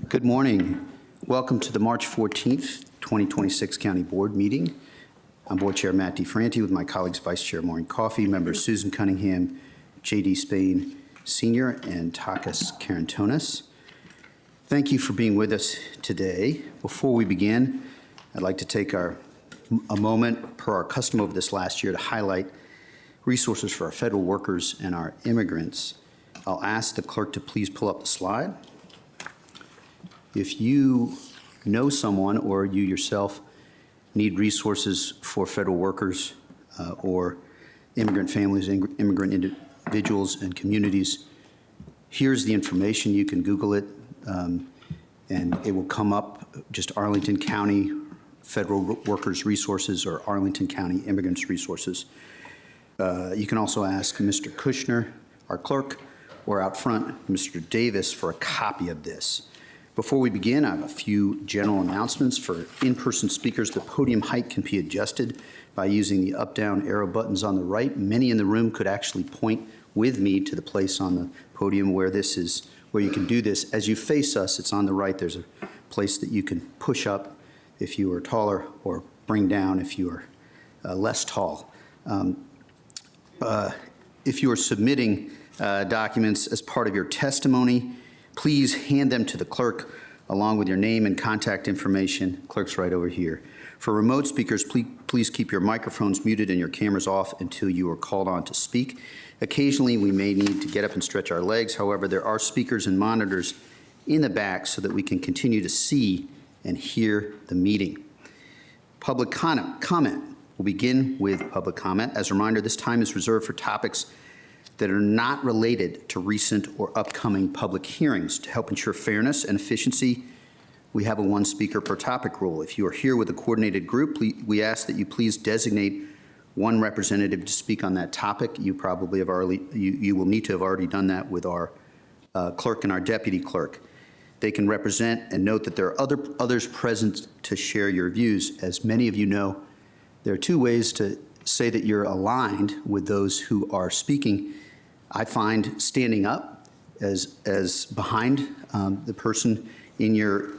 Good morning. Welcome to the March 14th, 2026 County Board meeting. I'm Board Chair Matt DeFranti with my colleagues Vice Chair Maureen Coffey, members Susan Cunningham, J.D. Spain Sr., and Takis Karantonis. Thank you for being with us today. Before we begin, I'd like to take a moment per our custom over this last year to highlight resources for our federal workers and our immigrants. I'll ask the clerk to please pull up the slide. If you know someone or you yourself need resources for federal workers or immigrant families, immigrant individuals and communities, here's the information. You can Google it and it will come up, just Arlington County Federal Workers Resources or Arlington County Immigrants Resources. You can also ask Mr. Kushner, our clerk, or out front, Mr. Davis, for a copy of this. Before we begin, I have a few general announcements. For in-person speakers, the podium height can be adjusted by using the up-down arrow buttons on the right. Many in the room could actually point with me to the place on the podium where you can do this. As you face us, it's on the right. There's a place that you can push up if you are taller or bring down if you are less tall. If you are submitting documents as part of your testimony, please hand them to the clerk along with your name and contact information. Clerk's right over here. For remote speakers, please keep your microphones muted and your cameras off until you are called on to speak. Occasionally, we may need to get up and stretch our legs. However, there are speakers and monitors in the back so that we can continue to see and hear the meeting. Public comment. We'll begin with public comment. As a reminder, this time is reserved for topics that are not related to recent or upcoming public hearings. To help ensure fairness and efficiency, we have a one speaker per topic rule. If you are here with a coordinated group, we ask that you please designate one representative to speak on that topic. You probably have already, you will need to have already done that with our clerk and our deputy clerk. They can represent and note that there are others present to share your views. As many of you know, there are two ways to say that you're aligned with those who are speaking. I find standing up as behind the person in your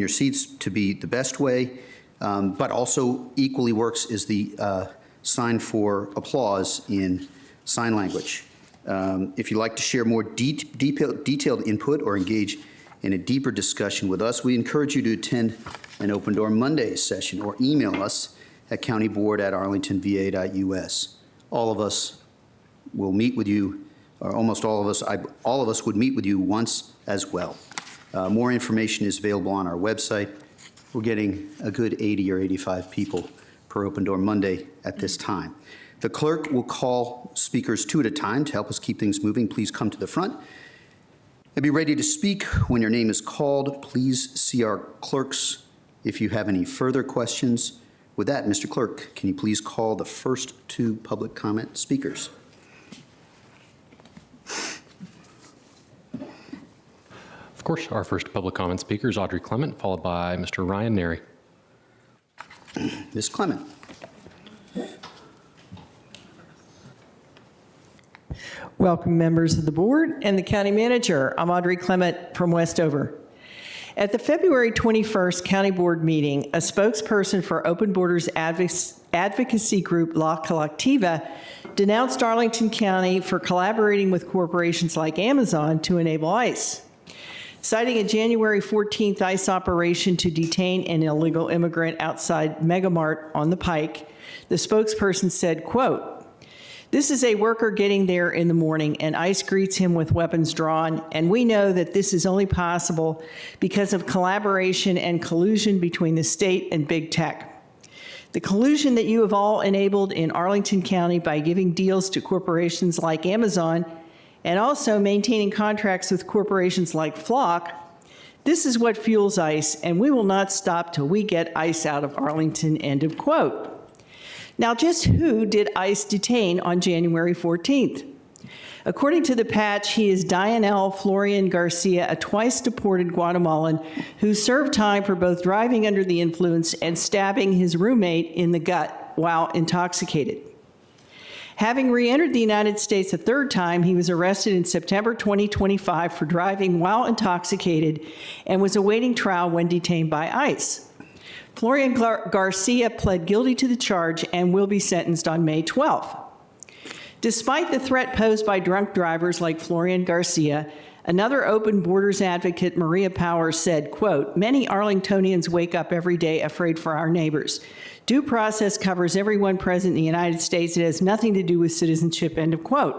seats to be the best way, but also equally works is the sign for applause in sign language. If you'd like to share more detailed input or engage in a deeper discussion with us, we encourage you to attend an Open Door Monday session or email us at countyboard@arlingtonva.us. All of us will meet with you, or almost all of us would meet with you once as well. More information is available on our website. We're getting a good 80 or 85 people per Open Door Monday at this time. The clerk will call speakers two at a time to help us keep things moving. Please come to the front and be ready to speak when your name is called. Please see our clerks if you have any further questions. With that, Mr. Clerk, can you please call the first two public comment speakers? Of course, our first public comment speaker is Audrey Clement, followed by Mr. Ryan Neri. Ms. Clement. Welcome, members of the board and the county manager. I'm Audrey Clement from Westover. At the February 21st county board meeting, a spokesperson for Open Borders advocacy group La Colectiva denounced Arlington County for collaborating with corporations like Amazon to enable ICE. Citing a January 14th ICE operation to detain an illegal immigrant outside Megamart on the Pike, the spokesperson said, quote, "This is a worker getting there in the morning, and ICE greets him with weapons drawn, and we know that this is only possible because of collaboration and collusion between the state and big tech. The collusion that you have all enabled in Arlington County by giving deals to corporations like Amazon and also maintaining contracts with corporations like Flock, this is what fuels ICE, and we will not stop till we get ICE out of Arlington," end of quote. Now, just who did ICE detain on January 14th? According to the patch, he is Dianel Florian Garcia, a twice-deported Guatemalan who served time for both driving under the influence and stabbing his roommate in the gut while intoxicated. Having re-entered the United States a third time, he was arrested in September 2025 for driving while intoxicated and was awaiting trial when detained by ICE. Florian Garcia pled guilty to the charge and will be sentenced on May 12th. Despite the threat posed by drunk drivers like Florian Garcia, another Open Borders advocate, Maria Powers, said, quote, "Many Arlingtonians wake up every day afraid for our neighbors. Due process covers everyone present in the United States. It has nothing to do with citizenship," end of quote.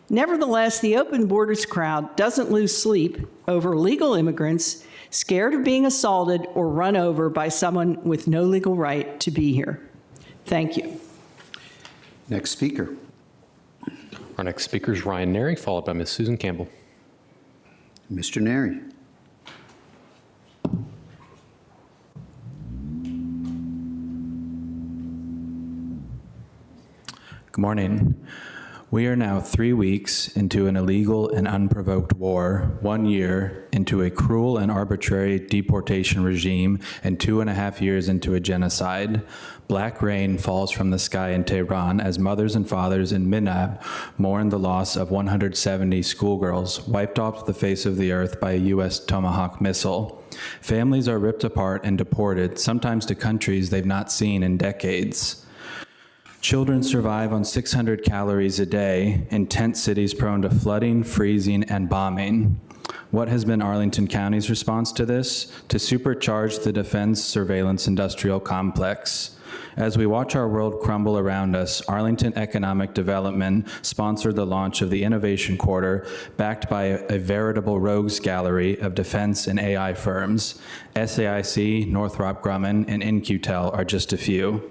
Nevertheless, the Open Borders crowd doesn't lose sleep over legal immigrants scared of being assaulted or run over by someone with no legal right to be here. Thank you. Next speaker. Our next speaker is Ryan Neri, followed by Ms. Susan Campbell. Mr. Neri. Good morning. We are now 3 weeks into an illegal and unprovoked war, 1 year into a cruel and arbitrary deportation regime, and 2.5 years into a genocide. Black rain falls from the sky in Tehran as mothers and fathers in Minab mourn the loss of 170 schoolgirls wiped off the face of the earth by a U.S. Tomahawk missile. Families are ripped apart and deported, sometimes to countries they've not seen in decades. Children survive on 600 calories a day in tent cities prone to flooding, freezing, and bombing. What has been Arlington County's response to this? To supercharge the defense surveillance industrial complex. As we watch our world crumble around us, Arlington Economic Development sponsored the launch of the Innovation Quarter, backed by a veritable rogues gallery of defense and AI firms. SAIC, Northrop Grumman, and In-Q-Tel are just a few.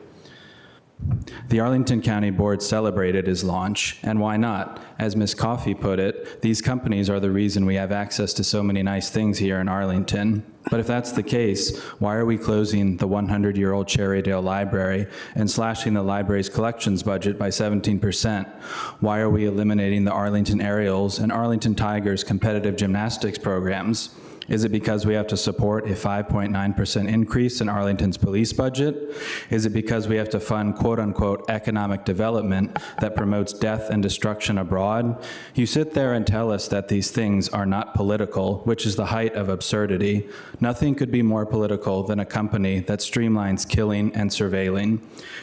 The Arlington County Board celebrated his launch, and why not? As Ms. Coffey put it, these companies are the reason we have access to so many nice things here in Arlington. But if that's the case, why are we closing the 100-year-old Cherrydale Library and slashing the library's collections budget by 17%? Why are we eliminating the Arlington Aerials and Arlington Tigers competitive gymnastics programs? Is it because we have to support a 5.9% increase in Arlington's police budget? Is it because we have to fund quote-unquote economic development that promotes death and destruction abroad? You sit there and tell us that these things are not political, which is the height of absurdity. Nothing could be more political than a company that streamlines killing and surveilling.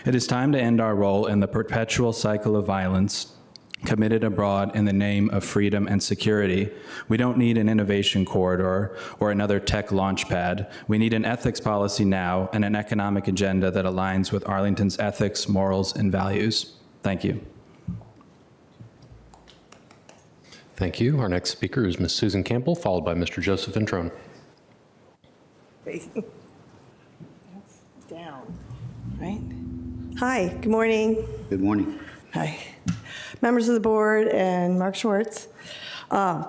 It is time to end our role in the perpetual cycle of violence committed abroad in the name of freedom and security. We don't need an innovation corridor or another tech launch pad. We need an ethics policy now and an economic agenda that aligns with Arlington's ethics, morals, and values. Thank you. Thank you. Our next speaker is Ms. Susan Campbell, followed by Mr. Joseph Ventrone. That's down, right? Hi, good morning. Good morning. Hi. Members of the board and Mark Schwartz. I'm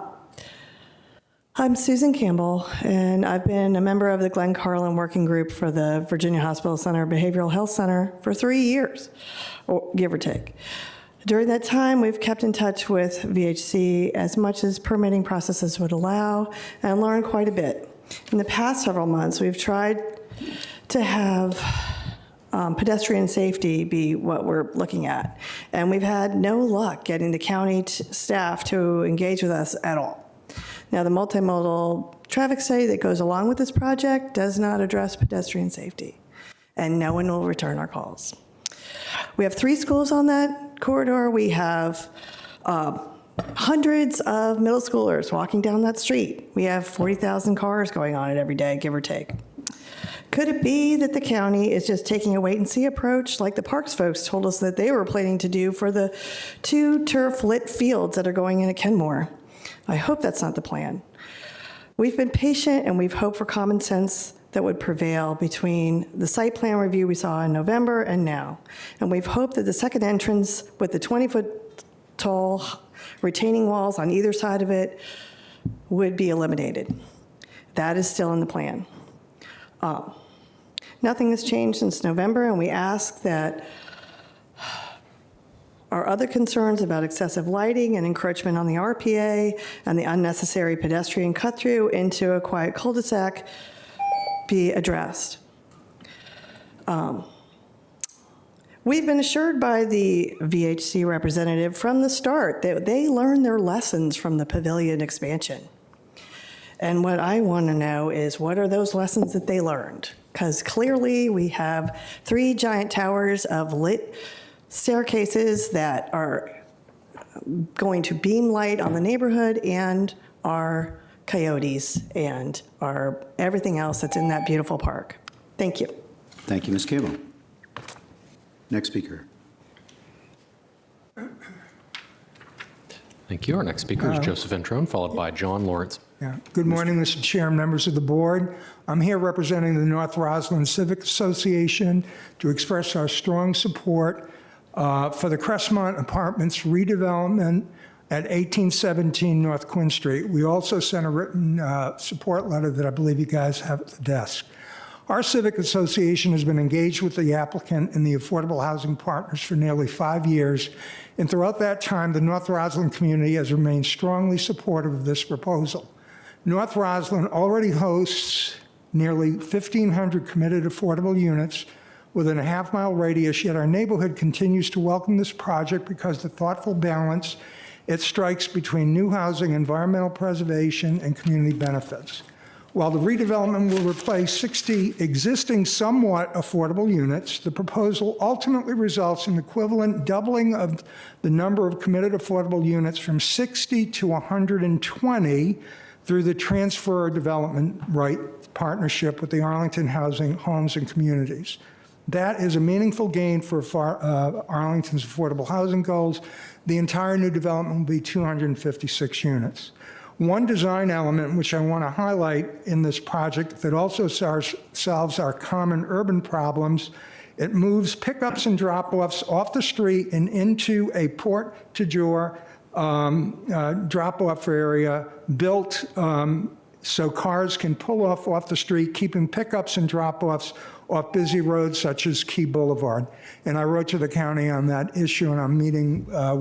Susan Campbell, and I've been a member of the Glen Carlin Working Group for the Virginia Hospital Center Behavioral Health Center for 3 years, or give or take. During that time, we've kept in touch with VHC as much as permitting processes would allow and learned quite a bit. In the past several months, we've tried to have pedestrian safety be what we're looking at, and we've had no luck getting the county staff to engage with us at all. Now, the multimodal traffic study that goes along with this project does not address pedestrian safety, and no one will return our calls. We have 3 schools on that corridor. We have hundreds of middle schoolers walking down that street. We have 40,000 cars going on it every day, give or take. Could it be that the county is just taking a wait-and-see approach like the parks folks told us that they were planning to do for the 2 turf-lit fields that are going in at Kenmore? I hope that's not the plan. We've been patient and we've hoped for common sense that would prevail between the site plan review we saw in November and now. And we've hoped that the second entrance with the 20-foot tall retaining walls on either side of it would be eliminated. That is still in the plan. Nothing has changed since November, and we ask that our other concerns about excessive lighting and encroachment on the RPA and the unnecessary pedestrian cut-through into a quiet cul-de-sac be addressed. We've been assured by the VHC representative from the start that they learned their lessons from the pavilion expansion. And what I want to know is, what are those lessons that they learned? Because clearly we have 3 giant towers of lit staircases that are going to beam light on the neighborhood and our coyotes and our everything else that's in that beautiful park. Thank you. Thank you, Ms. Campbell. Next speaker. Thank you. Our next speaker is Joseph Ventrone, followed by John Lawrence. Yeah. Good morning, Mr. Chair and members of the board. I'm here representing the North Roslyn Civic Association to express our strong support for the Crestmont Apartments redevelopment at 1817 North Quinn Street. We also sent a written support letter that I believe you guys have at the desk. Our civic association has been engaged with the applicant and the Affordable Housing Partners for nearly 5 years, and throughout that time, the North Roslyn community has remained strongly supportive of this proposal. North Roslyn already hosts nearly 1,500 committed affordable units within a half-mile radius, yet our neighborhood continues to welcome this project because the thoughtful balance it strikes between new housing, environmental preservation, and community benefits. While the redevelopment will replace 60 existing somewhat affordable units, the proposal ultimately results in equivalent doubling of the number of committed affordable units from 60 to 120 through the transfer development right partnership with the Arlington Housing, Homes, and Communities. That is a meaningful gain for Arlington's affordable housing goals. The entire new development will be 256 units. One design element which I want to highlight in this project that also solves our common urban problems, it moves pickups and drop-offs off the street and into a port-to-door drop-off area built so cars can pull off the street, keeping pickups and drop-offs off busy roads such as Key Boulevard. And I wrote to the county on that issue, and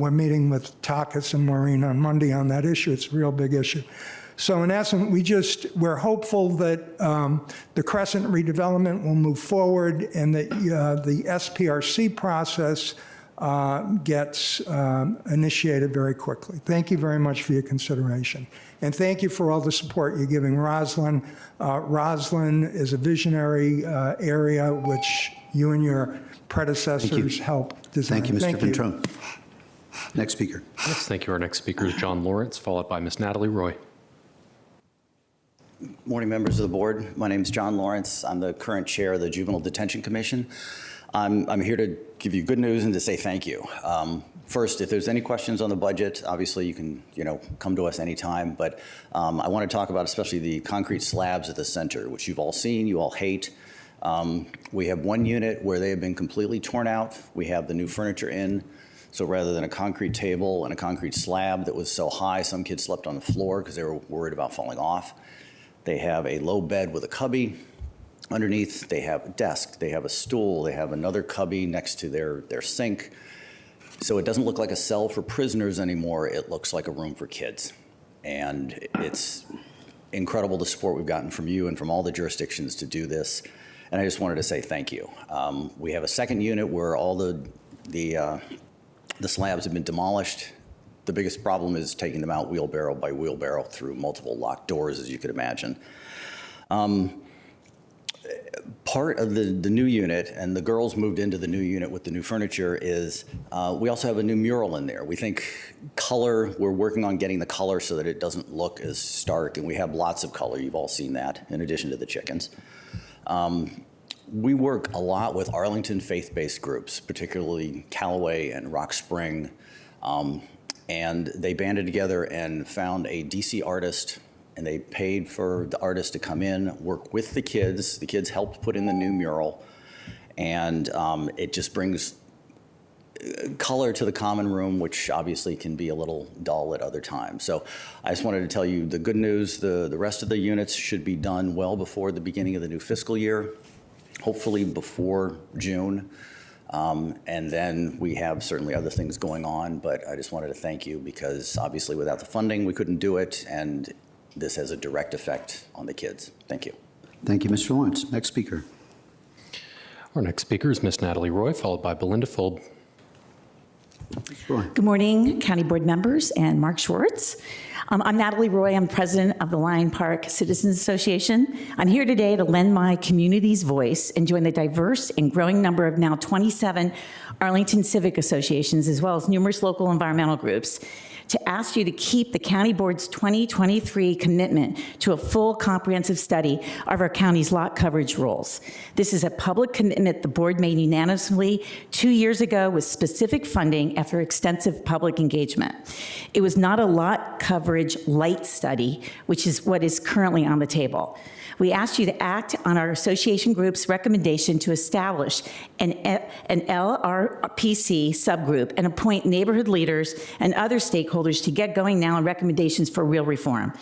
we're meeting with Takis and Maureen on Monday on that issue. It's a real big issue. So in essence, we're hopeful that the Crescent redevelopment will move forward and that the SPRC process gets initiated very quickly. Thank you very much for your consideration. And thank you for all the support you're giving Roslyn. Roslyn is a visionary area which you and your predecessors helped design. Thank you, Mr. Ventrone. Next speaker. Yes, thank you. Our next speaker is John Lawrence, followed by Ms. Natalie Roy. Morning, members of the board. My name is John Lawrence. I'm the current chair of the Juvenile Detention Commission. I'm here to give you good news and to say thank you. First, if there's any questions on the budget, obviously you can, come to us anytime. But I want to talk about especially the concrete slabs at the center, which you've all seen, you all hate. We have one unit where they have been completely torn out. We have the new furniture in. So rather than a concrete table and a concrete slab that was so high, some kids slept on the floor because they were worried about falling off. They have a low bed with a cubby. Underneath, they have a desk, they have a stool, they have another cubby next to their sink. So it doesn't look like a cell for prisoners anymore. It looks like a room for kids. And it's incredible the support we've gotten from you and from all the jurisdictions to do this. And I just wanted to say thank you. We have a second unit where all the slabs have been demolished. The biggest problem is taking them out wheelbarrow by wheelbarrow through multiple locked doors, as you could imagine. Part of the new unit, and the girls moved into the new unit with the new furniture, is we also have a new mural in there. We think color, we're working on getting the color so that it doesn't look as stark, and we have lots of color. You've all seen that, in addition to the chickens. We work a lot with Arlington faith-based groups, particularly Callaway and Rock Spring, and they banded together and found a DC artist, and they paid for the artist to come in, work with the kids. The kids helped put in the new mural, and it just brings color to the common room, which obviously can be a little dull at other times. So I just wanted to tell you the good news. The rest of the units should be done well before the beginning of the new fiscal year, hopefully before June. And then we have certainly other things going on, but I just wanted to thank you because obviously without the funding, we couldn't do it, and this has a direct effect on the kids. Thank you. Thank you, Mr. Lawrence. Next speaker. Our next speaker is Ms. Natalie Roy, followed by Belinda Fulb. Ms. Roy. Good morning, County Board members and Mark Schwartz. I'm Natalie Roy. I'm president of the Lion Park Citizens Association. I'm here today to lend my community's voice and join the diverse and growing number of now 27 Arlington civic associations, as well as numerous local environmental groups, to ask you to keep the County Board's 2023 commitment to a full comprehensive study of our county's lot coverage rules. This is a public commitment the board made unanimously 2 years ago with specific funding after extensive public engagement. It was not a lot coverage light study, which is what is currently on the table. We asked you to act on our association group's recommendation to establish an LRPC subgroup and appoint neighborhood leaders and other stakeholders to get going now on recommendations for real reform.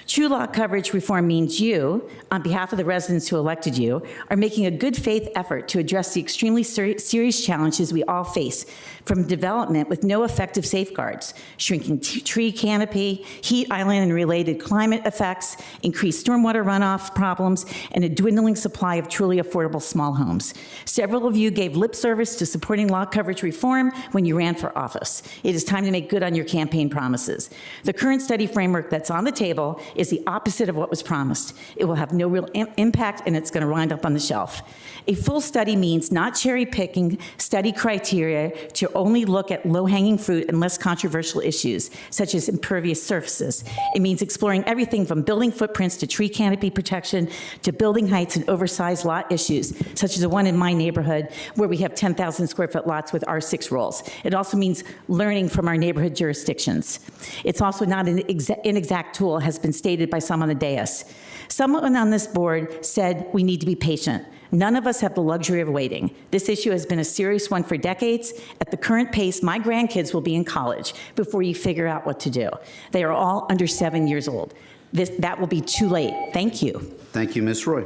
True lot coverage reform means you, on behalf of the residents who elected you, are making a good faith effort to address the extremely serious challenges we all face from development with no effective safeguards, shrinking tree canopy, heat island and related climate effects, increased stormwater runoff problems, and a dwindling supply of truly affordable small homes. Several of you gave lip service to supporting lot coverage reform when you ran for office. It is time to make good on your campaign promises. The current study framework that's on the table is the opposite of what was promised. It will have no real impact, and it's going to wind up on the shelf. A full study means not cherry-picking study criteria to only look at low-hanging fruit and less controversial issues, such as impervious surfaces. It means exploring everything from building footprints to tree canopy protection to building heights and oversized lot issues, such as the one in my neighborhood where we have 10,000 square foot lots with R6 rules. It also means learning from our neighborhood jurisdictions. It's also not an inexact tool, has been stated by some on the dais. Someone on this board said we need to be patient. None of us have the luxury of waiting. This issue has been a serious one for decades. At the current pace, my grandkids will be in college before you figure out what to do. They are all under 7 years old. That will be too late. Thank you. Thank you, Ms. Roy.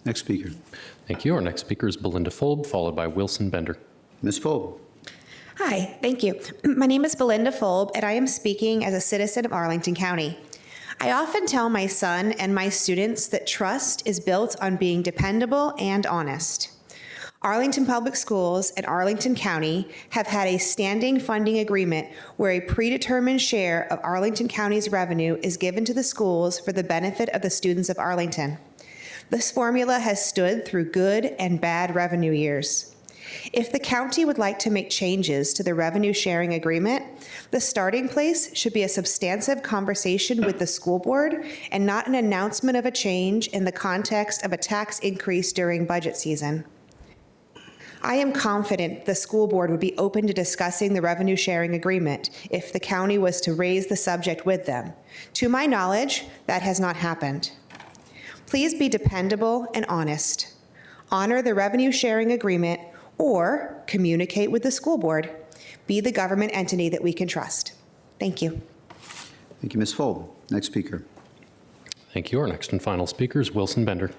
Next speaker. Thank you. Our next speaker is Belinda Fulb, followed by Wilson Bender. Ms. Fulb. Hi, thank you. My name is Belinda Fulb, and I am speaking as a citizen of Arlington County. I often tell my son and my students that trust is built on being dependable and honest. Arlington Public Schools and Arlington County have had a standing funding agreement where a predetermined share of Arlington County's revenue is given to the schools for the benefit of the students of Arlington. This formula has stood through good and bad revenue years. If the county would like to make changes to the revenue sharing agreement, the starting place should be a substantive conversation with the school board and not an announcement of a change in the context of a tax increase during budget season. I am confident the school board would be open to discussing the revenue sharing agreement if the county was to raise the subject with them. To my knowledge, that has not happened. Please be dependable and honest. Honor the revenue sharing agreement or communicate with the school board. Be the government entity that we can trust. Thank you. Thank you, Ms. Fulb. Next speaker. Thank you. Our next and final speaker is Wilson Bender.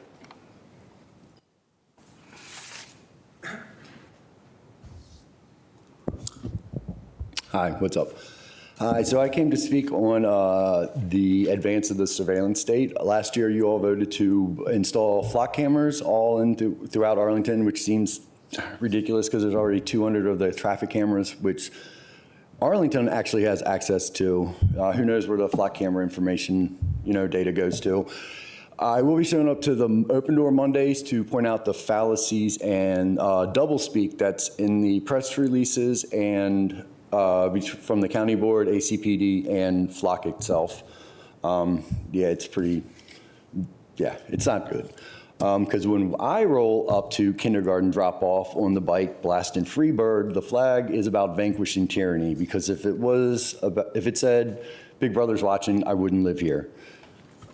Hi, what's up? Hi, so I came to speak on the advance of the surveillance state. Last year, you all voted to install flock cameras all throughout Arlington, which seems ridiculous because there's already 200 of the traffic cameras, which Arlington actually has access to. Who knows where the flock camera information, data goes to. I will be showing up to the Open Door Mondays to point out the fallacies and doublespeak that's in the press releases and from the county board, ACPD, and flock itself. It's not good. Because when I roll up to kindergarten drop-off on the bike blasting Freebird, the flag is about vanquishing tyranny. Because if it said Big Brother's watching, I wouldn't live here.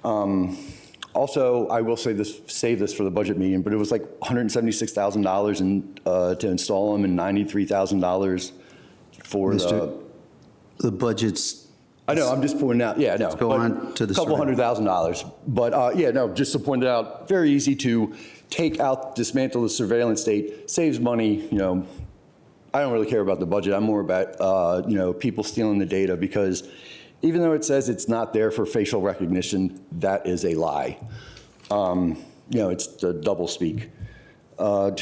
Also, I will save this for the budget meeting, but it was like $176,000 to install them and $93,000 for the budget's. I know, I'm just pointing out, yeah, no. Let's go on to the couple survey. $100,000. But just to point it out, very easy to dismantle the surveillance state, saves money, I don't really care about the budget. I'm more about, people stealing the data because even though it says it's not there for facial recognition, that is a lie. It's the double speak. That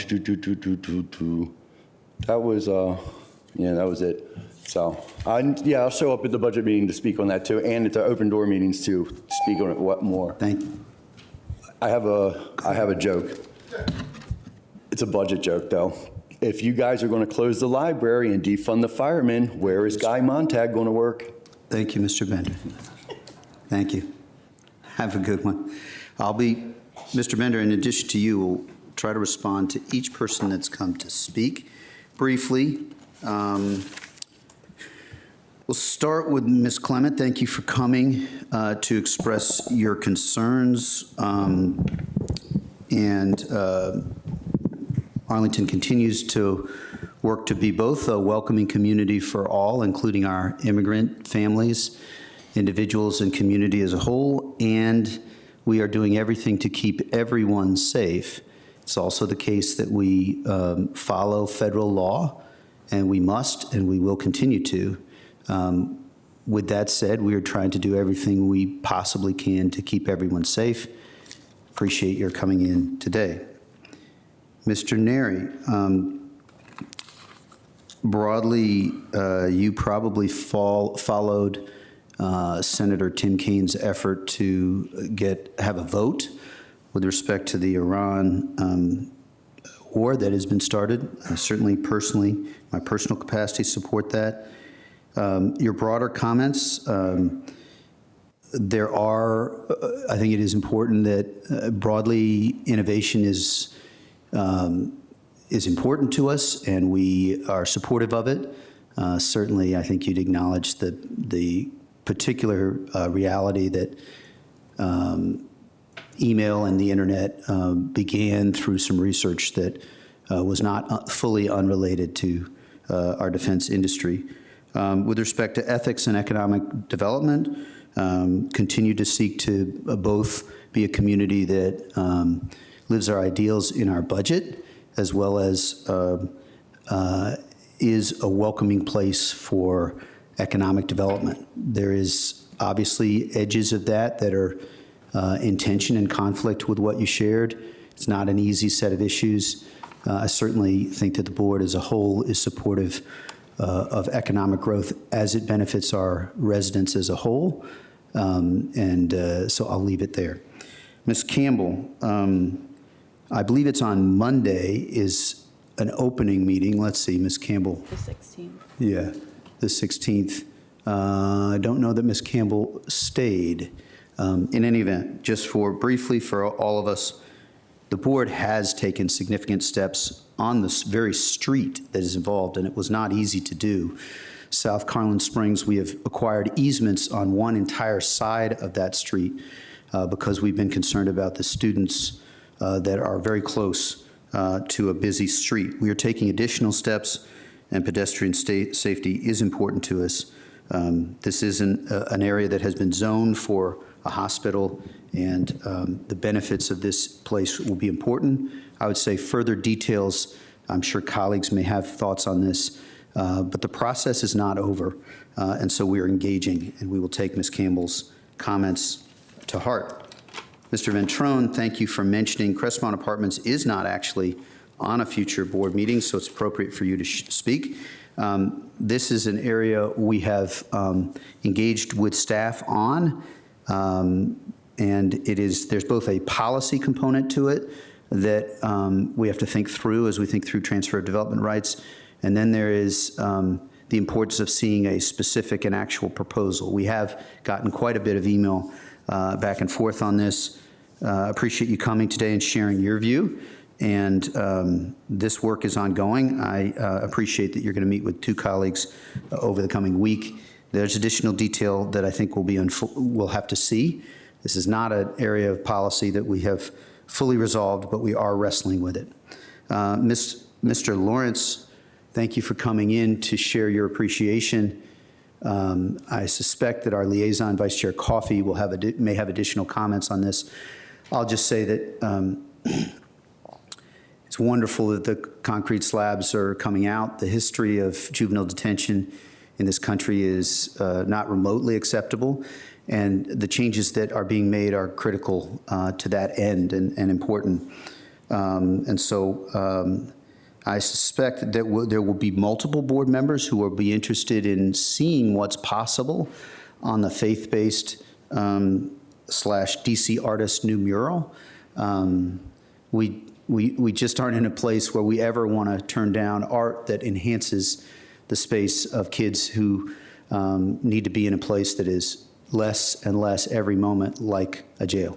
was it. So, I'll show up at the budget meeting to speak on that too, and at the open door meetings to speak on it. What more? Thank you. I have a joke. It's a budget joke though. If you guys are going to close the library and defund the firemen, where is Guy Montag going to work? Thank you, Mr. Bender. Thank you. Have a good one. Mr. Bender, in addition to you, will try to respond to each person that's come to speak briefly. We'll start with Ms. Clement. Thank you for coming to express your concerns. Arlington continues to work to be both a welcoming community for all, including our immigrant families, individuals, and community as a whole, and we are doing everything to keep everyone safe. It's also the case that we follow federal law, and we must and we will continue to. With that said, we are trying to do everything we possibly can to keep everyone safe. Appreciate your coming in today. Mr. Neri, broadly, you probably followed Senator Tim Kaine's effort to have a vote with respect to the Iran war that has been started. I certainly personally, my personal capacity, support that. Your broader comments, I think it is important that broadly innovation is important to us, and we are supportive of it. Certainly, I think you'd acknowledge the particular reality that email and the internet began through some research that was not fully unrelated to our defense industry. With respect to ethics and economic development, continue to seek to both be a community that lives our ideals in our budget, as well as is a welcoming place for economic development. There is obviously edges of that are in tension and conflict with what you shared. It's not an easy set of issues. I certainly think that the board as a whole is supportive of economic growth as it benefits our residents as a whole. So I'll leave it there. Ms. Campbell, I believe it's on Monday is an opening meeting. Let's see, Ms. Campbell. The 16th. Yeah, the 16th. I don't know that Ms. Campbell stayed. In any event, just briefly for all of us, the board has taken significant steps on this very street that is involved, and it was not easy to do. South Carlin Springs, we have acquired easements on one entire side of that street because we've been concerned about the students that are very close to a busy street. We are taking additional steps, and pedestrian safety is important to us. This isn't an area that has been zoned for a hospital, and the benefits of this place will be important. I would say further details, I'm sure colleagues may have thoughts on this, But the process is not over, and so we are engaging, and we will take Ms. Campbell's comments to heart. Mr. Ventrone, thank you for mentioning Crestmont Apartments is not actually on a future board meeting, so it's appropriate for you to speak. This is an area we have engaged with staff on, and there's both a policy component to it that we have to think through as we think through transfer of development rights, and then there is the importance of seeing a specific and actual proposal. We have gotten quite a bit of email back and forth on this. Appreciate you coming today and sharing your view. And this work is ongoing. I appreciate that you're going to meet with two colleagues over the coming week. There's additional detail that I think we'll have to see. This is not an area of policy that we have fully resolved, but we are wrestling with it. Mr. Lawrence, thank you for coming in to share your appreciation. I suspect that our liaison, Vice Chair Coffey, may have additional comments on this. I'll just say that it's wonderful that the concrete slabs are coming out. The history of juvenile detention in this country is not remotely acceptable, and the changes that are being made are critical to that end and important. And so I suspect that there will be multiple board members who will be interested in seeing what's possible on the faith-based / DC artist new mural. We just aren't in a place where we ever want to turn down art that enhances the space of kids who need to be in a place that is less and less every moment like a jail.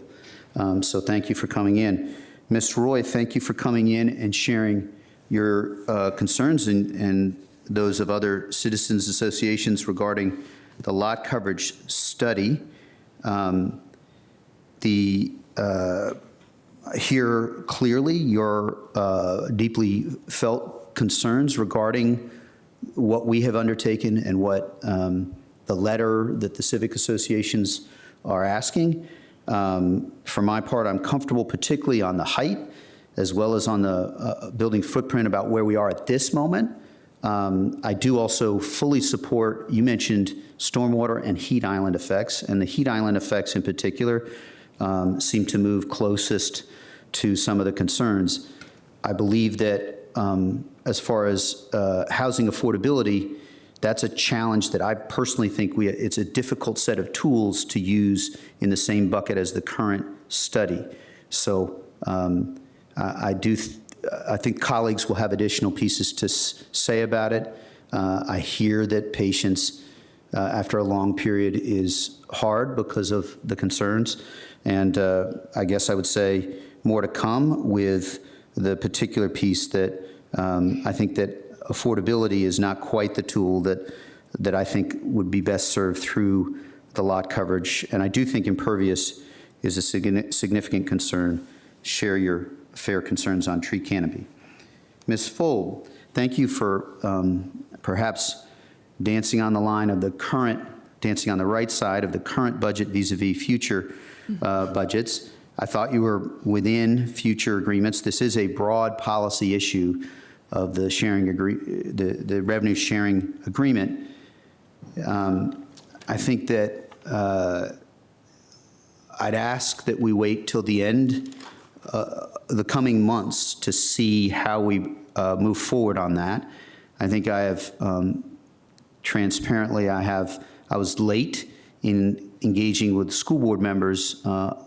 So thank you for coming in. Ms. Roy, thank you for coming in and sharing your concerns and those of other citizens associations regarding the lot coverage study. Hear clearly your deeply felt concerns regarding what we have undertaken and what the letter that the civic associations are asking. For my part, I'm comfortable particularly on the height as well as on the building footprint about where we are at this moment. I do also fully support, you mentioned stormwater and heat island effects, and the heat island effects in particular seem to move closest to some of the concerns. I believe that as far as housing affordability, that's a challenge that I personally think it's a difficult set of tools to use in the same bucket as the current study. So I think colleagues will have additional pieces to say about it. I hear that patience after a long period is hard because of the concerns. And I guess I would say more to come with the particular piece that I think that affordability is not quite the tool that I think would be best served through the lot coverage. And I do think impervious is a significant concern. Share your fair concerns on tree canopy. Ms. Fulb, thank you for perhaps dancing on the line of the current, dancing on the right side of the current budget vis-a-vis future budgets. I thought you were within future agreements. This is a broad policy issue of the the revenue sharing agreement. I think that I'd ask that we wait till the end, the coming months, to see how we move forward on that. I think I have, transparently, I was late in engaging with school board members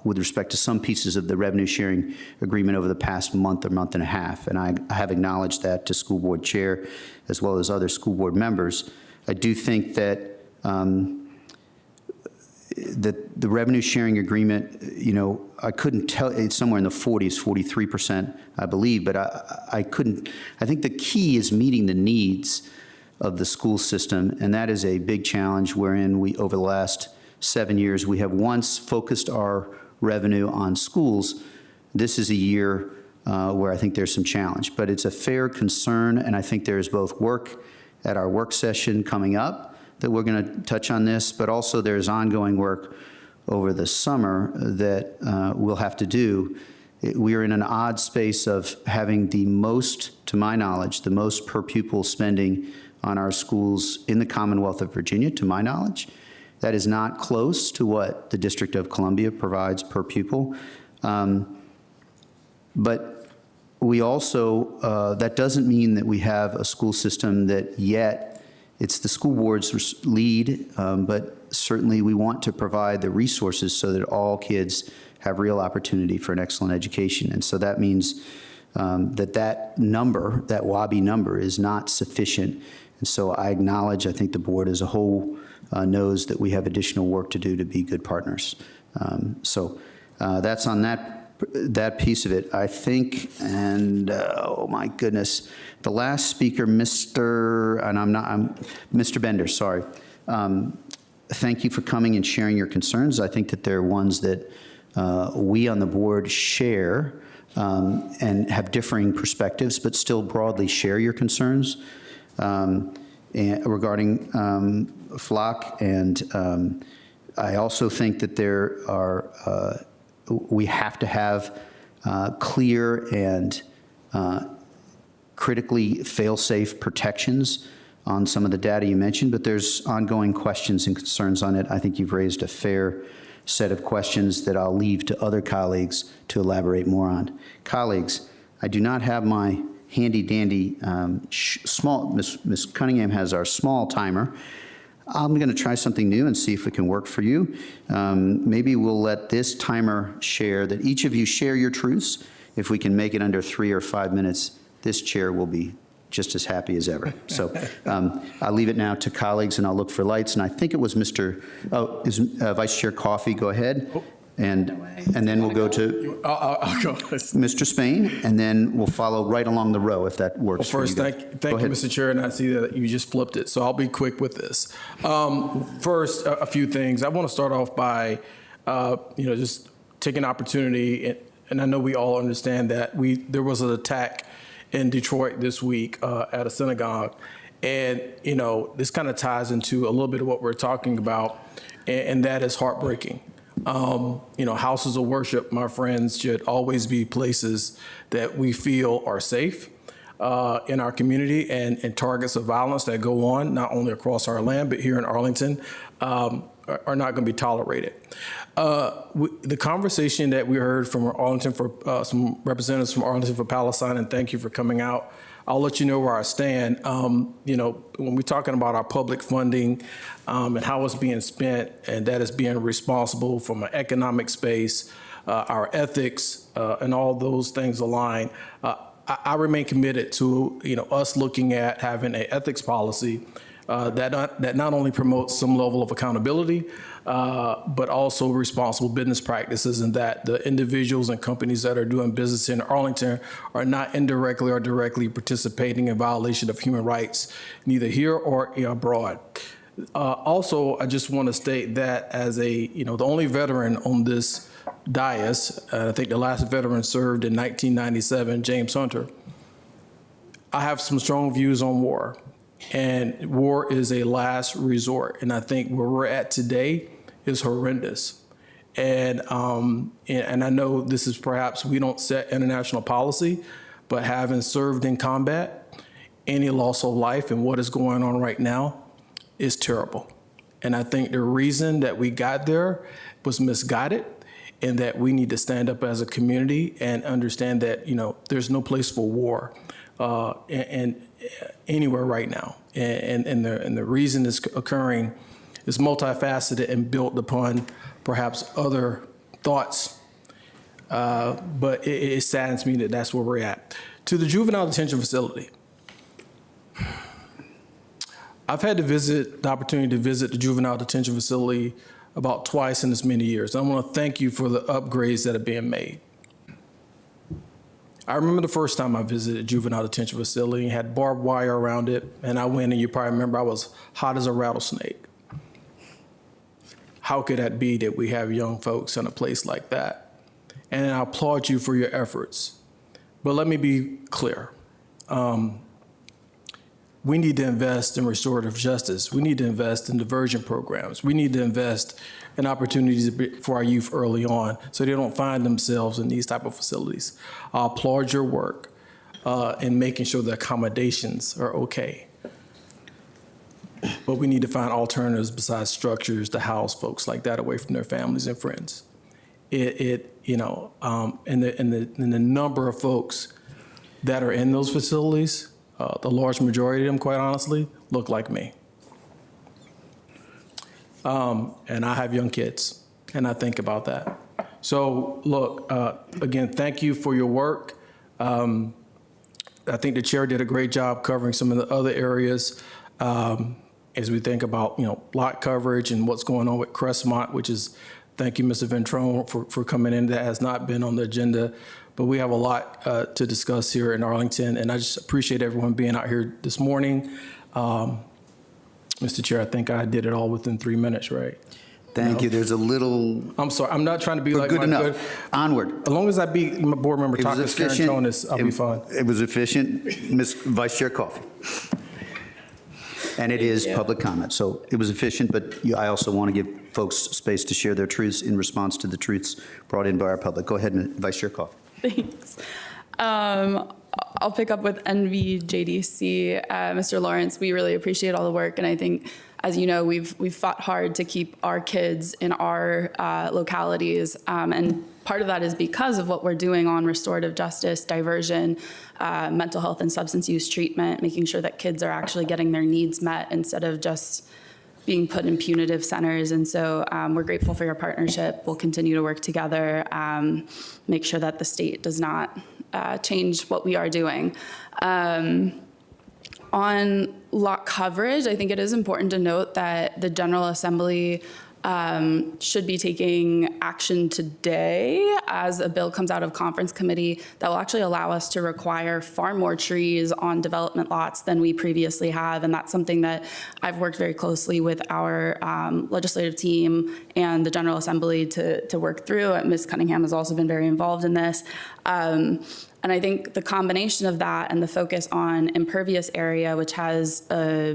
with respect to some pieces of the revenue sharing agreement over the past month or month and a half, and I have acknowledged that to school board chair as well as other school board members. I do think that that the revenue sharing agreement, I couldn't tell, it's somewhere in the 40s, 43%, I believe, but I think the key is meeting the needs of the school system, and that is a big challenge wherein we, over the last 7 years, we have once focused our revenue on schools. This is a year where I think there's some challenge, but it's a fair concern, and I think there's both work at our work session coming up that we're going to touch on this, but also there's ongoing work over the summer that we'll have to do. We are in an odd space of having the most, to my knowledge, the most per pupil spending on our schools in the Commonwealth of Virginia, to my knowledge. That is not close to what the District of Columbia provides per pupil. But we also, that doesn't mean that we have a school system that yet it's the school board's lead, but certainly we want to provide the resources so that all kids have real opportunity for an excellent education. And so that means that number, that WABI number, is not sufficient. And so I acknowledge, I think the board as a whole knows that we have additional work to do to be good partners. So that's on that piece of it, I think. And oh my goodness, the last speaker, Mr. Bender, sorry. Thank you for coming and sharing your concerns. I think that they're ones that we on the board share and have differing perspectives, but still broadly share your concerns regarding FLOC. And I also think that there are, we have to have clear and critically fail-safe protections on some of the data you mentioned, but there's ongoing questions and concerns on it. I think you've raised a fair set of questions that I'll leave to other colleagues to elaborate more on. Colleagues, I do not have my handy-dandy small, Ms. Cunningham has our small timer. I'm going to try something new and see if it can work for you. Maybe we'll let this timer share, that each of you share your truths. If we can make it under 3 or 5 minutes, this chair will be just as happy as ever. So I'll leave it now to colleagues, and I'll look for lights. And I think it was is Vice Chair Coffey, go ahead. And then we'll go to I'll go. Mr. Spain, and then we'll follow right along the row if that works. Well, first, for you. thank you, Mr. Chair, and I see that you just flipped it, so I'll be quick with this. First, a few things. I want to start off by, just taking an opportunity, and I know we all understand that there was an attack in Detroit this week at a synagogue, and this kind of ties into a little bit of what we're talking about, and that is heartbreaking. Houses of worship, my friends, should always be places that we feel are safe in our community, and targets of violence that go on, not only across our land, but here in Arlington, are not going to be tolerated. The conversation that we heard from Arlington, for some representatives from Arlington for Palestine, and thank you for coming out. I'll let you know where I stand. When we're talking about our public funding and how it's being spent, and that is being responsible from an economic space, our ethics, and all those things align, I remain committed to us looking at having an ethics policy that not only promotes some level of accountability, but also responsible business practices, and that the individuals and companies that are doing business in Arlington are not indirectly or directly participating in violation of human rights, neither here or abroad. Also, I just want to state that as the only veteran on this dais, I think the last veteran served in 1997, James Hunter, I have some strong views on war. And war is a last resort. And I think where we're at today is horrendous. And I know this is perhaps, we don't set international policy, but having served in combat, any loss of life and what is going on right now is terrible. And I think the reason that we got there was misguided, and that we need to stand up as a community and understand that, there's no place for war and anywhere right now. And the reason it's occurring is multifaceted and built upon perhaps other thoughts. But it saddens me that that's where we're at. To the juvenile detention facility. I've had the opportunity to visit the juvenile detention facility about twice in as many years. I want to thank you for the upgrades that are being made. I remember the first time I visited a juvenile detention facility, had barbed wire around it, and I went, and you probably remember I was hot as a rattlesnake. How could that be that we have young folks in a place like that? And I applaud you for your efforts. But let me be clear. We need to invest in restorative justice. We need to invest in diversion programs. We need to invest in opportunities for our youth early on so they don't find themselves in these type of facilities. I applaud your work in making sure the accommodations are okay. but we need to find alternatives besides structures to house folks like that away from their families and friends. And the number of folks that are in those facilities, the large majority of them, quite honestly, look like me. And I have young kids, and I think about that. So look, again, thank you for your work. I think the chair did a great job covering some of the other areas as we think about, lot coverage and what's going on with Crestmont, which is, thank you, Mr. Ventrone, for coming in. That has not been on the agenda, but we have a lot to discuss here in Arlington, and I just appreciate everyone being out here this morning. Mr. Chair, I think I did it all within 3 minutes, right? Thank you. There's a little, I'm sorry, I'm not trying to be but like good my enough. good. Onward. As long as I beat my board member It was Takis efficient. Karantonis, I'll be fine. It was efficient, Ms. Vice Chair Coffey. And it is public comment, so it was efficient, but I also want to give folks space to share their truths in response to the truths brought in by our public. Go ahead, Vice Chair Coffey. Thanks. I'll pick up with NVJDC. Mr. Lawrence, we really appreciate all the work, and I think, as you know, we've fought hard to keep our kids in our localities, and part of that is because of what we're doing on restorative justice, diversion, mental health and substance use treatment, making sure that kids are actually getting their needs met instead of just being put in punitive centers. And so we're grateful for your partnership. We'll continue to work together, make sure that the state does not change what we are doing. On lot coverage, I think it is important to note that the General Assembly should be taking action today as a bill comes out of conference committee that will actually allow us to require far more trees on development lots than we previously have. And that's something that I've worked very closely with our legislative team and the General Assembly to work through. Ms. Cunningham has also been very involved in this. And I think the combination of that and the focus on impervious area, which has a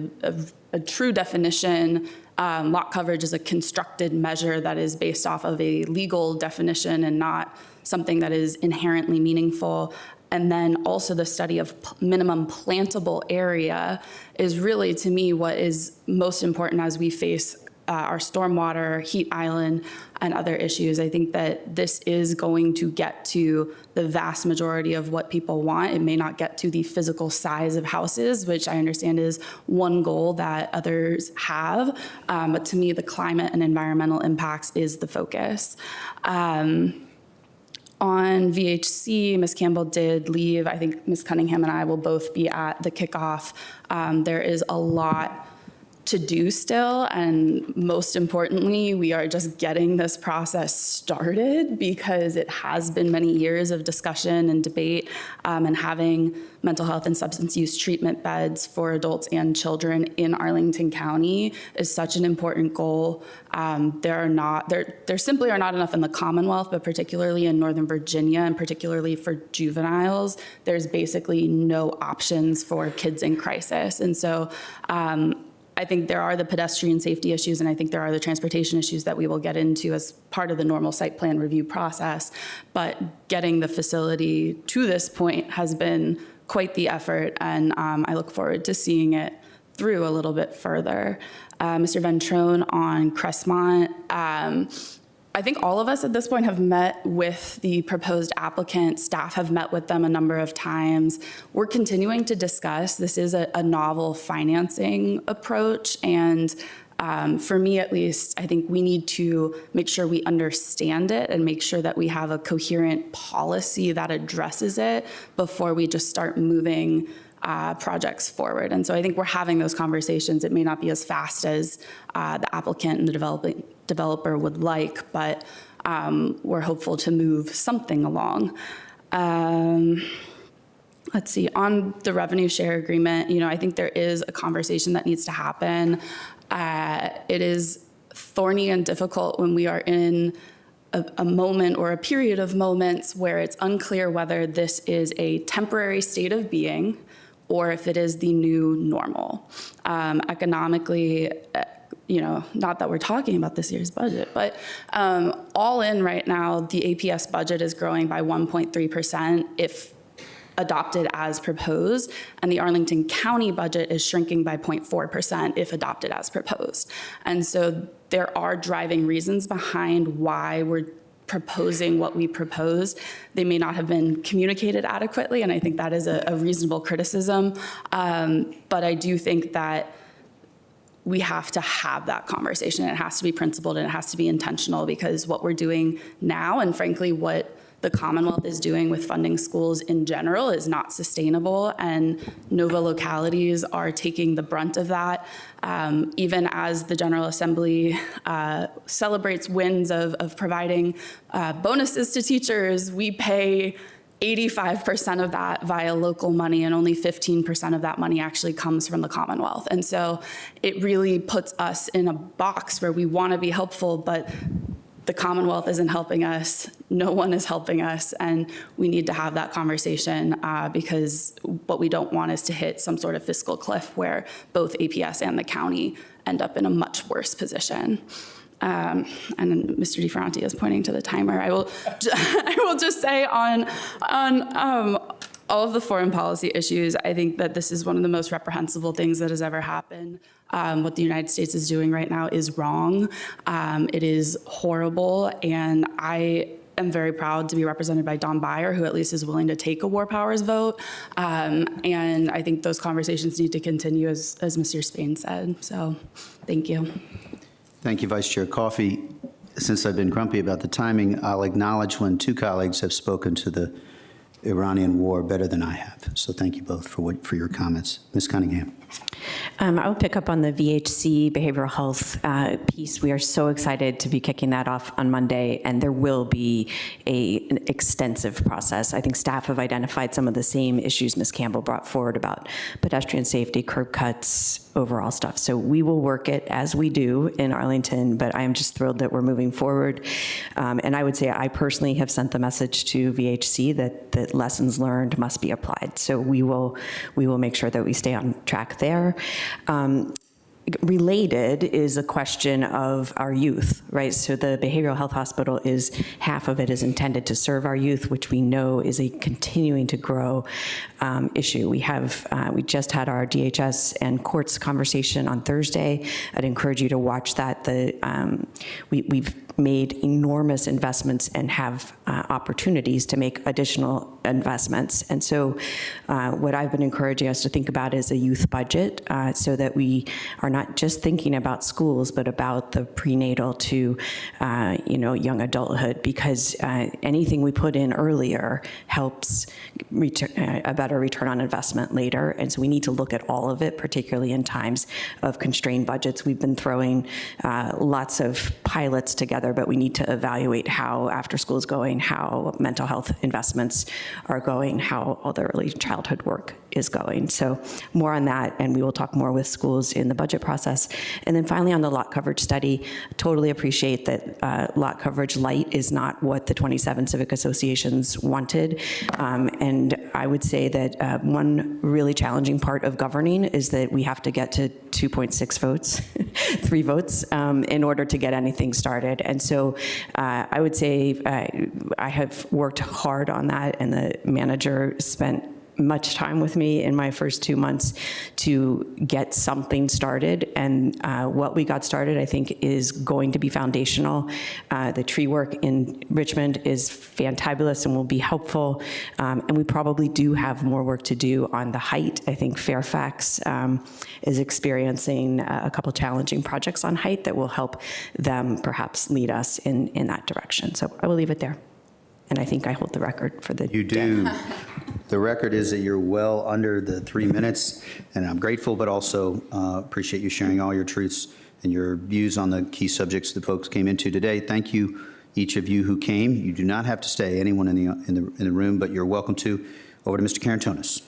true definition, lot coverage is a constructed measure that is based off of a legal definition and not something that is inherently meaningful. And then also the study of minimum plantable area is really, to me, what is most important as we face our stormwater, heat island, and other issues. I think that this is going to get to the vast majority of what people want. It may not get to the physical size of houses, which I understand is one goal that others have. But to me, the climate and environmental impacts is the focus. On VHC, Ms. Campbell did leave. I think Ms. Cunningham and I will both be at the kickoff. There is a lot to do still, and most importantly, we are just getting this process started because it has been many years of discussion and debate, and having mental health and substance use treatment beds for adults and children in Arlington County is such an important goal. There simply are not enough in the Commonwealth, but particularly in Northern Virginia and particularly for juveniles, there's basically no options for kids in crisis. And so I think there are the pedestrian safety issues, and I think there are the transportation issues that we will get into as part of the normal site plan review process. But getting the facility to this point has been quite the effort, and I look forward to seeing it through a little bit further. Mr. Ventrone on Crestmont. I think all of us at this point have met with the proposed applicant. Staff have met with them a number of times. We're continuing to discuss. This is a novel financing approach, and for me at least, I think we need to make sure we understand it and make sure that we have a coherent policy that addresses it before we just start moving projects forward. And so I think we're having those conversations. It may not be as fast as the applicant and the developer would like, but we're hopeful to move something along. Let's see, on the revenue share agreement, I think there is a conversation that needs to happen. It is thorny and difficult when we are in a moment or a period of moments where it's unclear whether this is a temporary state of being or if it is the new normal. Economically, not that we're talking about this year's budget, but all in right now, the APS budget is growing by 1.3%. If adopted as proposed, and the Arlington County budget is shrinking by 0.4% if adopted as proposed. And so there are driving reasons behind why we're proposing what we propose. They may not have been communicated adequately, and I think that is a reasonable criticism. But I do think that we have to have that conversation. It has to be principled and it has to be intentional, because what we're doing now, and frankly what the Commonwealth is doing with funding schools in general, is not sustainable, and NOVA localities are taking the brunt of that. Even as the General Assembly celebrates wins of providing bonuses to teachers, we pay 85% of that via local money, and only 15% of that money actually comes from the Commonwealth. And so it really puts us in a box where we want to be helpful, but the Commonwealth isn't helping us. No one is helping us, and we need to have that conversation because what we don't want is to hit some sort of fiscal cliff where both APS and the county end up in a much worse position. And Mr. DiFranti is pointing to the timer. I will just say on all of the foreign policy issues, I think that this is one of the most reprehensible things that has ever happened. What the United States is doing right now is wrong. It is horrible, and I am very proud to be represented by Don Beyer, who at least is willing to take a war powers vote. And I think those conversations need to continue, as Mr. Spain said. So thank you. Thank you, Vice Chair Coffey. Since I've been grumpy about the timing, I'll acknowledge when two colleagues have spoken to the Iranian war better than I have. So thank you both for your comments. Ms. Cunningham. I will pick up on the VHC behavioral health piece. We are so excited to be kicking that off on Monday, and there will be an extensive process. I think staff have identified some of the same issues Ms. Campbell brought forward about pedestrian safety, curb cuts, overall stuff. So we will work it as we do in Arlington, but I am just thrilled that we're moving forward. And I would say I personally have sent the message to VHC that lessons learned must be applied. So we will make sure that we stay on track there. Related is a question of our youth, right? So the behavioral health hospital half of it is intended to serve our youth, which we know is a continuing to grow issue. We just had our DHS and courts conversation on Thursday. I'd encourage you to watch that. We've made enormous investments and have opportunities to make additional investments. And so what I've been encouraging us to think about is a youth budget so that we are not just thinking about schools, but about the prenatal to young adulthood, because anything we put in earlier helps a better return on investment later. And so we need to look at all of it, particularly in times of constrained budgets. We've been throwing lots of pilots together, but we need to evaluate how after school is going, how mental health investments are going, how all the early childhood work is going. So more on that, and we will talk more with schools in the budget process. And then finally on the lot coverage study, totally appreciate that lot coverage light is not what the 27 civic associations wanted. And I would say that one really challenging part of governing is that we have to get to 2.6 votes, 3 votes, in order to get anything started. And so I would say I have worked hard on that, and the manager spent much time with me in my first 2 months to get something started. And what we got started, I think, is going to be foundational. The tree work in Richmond is fantabulous and will be helpful. And we probably do have more work to do on the height. I think Fairfax is experiencing a couple challenging projects on height that will help them perhaps lead us in that direction. So I will leave it there. And I think I hold the record for the You do. The record is that you're well under the 3 minutes, and I'm grateful, but also appreciate you sharing all your truths and your views on the key subjects that folks came into today. Thank you, each of you who came. You do not have to stay, anyone in the room, but you're welcome to. Over to Mr. Carantonis.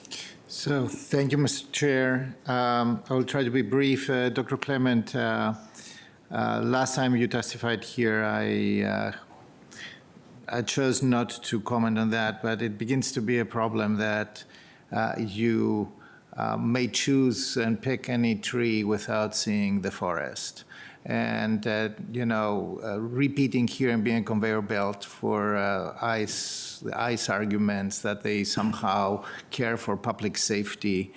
So thank you, Mr. Chair. I will try to be brief. Dr. Clement, last time you testified here, I chose not to comment on that, but it begins to be a problem that you may choose and pick any tree without seeing the forest. and repeating here and being a conveyor belt for ICE arguments that they somehow care for public safety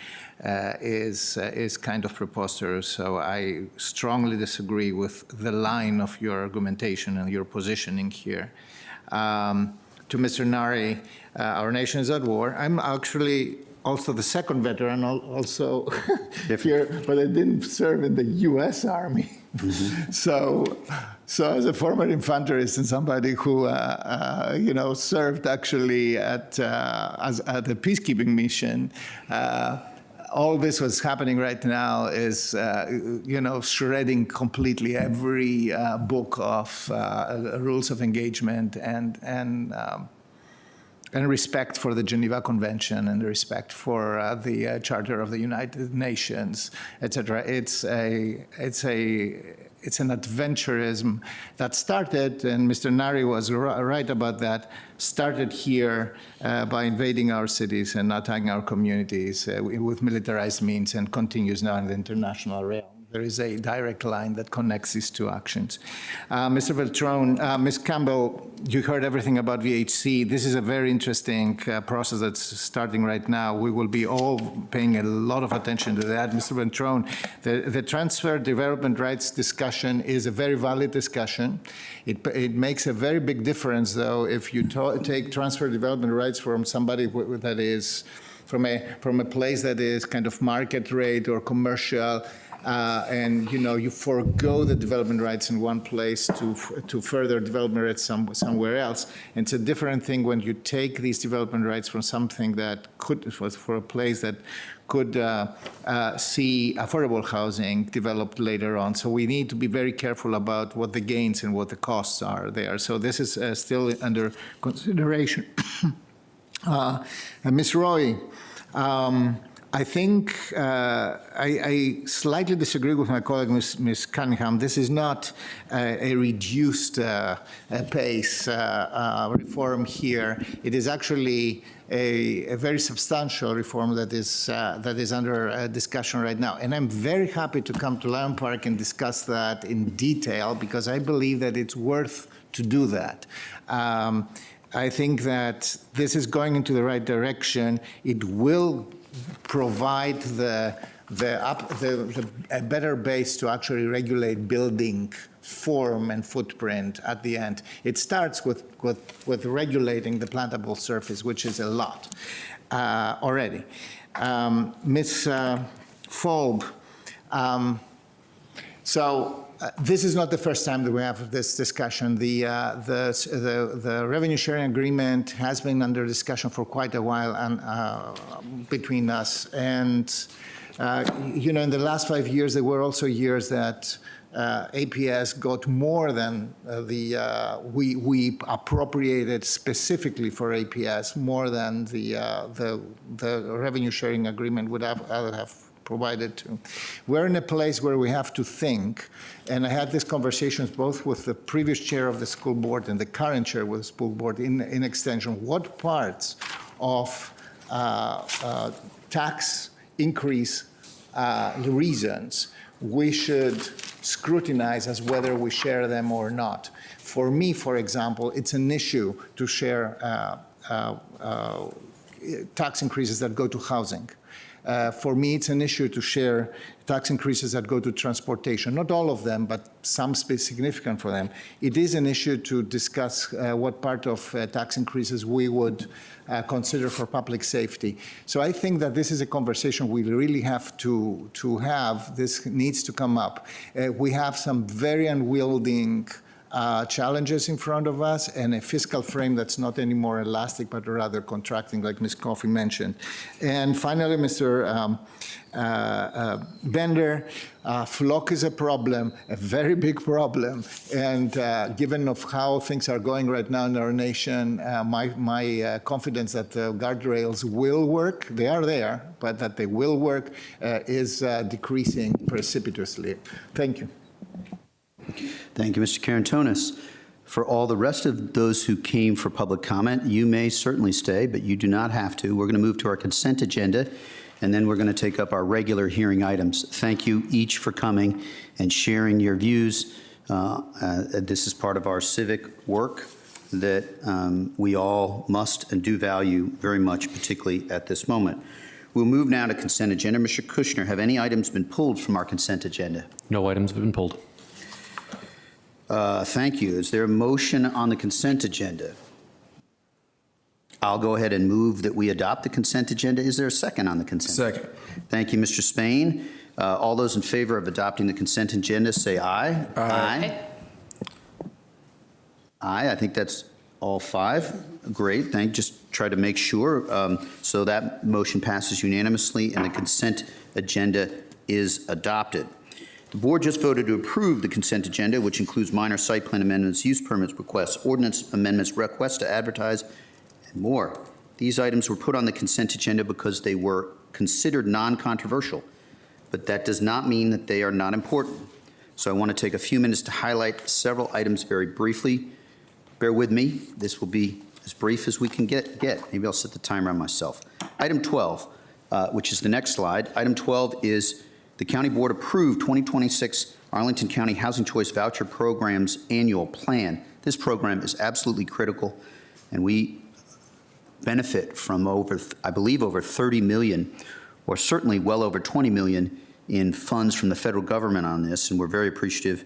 is kind of preposterous. So I strongly disagree with the line of your argumentation and your positioning here. To Mr. Nari, our nation is at war. I'm actually also the second veteran, also here, but I didn't serve in the U.S. Army. Mm-hmm. So as a former infanterist and somebody who, served actually at a peacekeeping mission, all this was happening right now is, shredding completely every book of rules of engagement and respect for the Geneva Convention and respect for the Charter of the United Nations, et cetera. It's an adventurism that started, and Mr. Nari was right about that, started here by invading our cities and attacking our communities with militarized means and continues now in the international realm. There is a direct line that connects these two actions. Mr. Veltron, Ms. Campbell, you heard everything about VHC. This is a very interesting process that's starting right now. We will be all paying a lot of attention to that. Mr. Veltron, the transfer development rights discussion is a very valid discussion. It makes a very big difference, though, if you take transfer development rights from somebody that is from a place that is kind of market rate or commercial, and you forego the development rights in one place to further development rights somewhere else. And it's a different thing when you take these development rights from something that was for a place that could see affordable housing developed later on. So we need to be very careful about what the gains and what the costs are there. So this is still under consideration. Ms. Roy, I think I slightly disagree with my colleague, Ms. Cunningham. This is not a reduced pace reform here. It is actually a very substantial reform that is under discussion right now. And I'm very happy to come to Lion Park and discuss that in detail because I believe that it's worth to do that. I think that this is going into the right direction. It will provide a better base to actually regulate building form and footprint at the end. It starts with regulating the plantable surface, which is a lot already. Ms. Folb, this is not the first time that we have this discussion. The revenue sharing agreement has been under discussion for quite a while between us. And, in the last 5 years, there were also years that APS got more than we appropriated specifically for APS, more than the revenue sharing agreement would have provided to. We're in a place where we have to think, and I had these conversations both with the previous chair of the school board and the current chair with the school board in extension, what parts of tax increase reasons we should scrutinize as whether we share them or not. For me, for example, it's an issue to share tax increases that go to housing. For me, it's an issue to share tax increases that go to transportation. Not all of them, but some significant for them. It is an issue to discuss what part of tax increases we would consider for public safety. So I think that this is a conversation we really have to have. This needs to come up. We have some very unwieldy challenges in front of us and a fiscal frame that's not anymore elastic, but rather contracting, like Ms. Coffey mentioned. And finally, Mr. Bender, flock is a problem, a very big problem. And given of how things are going right now in our nation, my confidence that the guardrails will work, they are there, but that they will work is decreasing precipitously. Thank you. Thank you, Mr. Karantonis. For all the rest of those who came for public comment, you may certainly stay, but you do not have to. We're going to move to our consent agenda. and then we're going to take up our regular hearing items. Thank you each for coming and sharing your views. This is part of our civic work that we all must and do value very much, particularly at this moment. We'll move now to consent agenda. Mr. Kushner, have any items been pulled from our consent agenda? No items have been pulled. Thank you. Is there a motion on the consent agenda? I'll go ahead and move that we adopt the consent agenda. Is there a second on the consent? Second. Thank you, Mr. Spain. All those in favor of adopting the consent agenda, say aye. Aye. Aye. I think that's all five. Great. Just try to make sure. So that motion passes unanimously and the consent agenda is adopted. The board just voted to approve the consent agenda, which includes minor site plan amendments, use permits requests, ordinance amendments, requests to advertise, and more. These items were put on the consent agenda because they were considered non-controversial, but that does not mean that they are not important. So I want to take a few minutes to highlight several items very briefly. Bear with me. This will be as brief as we can get. Maybe I'll set the timer on myself. Item 12, which is the next slide. Item 12 is the County Board approved 2026 Arlington County Housing Choice Voucher Program's annual plan. This program is absolutely critical, and we benefit from I believe over 30 million, or certainly well over 20 million in funds from the federal government on this, and we're very appreciative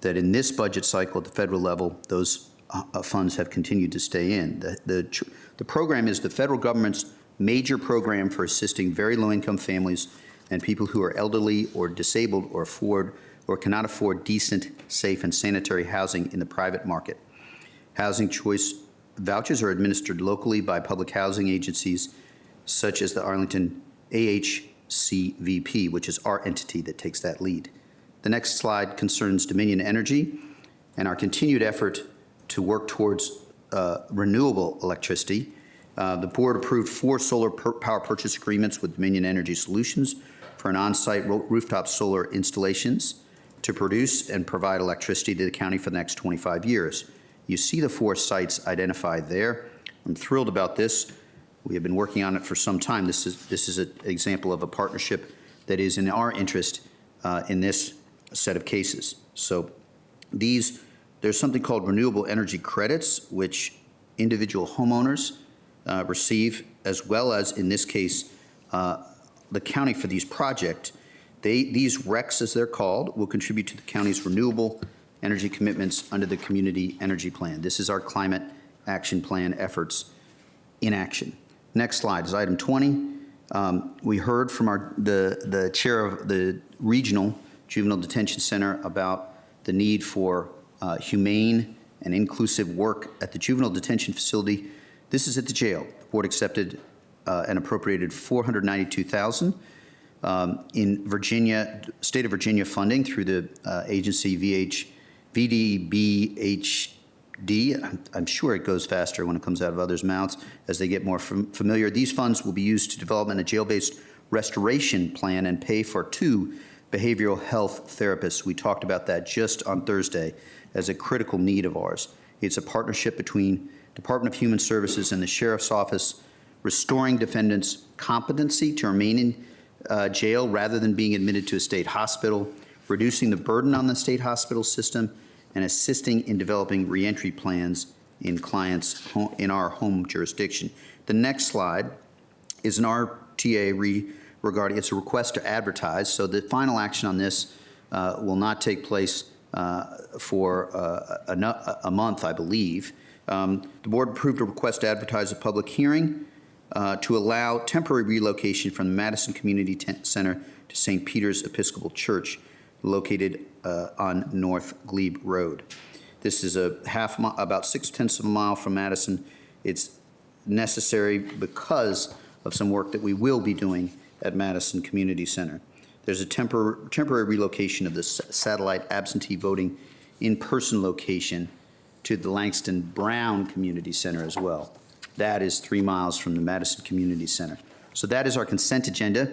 that in this budget cycle at the federal level, those funds have continued to stay in. The program is the federal government's major program for assisting very low-income families and people who are elderly or disabled or cannot afford decent, safe, and sanitary housing in the private market. Housing choice vouchers are administered locally by public housing agencies such as the Arlington AHCVP, which is our entity that takes that lead. The next slide concerns Dominion Energy and our continued effort to work towards renewable electricity. The board approved 4 solar power purchase agreements with Dominion Energy Solutions for an on-site rooftop solar installations to produce and provide electricity to the county for the next 25 years. You see the 4 sites identified there. I'm thrilled about this. We have been working on it for some time. This is an example of a partnership that is in our interest in this set of cases. So there's something called renewable energy credits, which individual homeowners receive, as well as, in this case, the county for these projects. These RECs, as they're called, will contribute to the county's renewable energy commitments under the Community Energy Plan. This is our climate action plan efforts in action. Next slide is item 20. We heard from the chair of the Regional Juvenile Detention Center about the need for humane and inclusive work at the juvenile detention facility. This is at the jail. The board accepted and appropriated $492,000 in Virginia, state of Virginia funding through the agency VDBHD. I'm sure it goes faster when it comes out of others' mouths as they get more familiar. These funds will be used to develop a jail-based restoration plan and pay for 2 behavioral health therapists. We talked about that just on Thursday as a critical need of ours. It's a partnership between Department of Human Services and the Sheriff's Office, restoring defendants' competency to remain in jail rather than being admitted to a state hospital, reducing the burden on the state hospital system, and assisting in developing reentry plans in clients in our home jurisdiction. The next slide is an RTA regarding, it's a request to advertise. So the final action on this will not take place for a month, I believe. The board approved a request to advertise a public hearing to allow temporary relocation from the Madison Community Center to St. Peter's Episcopal Church, located on North Glebe Road. This is about 6/10 of a mile from Madison. It's necessary because of some work that we will be doing at Madison Community Center. There's a temporary relocation of the satellite absentee voting in-person location to the Langston Brown Community Center as well. That is 3 miles from the Madison Community Center. So that is our consent agenda.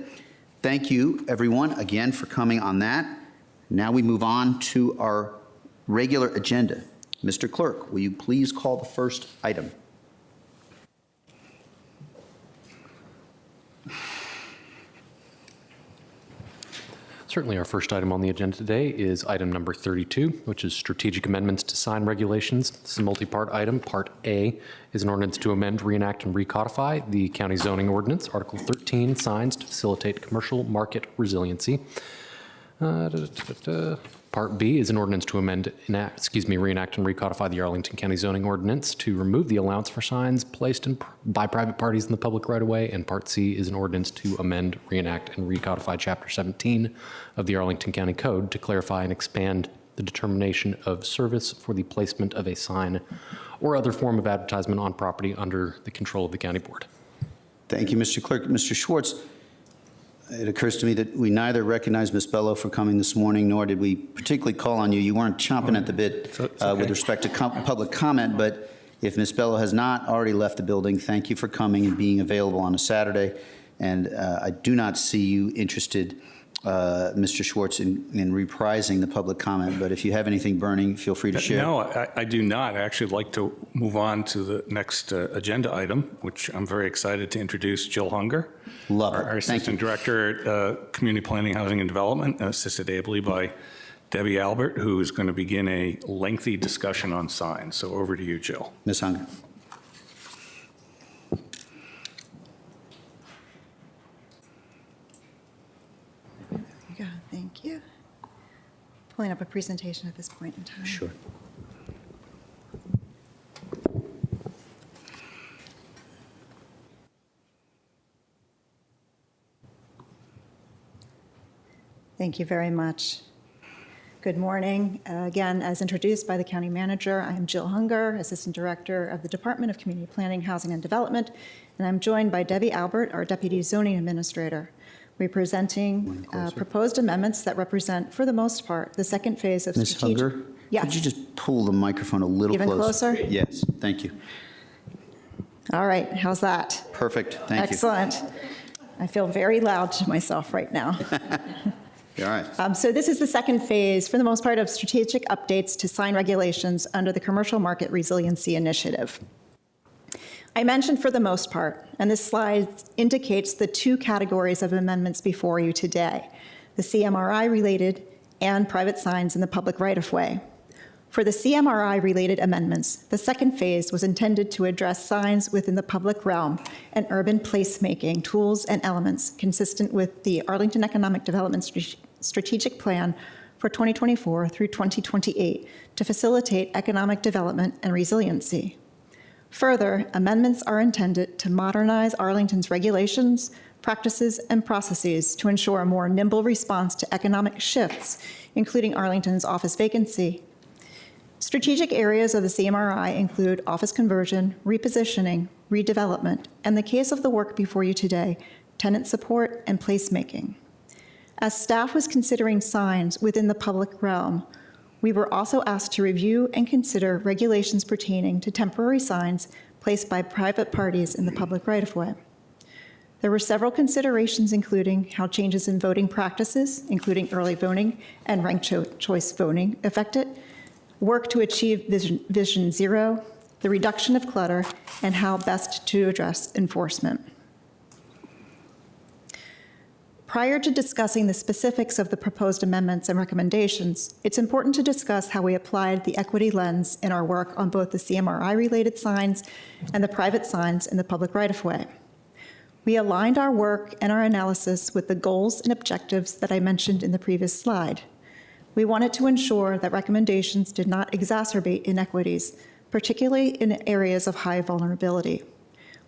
Thank you, everyone, again for coming on that. Now we move on to our regular agenda. Mr. Clerk, will you please call the first item? Certainly, our first item on the agenda today is item number 32, which is strategic amendments to sign regulations. This is a multi-part item. Part A is an ordinance to amend, reenact, and recodify the county zoning ordinance, Article 13, signs to facilitate commercial market resiliency. Part B is an ordinance to amend, reenact and recodify the Arlington County zoning ordinance to remove the allowance for signs placed by private parties in the public right-of-way. And Part C is an ordinance to amend, reenact, and recodify Chapter 17 of the Arlington County Code to clarify and expand the determination of service for the placement of a sign or other form of advertisement on property under the control of the county board. Thank you, Mr. Clerk. Mr. Schwartz, it occurs to me that we neither recognize Ms. Bello for coming this morning, nor did we particularly call on you. You weren't chomping at the bit with respect to public comment, but if Ms. Bello has not already left the building, thank you for coming and being available on a Saturday. And I do not see you interested, Mr. Schwartz, in reprising the public comment, but if you have anything burning, feel free to share. No, I do not. I actually like to move on to the next agenda item, which I'm very excited to introduce Jill Hunger. Love it. Our Assistant Director at Community Planning, Housing and Development, assisted ably by Debbie Albert, who is going to begin a lengthy discussion on signs. So over to you, Jill. Ms. Hunger. Yeah, thank you. Pulling up a presentation at this point in time. Sure. Thank you very much. Good morning. Again, as introduced by the county manager, I am Jill Hunger, Assistant Director of the Department of Community Planning, Housing and Development, and I'm joined by Debbie Albert, our Deputy Zoning Administrator. We're presenting proposed amendments that represent, for the most part, the second phase of Ms. strategic... Hunger? Yes. Could you just pull the microphone a little Even closer? Yes, thank you. All right, how's that? Perfect, thank you. Excellent. I feel very loud to myself right now. All right. So this is the second phase, for the most part, of strategic updates to sign regulations under the Commercial Market Resiliency Initiative. I mentioned for the most part, and this slide indicates the two categories of amendments before you today, the CMRI-related and private signs in the public right-of-way. For the CMRI-related amendments, the second phase was intended to address signs within the public realm and urban placemaking tools and elements consistent with the Arlington Economic Development Strategic Plan for 2024 through 2028 to facilitate economic development and resiliency. Further, amendments are intended to modernize Arlington's regulations, practices, and processes to ensure a more nimble response to economic shifts, including Arlington's office vacancy. Strategic areas of the CMRI include office conversion, repositioning, redevelopment, and the case of the work before you today, tenant support and placemaking. As staff was considering signs within the public realm, we were also asked to review and consider regulations pertaining to temporary signs placed by private parties in the public right-of-way. There were several considerations, including how changes in voting practices, including early voting and ranked choice voting, affected work to achieve Vision Zero, the reduction of clutter, and how best to address enforcement. Prior to discussing the specifics of the proposed amendments and recommendations, it's important to discuss how we applied the equity lens in our work on both the CMRI-related signs and the private signs in the public right-of-way. We aligned our work and our analysis with the goals and objectives that I mentioned in the previous slide. We wanted to ensure that recommendations did not exacerbate inequities, particularly in areas of high vulnerability.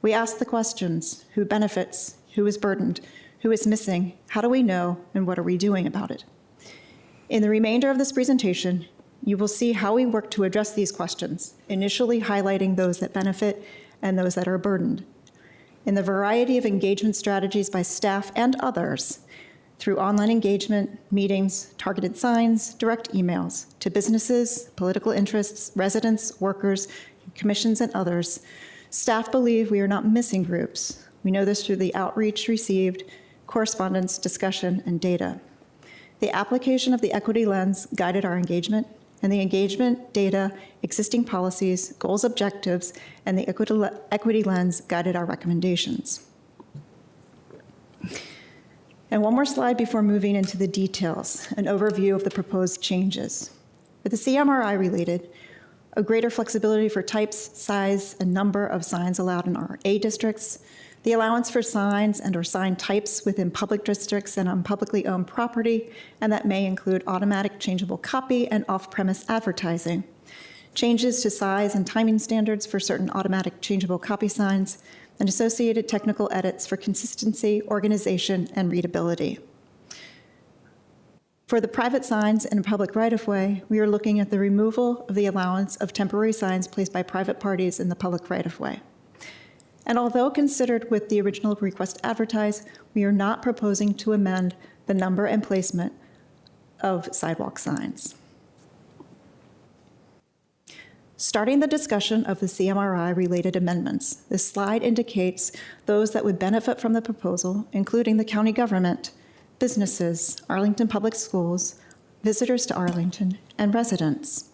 We asked the questions: who benefits, who is burdened, who is missing, how do we know, and what are we doing about it? In the remainder of this presentation, you will see how we work to address these questions, initially highlighting those that benefit and those that are burdened. In the variety of engagement strategies by staff and others, through online engagement, meetings, targeted signs, direct emails to businesses, political interests, residents, workers, commissions, and others, staff believe we are not missing groups. We know this through the outreach received, correspondence, discussion, and data. The application of the equity lens guided our engagement, and the engagement, data, existing policies, goals, objectives, and the equity lens guided our recommendations. And one more slide before moving into the details, an overview of the proposed changes. With the CMRI related, a greater flexibility for types, size, and number of signs allowed in RA districts, the allowance for signs and/or sign types within public districts and on publicly owned property, and that may include automatic changeable copy and off-premise advertising, changes to size and timing standards for certain automatic changeable copy signs, and associated technical edits for consistency, organization, and readability. For the private signs in a public right-of-way, we are looking at the removal of the allowance of temporary signs placed by private parties in the public right-of-way. And although considered with the original request advertised, we are not proposing to amend the number and placement of sidewalk signs. Starting the discussion of the CMRI-related amendments, this slide indicates those that would benefit from the proposal, including the county government, businesses, Arlington Public Schools, visitors to Arlington, and residents.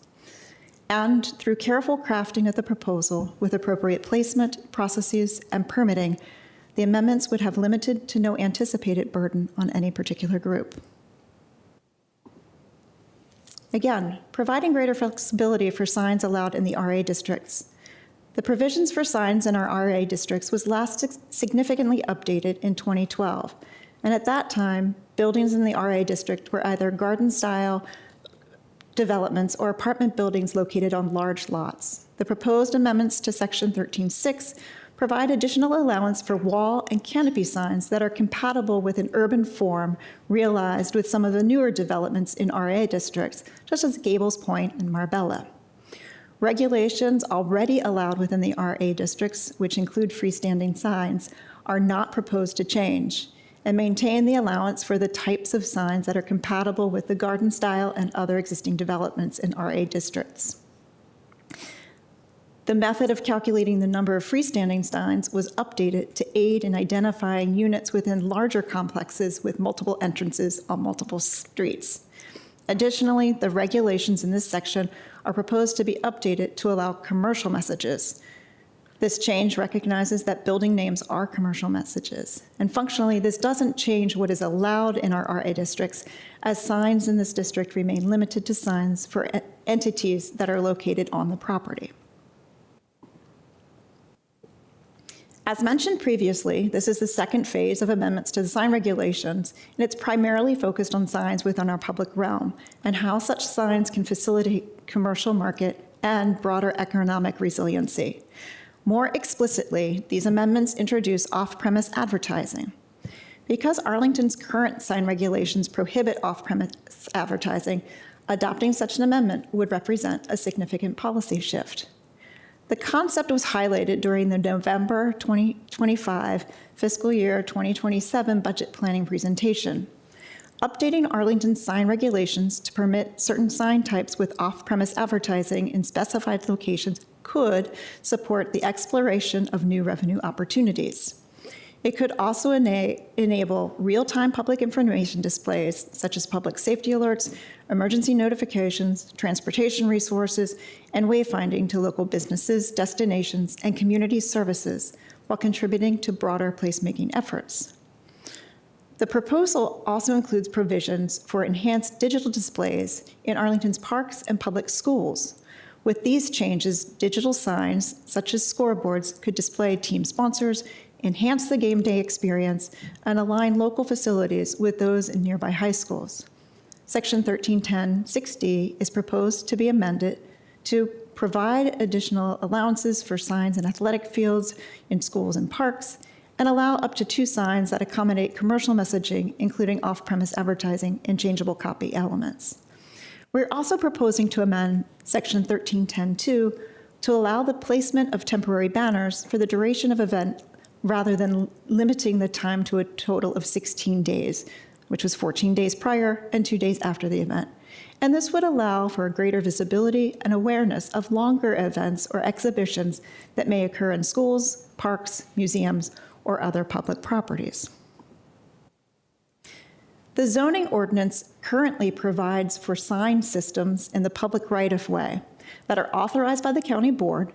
And through careful crafting of the proposal with appropriate placement, processes, and permitting, the amendments would have limited to no anticipated burden on any particular group. Again, providing greater flexibility for signs allowed in the RA districts. The provisions for signs in our RA districts was last significantly updated in 2012. And at that time, buildings in the RA district were either garden-style developments or apartment buildings located on large lots. The proposed amendments to Section 13.6 provide additional allowance for wall and canopy signs that are compatible with an urban form realized with some of the newer developments in RA districts, such as Gables Point and Marbella. Regulations already allowed within the RA districts, which include freestanding signs, are not proposed to change and maintain the allowance for the types of signs that are compatible with the garden style and other existing developments in RA districts. The method of calculating the number of freestanding signs was updated to aid in identifying units within larger complexes with multiple entrances on multiple streets. Additionally, the regulations in this section are proposed to be updated to allow commercial messages. This change recognizes that building names are commercial messages. And functionally, this doesn't change what is allowed in our RA districts, as signs in this district remain limited to signs for entities that are located on the property. As mentioned previously, this is the second phase of amendments to the sign regulations, and it's primarily focused on signs within our public realm and how such signs can facilitate commercial market and broader economic resiliency. More explicitly, these amendments introduce off-premise advertising. Because Arlington's current sign regulations prohibit off-premise advertising, adopting such an amendment would represent a significant policy shift. The concept was highlighted during the November 2025 fiscal year 2027 budget planning presentation. Updating Arlington's sign regulations to permit certain sign types with off-premise advertising in specified locations could support the exploration of new revenue opportunities. It could also enable real-time public information displays, such as public safety alerts, emergency notifications, transportation resources, and wayfinding to local businesses, destinations, and community services, while contributing to broader placemaking efforts. The proposal also includes provisions for enhanced digital displays in Arlington's parks and public schools. With these changes, digital signs, such as scoreboards, could display team sponsors, enhance the game day experience, and align local facilities with those in nearby high schools. Section 1310-6D is proposed to be amended to provide additional allowances for signs in athletic fields, in schools and parks, and allow up to 2 signs that accommodate commercial messaging, including off-premise advertising and changeable copy elements. We're also proposing to amend Section 1310-2 to allow the placement of temporary banners for the duration of event rather than limiting the time to a total of 16 days, which was 14 days prior and 2 days after the event. And this would allow for a greater visibility and awareness of longer events or exhibitions that may occur in schools, parks, museums, or other public properties. The zoning ordinance currently provides for sign systems in the public right-of-way that are authorized by the county board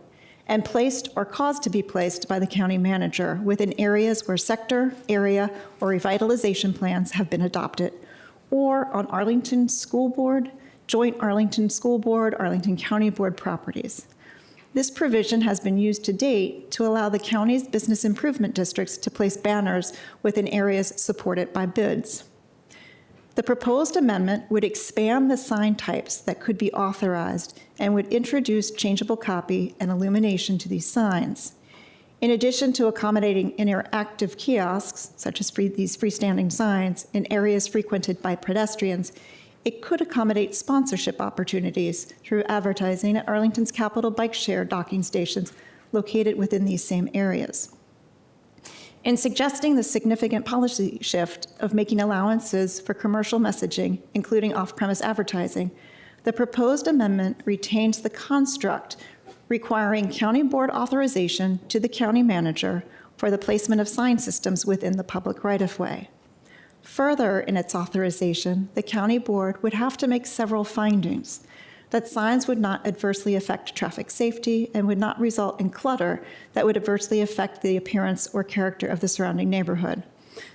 and placed or caused to be placed by the county manager within areas where sector, area, or revitalization plans have been adopted, or on Arlington School Board, Joint Arlington School Board, Arlington County Board properties. This provision has been used to date to allow the county's business improvement districts to place banners within areas supported by bids. The proposed amendment would expand the sign types that could be authorized and would introduce changeable copy and illumination to these signs. In addition to accommodating interactive kiosks, such as these freestanding signs, in areas frequented by pedestrians, it could accommodate sponsorship opportunities through advertising at Arlington's Capital Bike Share docking stations located within these same areas. In suggesting the significant policy shift of making allowances for commercial messaging, including off-premise advertising, the proposed amendment retains the construct requiring county board authorization to the county manager for the placement of sign systems within the public right-of-way. Further, in its authorization, the county board would have to make several findings: that signs would not adversely affect traffic safety and would not result in clutter that would adversely affect the appearance or character of the surrounding neighborhood,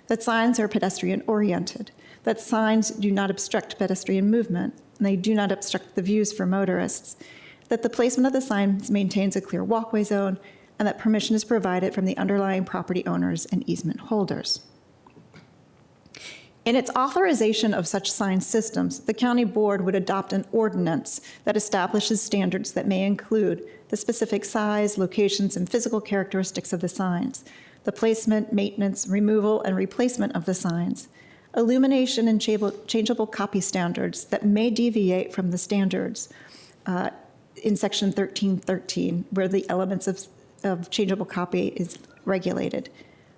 that signs are pedestrian-oriented, that signs do not obstruct pedestrian movement, and they do not obstruct the views for motorists, that the placement of the signs maintains a clear walkway zone, and that permission is provided from the underlying property owners and easement holders. In its authorization of such sign systems, the county board would adopt an ordinance that establishes standards that may include the specific size, locations, and physical characteristics of the signs, the placement, maintenance, removal, and replacement of the signs, illumination and changeable copy standards that may deviate from the standards in Section 1313, where the elements of changeable copy is regulated,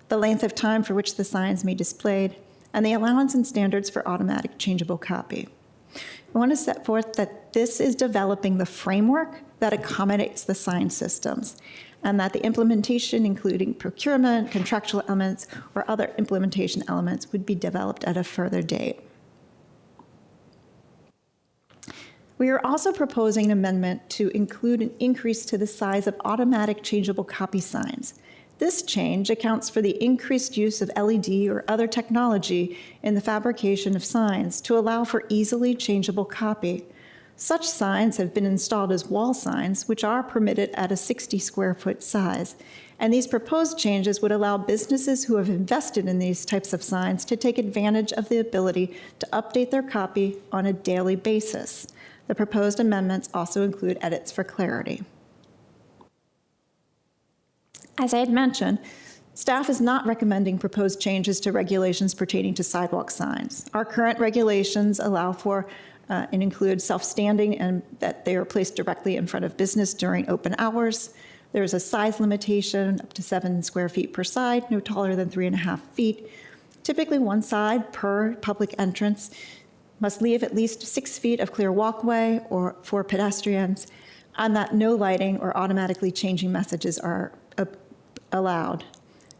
the length of time for which the signs may be displayed, and the allowance and standards for automatic changeable copy. I want to set forth that this is developing the framework that accommodates the sign systems, and that the implementation, including procurement, contractual elements, or other implementation elements, would be developed at a further date. We are also proposing an amendment to include an increase to the size of automatic changeable copy signs. This change accounts for the increased use of LED or other technology in the fabrication of signs to allow for easily changeable copy. Such signs have been installed as wall signs, which are permitted at a 60 square foot size. And these proposed changes would allow businesses who have invested in these types of signs to take advantage of the ability to update their copy on a daily basis. The proposed amendments also include edits for clarity. As I had mentioned, staff is not recommending proposed changes to regulations pertaining to sidewalk signs. Our current regulations allow for and include self-standing and that they are placed directly in front of business during open hours. There's a size limitation up to 7 square feet per side, no taller than 3.5 feet. Typically one side per public entrance must leave at least 6 feet of clear walkway or for pedestrians, and that no lighting or automatically changing messages are allowed.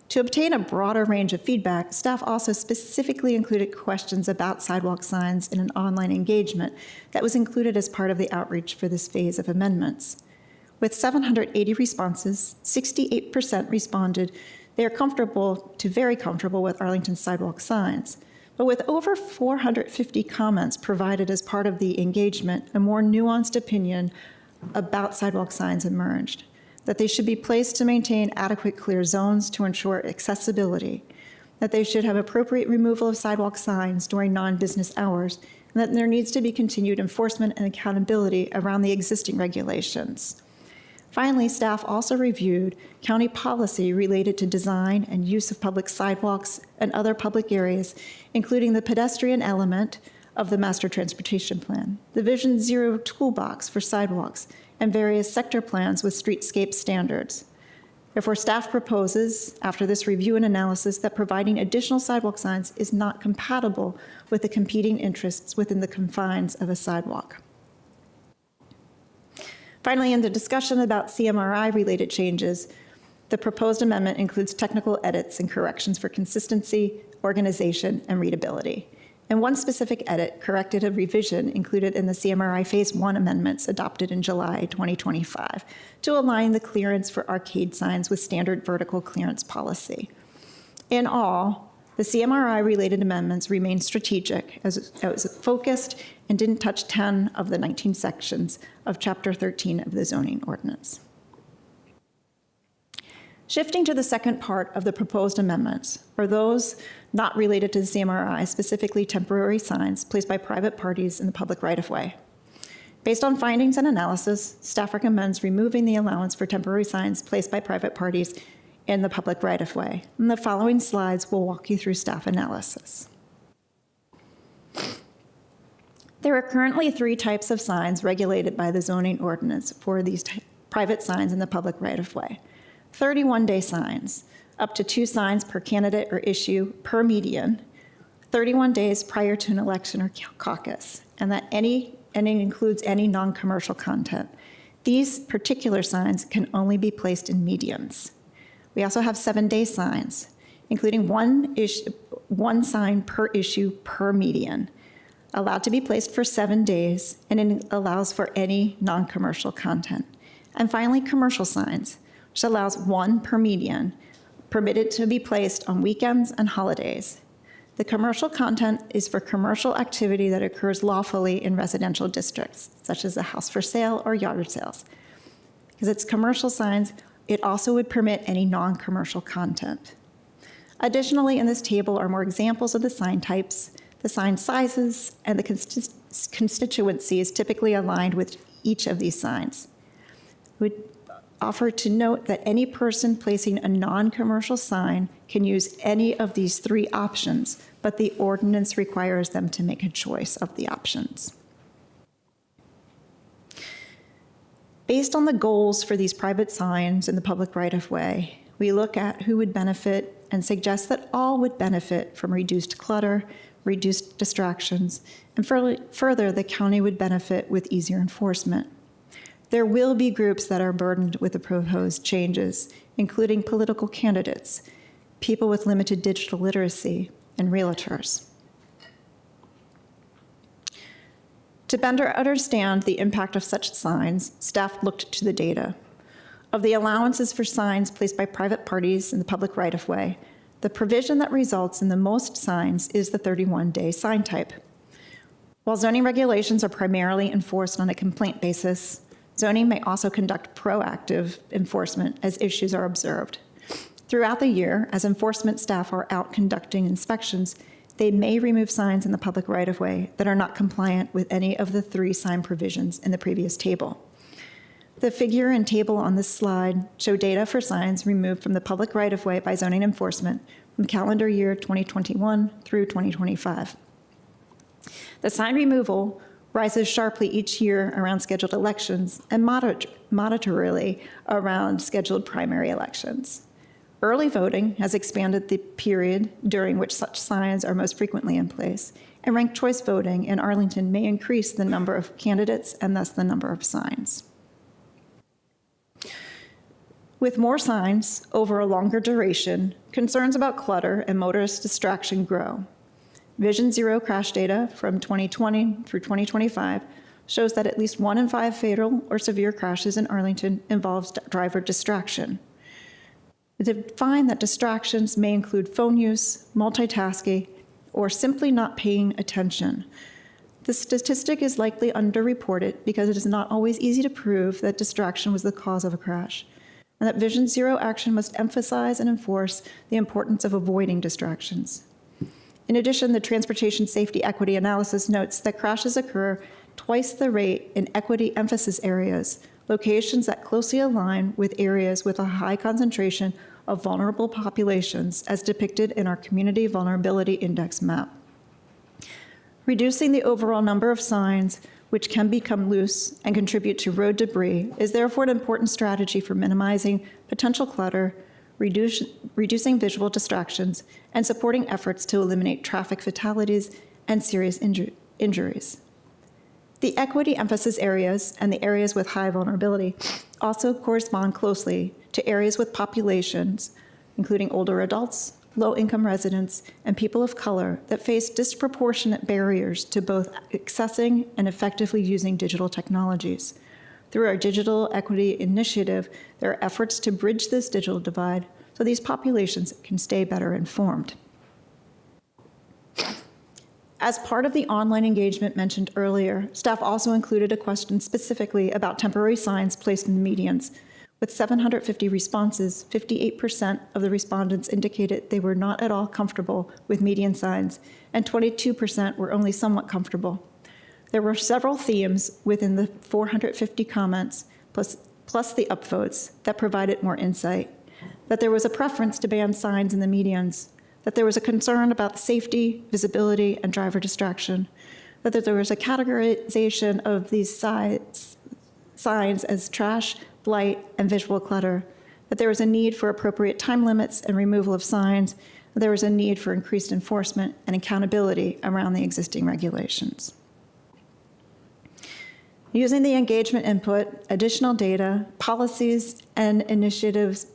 To obtain a broader range of feedback, staff also specifically included questions about sidewalk signs in an online engagement that was included as part of the outreach for this phase of amendments. With 780 responses, 68% responded they are comfortable to very comfortable with Arlington sidewalk signs. But with over 450 comments provided as part of the engagement, a more nuanced opinion about sidewalk signs emerged: that they should be placed to maintain adequate clear zones to ensure accessibility, that they should have appropriate removal of sidewalk signs during non-business hours, and that there needs to be continued enforcement and accountability around the existing regulations. Finally, staff also reviewed county policy related to design and use of public sidewalks and other public areas, including the pedestrian element of the Master Transportation Plan, the Vision Zero toolbox for sidewalks, and various sector plans with streetscape standards. Therefore, staff proposes, after this review and analysis, that providing additional sidewalk signs is not compatible with the competing interests within the confines of a sidewalk. Finally, in the discussion about CMRI-related changes, the proposed amendment includes technical edits and corrections for consistency, organization, and readability. And one specific edit corrected a revision included in the CMRI Phase 1 amendments adopted in July 2025 to align the clearance for arcade signs with standard vertical clearance policy. In all, the CMRI-related amendments remained strategic as it was focused and didn't touch 10 of the 19 sections of Chapter 13 of the zoning ordinance. Shifting to the second part of the proposed amendments, are those not related to the CMRI, specifically temporary signs placed by private parties in the public right-of-way. Based on findings and analysis, staff recommends removing the allowance for temporary signs placed by private parties in the public right-of-way. And the following slides will walk you through staff analysis. There are currently 3 types of signs regulated by the zoning ordinance for these private signs in the public right-of-way. 31-day signs, up to 2 signs per candidate or issue per median, 31 days prior to an election or caucus, and it includes any non-commercial content. These particular signs can only be placed in medians. We also have 7-day signs, including one sign per issue per median, allowed to be placed for 7 days, and it allows for any non-commercial content. And finally, commercial signs, which allows 1 per median, permitted to be placed on weekends and holidays. The commercial content is for commercial activity that occurs lawfully in residential districts, such as a house for sale or yard sales. Because it's commercial signs, it also would permit any non-commercial content. Additionally, in this table are more examples of the sign types, the sign sizes, and the constituencies typically aligned with each of these signs. We would offer to note that any person placing a non-commercial sign can use any of these 3 options, but the ordinance requires them to make a choice of the options. Based on the goals for these private signs in the public right-of-way, we look at who would benefit and suggest that all would benefit from reduced clutter, reduced distractions, and further, the county would benefit with easier enforcement. There will be groups that are burdened with the proposed changes, including political candidates, people with limited digital literacy, and realtors. To better understand the impact of such signs, staff looked to the data. Of the allowances for signs placed by private parties in the public right-of-way, the provision that results in the most signs is the 31-day sign type. While zoning regulations are primarily enforced on a complaint basis, zoning may also conduct proactive enforcement as issues are observed. Throughout the year, as enforcement staff are out conducting inspections, they may remove signs in the public right-of-way that are not compliant with any of the 3 sign provisions in the previous table. The figure and table on this slide show data for signs removed from the public right-of-way by zoning enforcement from calendar year 2021 through 2025. The sign removal rises sharply each year around scheduled elections and moderatorily around scheduled primary elections. Early voting has expanded the period during which such signs are most frequently in place, and ranked choice voting in Arlington may increase the number of candidates and thus the number of signs. With more signs over a longer duration, concerns about clutter and motorist distraction grow. Vision Zero crash data from 2020 through 2025 shows that at least 1 in 5 fatal or severe crashes in Arlington involves driver distraction. They find that distractions may include phone use, multitasking, or simply not paying attention. The statistic is likely underreported because it is not always easy to prove that distraction was the cause of a crash, and that Vision Zero action must emphasize and enforce the importance of avoiding distractions. In addition, the Transportation Safety Equity Analysis notes that crashes occur twice the rate in equity emphasis areas, locations that closely align with areas with a high concentration of vulnerable populations as depicted in our Community Vulnerability Index map. Reducing the overall number of signs, which can become loose and contribute to road debris, is therefore an important strategy for minimizing potential clutter, reducing visual distractions, and supporting efforts to eliminate traffic fatalities and serious injuries. The equity emphasis areas and the areas with high vulnerability also correspond closely to areas with populations, including older adults, low-income residents, and people of color that face disproportionate barriers to both accessing and effectively using digital technologies. Through our Digital Equity Initiative, there are efforts to bridge this digital divide so these populations can stay better informed. As part of the online engagement mentioned earlier, staff also included a question specifically about temporary signs placed in the medians. With 750 responses, 58% of the respondents indicated they were not at all comfortable with median signs, and 22% were only somewhat comfortable. There were several themes within the 450 comments, plus the upvotes, that provided more insight. That there was a preference to ban signs in the medians, that there was a concern about safety, visibility, and driver distraction, that there was a categorization of these signs as trash, blight, and visual clutter, that there was a need for appropriate time limits and removal of signs, that there was a need for increased enforcement and accountability around the existing regulations. Using the engagement input, additional data, policies, and initiatives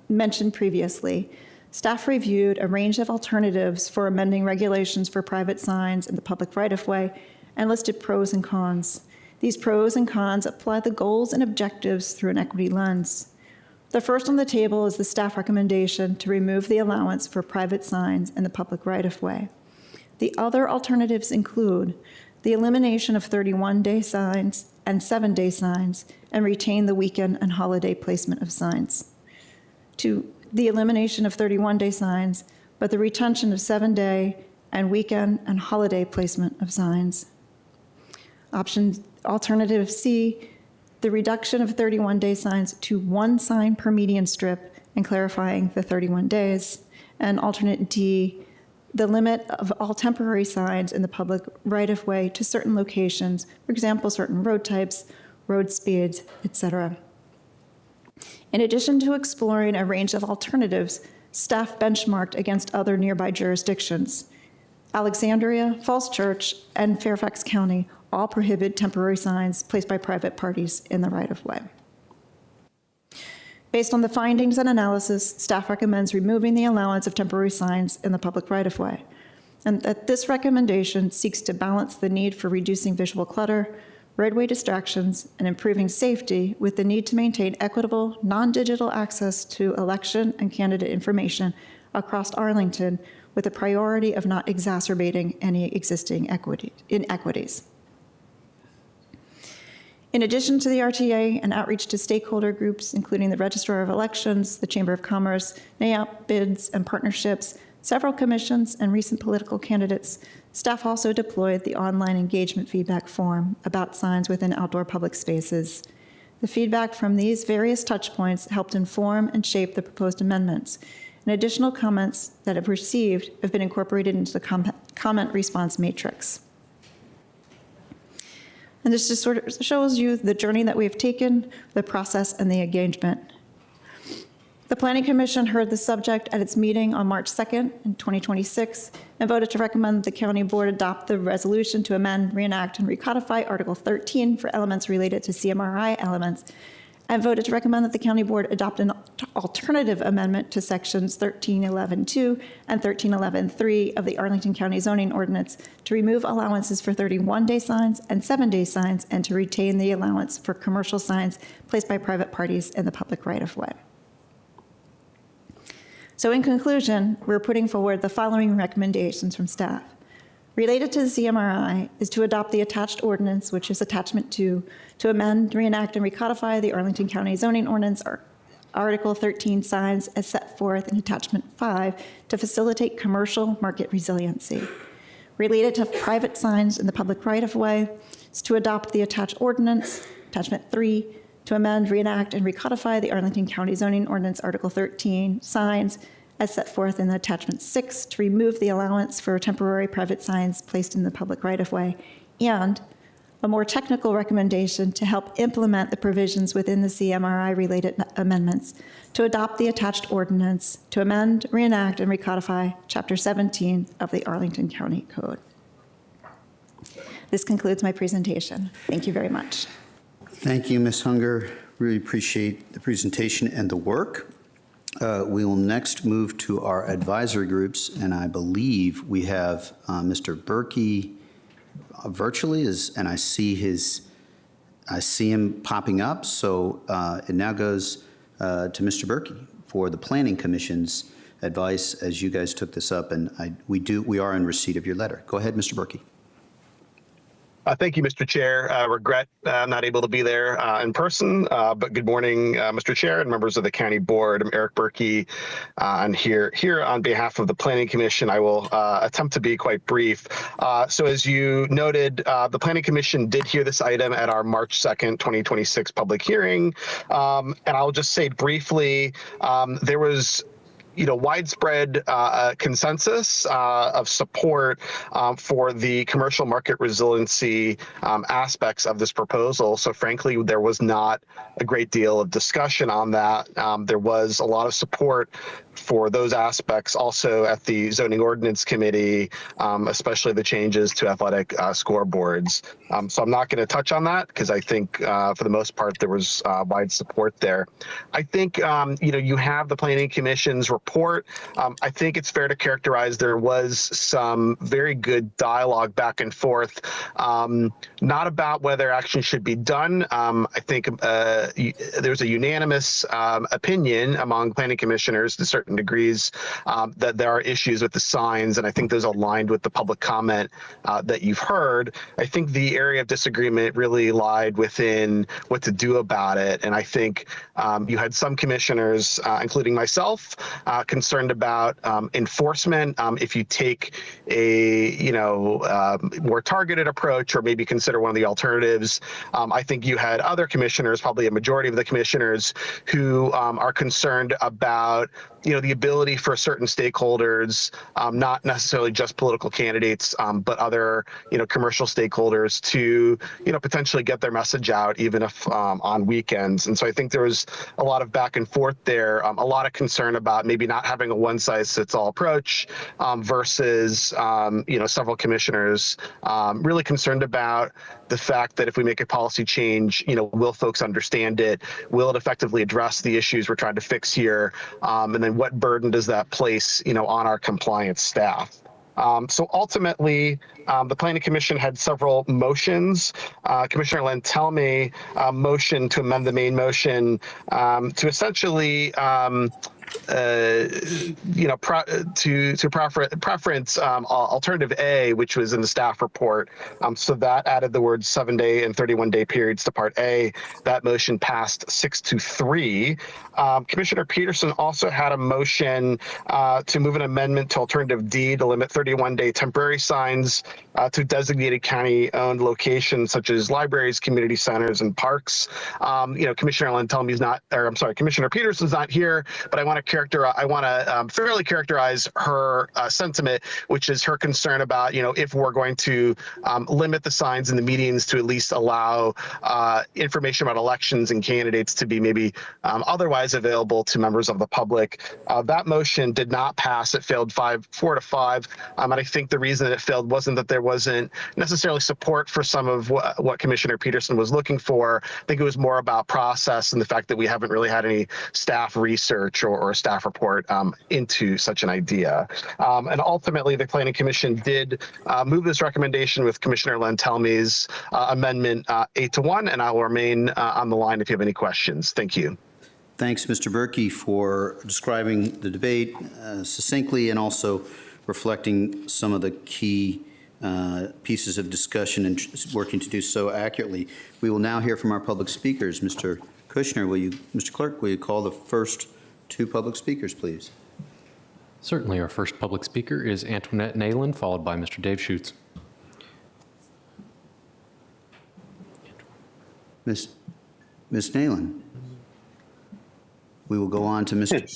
mentioned previously, staff reviewed a range of alternatives for amending regulations for private signs in the public right-of-way and listed pros and cons. These pros and cons apply the goals and objectives through an equity lens. The first on the table is the staff recommendation to remove the allowance for private signs in the public right-of-way. The other alternatives include the elimination of 31-day signs and 7-day signs and retain the weekend and holiday placement of signs. To the elimination of 31-day signs, but the retention of 7-day and weekend and holiday placement of signs. Alternative C, the reduction of 31-day signs to 1 sign per median strip and clarifying the 31 days. And alternate D, the limit of all temporary signs in the public right-of-way to certain locations, for example, certain road types, road speeds, etc. In addition to exploring a range of alternatives, staff benchmarked against other nearby jurisdictions. Alexandria, Falls Church, and Fairfax County all prohibit temporary signs placed by private parties in the right-of-way. Based on the findings and analysis, staff recommends removing the allowance of temporary signs in the public right-of-way, and that this recommendation seeks to balance the need for reducing visual clutter, roadway distractions, and improving safety with the need to maintain equitable, non-digital access to election and candidate information across Arlington with a priority of not exacerbating any existing inequities. In addition to the RTA and outreach to stakeholder groups, including the Registrar of Elections, the Chamber of Commerce, NAIOP bids and partnerships, several commissions, and recent political candidates, staff also deployed the online engagement feedback form about signs within outdoor public spaces. The feedback from these various touchpoints helped inform and shape the proposed amendments, and additional comments that have received have been incorporated into the comment response matrix. And this just sort of shows you the journey that we've taken, the process, and the engagement. The Planning Commission heard the subject at its meeting on March 2nd in 2026 and voted to recommend the County Board adopt the resolution to amend, reenact, and recodify Article 13 for elements related to CMRI elements, and voted to recommend that the County Board adopt an alternative amendment to Sections 1311.2 and 1311.3 of the Arlington County Zoning Ordinance to remove allowances for 31-day signs and 7-day signs and to retain the allowance for commercial signs placed by private parties in the public right-of-way. So in conclusion, we're putting forward the following recommendations from staff. Related to the CMRI is to adopt the attached ordinance, which is attachment 2, to amend, reenact, and recodify the Arlington County Zoning Ordinance, Article 13 signs as set forth in attachment 5 to facilitate commercial market resiliency. Related to private signs in the public right-of-way is to adopt the attached ordinance, attachment 3, to amend, reenact, and recodify the Arlington County Zoning Ordinance, Article 13 signs as set forth in attachment 6 to remove the allowance for temporary private signs placed in the public right-of-way, and a more technical recommendation to help implement the provisions within the CMRI-related amendments to adopt the attached ordinance to amend, reenact, and recodify Chapter 17 of the Arlington County Code. This concludes my presentation. Thank you very much. Thank you, Ms. Hunger. Really appreciate the presentation and the work. We will next move to our advisory groups, and I believe we have Mr. Berkey virtually, and I see him popping up. So it now goes to Mr. Berkey for the Planning Commission's advice as you guys took this up, and we are in receipt of your letter. Go ahead, Mr. Berkey. Thank you, Mr. Chair. Regret I'm not able to be there in person, but good morning, Mr. Chair and members of the County Board. I'm Eric Berkey. I'm here on behalf of the Planning Commission. I will attempt to be quite brief. So as you noted, the Planning Commission did hear this item at our March 2nd, 2026 public hearing. And I'll just say briefly, there was widespread consensus of support for the commercial market resiliency aspects of this proposal. So frankly, there was not a great deal of discussion on that. There was a lot of support for those aspects also at the Zoning Ordinance Committee, especially the changes to athletic scoreboards. So I'm not going to touch on that because I think for the most part there was wide support there. I think you have the Planning Commission's report. I think it's fair to characterize there was some very good dialogue back and forth, not about whether action should be done. I think there's a unanimous opinion among planning commissioners to certain degrees that there are issues with the signs, and I think those aligned with the public comment that you've heard. I think the area of disagreement really lied within what to do about it, and I think you had some commissioners, including myself, concerned about enforcement. If you take a more targeted approach, or maybe consider one of the alternatives, I think you had other commissioners, probably a majority of the commissioners, who are concerned about the ability for certain stakeholders, not necessarily just political candidates, but other commercial stakeholders to potentially get their message out, even if on weekends. And so I think there was a lot of back and forth there, a lot of concern about maybe not having a one-size-fits-all approach, versus several commissioners really concerned about the fact that if we make a policy change, will folks understand it? Will it effectively address the issues we're trying to fix here? And then what burden does that place, on our compliance staff? So ultimately, the Planning Commission had several motions. Commissioner Lentelme motioned to amend the main motion to essentially preference alternative A, which was in the staff report. So that added the words 7-day and 31-day periods to Part A. That motion passed 6-3. Commissioner Peterson also had a motion to move an amendment to alternative D to limit 31-day temporary signs to designated county-owned locations such as libraries, community centers, and parks. Commissioner Commissioner Peterson's not here, but I want to fairly characterize her sentiment, which is her concern about, if we're going to limit the signs in the meetings to at least allow information about elections and candidates to be maybe otherwise available to members of the public. That motion did not pass. It failed 4-5. And I think the reason that it failed wasn't that there wasn't necessarily support for some of what Commissioner Peterson was looking for. I think it was more about process and the fact that we haven't really had any staff research or a staff report into such an idea. And ultimately, the Planning Commission did move this recommendation with Commissioner Lentelme's amendment 8-1, and I will remain on the line if you have any questions. Thank you. Thanks, Mr. Berkey, for describing the debate succinctly and also reflecting some of the key pieces of discussion and working to do so accurately. We will now hear from our public speakers. Mr. Kushner, Mr. Clerk, will you call the first two public speakers, please? Certainly. Our first public speaker is Antoinette Nayland, followed by Mr. Dave Schutz. Miss Nayland. We will go on to Mr.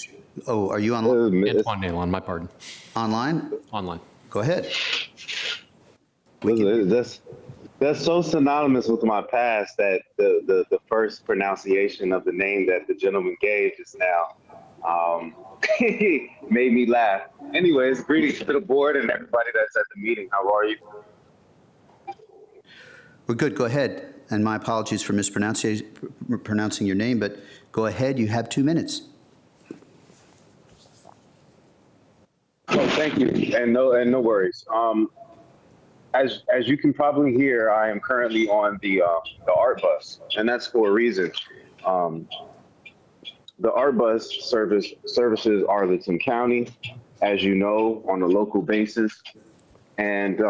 Oh, are you online? Antoine Nayland, my pardon. Online? Online. Go ahead. That's so synonymous with my past that the first pronunciation of the name that the gentleman gave just now made me laugh. Anyways, greetings to the board and everybody that's at the meeting. How are you? We're good. Go ahead. And my apologies for mispronouncing your name, but go ahead. You have 2 minutes. Oh, thank you, and no worries. As you can probably hear, I am currently on the art bus, and that's for a reason. The art bus services Arlington County, as you know, on a local basis, and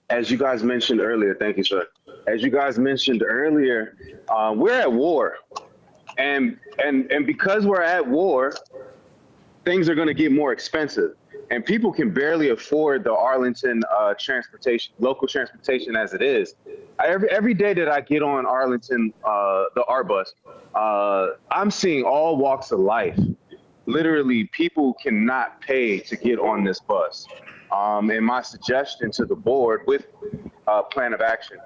as you guys mentioned earlier, thank you, sir. As you guys mentioned earlier, we're at war, and because we're at war, things are going to get more expensive, and people can barely afford the Arlington local transportation as it is. Every day that I get on Arlington, the art bus, I'm seeing all walks of life. Literally, people cannot pay to get on this bus. And my suggestion to the board with plan of action,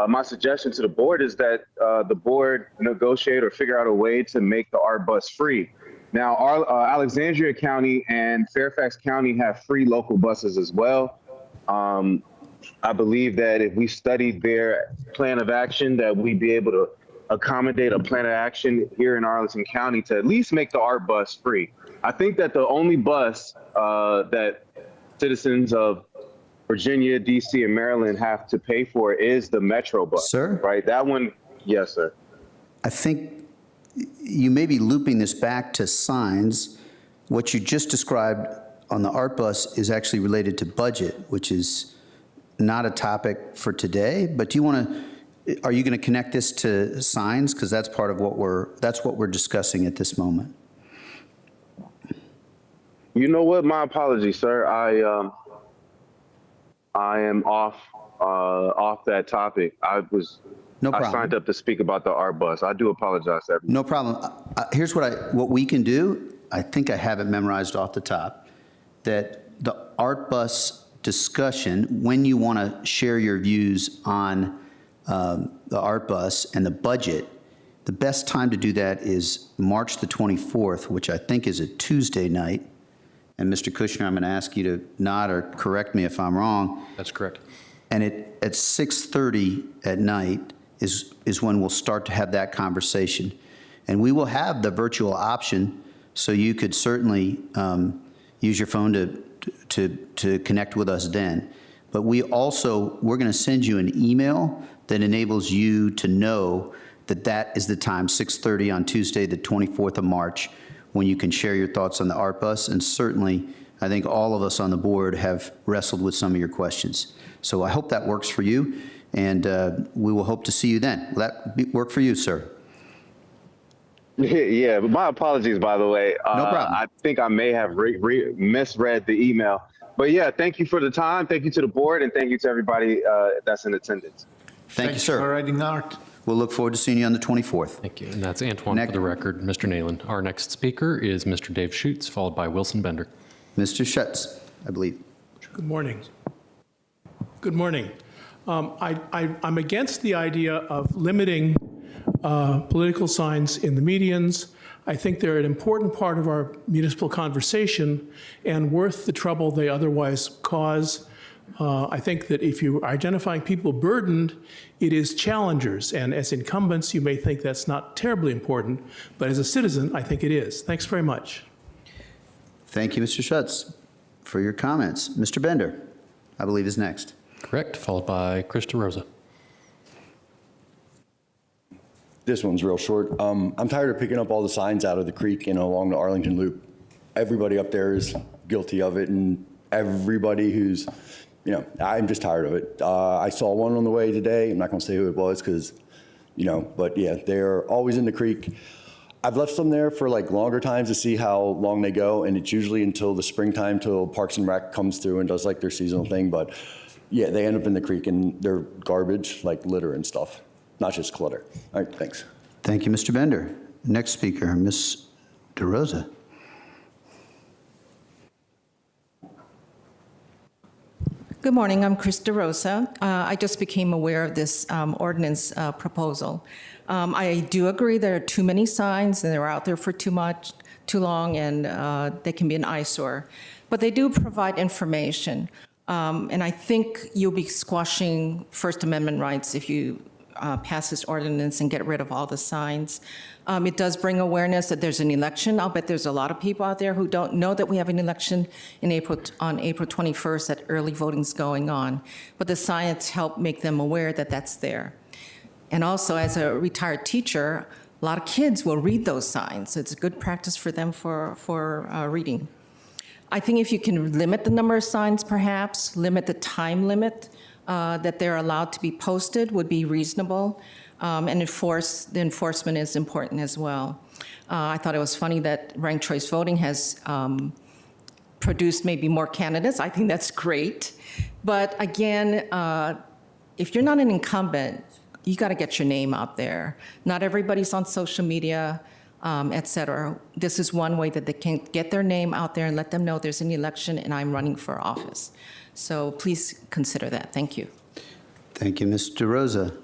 my suggestion to the board is that the board negotiate or figure out a way to make the art bus free. Now, Alexandria County and Fairfax County have free local buses as well. I believe that if we studied their plan of action, that we'd be able to accommodate a plan of action here in Arlington County to at least make the art bus free. I think that the only bus that citizens of Virginia, DC, and Maryland have to pay for is the Metro bus. Sir? Right? That one, yes, sir. I think you may be looping this back to signs. What you just described on the art bus is actually related to budget, which is not a topic for today. But do you want to, are you going to connect this to signs? Because that's part of what we're discussing at this moment. You know what? My apologies, sir. I am off that topic. No problem. I signed up to speak about the art bus. I do apologize to everyone. No problem. Here's what we can do. I think I have it memorized off the top, that the art bus discussion, when you want to share your views on the art bus and the budget, the best time to do that is March the 24th, which I think is a Tuesday night. And Mr. Kushner, I'm going to ask you to nod or correct me if I'm wrong. That's correct. And at 6:30 at night is when we'll start to have that conversation. And we will have the virtual option, so you could certainly use your phone to connect with us then. But we're going to send you an email that enables you to know that is the time, 6:30 on Tuesday, the 24th of March, when you can share your thoughts on the art bus. And certainly, I think all of us on the board have wrestled with some of your questions. So I hope that works for you, and we will hope to see you then. Will that work for you, sir? Yeah, but my apologies, by the way. No problem. I think I may have misread the email. But yeah, thank you for the time. Thank you to the board, and thank you to everybody that's in attendance. Thank you, sir. For writing art. We'll look forward to seeing you on the 24th. Thank you. And that's Antoine for the record. Mr. Nayland. Our next speaker is Mr. Dave Schutz, followed by Wilson Bender. Mr. Schutz, I believe. Good morning. Good morning. I'm against the idea of limiting political signs in the medians. I think they're an important part of our municipal conversation and worth the trouble they otherwise cause. I think that if you are identifying people burdened, it is challengers. And as incumbents, you may think that's not terribly important. But as a citizen, I think it is. Thanks very much. Thank you, Mr. Schutz, for your comments. Mr. Bender, I believe, is next. Correct, followed by Chris DeRosa. This one's real short. I'm tired of picking up all the signs out of the creek and along the Arlington Loop. Everybody up there is guilty of it, and everybody who's, I'm just tired of it. I saw one on the way today. I'm not going to say who it was because, but yeah, they're always in the creek. I've left some there for like longer times to see how long they go, and it's usually until the springtime, till Parks and Rec comes through and does like their seasonal thing. But yeah, they end up in the creek and they're garbage, like litter and stuff, not just clutter. All right, thanks. Thank you, Mr. Bender. Next speaker, Ms. DeRosa. Good morning, I'm Chris DeRosa. I just became aware of this ordinance proposal. I do agree there are too many signs and they're out there for too long, and they can be an eyesore. But they do provide information. And I think you'll be squashing First Amendment rights if you pass this ordinance and get rid of all the signs. It does bring awareness that there's an election. I'll bet there's a lot of people out there who don't know that we have an election on April 21st, that early voting's going on. But the signs help make them aware that that's there. And also, as a retired teacher, a lot of kids will read those signs. So it's a good practice for them for reading. I think if you can limit the number of signs, perhaps, limit the time limit that they're allowed to be posted would be reasonable. And the enforcement is important as well. I thought it was funny that ranked choice voting has produced maybe more candidates. I think that's great. But again, if you're not an incumbent, you got to get your name out there. Not everybody's on social media, et cetera. This is one way that they can get their name out there and let them know there's an election and I'm running for office. So please consider that. Thank you. Thank you, Ms. DeRosa.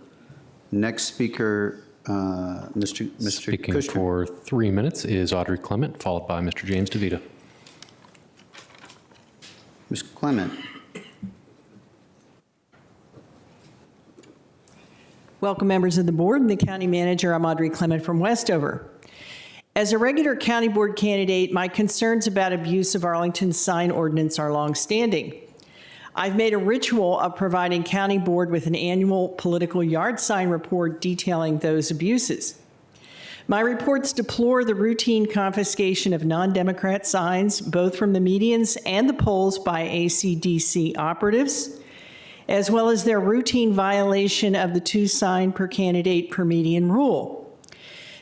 Next speaker, Mr. Speaking Kushner. for 3 minutes is Audrey Clement, followed by Mr. James DeVita. Ms. Clement. Welcome, members of the board and the county manager. I'm Audrey Clement from Westover. As a regular county board candidate, my concerns about abuse of Arlington's sign ordinance are longstanding. I've made a ritual of providing county board with an annual political yard sign report detailing those abuses. My reports deplore the routine confiscation of non-Democrat signs, both from the medians and the polls by ACDC operatives, as well as their routine violation of the 2 sign per candidate per median rule.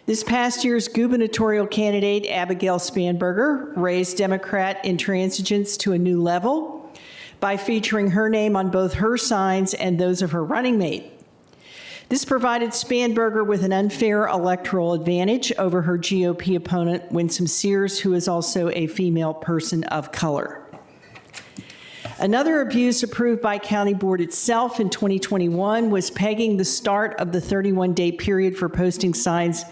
This past year's gubernatorial candidate, Abigail Spanberger, raised Democrat intransigence to a new level by featuring her name on both her signs and those of her running mate. This provided Spanberger with an unfair electoral advantage over her GOP opponent, Winsome Sears, who is also a female person of color. Another abuse approved by County Board itself in 2021 was pegging the start of the 31-day period for posting signs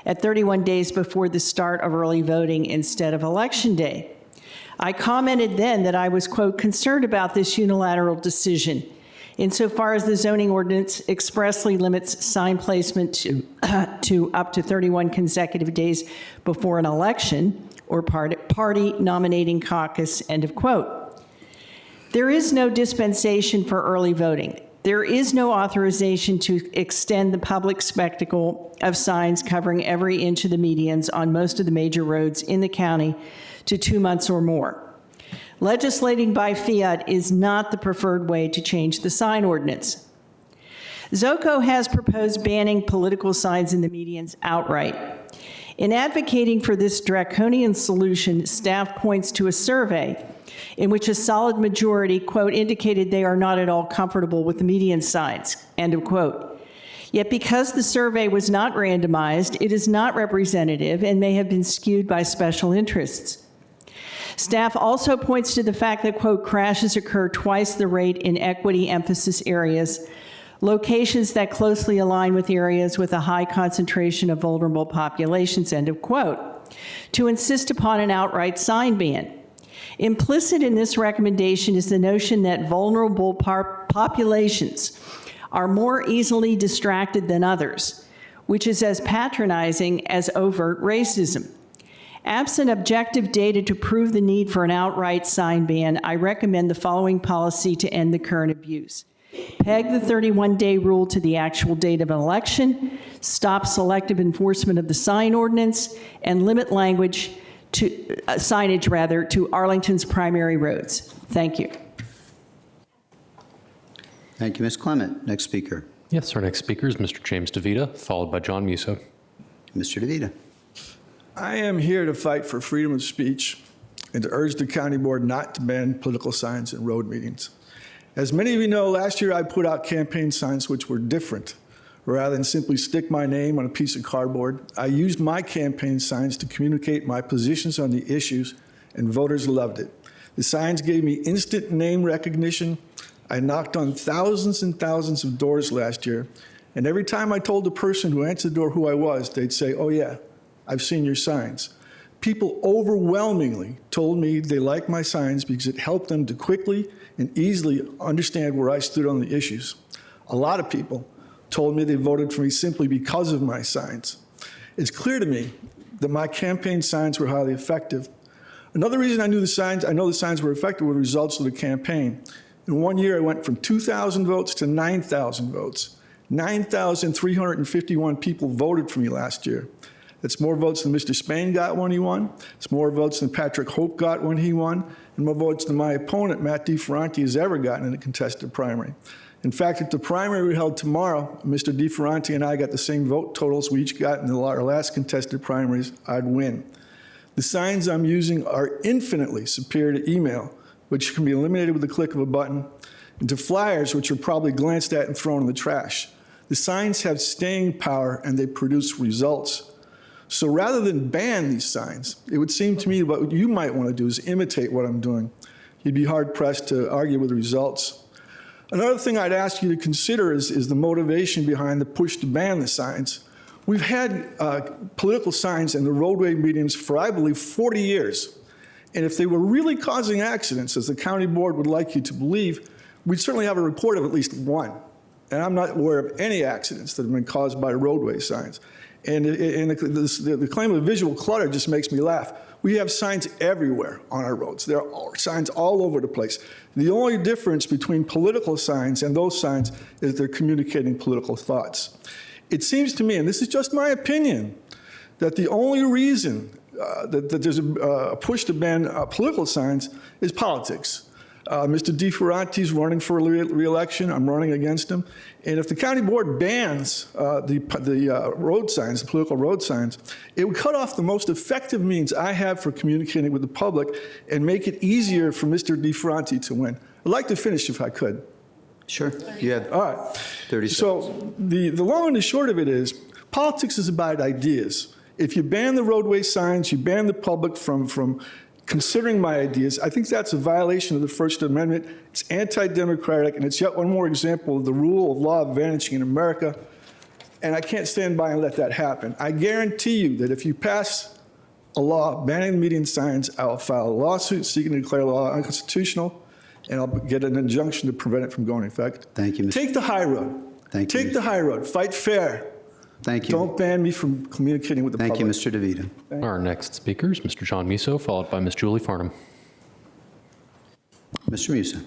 at 31 days before the start of early voting instead of Election Day. I commented then that I was, quote, concerned about this unilateral decision insofar as the zoning ordinance expressly limits sign placement to up to 31 consecutive days before an election or party nominating caucus, end of quote. There is no dispensation for early voting. There is no authorization to extend the public spectacle of signs covering every inch of the medians on most of the major roads in the county to 2 months or more. Legislating by fiat is not the preferred way to change the sign ordinance. ZOCO has proposed banning political signs in the medians outright. In advocating for this draconian solution, staff points to a survey in which a solid majority, quote, indicated they are not at all comfortable with the median signs, end of quote. Yet because the survey was not randomized, it is not representative and may have been skewed by special interests. Staff also points to the fact that, quote, crashes occur twice the rate in equity emphasis areas, locations that closely align with areas with a high concentration of vulnerable populations, end of quote, to insist upon an outright sign ban. Implicit in this recommendation is the notion that vulnerable populations are more easily distracted than others, which is as patronizing as overt racism. Absent objective data to prove the need for an outright sign ban, I recommend the following policy to end the current abuse. Peg the 31-day rule to the actual date of an election, stop selective enforcement of the sign ordinance, and limit signage to Arlington's primary roads. Thank you. Thank you, Ms. Clement. Next speaker. Yes, our next speaker is Mr. James DeVita, followed by John Musso. Mr. DeVita. I am here to fight for freedom of speech and to urge the county board not to ban political signs in road meetings. As many of you know, last year I put out campaign signs which were different. Rather than simply stick my name on a piece of cardboard, I used my campaign signs to communicate my positions on the issues, and voters loved it. The signs gave me instant name recognition. I knocked on thousands and thousands of doors last year, and every time I told the person who answered the door who I was, they'd say, "Oh yeah, I've seen your signs." People overwhelmingly told me they liked my signs because it helped them to quickly and easily understand where I stood on the issues. A lot of people told me they voted for me simply because of my signs. It's clear to me that my campaign signs were highly effective. Another reason I know the signs were effective were the results of the campaign. In 1 year, I went from 2,000 votes to 9,000 votes. 9,351 people voted for me last year. That's more votes than Mr. Spain got when he won. It's more votes than Patrick Hope got when he won, and more votes than my opponent, Matt DeFerranti, has ever gotten in a contested primary. In fact, if the primary we held tomorrow, Mr. DeFerranti and I got the same vote totals we each got in our last contested primaries, I'd win. The signs I'm using are infinitely superior to email, which can be eliminated with the click of a button, and to flyers, which are probably glanced at and thrown in the trash. The signs have staying power and they produce results. So rather than ban these signs, it would seem to me what you might want to do is imitate what I'm doing. You'd be hard-pressed to argue with the results. Another thing I'd ask you to consider is the motivation behind the push to ban the signs. We've had political signs in the roadway medians for, I believe, 40 years. And if they were really causing accidents, as the county board would like you to believe, we'd certainly have a report of at least one. And I'm not aware of any accidents that have been caused by roadway signs. And the claim of visual clutter just makes me laugh. We have signs everywhere on our roads. There are signs all over the place. The only difference between political signs and those signs is they're communicating political thoughts. It seems to me, and this is just my opinion, that the only reason that there's a push to ban political signs is politics. Mr. DeFerranti's running for re-election. I'm running against him. And if the county board bans the road signs, the political road signs, it would cut off the most effective means I have for communicating with the public and make it easier for Mr. DeFerranti to win. I'd like to finish if I could. Sure. You have All right. 30 seconds. So the long and the short of it is, politics is about ideas. If you ban the roadway signs, you ban the public from considering my ideas, I think that's a violation of the First Amendment. It's anti-democratic, and it's yet one more example of the rule of law vanishing in America. And I can't stand by and let that happen. I guarantee you that if you pass a law banning the median signs, I will file a lawsuit seeking to declare the law unconstitutional, and I'll get an injunction to prevent it from going into effect. Thank you, Mr. Take the high road. Thank you. Take the high road. Fight fair. Thank you. Don't ban me from communicating with the Thank public. you, Mr. DeVito. Our next speaker is Mr. John Musso, followed by Ms. Julie Farnham. Mr. Musso.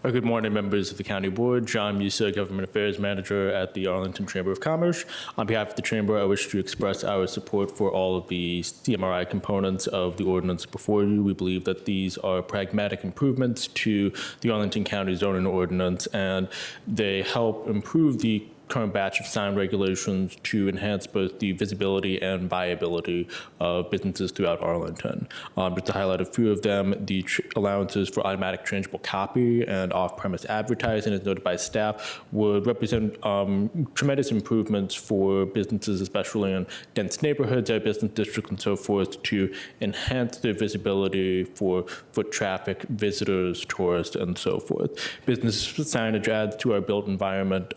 Good morning, members of the County Board. John Musso, Government Affairs Manager at the Arlington Chamber of Commerce. On behalf of the Chamber, I wish to express our support for all of the CMRI components of the ordinance before you. We believe that these are pragmatic improvements to the Arlington County zoning ordinance, and they help improve the current batch of sign regulations to enhance both the visibility and viability of businesses throughout Arlington. Just to highlight a few of them, the allowances for automatic changeable copy and off-premise advertising, as noted by staff, would represent tremendous improvements for businesses, especially in dense neighborhoods, our business districts, and so forth, to enhance their visibility for foot traffic, visitors, tourists, and so forth. Business signage adds to our built environment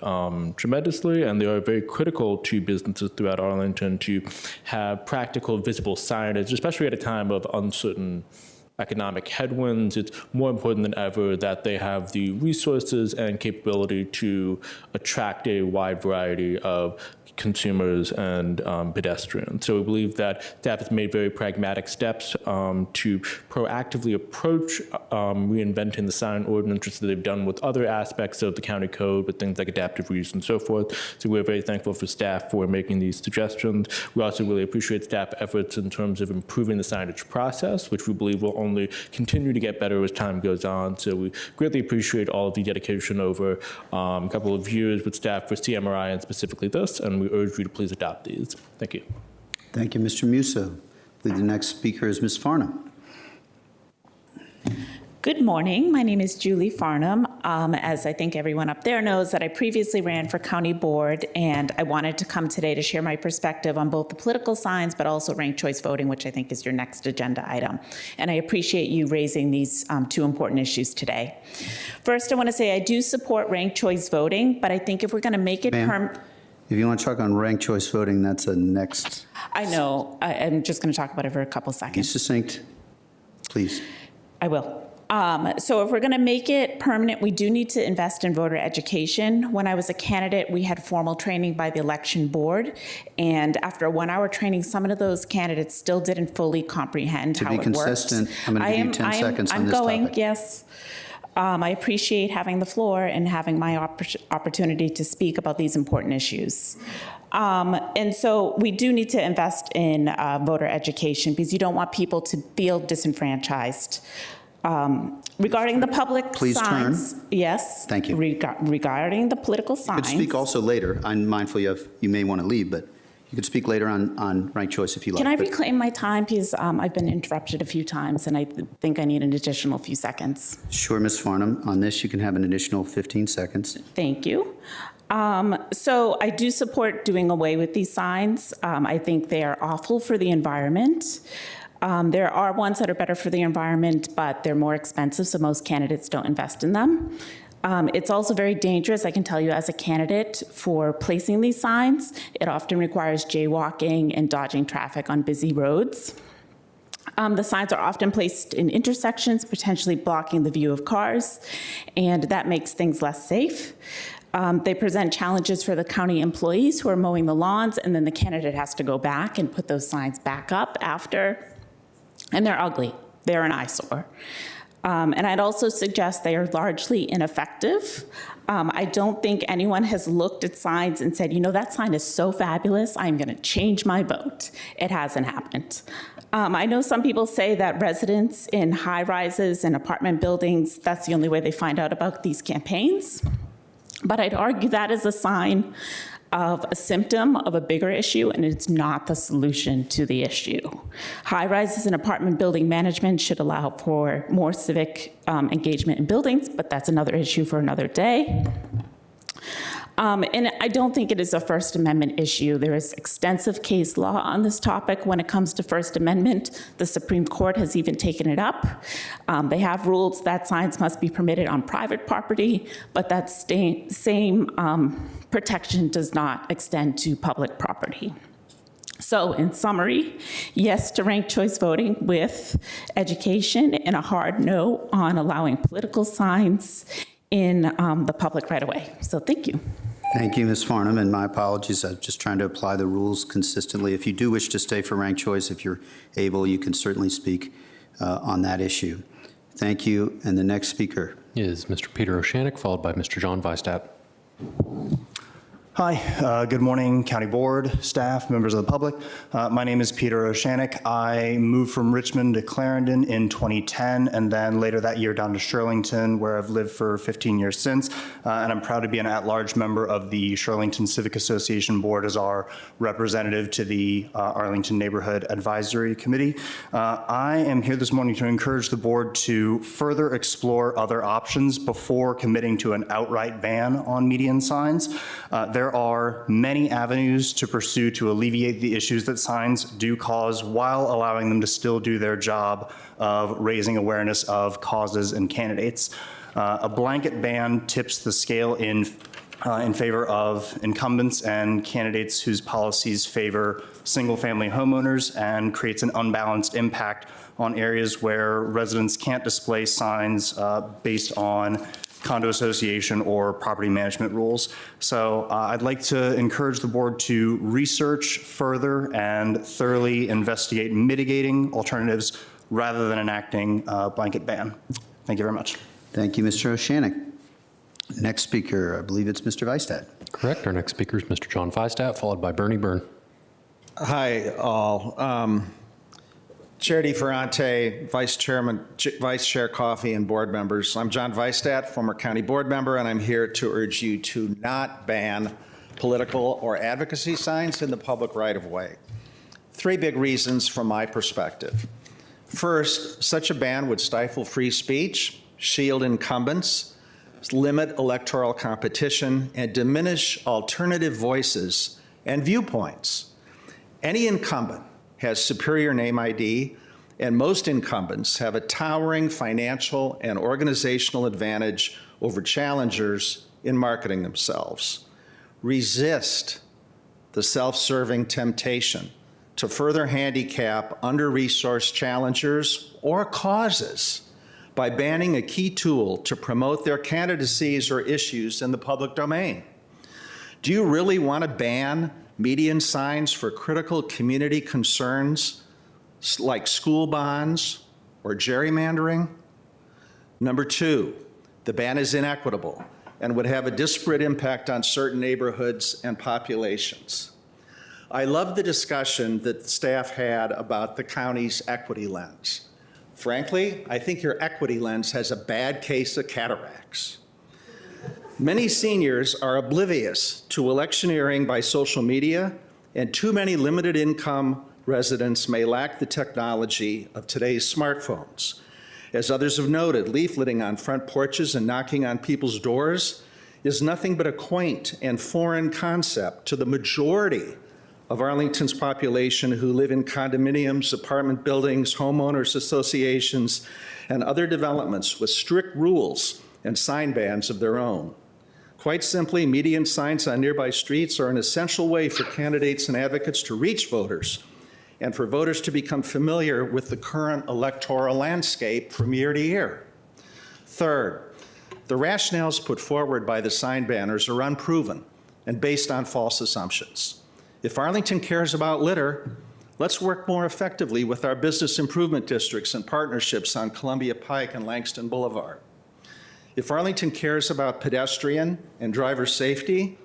tremendously, and they are very critical to businesses throughout Arlington to have practical, visible signage, especially at a time of uncertain economic headwinds. It's more important than ever that they have the resources and capability to attract a wide variety of consumers and pedestrians. So we believe that staff has made very pragmatic steps to proactively approach reinventing the sign ordinance, just as they've done with other aspects of the county code, with things like adaptive reuse and so forth. So we're very thankful for staff for making these suggestions. We also really appreciate staff efforts in terms of improving the signage process, which we believe will only continue to get better as time goes on. So we greatly appreciate all of the dedication over a couple of years with staff for CMRI and specifically this, and we urge you to please adopt these. Thank you. Thank you, Mr. Musso. The next speaker is Ms. Farnham. Good morning. My name is Julie Farnham. As I think everyone up there knows, that I previously ran for county board, and I wanted to come today to share my perspective on both the political signs, but also ranked choice voting, which I think is your next agenda item. And I appreciate you raising these two important issues today. First, I want to say I do support ranked choice voting, but I think if we're going to make it If you want to talk on ranked choice voting, that's a next. I know. I'm just going to talk about it for a couple Be seconds. succinct, please. I will. So if we're going to make it permanent, we do need to invest in voter education. When I was a candidate, we had formal training by the election board. And after a 1-hour training, some of those candidates still didn't fully comprehend how it works. To be consistent, I'm going to give you 10 seconds on this topic. Yes. I appreciate having the floor and having my opportunity to speak about these important issues. And so we do need to invest in voter education because you don't want people to feel disenfranchised. Regarding the public Please signs, turn. yes. Thank you. Regarding the political You signs. could speak also later. I'm mindful you may want to leave, but you could speak later on ranked choice if you like. Can I but- reclaim my time because I've been interrupted a few times and I think I need an additional few seconds. Sure, Ms. Farnham. On this, you can have an additional 15 seconds. Thank you. So I do support doing away with these signs. I think they are awful for the environment. There are ones that are better for the environment, but they're more expensive, so most candidates don't invest in them. It's also very dangerous, I can tell you, as a candidate for placing these signs. It often requires jaywalking and dodging traffic on busy roads. The signs are often placed in intersections, potentially blocking the view of cars, and that makes things less safe. They present challenges for the county employees who are mowing the lawns, and then the candidate has to go back and put those signs back up after. And they're ugly. They're an eyesore. And I'd also suggest they are largely ineffective. I don't think anyone has looked at signs and said, you know, that sign is so fabulous, I'm going to change my vote. It hasn't happened. I know some people say that residents in high rises and apartment buildings, that's the only way they find out about these campaigns. But I'd argue that is a sign of a symptom of a bigger issue, and it's not the solution to the issue. High rises and apartment building management should allow for more civic engagement in buildings, but that's another issue for another day. And I don't think it is a First Amendment issue. There is extensive case law on this topic when it comes to First Amendment. The Supreme Court has even taken it up. They have ruled that signs must be permitted on private property, but that same protection does not extend to public property. So in summary, yes to ranked choice voting with education and a hard no on allowing political signs in the public right away. So thank you. Thank you, Ms. Farnham, and my apologies. I'm just trying to apply the rules consistently. If you do wish to stay for ranked choice, if you're able, you can certainly speak on that issue. Thank you. And the next speaker is Mr. Peter Oshanek, followed by Mr. John Weistat. Hi, good morning, County Board, staff, members of the public. My name is Peter Oshanek. I moved from Richmond to Clarendon in 2010, and then later that year down to Shirlington, where I've lived for 15 years since. And I'm proud to be an at-large member of the Shirlington Civic Association Board as our representative to the Arlington Neighborhood Advisory Committee. I am here this morning to encourage the board to further explore other options before committing to an outright ban on median signs. There are many avenues to pursue to alleviate the issues that signs do cause while allowing them to still do their job of raising awareness of causes and candidates. A blanket ban tips the scale in favor of incumbents and candidates whose policies favor single-family homeowners and creates an unbalanced impact on areas where residents can't display signs based on condo association or property management rules. So I'd like to encourage the board to research further and thoroughly investigate mitigating alternatives rather than enacting a blanket ban. Thank you very much. Thank you, Mr. Oshanek. Next speaker, I believe it's Mr. Weistat. Correct. Our next speaker is Mr. John Weistat, followed by Bernie Byrne. Hi, all. Chair DeFerrante, Vice Chair Coffey, and board members. I'm John Weistat, former county board member, and I'm here to urge you to not ban political or advocacy signs in the public right-of-way. Three big reasons from my perspective. First, such a ban would stifle free speech, shield incumbents, limit electoral competition, and diminish alternative voices and viewpoints. Any incumbent has superior name ID, and most incumbents have a towering financial and organizational advantage over challengers in marketing themselves. Resist the self-serving temptation to further handicap under-resourced challengers or causes by banning a key tool to promote their candidacies or issues in the public domain? Do you really want to ban median signs for critical community concerns like school bonds or gerrymandering? Number two, the ban is inequitable and would have a disparate impact on certain neighborhoods and populations. I love the discussion that the staff had about the county's equity lens. Frankly, I think your equity lens has a bad case of cataracts. Many seniors are oblivious to electioneering by social media, and too many limited income residents may lack the technology of today's smartphones. As others have noted, leafleting on front porches and knocking on people's doors is nothing but a quaint and foreign concept to the majority of Arlington's population who live in condominiums, apartment buildings, homeowners associations, and other developments with strict rules and sign bans of their own. Quite simply, median signs on nearby streets are an essential way for candidates and advocates to reach voters and for voters to become familiar with the current electoral landscape from year to year. Third, the rationales put forward by the sign banners are unproven and based on false assumptions. If Arlington cares about litter, let's work more effectively with our business improvement districts and partnerships on Columbia Pike and Langston Boulevard. If Arlington cares about pedestrian and driver safety,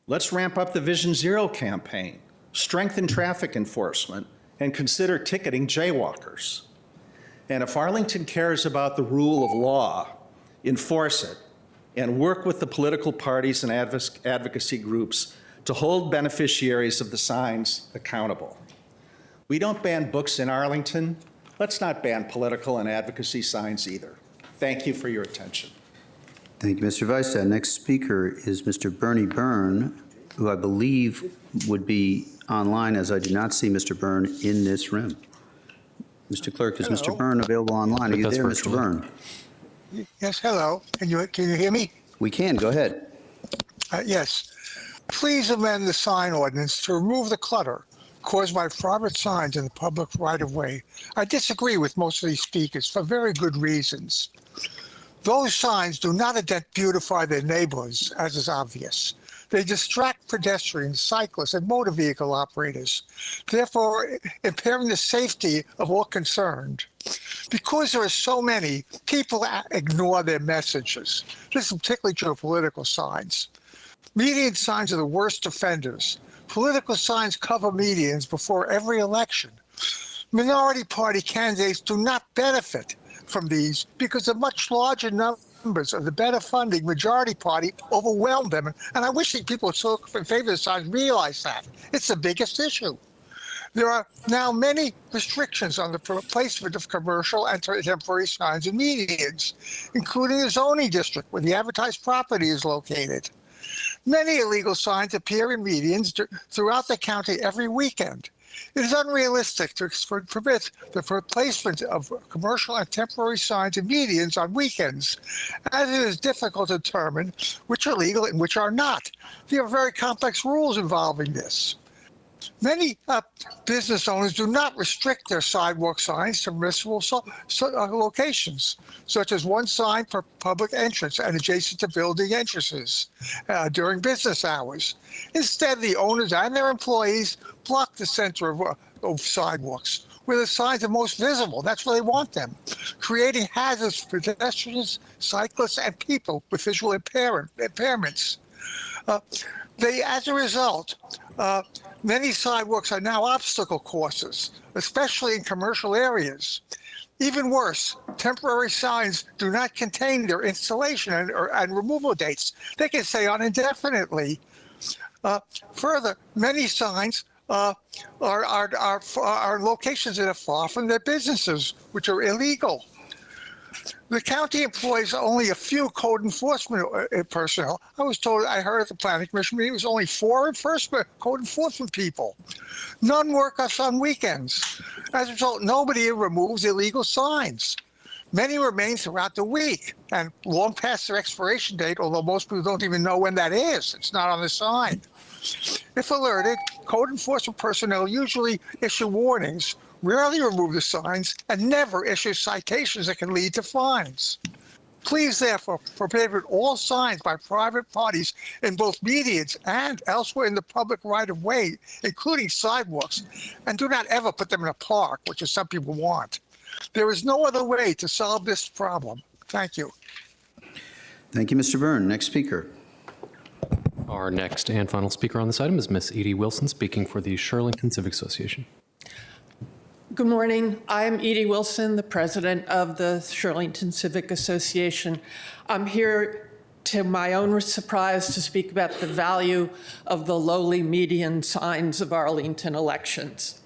let's ramp up the Vision Zero campaign, strengthen traffic enforcement, and consider ticketing jaywalkers. And if Arlington cares about the rule of law, enforce it, and work with the political parties and advocacy groups to hold beneficiaries of the signs accountable. We don't ban books in Arlington. Let's not ban political and advocacy signs either. Thank you for your attention. Thank you, Mr. Weistat. Next speaker is Mr. Bernie Byrne, who I believe would be online, as I do not see Mr. Byrne in this room. Mr. Clerk, is Mr. Byrne available online? Are you there, Mr. Byrne? Yes, hello. Can you hear me? We can. Go ahead. Yes. Please amend the sign ordinance to remove the clutter caused by private signs in the public right-of-way. I disagree with most of these speakers for very good reasons. Those signs do not beautify their neighborhoods, as is obvious. They distract pedestrians, cyclists, and motor vehicle operators, therefore impairing the safety of all concerned. Because there are so many, people ignore their messages. This is particularly true of political signs. Median signs are the worst offenders. Political signs cover medians before every election. Minority party candidates do not benefit from these because the much larger numbers of the better funding majority party overwhelm them. And I wish the people who are in favor of the signs realize that. It's the biggest issue. There are now many restrictions on the placement of commercial and temporary signs in medians, including the zoning district where the advertised property is located. Many illegal signs appear in medians throughout the county every weekend. It is unrealistic to permit the placement of commercial and temporary signs in medians on weekends, as it is difficult to determine which are legal and which are not. There are very complex rules involving this. Many business owners do not restrict their sidewalk signs to permissible locations, such as one sign for public entrance and adjacent to building entrances during business hours. Instead, the owners and their employees block the center of sidewalks, where the signs are most visible. That's where they want them, creating hazards for pedestrians, cyclists, and people with visual impairments. As a result, many sidewalks are now obstacle courses, especially in commercial areas. Even worse, temporary signs do not contain their installation and removal dates. They can stay on indefinitely. Further, many signs are locations that are far from their businesses, which are illegal. The county employs only a few code enforcement personnel. I heard at the planning commission meeting it was only 4 code enforcement people. None work us on weekends. As a result, nobody removes illegal signs. Many remain throughout the week and long past their expiration date, although most people don't even know when that is. It's not on the sign. If alerted, code enforcement personnel usually issue warnings rarely remove the signs, and never issue citations that can lead to fines. Please therefore prohibit all signs by private parties in both medians and elsewhere in the public right-of-way, including sidewalks, and do not ever put them in a park, which is some people want. There is no other way to solve this problem. Thank you. Thank you, Mr. Byrne. Next speaker. Our next and final speaker on this item is Ms. Edie Wilson, speaking for the Shirlington Civic Association. Good morning. I'm Edie Wilson, the president of the Shirlington Civic Association. I'm here, to my own surprise, to speak about the value of the lowly median signs of Arlington elections.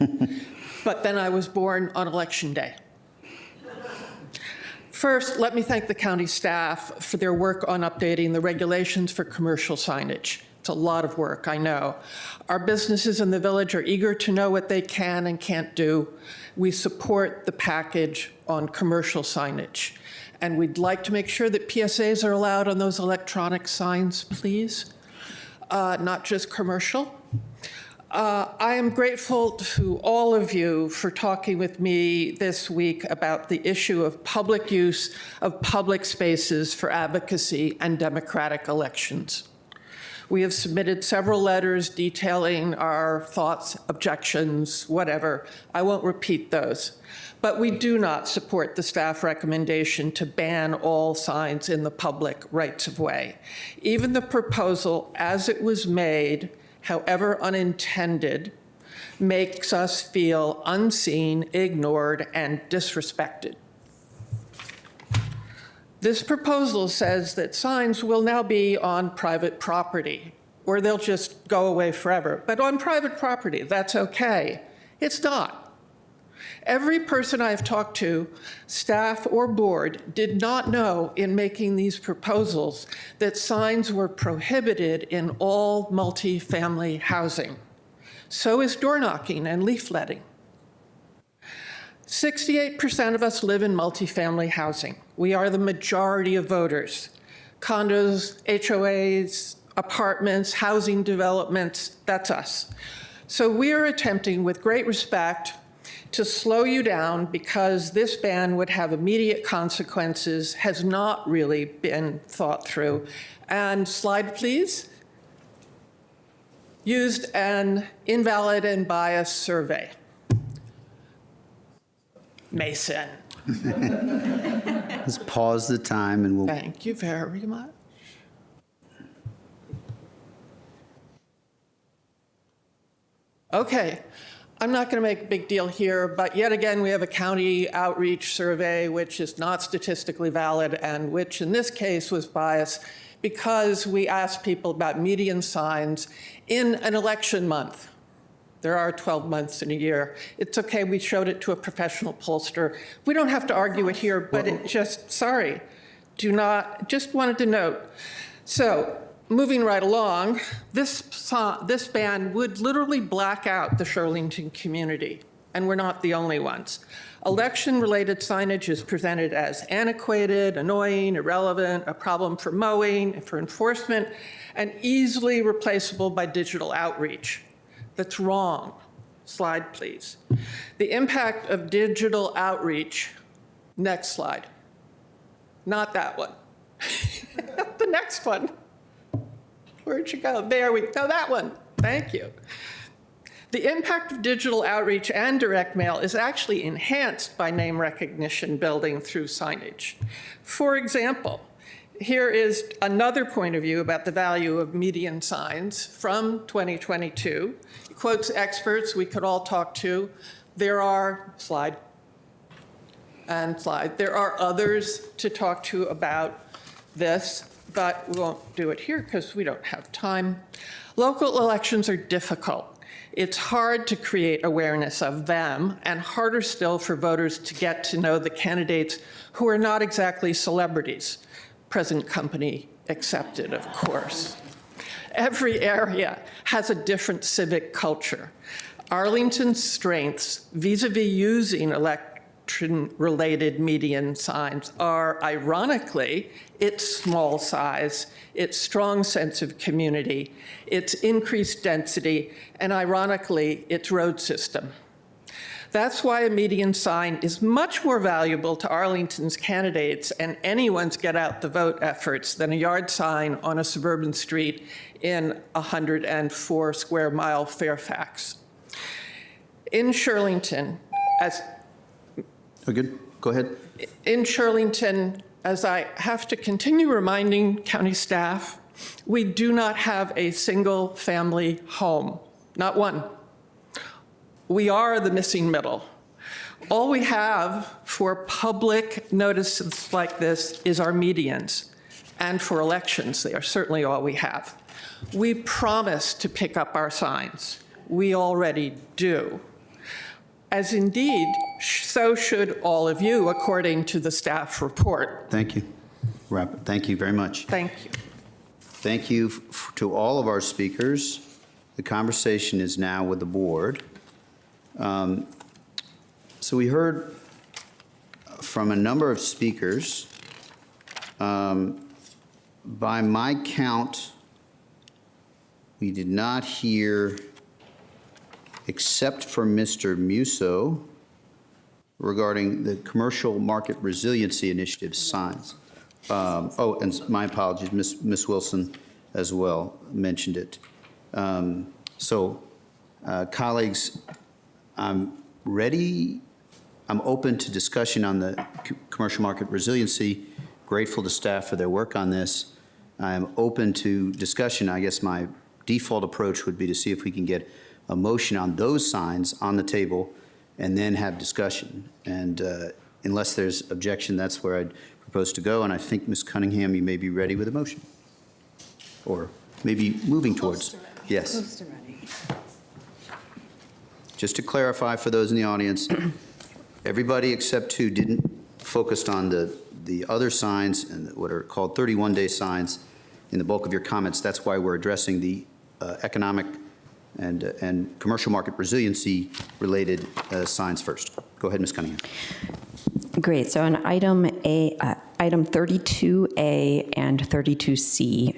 But then I was born on Election Day. First, let me thank the county staff for their work on updating the regulations for commercial signage. It's a lot of work, I know. Our businesses in the village are eager to know what they can and can't do. We support the package on commercial signage. And we'd like to make sure that PSAs are allowed on those electronic signs, please, not just commercial. I am grateful to all of you for talking with me this week about the issue of public use of public spaces for advocacy and democratic elections. We have submitted several letters detailing our thoughts, objections, whatever. I won't repeat those. But we do not support the staff recommendation to ban all signs in the public rights of way. Even the proposal as it was made, however unintended, makes us feel unseen, ignored, and disrespected. This proposal says that signs will now be on private property, or they'll just go away forever. But on private property, that's okay. It's not. Every person I've talked to, staff or board, did not know in making these proposals that signs were prohibited in all multifamily housing. So is door knocking and leafletting. 68% of us live in multifamily housing. We are the majority of voters. Condos, HOAs, apartments, housing developments, that's us. So we are attempting, with great respect, to slow you down because this ban would have immediate consequences, has not really been thought through. And slide, please. Used an invalid and biased survey. Mason. Let's pause the time and we'll. Thank you very much. Okay, I'm not going to make a big deal here, but yet again, we have a county outreach survey which is not statistically valid and which in this case was biased because we asked people about median signs in an election month. There are 12 months in a year. It's okay, we showed it to a professional pollster. We don't have to argue it here, but it just, sorry, just wanted to note. So, moving right along, this ban would literally black out the Shirlington community, and we're not the only ones. Election-related signage is presented as antiquated, annoying, irrelevant, a problem for mowing, for enforcement, and easily replaceable by digital outreach. That's wrong. Slide, please. The impact of digital outreach, next slide. Not that one. The next one. Where'd you go? There we go, that one. Thank you. The impact of digital outreach and direct mail is actually enhanced by name recognition building through signage. For example, here is another point of view about the value of median signs from 2022. It quotes experts we could all talk to. There are, slide, and slide. There are others to talk to about this, but we won't do it here because we don't have time. Local elections are difficult. It's hard to create awareness of them, and harder still for voters to get to know the candidates who are not exactly celebrities. Present company accepted, of course. Every area has a different civic culture. Arlington's strengths vis-a-vis using election-related median signs are, ironically, its small size, its strong sense of community, its increased density, and ironically, its road system. That's why a median sign is much more valuable to Arlington's candidates and anyone's get out the vote efforts than a yard sign on a suburban street in 104 square mile Fairfax. In Shirlington, Good. Go ahead. In Shirlington, as I have to continue reminding county staff, we do not have a single family home, not one. We are the missing middle. All we have for public notices like this is our medians, and for elections, they are certainly all we have. We promise to pick up our signs. We already do. As indeed, so should all of you, according to the staff report. Thank you. Thank you very much. Thank you. Thank you to all of our speakers. The conversation is now with the board. So we heard from a number of speakers. By my count, we did not hear, except for Mr. Musso, regarding the Commercial Market Resiliency Initiative signs. And my apologies, Ms. Wilson as well mentioned it. Colleagues, I'm ready. I'm open to discussion on the commercial market resiliency. Grateful to staff for their work on this. I'm open to discussion. I guess my default approach would be to see if we can get a motion on those signs on the table and then have discussion. And unless there's objection, that's where I'd propose to go. And I think, Ms. Cunningham, you may be ready with a motion. Or maybe moving towards. Yes. Just to clarify for those in the audience, everybody except two didn't focus on the other signs and what are called 31-day signs in the bulk of your comments. That's why we're addressing the economic and commercial market resiliency related signs first. Go ahead, Ms. Cunningham. Great. So on item 32A and 32C,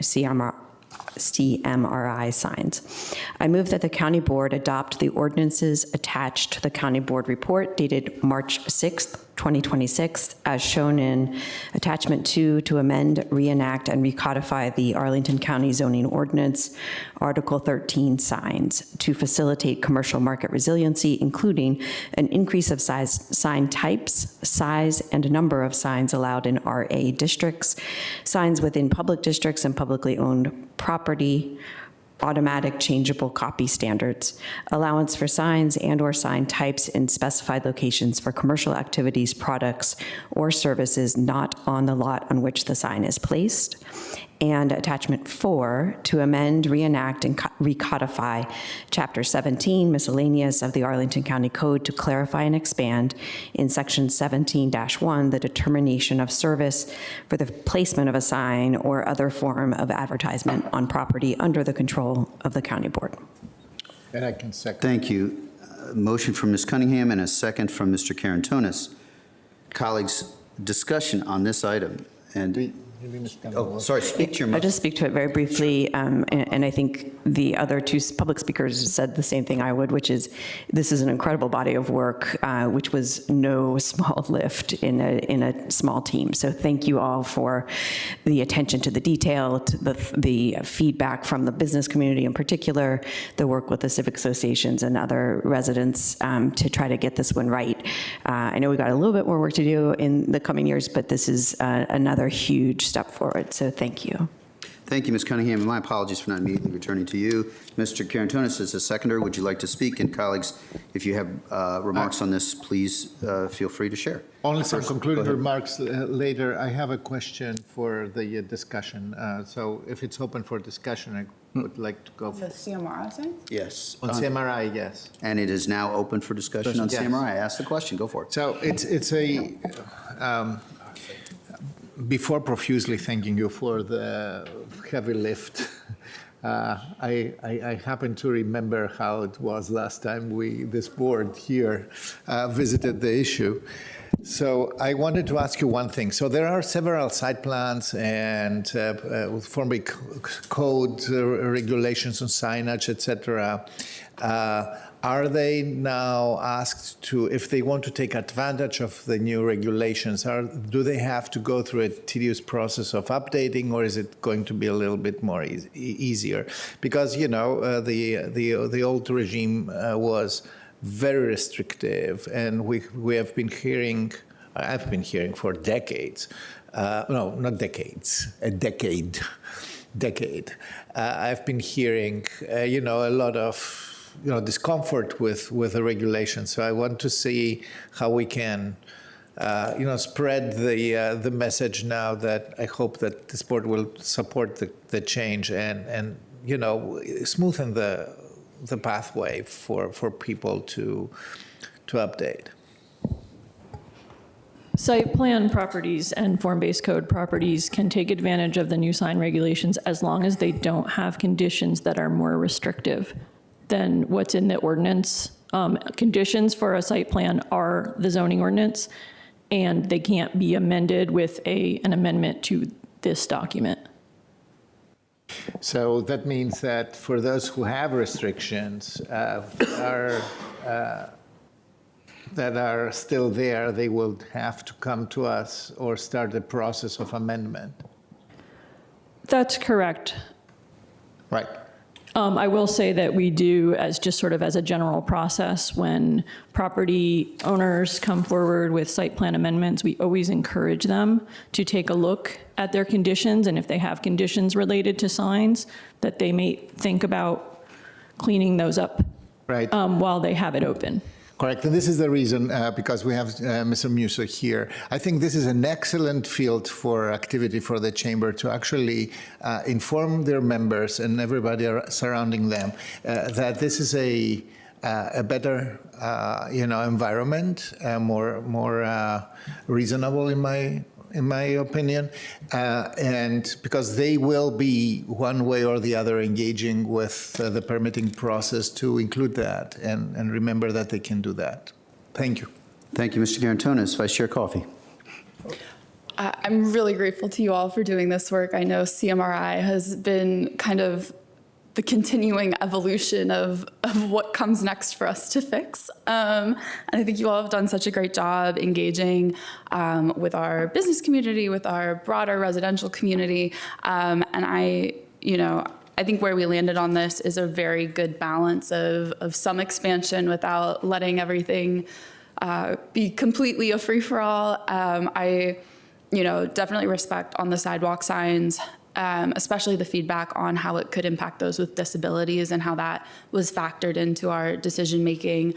CMRI signs, I move that the county board adopt the ordinances attached to the county board report dated March 6th, 2026, as shown in attachment 2 to amend, reenact, and recodify the Arlington County zoning ordinance, Article 13 signs, to facilitate commercial market resiliency, including an increase of sign types, size, and number of signs allowed in RA districts, signs within public districts and publicly owned property, automatic changeable copy standards, allowance for signs and/or sign types in specified locations for commercial activities, products, or services not on the lot on which the sign is placed, and attachment 4 to amend, reenact, and recodify Chapter 17, miscellaneous of the Arlington County Code to clarify and expand in Section 17-1 the determination of service for the placement of a sign or other form of advertisement on property under the control of the county board. And I can second. Thank you. Motion from Ms. Cunningham and a second from Mr. Karantonis. Colleagues, discussion on this item. And sorry, speak to your motion. I'll just speak to it very briefly, and I think the other two public speakers said the same thing I would, which is this is an incredible body of work, which was no small lift in a small team. So thank you all for the attention to the detail, to the feedback from the business community in particular, the work with the civic associations and other residents to try to get this one right. I know we got a little bit more work to do in the coming years, but this is another huge step forward, so thank you. Thank you, Ms. Cunningham, and my apologies for not immediately returning to you. Mr. Karantonis, as a seconder, would you like to speak? And colleagues, if you have remarks on this, please feel free to share. Only some concluding remarks later. I have a question for the discussion. So if it's open for discussion, I would like to go. The CMRI sign? Yes. On CMRI, yes. And it is now open for discussion on Yes. CMRI. Ask the question. Go for it. So it's a, before profusely thanking you for the heavy lift, I happen to remember how it was last time this board here visited the issue. So I wanted to ask you one thing. So there are several site plans and forming code regulations on signage, etc. Are they now asked to, if they want to take advantage of the new regulations, do they have to go through a tedious process of updating, or is it going to be a little bit more easier? Because, you know, the old regime was very restrictive, and we have been hearing, I've been hearing for decades, no, not decades, a decade. I've been hearing, you know, a lot of, you know, discomfort with the regulations. So I want to see how we can, you know, spread the message now that I hope that this board will support the change and you know, smoothen the pathway for people to update. Site plan properties and form-based code properties can take advantage of the new sign regulations as long as they don't have conditions that are more restrictive than what's in the ordinance. Conditions for a site plan are the zoning ordinance, and they can't be amended with an amendment to this document. So that means that for those who have restrictions that are still there, they will have to come to us or start the process of amendment. That's correct. Right. I will say that we do, as just sort of as a general process, when property owners come forward with site plan amendments, we always encourage them to take a look at their conditions, and if they have conditions related to signs, that they may think about cleaning those up right. While they have it open. Correct, and this is the reason, because we have Mr. Musso here. I think this is an excellent field for activity for the chamber to actually inform their members and everybody surrounding them that this is a better, you know, environment, more reasonable in my opinion, and because they will be one way or the other engaging with the permitting process to include that, and remember that they can do that. Thank you. Thank you, Mr. Garantonis. Vice Chair Coffey. I'm really grateful to you all for doing this work. I know CMRI has been kind of the continuing evolution of what comes next for us to fix. And I think you all have done such a great job engaging with our business community, with our broader residential community. And I think where we landed on this is a very good balance of some expansion without letting everything be completely a free-for-all. I definitely respect on the sidewalk signs, especially the feedback on how it could impact those with disabilities and how that was factored into our decision-making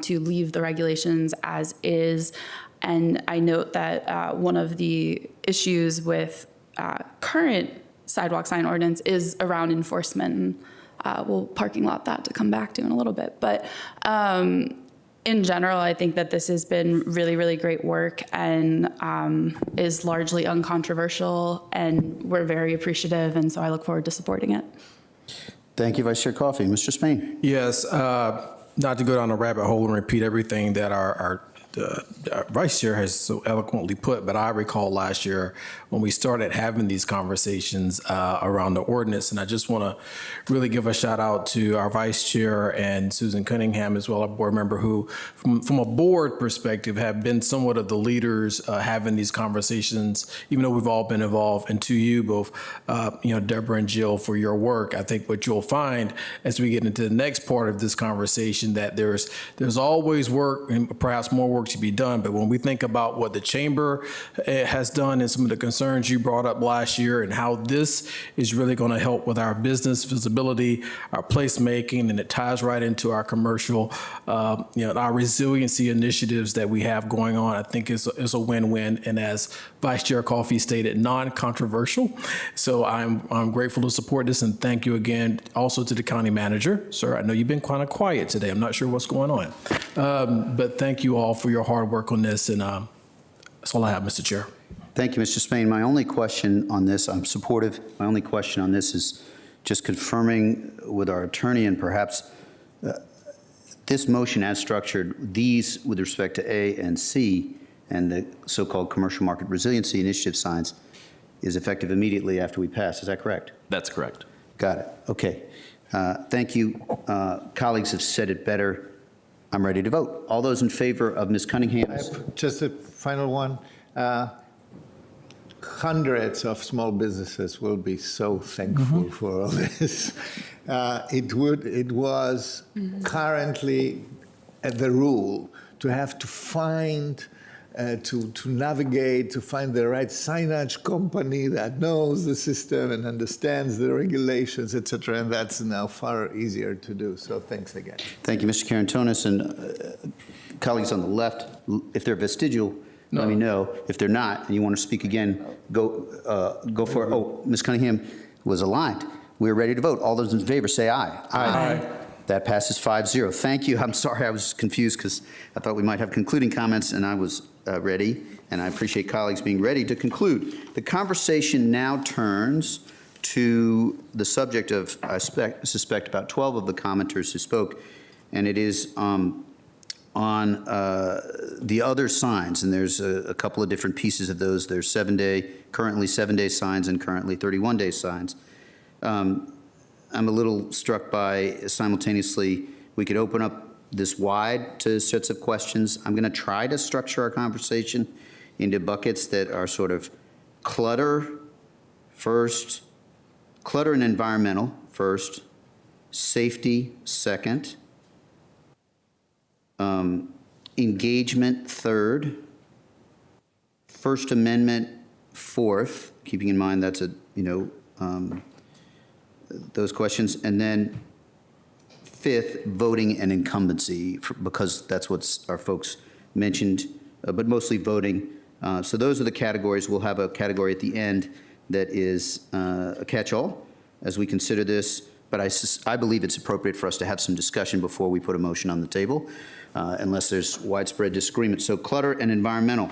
to leave the regulations as is. And I note that one of the issues with current sidewalk sign ordinance is around enforcement. We'll parking lot that to come back to in a little bit. But in general, I think that this has been really, really great work and is largely uncontroversial, and we're very appreciative, and so I look forward to supporting it. Thank you, Vice Chair Coffey. Mr. Spain. Yes, not to go down a rabbit hole and repeat everything that our Vice Chair has so eloquently put, but I recall last year when we started having these conversations around the ordinance, and I just want to really give a shout out to our Vice Chair and Susan Cunningham as well, a board member who, from a board perspective, have been somewhat of the leaders having these conversations, even though we've all been involved. And to you both, Deborah and Jill, for your work. I think what you'll find as we get into the next part of this conversation that there's always work and perhaps more work to be done. But when we think about what the chamber has done and some of the concerns you brought up last year and how this is really going to help with our business visibility, our placemaking, and it ties right into our commercial, our resiliency initiatives that we have going on, I think is a win-win. And as Vice Chair Coffey stated, non-controversial. So I'm grateful to support this, and thank you again also to the county manager. Sir, I know you've been kind of quiet today. I'm not sure what's going on. But thank you all for your hard work on this, and that's all I have, Mr. Chair. Thank you, Mr. Spain. My only question on this, I'm supportive. My only question on this is just confirming with our attorney, and perhaps this motion as structured, these with respect to A and C and the so-called commercial market resiliency initiative signs is effective immediately after we pass. Is that correct? That's correct. Got it. Okay. Thank you. Colleagues have said it better. I'm ready to vote. All those in favor of Ms. Cunningham's? Just a final one. Hundreds of small businesses will be so thankful for all this. It was currently the rule to have to find, to navigate, to find the right signage company that knows the system and understands the regulations, et cetera, and that's now far easier to do. So thanks again. Thank you, Mr. Karantonis. And colleagues on the left, if they're vestigial, let me know. If they're not, and you want to speak again, go for it. Oh, Ms. Cunningham was aligned. We're ready to vote. All those in favor say aye. Aye. That passes 5-0. Thank you. I'm sorry I was confused because I thought we might have concluding comments, and I was ready, and I appreciate colleagues being ready to conclude. The conversation now turns to the subject of, I suspect, about 12 of the commenters who spoke, and it is on the other signs, and there's a couple of different pieces of those. There's currently 7-day signs and currently 31-day signs. I'm a little struck by simultaneously, we could open up this wide to sets of questions. I'm going to try to structure our conversation into buckets that are sort of clutter first, clutter and environmental first, safety second, engagement third, First Amendment fourth, keeping in mind that's those questions, and then fifth, voting and incumbency, because that's what our folks mentioned, but mostly voting. So those are the categories. We'll have a category at the end that is a catch-all as we consider this, but I believe it's appropriate for us to have some discussion before we put a motion on the table, unless there's widespread disagreement. So clutter and environmental.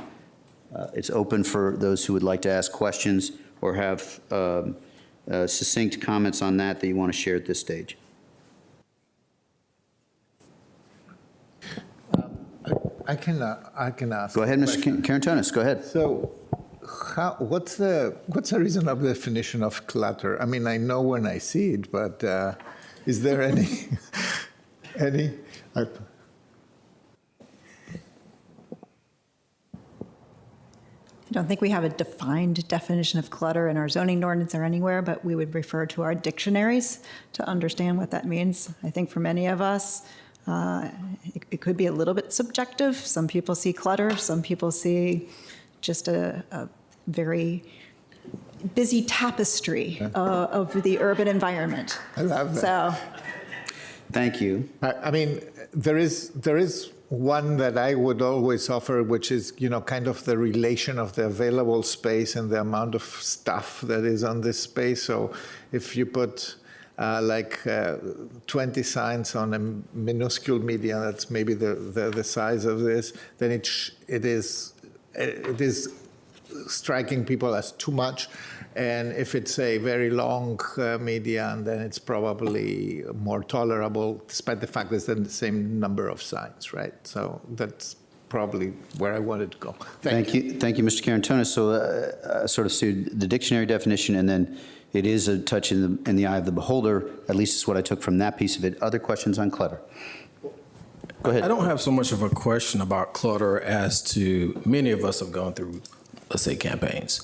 It's open for those who would like to ask questions or have succinct comments on that you want to share at this stage. I can ask. Go ahead, Mr. Karantonis. Go ahead. So, what's the reasonable definition of clutter? I mean, I know when I see it, but is there any? I don't think we have a defined definition of clutter in our zoning ordinance or anywhere, but we would refer to our dictionaries to understand what that means. I think for many of us, it could be a little bit subjective. Some people see clutter, some people see just a very busy tapestry of the urban environment. I love that. So, thank you. I mean, there is one that I would always offer, which is, kind of the relation of the available space and the amount of stuff that is on this space. So if you put 20 signs on a minuscule median, that's maybe the size of this, then it is striking people as too much. And if it's a very long median, then it's probably more tolerable, despite the fact that there's the same number of signs, right? So that's probably where I wanted to go. Thank you. Thank you, Mr. Karantonis. So sort of see the dictionary definition, and then it is a touch in the eye of the beholder, at least is what I took from that piece of it. Other questions on clutter? Go ahead. I don't have so much of a question about clutter as to many of us have gone through, let's say, campaigns.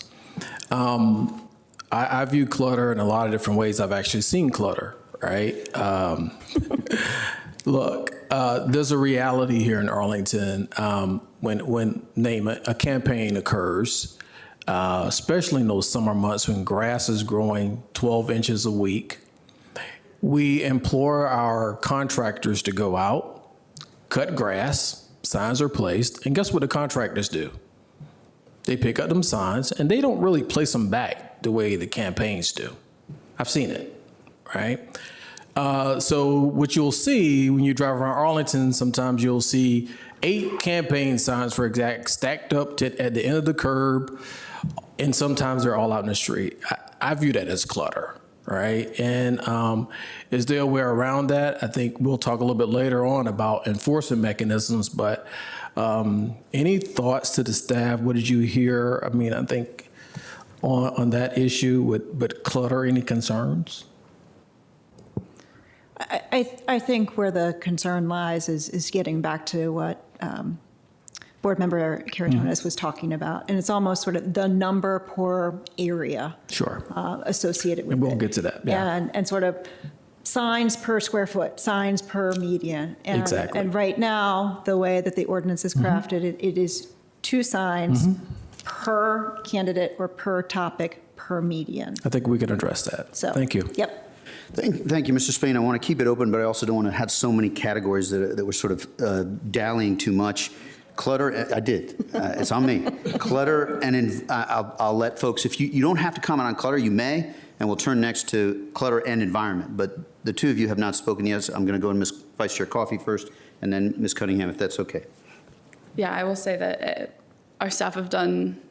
I view clutter in a lot of different ways. I've actually seen clutter, right? Look, there's a reality here in Arlington when a campaign occurs, especially in those summer months when grass is growing 12 inches a week. We implore our contractors to go out, cut grass, signs are placed, and guess what the contractors do? They pick up them signs, and they don't really place them back the way the campaigns do. I've seen it, right? So what you'll see when you drive around Arlington, sometimes you'll see 8 campaign signs, for exact, stacked up at the end of the curb, and sometimes they're all out in the street. I view that as clutter, right? And is there a way around that? I think we'll talk a little bit later on about enforcement mechanisms, but any thoughts to the staff? What did you hear? I mean, I think on that issue with clutter, any concerns? I think where the concern lies is getting back to what Board Member Karatonis was talking about, and it's almost sort of the number per area Sure. associated with And we'll it. get to that, yeah. And sort of signs per square foot, signs per median. And, Exactly. And right now, the way that the ordinance is crafted, it is 2 signs per candidate or per topic per median. I think we can address that. So, Thank you. Yep. Thank you, Mr. Spain. I want to keep it open, but I also don't want to have so many categories that we're sort of dallying too much. Clutter, I did. It's on me. Clutter, and I'll let folks, if you don't have to comment on clutter, you may, and we'll turn next to clutter and environment. But the two of you have not spoken yet, so I'm going to go to Ms. Vice Chair Coffey first, and then Ms. Cunningham, if that's okay. Yeah, I will say that our staff have done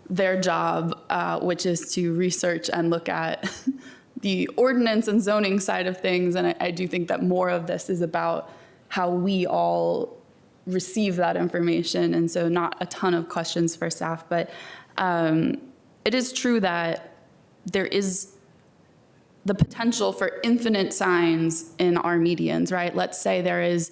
their job, which is to research and look at the ordinance and zoning side of things. And I do think that more of this is about how we all receive that information. And so not a ton of questions for staff, but it is true that there is the potential for infinite signs in our medians, right? Let's say there is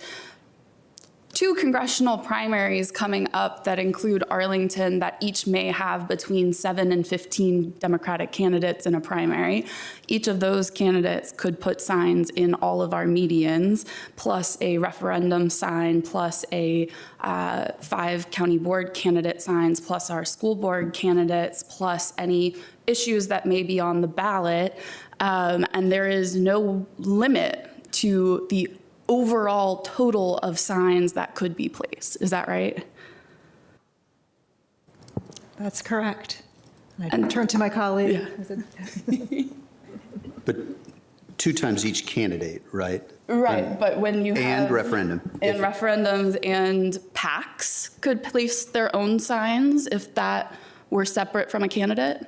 2 congressional primaries coming up that include Arlington that each may have between 7 and 15 Democratic candidates in a primary. Each of those candidates could put signs in all of our medians, plus a referendum sign, plus a 5 county board candidate signs, plus our school board candidates, plus any issues that may be on the ballot. And there is no limit to the overall total of signs that could be placed. Is that right? That's correct. And I turn to my colleague. Yeah. But 2 times each candidate, right? Right, but when you have... And referendum. And referendums and PACs could place their own signs if that were separate from a candidate?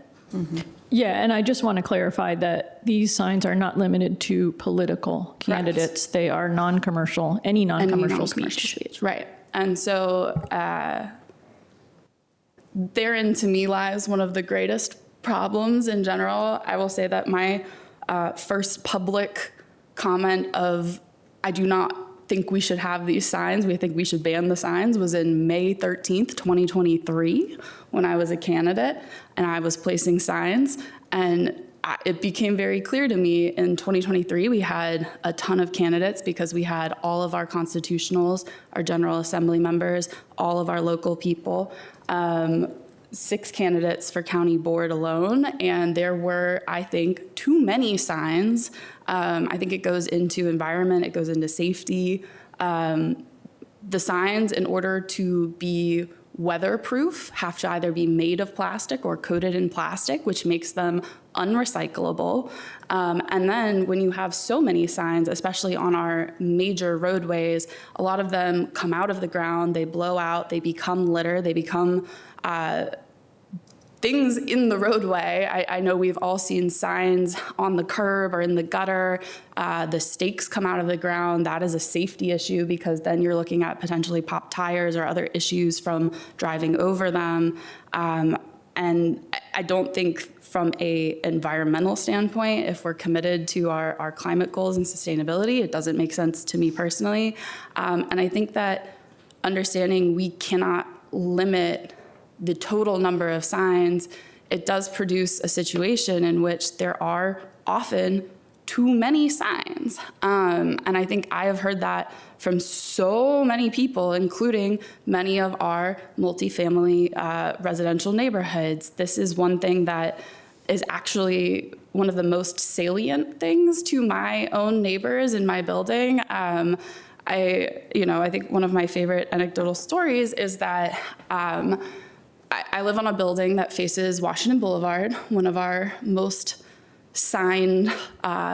Yeah, and I just want to clarify that these signs are not limited to political candidates. They are non-commercial, any non-commercial speech. Right. And so therein to me lies one of the greatest problems in general. I will say that my first public comment of I do not think we should have these signs, we think we should ban the signs, was in May 13th, 2023, when I was a candidate and I was placing signs. And it became very clear to me in 2023, we had a ton of candidates because we had all of our constitutionals, our General Assembly members, all of our local people, 6 candidates for county board alone. And there were, I think, too many signs. I think it goes into environment, it goes into safety. The signs, in order to be weatherproof, have to either be made of plastic or coated in plastic, which makes them unrecyclable. And then when you have so many signs, especially on our major roadways, a lot of them come out of the ground, they blow out, they become litter, they become things in the roadway. I know we've all seen signs on the curb or in the gutter. The stakes come out of the ground. That is a safety issue because then you're looking at potentially popped tires or other issues from driving over them. And I don't think from a environmental standpoint, if we're committed to our climate goals and sustainability, it doesn't make sense to me personally. And I think that understanding we cannot limit the total number of signs, it does produce a situation in which there are often too many signs. And I think I have heard that from so many people, including many of our multifamily residential neighborhoods. This is one thing that is actually one of the most salient things to my own neighbors in my building. I think one of my favorite anecdotal stories is that I live on a building that faces Washington Boulevard, one of our most signed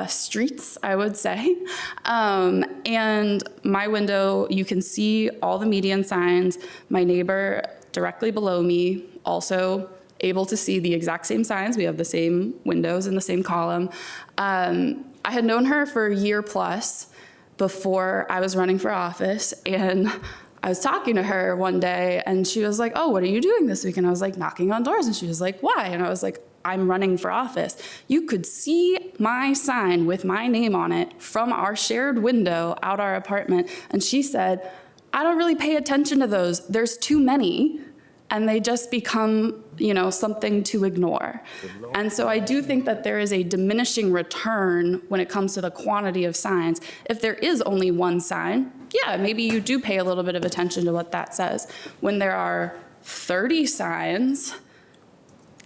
streets, I would say. And my window, you can see all the median signs. My neighbor directly below me, also able to see the exact same signs. We have the same windows in the same column. I had known her for a year plus before I was running for office, and I was talking to her one day and she was like, "Oh, what are you doing this week?" And I was like, "Knocking on doors." And she was like, "Why?" And I was like, I'm running for office. You could see my sign with my name on it from our shared window out our apartment. And she said, I don't really pay attention to those. There's too many. And they just become, something to ignore. And so I do think that there is a diminishing return when it comes to the quantity of signs. If there is only one sign, yeah, maybe you do pay a little bit of attention to what that says. When there are 30 signs,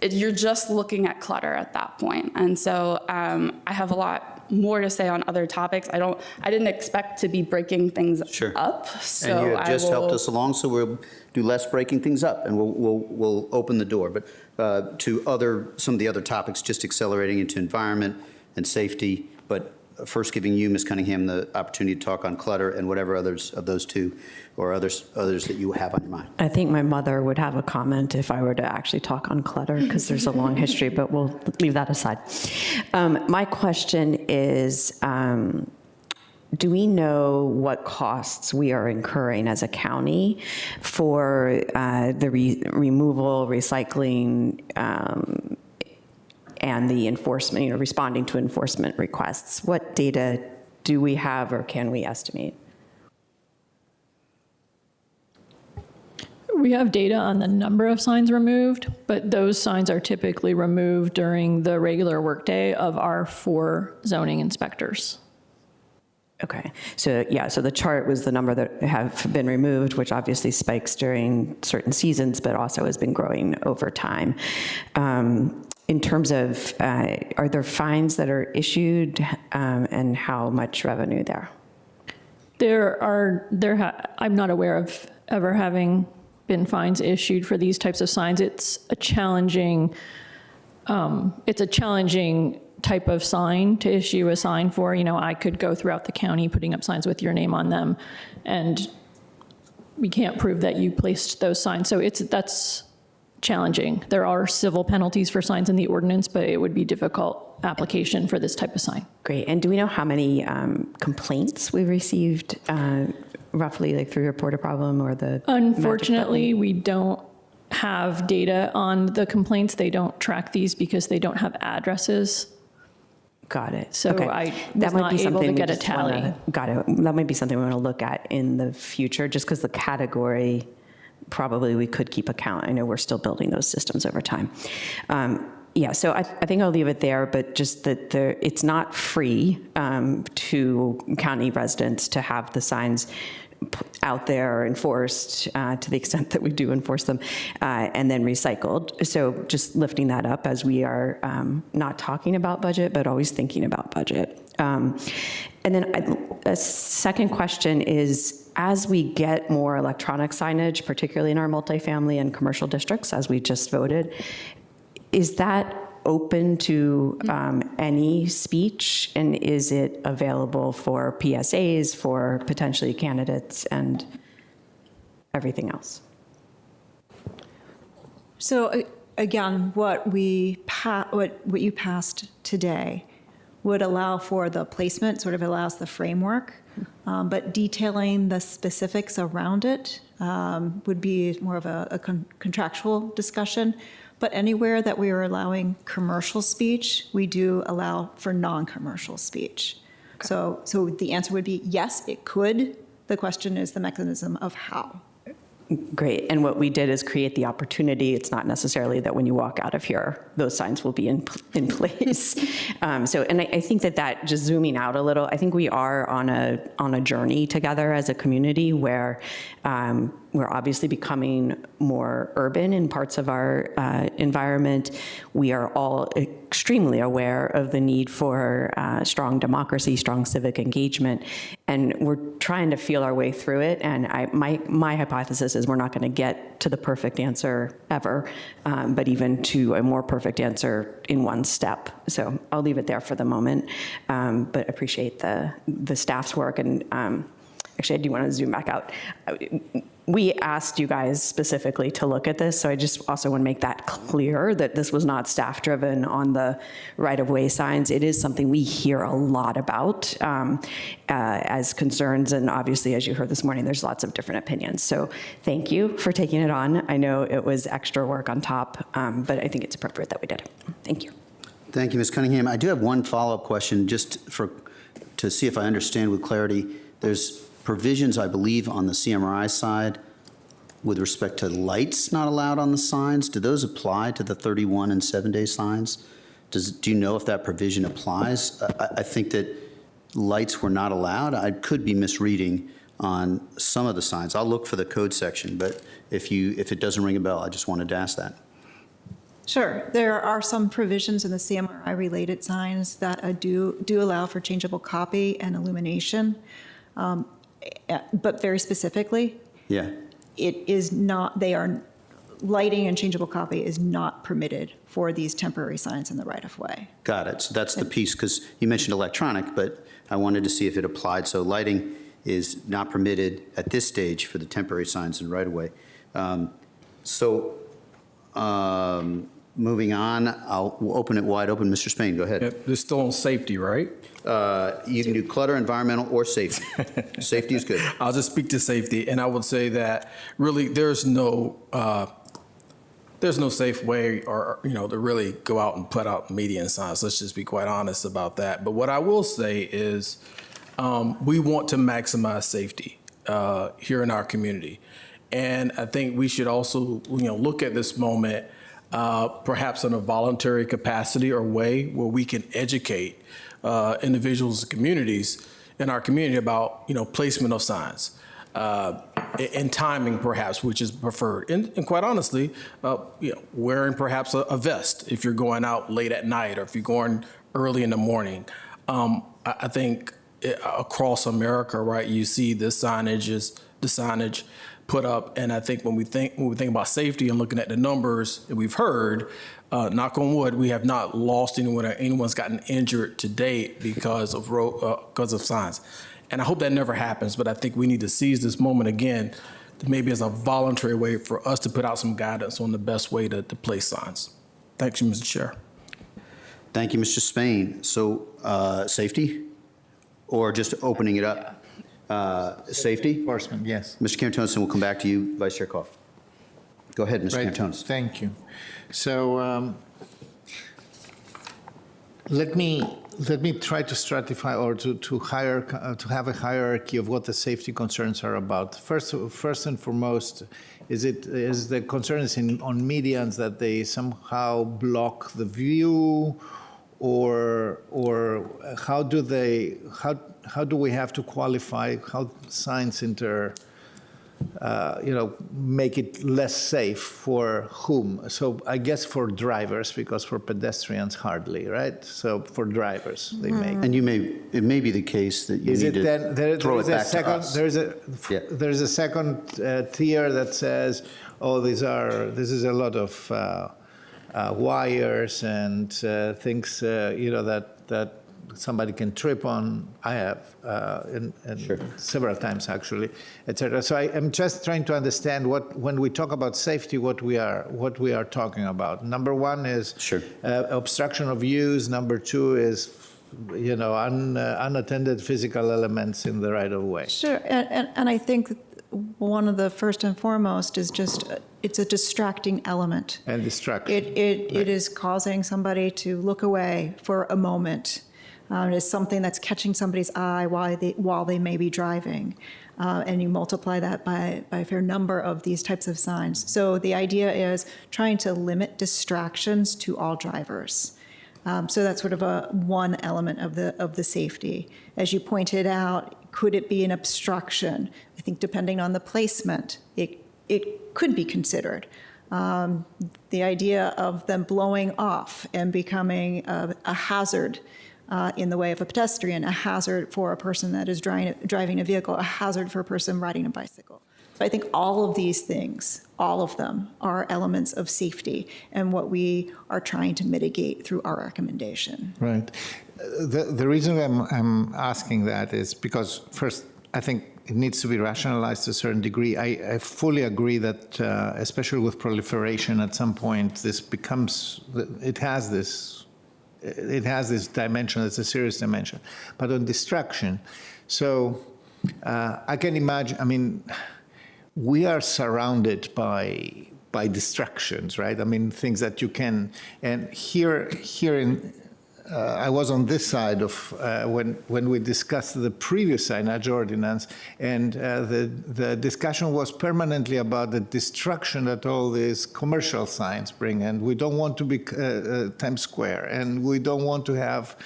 you're just looking at clutter at that point. And so I have a lot more to say on other topics. I didn't expect to be breaking things up. So And you have just helped us along, so we'll do less breaking things up, and we'll open the door. But to some of the other topics, just accelerating into environment and safety, but first giving you, Ms. Cunningham, the opportunity to talk on clutter and whatever others of those two or others that you have on your mind. I think my mother would have a comment if I were to actually talk on clutter, because there's a long history, but we'll leave that aside. My question is, do we know what costs we are incurring as a county for the removal, recycling, and the enforcement, responding to enforcement requests? What data do we have or can we estimate? We have data on the number of signs removed, but those signs are typically removed during the regular workday of our 4 zoning inspectors. Okay, so the chart was the number that have been removed, which obviously spikes during certain seasons, but also has been growing over time. In terms of, are there fines that are issued, and how much revenue there? I'm not aware of ever having been fines issued for these types of signs. It's a challenging type of sign to issue a sign for. I could go throughout the county putting up signs with your name on them, and we can't prove that you placed those signs. So that's challenging. There are civil penalties for signs in the ordinance, but it would be difficult application for this type of sign. Great. And do we know how many complaints we received, roughly, like through report a problem or the? Unfortunately, we don't have data on the complaints. They don't track these because they don't have addresses. Got it. So Okay. I was not able to get a tally. Got it. That might be something we want to look at in the future, just because the category, probably we could keep account. I know we're still building those systems over time. So I think I'll leave it there, but just that it's not free to county residents to have the signs out there enforced to the extent that we do enforce them, and then recycled. So just lifting that up as we are not talking about budget, but always thinking about budget. And then a second question is, as we get more electronic signage, particularly in our multifamily and commercial districts, as we just voted, is that open to any speech? And is it available for PSAs, for potentially candidates and everything else? So again, what you passed today would allow for the placement, sort of allows the framework, but detailing the specifics around it would be more of a contractual discussion. But anywhere that we are allowing commercial speech, we do allow for non-commercial speech. Okay. So the answer would be yes, it could. The question is the mechanism of how. Great. And what we did is create the opportunity. It's not necessarily that when you walk out of here, those signs will be in place. And I think that just zooming out a little, I think we are on a journey together as a community where we're obviously becoming more urban in parts of our environment. We are all extremely aware of the need for strong democracy, strong civic engagement, and we're trying to feel our way through it. And my hypothesis is we're not going to get to the perfect answer ever, but even to a more perfect answer in one step. So I'll leave it there for the moment, but appreciate the staff's work. And actually, I do want to zoom back out. we asked you guys specifically to look at this, so I just also want to make that clear that this was not staff-driven on the right-of-way signs. It is something we hear a lot about as concerns, and obviously, as you heard this morning, there's lots of different opinions. So thank you for taking it on. I know it was extra work on top, but I think it's appropriate that we did it. Thank you. Thank you, Ms. Cunningham. I do have one follow-up question just to see if I understand with clarity. There's provisions, I believe, on the CMRI side with respect to lights not allowed on the signs. Do those apply to the 31 and 7-day signs? Do you know if that provision applies? I think that lights were not allowed. I could be misreading on some of the signs. I'll look for the code section, but if it doesn't ring a bell, I just wanted to ask that. Sure. There are some provisions in the CMRI-related signs that do allow for changeable copy and illumination. But very specifically, Yeah. it is not, lighting and changeable copy is not permitted for these temporary signs in the right-of-way. Got it. So that's the piece, because you mentioned electronic, but I wanted to see if it applied. So lighting is not permitted at this stage for the temporary signs in right-of-way. Moving on, we'll open it wide open. Mr. Spain, go ahead. Yep, this is still on safety, right? You can do clutter, environmental, or safety. Safety is good. I'll just speak to safety, and I would say that really there's no safe way to really go out and put out median signs. Let's just be quite honest about that. But what I will say is we want to maximize safety here in our community. And I think we should also look at this moment perhaps in a voluntary capacity or way where we can educate individuals and communities in our community about placement of signs and timing perhaps, which is preferred. And quite honestly, wearing perhaps a vest if you're going out late at night or if you're going early in the morning. I think across America, right, you see the signage put up, and I think when we think about safety and looking at the numbers that we've heard, knock on wood, we have not lost anyone or anyone's gotten injured to date because of signs. And I hope that never happens, but I think we need to seize this moment again, maybe as a voluntary way for us to put out some guidance on the best way to place signs. Thank you, Mr. Chair. Thank you, Mr. Spain. So safety, or just opening it up? Safety? Enforcement, yes. Mr. Carantonis, we'll come back to you, Vice Chair Koff. Go ahead, Mr. Right. Carantonis. Thank you. So let me try to stratify or to have a hierarchy of what the safety concerns are about. First and foremost, is the concerns on medians that they somehow block the view, or how do we have to qualify how signs make it less safe for whom? So I guess for drivers, because for pedestrians hardly, right? So for drivers, they make. And it may be the case that you need to throw it back to us. There's a second tier that says, oh, this is a lot of wires and things, that somebody can trip on. I have, sure. Several times actually, etc. So I am just trying to understand when we talk about safety, what we are talking about. Number one is obstruction of use. Number two is unattended physical elements in the right of way. Sure, and I think one of the first and foremost is just it's a distracting element. And distraction. It is causing somebody to look away for a moment. It is something that's catching somebody's eye while they may be driving. And you multiply that by a fair number of these types of signs. So the idea is trying to limit distractions to all drivers. So that's sort of one element of the safety. As you pointed out, could it be an obstruction? I think depending on the placement, it could be considered. The idea of them blowing off and becoming a hazard in the way of a pedestrian, a hazard for a person that is driving a vehicle, a hazard for a person riding a bicycle. So I think all of these things, all of them, are elements of safety and what we are trying to mitigate through our recommendation. Right. The reason I'm asking that is because, first, I think it needs to be rationalized to a certain degree. I fully agree that, especially with proliferation, at some point this becomes, it has this dimension. It's a serious dimension. But on distraction, so I can imagine. I mean, we are surrounded by distractions, right? I mean, things that you can. And here in. I was on this side of when we discussed the previous signage ordinance, and the discussion was permanently about the destruction that all these commercial signs bring, and we don't want to be Times Square, and we don't want to have,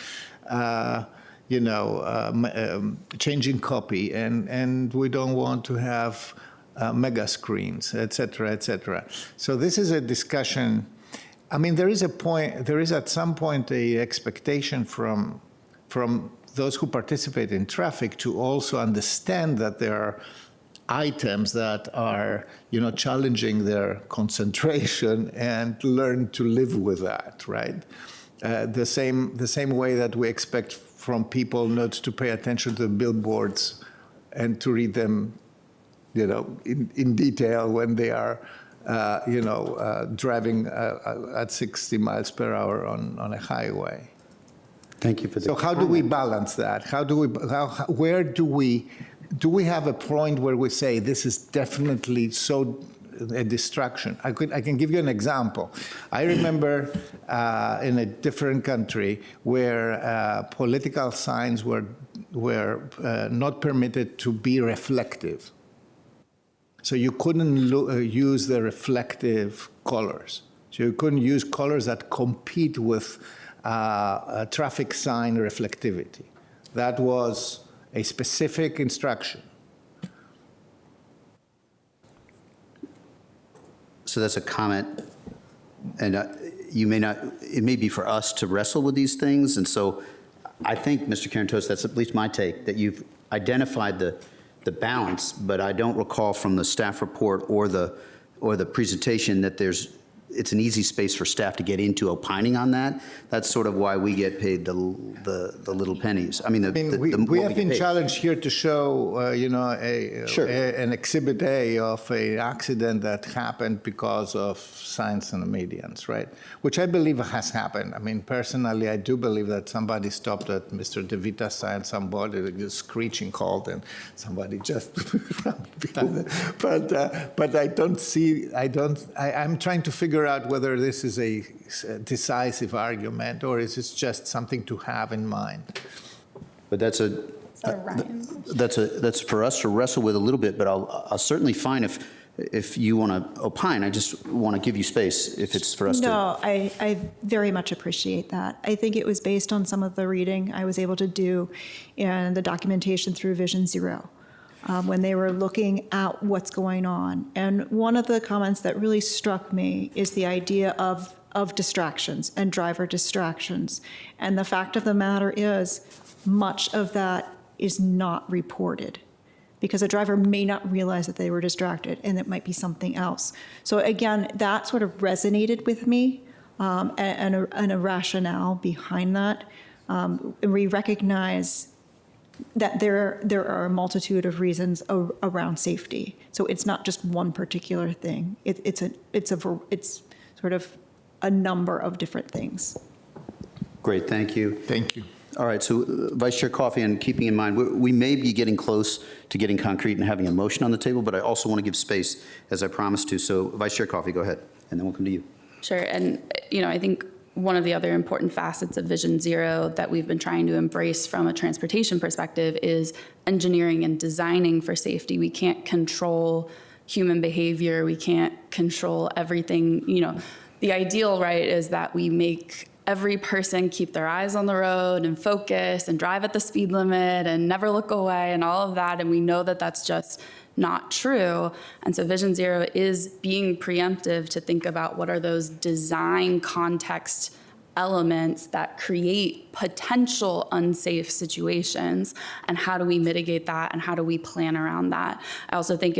changing copy, and we don't want to have mega screens, et cetera, et cetera. So this is a discussion. I mean, there is at some point a expectation from those who participate in traffic to also understand that there are items that are, challenging their concentration and learn to live with that, right? The same way that we expect from people not to pay attention to the billboards and to read them, in detail when they are driving at 60 miles per hour on a highway. Thank you for that. So how do we balance that? Where do we have a point where we say this is definitely so a distraction? I can give you an example. I remember in a different country where political signs were not permitted to be reflective. So you couldn't use the reflective colors. So you couldn't use colors that compete with traffic sign reflectivity. That was a specific instruction. So that's a comment, and it may be for us to wrestle with these things. And so I think, Mr. Karantos, that's at least my take, that you've identified the balance, but I don't recall from the staff report or the presentation that it's an easy space for staff to get into opining on that. That's sort of why we get paid the little pennies. I mean, we have been challenged here to show, an Exhibit A of an accident that happened because of signs on the medians, right? Which I believe has happened. I mean, personally, I do believe that somebody stopped at Mr. De Vita's sign, somebody just screeching called, and somebody just behind it. But I'm trying to figure out whether this is a decisive argument or is it just something to have in mind. But that's for us to wrestle with a little bit. But I'll certainly fine if you want to opine. I just want to give you space if it's for us to. No, I very much appreciate that. I think it was based on some of the reading I was able to do and the documentation through Vision Zero. When they were looking at what's going on. And one of the comments that really struck me is the idea of distractions and driver distractions. And the fact of the matter is, much of that is not reported because a driver may not realize that they were distracted and it might be something else. So again, that sort of resonated with me and a rationale behind that. We recognize that there are a multitude of reasons around safety. So it's not just one particular thing. It's sort of a number of different things. Great, thank you. Thank you. All right, so Vice Chair Coffey, and keeping in mind, we may be getting close to getting concrete and having a motion on the table, but I also want to give space, as I promised to. So Vice Chair Coffey, go ahead, and then we'll come to you. Sure, and I think one of the other important facets of Vision Zero that we've been trying to embrace from a transportation perspective is engineering and designing for safety. We can't control human behavior. We can't control everything. The ideal, right, is that we make every person keep their eyes on the road and focus and drive at the speed limit and never look away and all of that. And we know that that's just not true. And so Vision Zero is being preemptive to think about what are those design context elements that create potential unsafe situations and how do we mitigate that and how do we plan around that. I also think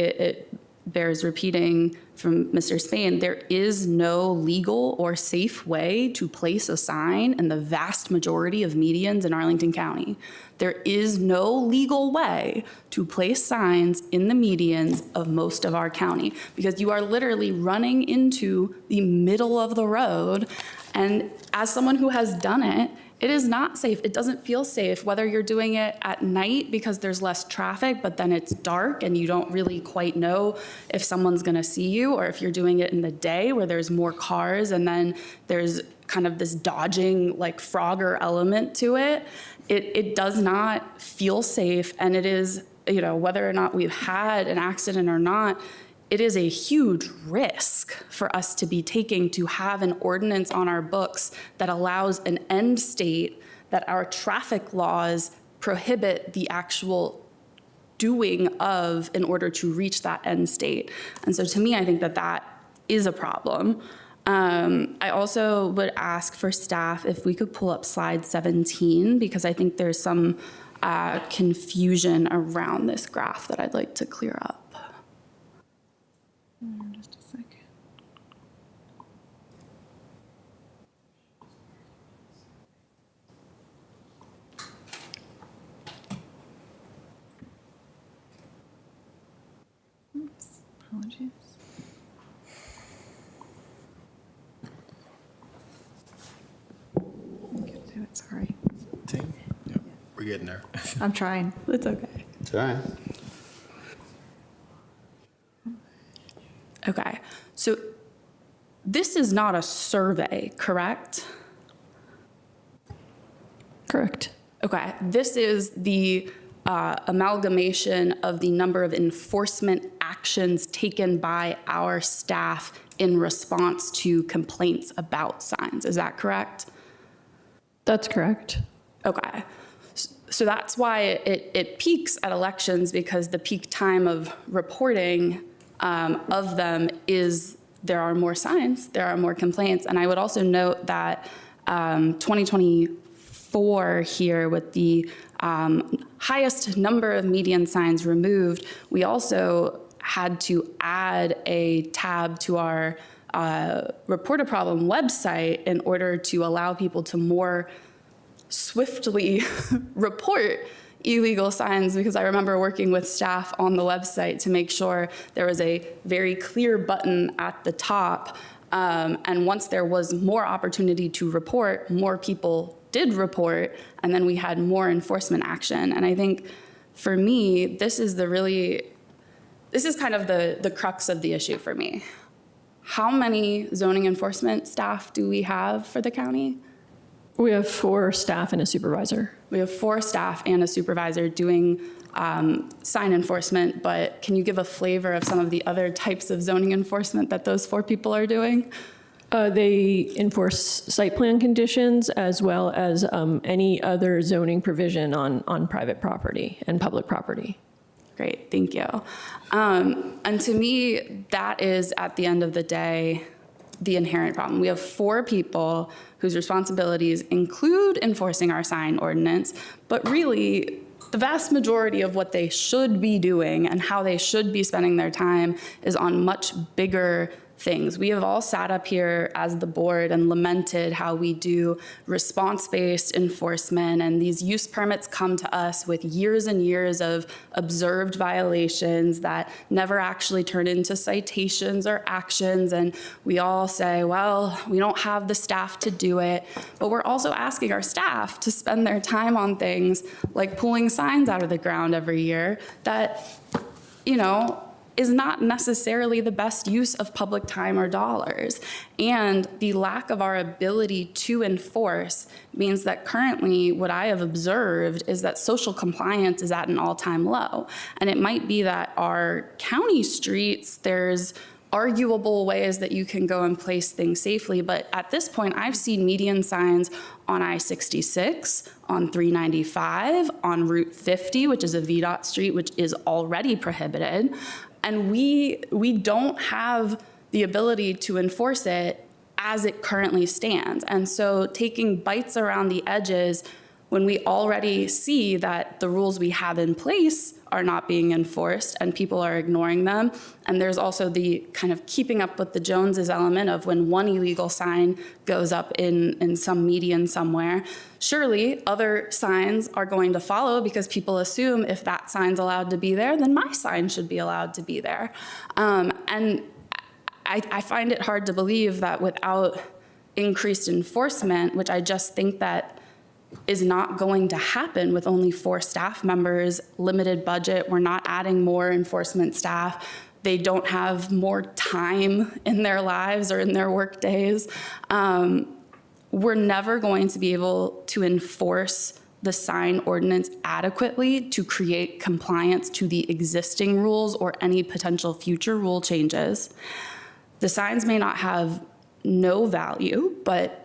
bears repeating from Mr. Spain, there is no legal or safe way to place a sign in the vast majority of medians in Arlington County. There is no legal way to place signs in the medians of most of our county because you are literally running into the middle of the road. And as someone who has done it, it is not safe. It doesn't feel safe, whether you're doing it at night because there's less traffic, but then it's dark and you don't really quite know if someone's gonna see you, or if you're doing it in the day where there's more cars and then there's kind of this dodging, like Frogger element to it. It does not feel safe, and it is, you know, whether or not we've had an accident or not, it is a huge risk for us to be taking to have an ordinance on our books that allows an end state that our traffic laws prohibit the actual doing of in order to reach that end state. And so to me, I think that that is a problem. I also would ask for staff if we could pull up slide 17, because I think there's some confusion around this graph that I'd like to clear up. Just a second. Oops, apologies. Sorry. We're getting there. I'm trying. It's okay. It's all right. Okay, so this is not a survey, correct? Correct. Okay, this is the amalgamation of the number of enforcement actions taken by our staff in response to complaints about signs. Is that correct? That's correct. Okay. So that's why it peaks at elections, because the peak time of reporting of them is there are more signs, there are more complaints. And I would also note that 2024 here, with the highest number of median signs removed, we also had to add a tab to our Report a Problem website in order to allow people to more swiftly report illegal signs, because I remember working with staff on the website to make sure there was a very clear button at the top. And once there was more opportunity to report, more people did report, and then we had more enforcement action. And I think for me, this is kind of the crux of the issue for me. How many zoning enforcement staff do we have for the county? We have 4 staff and a supervisor. We have 4 staff and a supervisor doing sign enforcement, but can you give a flavor of some of the other types of zoning enforcement that those 4 people are doing? They enforce site plan conditions as well as any other zoning provision on private property and public property. Great, thank you. And to me, that is, at the end of the day, the inherent problem. We have 4 people whose responsibilities include enforcing our sign ordinance, but really the vast majority of what they should be doing and how they should be spending their time is on much bigger things. We have all sat up here as the board and lamented how we do response-based enforcement, and these use permits come to us with years and years of observed violations that never actually turn into citations or actions, and we all say, well, we don't have the staff to do it, but we're also asking our staff to spend their time on things like pulling signs out of the ground every year that, you know, is not necessarily the best use of public time or dollars. And the lack of our ability to enforce means that currently what I have observed is that social compliance is at an all-time low. And it might be that our county streets, there's arguable ways that you can go and place things safely, but at this point, I've seen median signs on I-66, on 395, on Route 50, which is a VDOT street, which is already prohibited. And we don't have the ability to enforce it as it currently stands. And so taking bites around the edges when we already see that the rules we have in place are not being enforced and people are ignoring them. And there's also the kind of keeping up with the Joneses element of when one illegal sign goes up in some median somewhere, surely other signs are going to follow because people assume if that sign's allowed to be there, then my sign should be allowed to be there. And I find it hard to believe that without increased enforcement, which I just think that is not going to happen with only 4 staff members, limited budget, we're not adding more enforcement staff, they don't have more time in their lives or in their work days. We're never going to be able to enforce the sign ordinance adequately to create compliance to the existing rules or any potential future rule changes. The signs may not have no value, but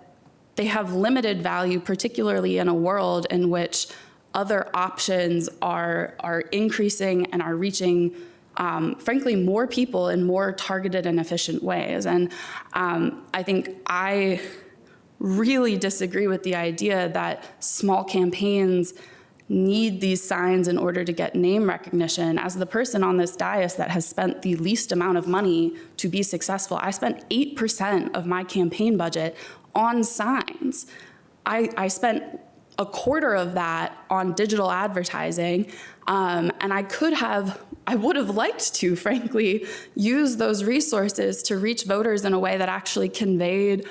they have limited value, particularly in a world in which other options are increasing and are reaching, frankly, more people in more targeted and efficient ways. And I think I really disagree with the idea that small campaigns need these signs in order to get name recognition. As the person on this dais that has spent the least amount of money to be successful, I spent 8% of my campaign budget on signs. I spent a quarter of that on digital advertising, and I would have liked to, frankly, use those resources to reach voters in a way that actually conveyed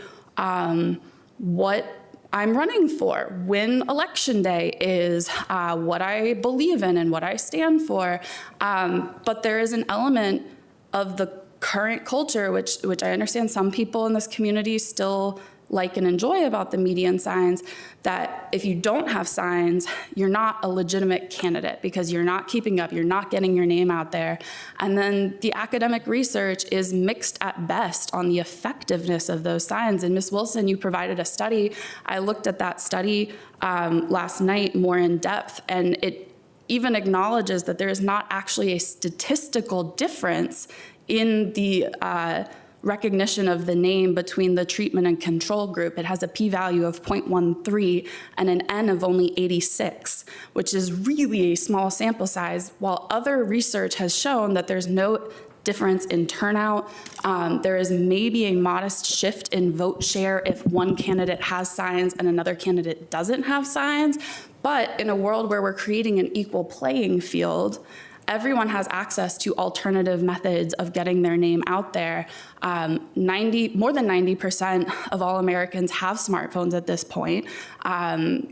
what I'm running for, when election day is, what I believe in and what I stand for. But there is an element of the current culture, which I understand some people in this community still like and enjoy about the median signs, that if you don't have signs, you're not a legitimate candidate because you're not keeping up, you're not getting your name out there. And then the academic research is mixed at best on the effectiveness of those signs. And Ms. Wilson, you provided a study. I looked at that study last night more in depth, and it even acknowledges that there is not actually a statistical difference in the recognition of the name between the treatment and control group. It has a p-value of 0.13 and an n of only 86, which is really a small sample size, while other research has shown that there's no difference in turnout. There is maybe a modest shift in vote share if one candidate has signs and another candidate doesn't have signs. But in a world where we're creating an equal playing field, everyone has access to alternative methods of getting their name out there. More than 90% of all Americans have smartphones at this point. The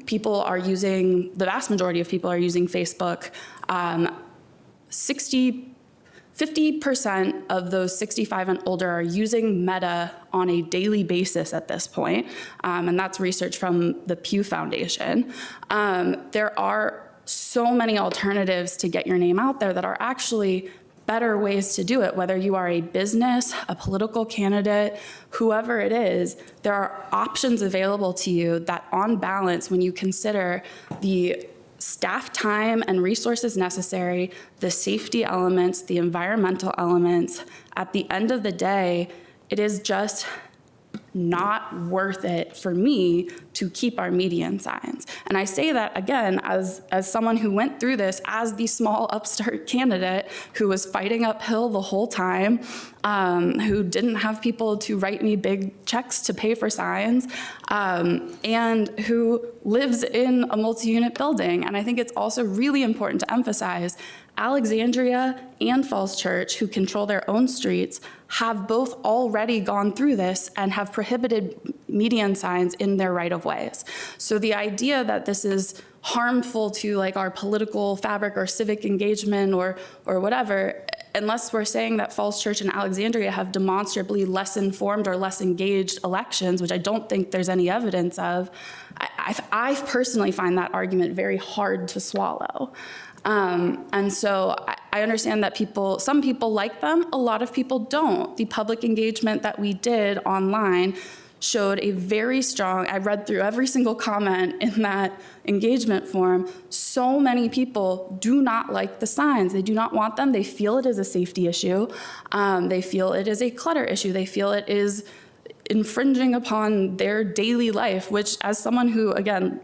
vast majority of people are using Facebook. 50% of those 65 and older are using Meta on a daily basis at this point, and that's research from the Pew Foundation. There are so many alternatives to get your name out there that are actually better ways to do it. Whether you are a business, a political candidate, whoever it is, there are options available to you that, on balance, when you consider the staff time and resources necessary, the safety elements, the environmental elements, at the end of the day, it is just not worth it for me to keep our median signs. And I say that, again, as someone who went through this as the small upstart candidate who was fighting uphill the whole time, who didn't have people to write me big checks to pay for signs, and who lives in a multi-unit building. And I think it's also really important to emphasize Alexandria and Falls Church, who control their own streets, have both already gone through this and have prohibited median signs in their right-of-ways. So the idea that this is harmful to like our political fabric or civic engagement or whatever, unless we're saying that Falls Church and Alexandria have demonstrably less informed or less engaged elections, which I don't think there's any evidence of, I personally find that argument very hard to swallow. And so I understand that some people like them, a lot of people don't. The public engagement that we did online showed a very strong, I read through every single comment in that engagement form. So many people do not like the signs. They do not want them. They feel it is a safety issue. They feel it is a clutter issue. They feel it is infringing upon their daily life, which, as someone who, again,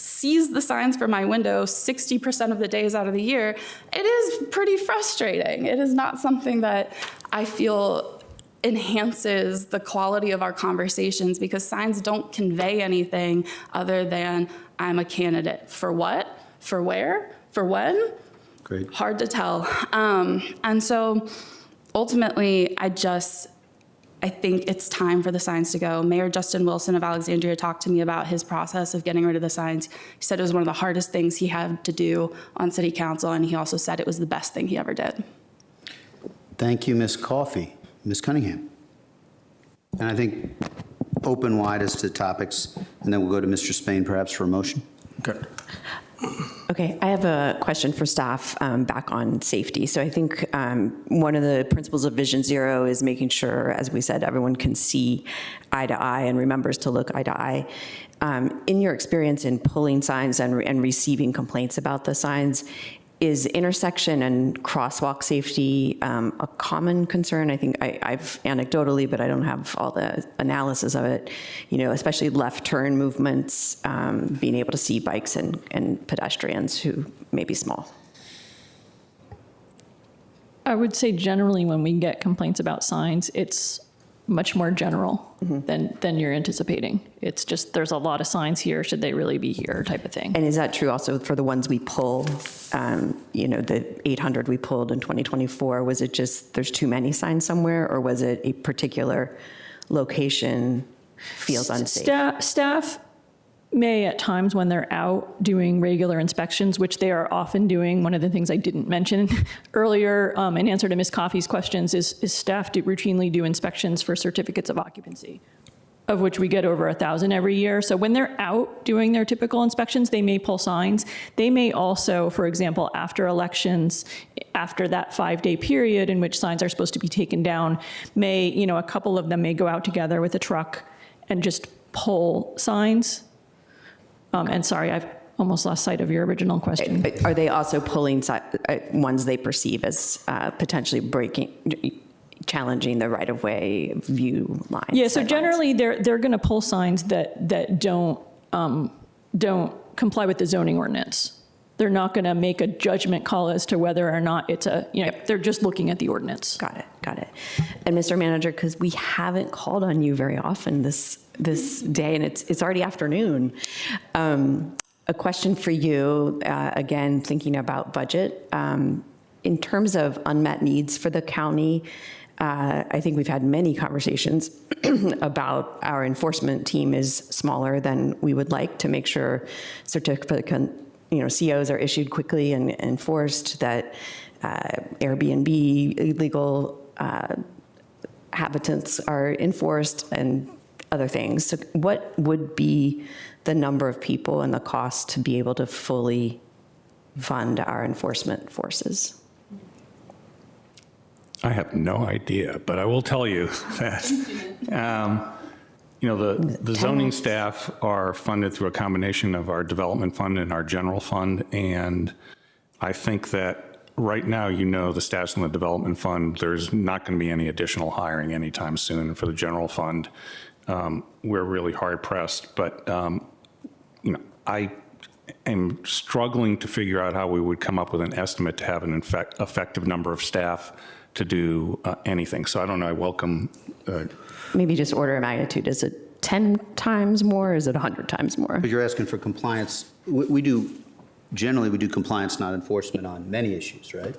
sees the signs from my window 60% of the days out of the year, it is pretty frustrating. It is not something that I feel enhances the quality of our conversations, because signs don't convey anything other than I'm a candidate. For what? For where? For when? Great. Hard to tell. And so ultimately, I think it's time for the signs to go. Mayor Justin Wilson of Alexandria talked to me about his process of getting rid of the signs. He said it was one of the hardest things he had to do on city council, and he also said it was the best thing he ever did. Thank you, Ms. Coffey. Ms. Cunningham. And I think open wide as to topics, and then we'll go to Mr. Spain perhaps for a motion. Okay. Okay, I have a question for staff back on safety. So I think one of the principles of Vision Zero is making sure, as we said, everyone can see eye to eye and remembers to look eye to eye. In your experience in pulling signs and receiving complaints about the signs, is intersection and crosswalk safety a common concern? I think I've anecdotally, but I don't have all the analysis of it, especially left turn movements, being able to see bikes and pedestrians who may be small. I would say generally when we get complaints about signs, it's much more general than you're anticipating. It's just, there's a lot of signs here, should they really be here, type of thing. And is that true also for the ones we pull? The 800 we pulled in 2024, was it just there's too many signs somewhere, or was it a particular location feels unsafe? Staff may at times when they're out doing regular inspections, which they are often doing. One of the things I didn't mention earlier in answer to Ms. Coffey's questions is staff routinely do inspections for certificates of occupancy, of which we get over 1,000 every year. So when they're out doing their typical inspections, they may pull signs. They may also, for example, after elections, after that 5-day period in which signs are supposed to be taken down, a couple of them may go out together with a truck and just pull signs. And sorry, I've almost lost sight of your original question. Are they also pulling ones they perceive as potentially challenging the right-of-way view lines? Yeah, so generally they're going to pull signs that don't comply with the zoning ordinance. They're not going to make a judgment call as to whether or not it's they're just looking at the ordinance. Got it. And Mr. Manager, because we haven't called on you very often this day, and it's already afternoon. A question for you, again, thinking about budget. In terms of unmet needs for the county, I think we've had many conversations about our enforcement team is smaller than we would like to make sure COs are issued quickly and enforced, that Airbnb illegal habitants are enforced, and other things. So what would be the number of people and the cost to be able to fully fund our enforcement forces? I have no idea, but I will tell you that, the zoning staff are funded through a combination of our development fund and our general fund. And I think that right now, the status in the development fund, there's not going to be any additional hiring anytime soon. For the general fund, we're really hard pressed, but I am struggling to figure out how we would come up with an estimate to have an effective number of staff to do anything. So I don't know. I welcome. Maybe just order of magnitude. Is it 10 times more? Or is it 100 times more? But you're asking for compliance. We do compliance, not enforcement on many issues, right?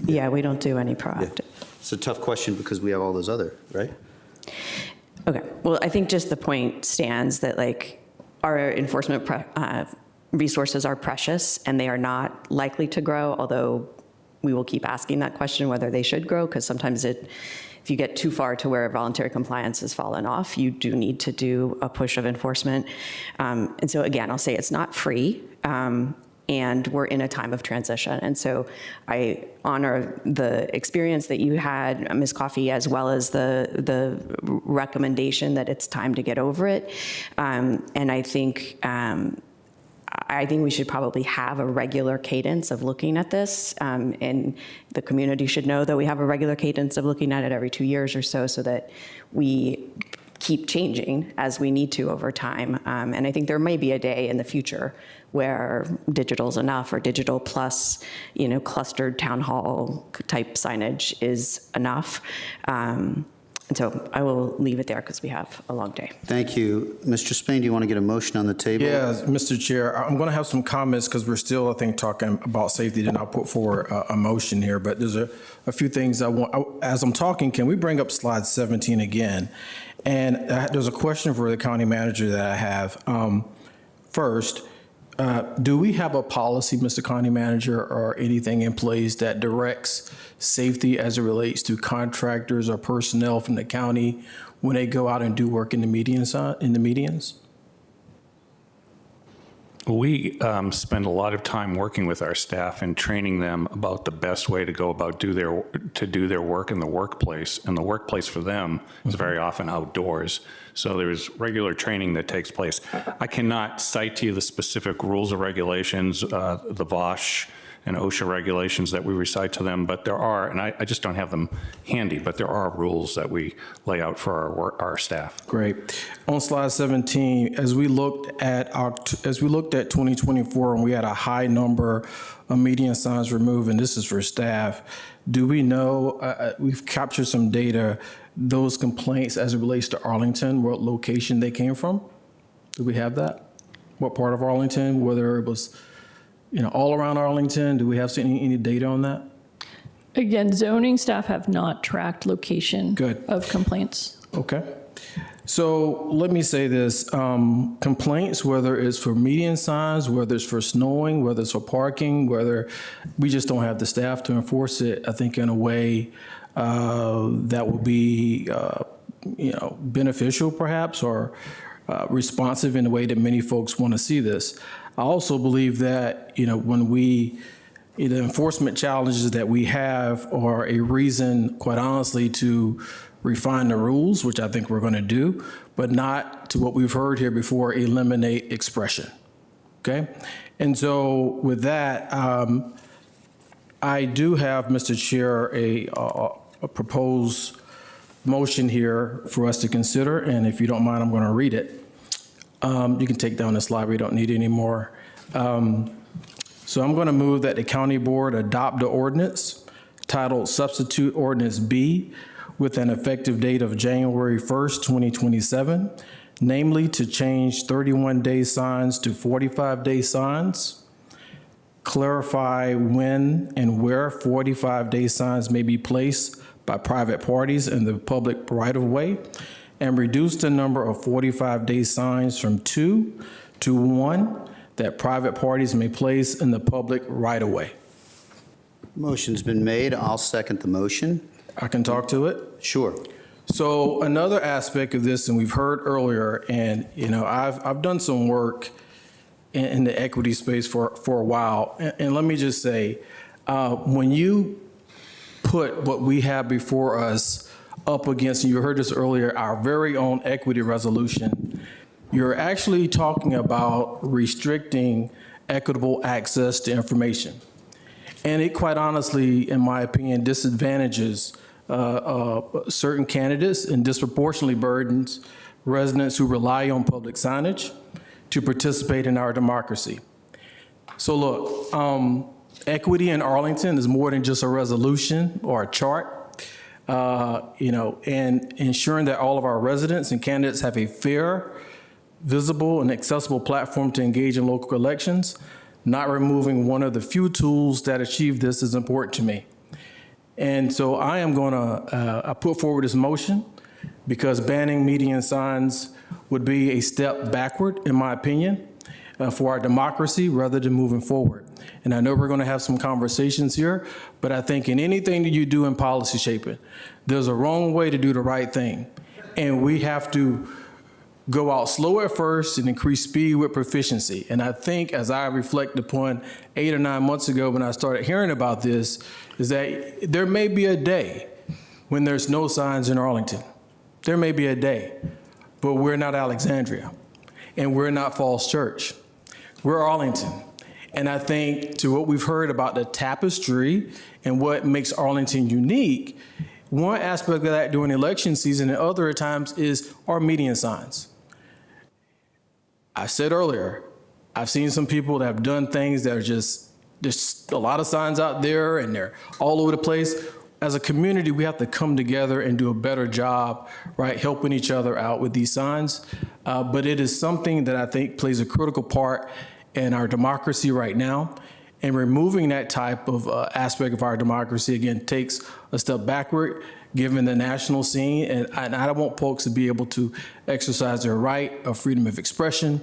Yeah, we don't do any proactive. Yeah. It's a tough question because we have all those other, right? Okay. Well, I think just the point stands that our enforcement resources are precious and they are not likely to grow, although we will keep asking that question whether they should grow, because sometimes if you get too far to where voluntary compliance has fallen off, you do need to do a push of enforcement. And so again, I'll say it's not free. And we're in a time of transition. And so I honor the experience that you had, Ms. Coffey, as well as the recommendation that it's time to get over it. And I think we should probably have a regular cadence of looking at this. And the community should know that we have a regular cadence of looking at it every 2 years or so that we keep changing as we need to over time. And I think there may be a day in the future where digital's enough, or digital plus, clustered town hall type signage is enough. And so I will leave it there because we have a long day. Thank you. Mr. Spain, do you want to get a motion on the table? Yeah, Mr. Chair, I'm going to have some comments because we're still, I think, talking about safety. Then I'll put forward a motion here. But there's a few things I want. As I'm talking, can we bring up slide 17 again? And there's a question for the county manager that I have. First, do we have a policy, Mr. County Manager, or anything in place that directs safety as it relates to contractors or personnel from the county when they go out and do work in the medians? We spend a lot of time working with our staff and training them about the best way to go about do their work in the workplace. And the workplace for them is very often outdoors. So there's regular training that takes place. I cannot cite to you the specific rules or regulations, the VOSH and OSHA regulations that we recite to them, but there are, and I just don't have them handy, but there are rules that we lay out for our staff. Great. On slide 17, as we looked at 2024 and we had a high number of median signs removed, and this is for staff, do we know, we've captured some data, those complaints as it relates to Arlington, what location they came from? Do we have that? What part of Arlington, whether it was all around Arlington? Do we have any data on that? Again, zoning staff have not tracked location of complaints. Okay. So let me say this, complaints, whether it's for median signs, whether it's for snowing, whether it's for parking, whether we just don't have the staff to enforce it, I think in a way that would be, beneficial perhaps, or responsive in a way that many folks want to see this. I also believe that, when the enforcement challenges that we have are a reason, quite honestly, to refine the rules, which I think we're going to do, but not to what we've heard here before, eliminate expression. Okay? And so with that, I do have, Mr. Chair, a proposed motion here for us to consider, and if you don't mind, I'm going to read it. You can take down the slide, we don't need it anymore. So I'm going to move that the county board adopt the ordinance titled Substitute Ordinance B with an effective date of January 1st, 2027, namely to change 31-day signs to 45-day signs, clarify when and where 45-day signs may be placed by private parties in the public right-of-way, and reduce the number of 45-day signs from 2 to 1 that private parties may place in the public right-of-way. Motion's been made. I'll second the motion. I can talk to it? Sure. So another aspect of this, and we've heard earlier, and I've done some work in the equity space for a while, and let me just say, when you put what we have before us up against, and you heard this earlier, our very own equity resolution, you're actually talking about restricting equitable access to information. And it quite honestly, in my opinion, disadvantages certain candidates and disproportionately burdens residents who rely on public signage to participate in our democracy. So look, equity in Arlington is more than just a resolution or a chart. And ensuring that all of our residents and candidates have a fair, visible, and accessible platform to engage in local elections, not removing one of the few tools that achieve this is important to me. And so I am going to put forward this motion because banning median signs would be a step backward, in my opinion, for our democracy rather than moving forward. And I know we're going to have some conversations here, but I think in anything that you do in policy shaping, there's a wrong way to do the right thing. And we have to go out slow at first and increase speed with proficiency. And I think as I reflect upon 8 or 9 months ago when I started hearing about this, is that there may be a day when there's no signs in Arlington. There may be a day, but we're not Alexandria and we're not Falls Church. We're Arlington. And I think to what we've heard about the tapestry and what makes Arlington unique One aspect of that during election season and other times is our median signs. I said earlier, I've seen some people that have done things that are just, there's a lot of signs out there and they're all over the place. As a community, we have to come together and do a better job, right, helping each other out with these signs. But it is something that I think plays a critical part in our democracy right now. And removing that type of aspect of our democracy, again, takes a step backward, given the national scene. And I don't want folks to be able to exercise their right of freedom of expression.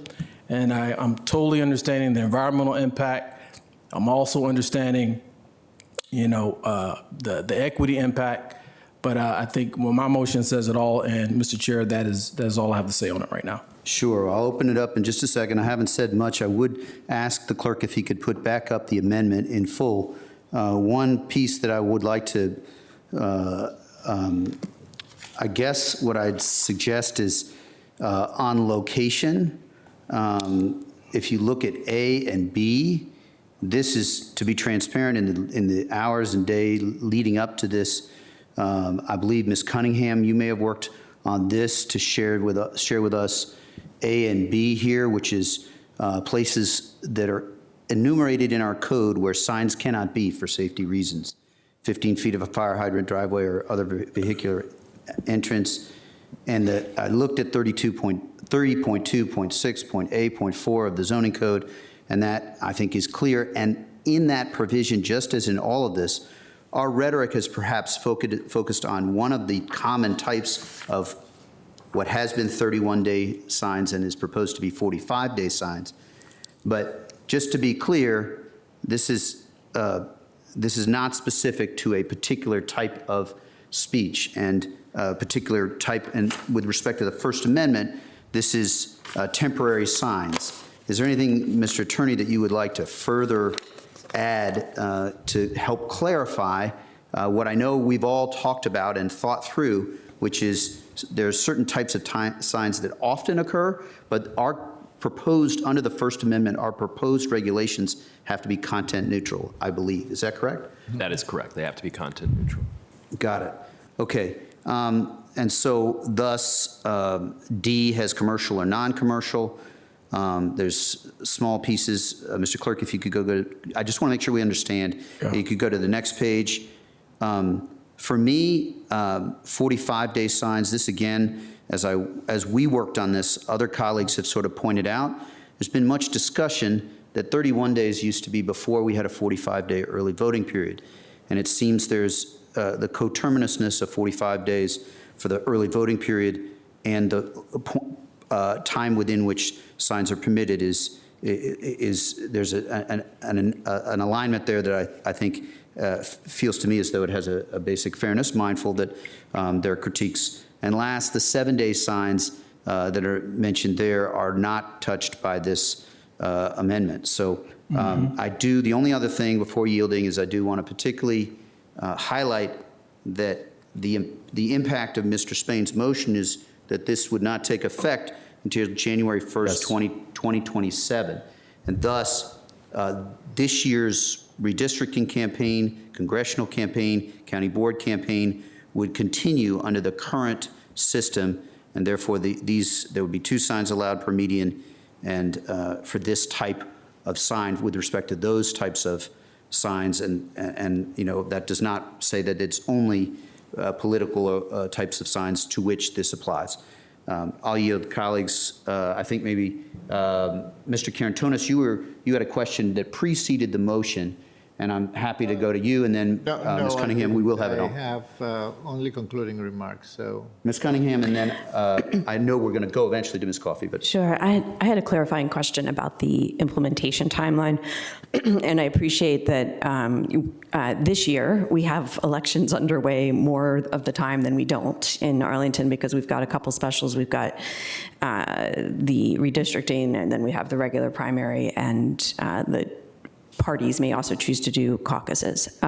And I'm totally understanding the environmental impact. I'm also understanding, you know, the equity impact. But I think my motion says it all. And Mr. Chair, that is all I have to say on it right now. Sure, I'll open it up in just a second. I haven't said much. I would ask the clerk if he could put back up the amendment in full. One piece that I would like to, I guess what I'd suggest is on location, if you look at A and B, this is to be transparent in the hours and day leading up to this. I believe Ms. Cunningham, you may have worked on this to share with us A and B here, which is places that are enumerated in our code where signs cannot be for safety reasons. 15 feet of a fire hydrant driveway or other vehicular entrance. And I looked at 30.2.6.A.4 of the zoning code, and that I think is clear. And in that provision, just as in all of this, our rhetoric has perhaps focused on one of the common types of what has been 31-day signs and is proposed to be 45-day signs. But just to be clear, this is not specific to a particular type of speech and a particular type, and with respect to the First Amendment, this is temporary signs. Is there anything, Mr. Attorney, that you would like to further add to help clarify what I know we've all talked about and thought through, which is there's certain types of signs that often occur, but our proposed, under the First Amendment, our proposed regulations have to be content neutral, I believe. Is that correct? That is correct. They have to be content neutral. Got it. Okay. And so thus, D has commercial or non-commercial. There's small pieces. Mr. Clerk, if you could go, I just want to make sure we understand. Yeah. You could go to the next page. For me, 45-day signs, this again, as we worked on this, other colleagues have sort of pointed out, there's been much discussion that 31 days used to be before we had a 45-day early voting period. And it seems there's the coterminousness of 45 days for the early voting period and the time within which signs are permitted is there's an alignment there that I think feels to me as though it has a basic fairness, mindful that there are critiques. And last, the 7-day signs that are mentioned there are not touched by this amendment. So the only other thing before yielding is I do want to particularly highlight that the impact of Mr. Spain's motion is that this would not take effect until January 1st, yes. 2027. And thus, this year's redistricting campaign, congressional campaign, county board campaign would continue under the current system, and therefore there would be 2 signs allowed per median, and for this type of sign with respect to those types of signs, and you know, that does not say that it's only political types of signs to which this applies. I'll yield, colleagues. I think maybe Mr. Karantonis, you had a question that preceded the motion, and I'm happy to go to you, and then Ms. Cunningham, we will have it on. I have only concluding remarks, so. Ms. Cunningham, and then I know we're going to go eventually to Ms. Coffey, but. Sure, I had a clarifying question about the implementation timeline, and I appreciate that this year we have elections underway more of the time than we don't in Arlington because we've got a couple specials. We've got the redistricting, and then we have the regular primary, and the parties may also choose to do caucuses.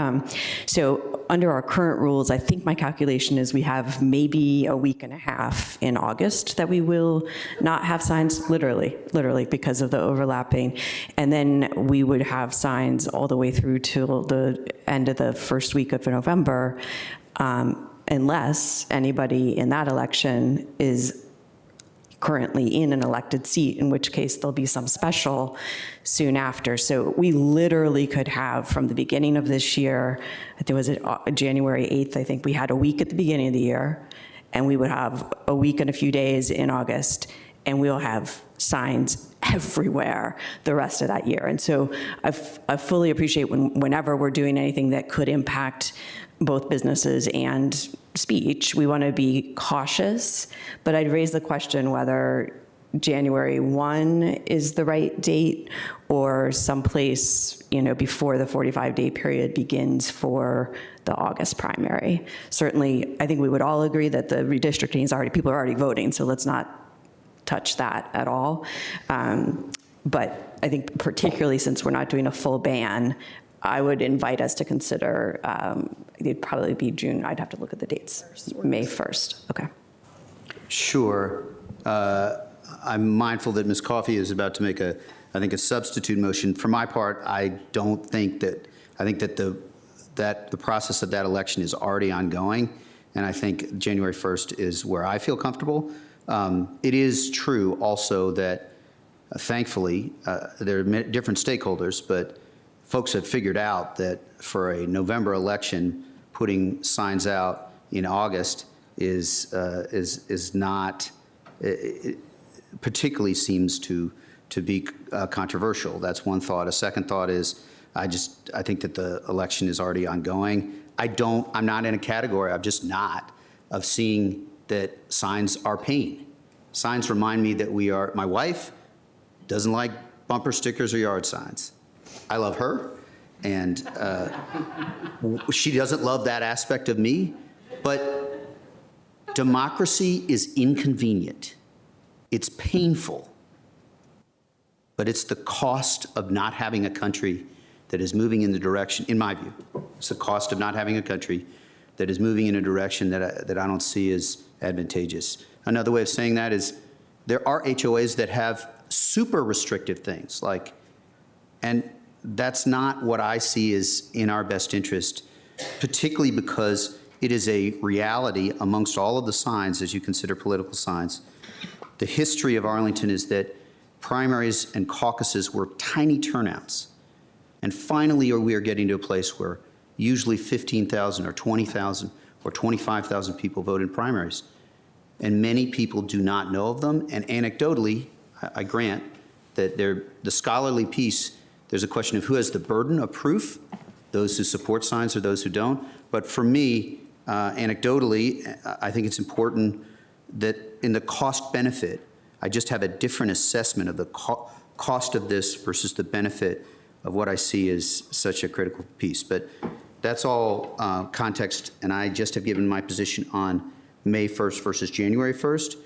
So under our current rules, I think my calculation is we have maybe a week and a half in August that we will not have signs, literally because of the overlapping. And then we would have signs all the way through till the end of the first week of November. And unless anybody in that election is currently in an elected seat, in which case there'll be some special soon after. So we literally could have, from the beginning of this year, I think it was January 8th, I think we had a week at the beginning of the year, and we would have a week and a few days in August, and we'll have signs everywhere the rest of that year. And so I fully appreciate whenever we're doing anything that could impact both businesses and speech, we want to be cautious, but I'd raise the question whether January 1 is the right date or someplace, before the 45-day period begins for the August primary. Certainly, I think we would all agree that the redistricting people are already voting, so let's not touch that at all. But I think particularly since we're not doing a full ban, I would invite us to consider, it'd probably be June, I'd have to look at the dates, May 1st, okay. Sure. I'm mindful that Ms. Coffey is about to make a substitute motion. For my part, I think that the process of that election is already ongoing, and I think January 1st is where I feel comfortable. It is true also that, thankfully, there are different stakeholders, but folks have figured out that for a November election, putting signs out in August is not, it particularly seems to be controversial. That's one thought. A second thought is I think that the election is already ongoing. I'm not in a category, I'm just not, of seeing that signs are pain. Signs remind me that my wife doesn't like bumper stickers or yard signs. I love her, and she doesn't love that aspect of me, but democracy is inconvenient. It's painful, but it's the cost of not having a country that is moving in the direction, in my view, it's the cost of not having a country that is moving in a direction that I don't see as advantageous. Another way of saying that is there are HOAs that have super restrictive things, and that's not what I see as in our best interest, particularly because it is a reality amongst all of the signs as you consider political signs. The history of Arlington is that primaries and caucuses were tiny turnouts. And finally, we are getting to a place where usually 15,000 or 20,000 or 25,000 people vote in primaries. And many people do not know of them. And anecdotally, I grant that the scholarly piece, there's a question of who has the burden of proof, those who support signs or those who don't. But for me, anecdotally, I think it's important that in the cost benefit, I just have a different assessment of the cost of this versus the benefit of what I see as such a critical piece. But that's all context, and I just have given my position on May 1st versus January 1st.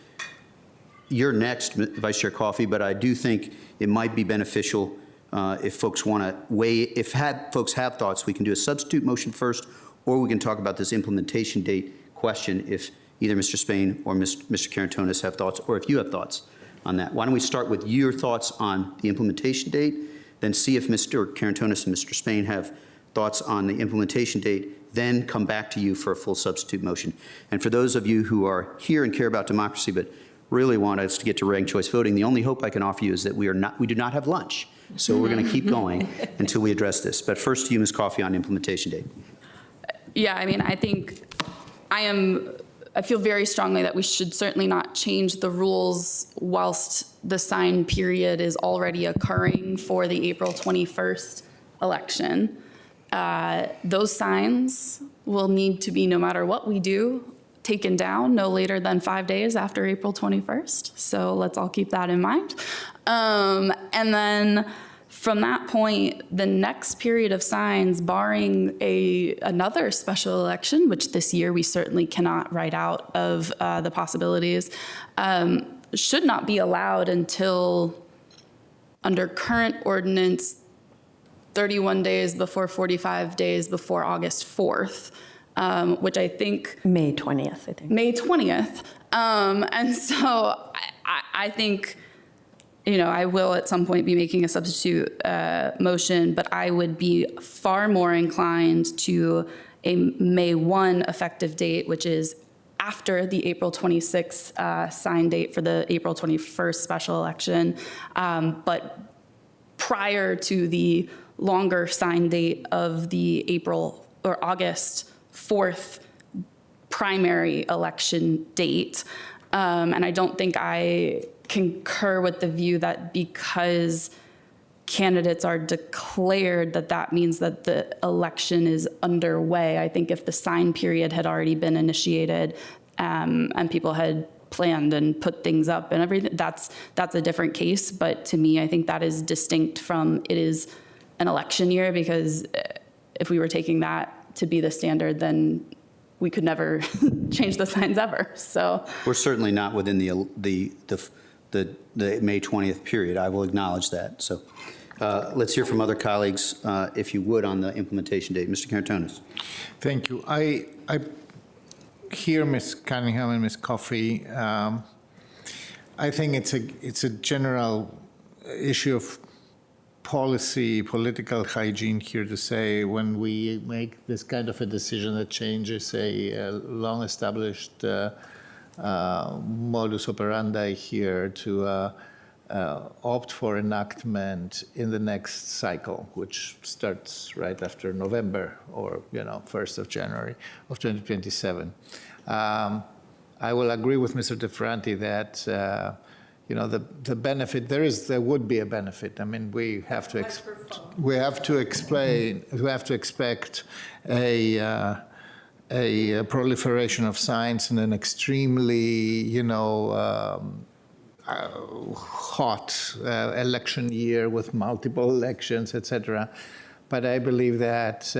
You're next, Vice Chair Coffey, but I do think it might be beneficial if folks want to weigh, if folks have thoughts, we can do a substitute motion first, or we can talk about this implementation date question if either Mr. Spain or Mr. Karantonis have thoughts, or if you have thoughts on that. Why don't we start with your thoughts on the implementation date, then see if Mr. Karantonis and Mr. Spain have thoughts on the implementation date, then come back to you for a full substitute motion. And for those of you who are here and care about democracy but really want us to get to ranked choice voting, the only hope I can offer you is that we do not have lunch. So we're going to keep going until we address this. But first to you, Ms. Coffey, on implementation date. Yeah, I mean, I think I feel very strongly that we should certainly not change the rules whilst the sign period is already occurring for the April 21st election. Those signs will need to be, no matter what we do, taken down no later than 5 days after April 21st. So let's all keep that in mind. And then from that point, the next period of signs, barring another special election, which this year we certainly cannot write out of the possibilities, should not be allowed until, under current ordinance, 31 days before 45 days before August 4th, which I think... May 20th, I think. May 20th. And so I think... I will at some point be making a substitute motion, but I would be far more inclined to a May 1 effective date, which is after the April 26th sign date for the April 21st special election, but prior to the longer sign date of the April or August 4th primary election date. And I don't think I concur with the view that because candidates are declared, that means that the election is underway. I think if the sign period had already been initiated and people had planned and put things up and everything, that's a different case. But to me, I think that is distinct from it is an election year, because if we were taking that to be the standard, then we could never change the signs ever. So We're certainly not within the May 20th period. I will acknowledge that. So let's hear from other colleagues, if you would, on the implementation date. Mr. Karantonis. Thank you. I hear Ms. Cunningham and Ms. Coffey. I think it's a general issue of policy, political hygiene here to say when we make this kind of a decision that changes a long-established modus operandi here to opt for enactment in the next cycle, which starts right after November or 1st of January of 2027. I will agree with Mr. DeFranti that the benefit there would be a benefit. I mean, we have to expect a proliferation of signs in an extremely hot election year with multiple elections, etc. But I believe that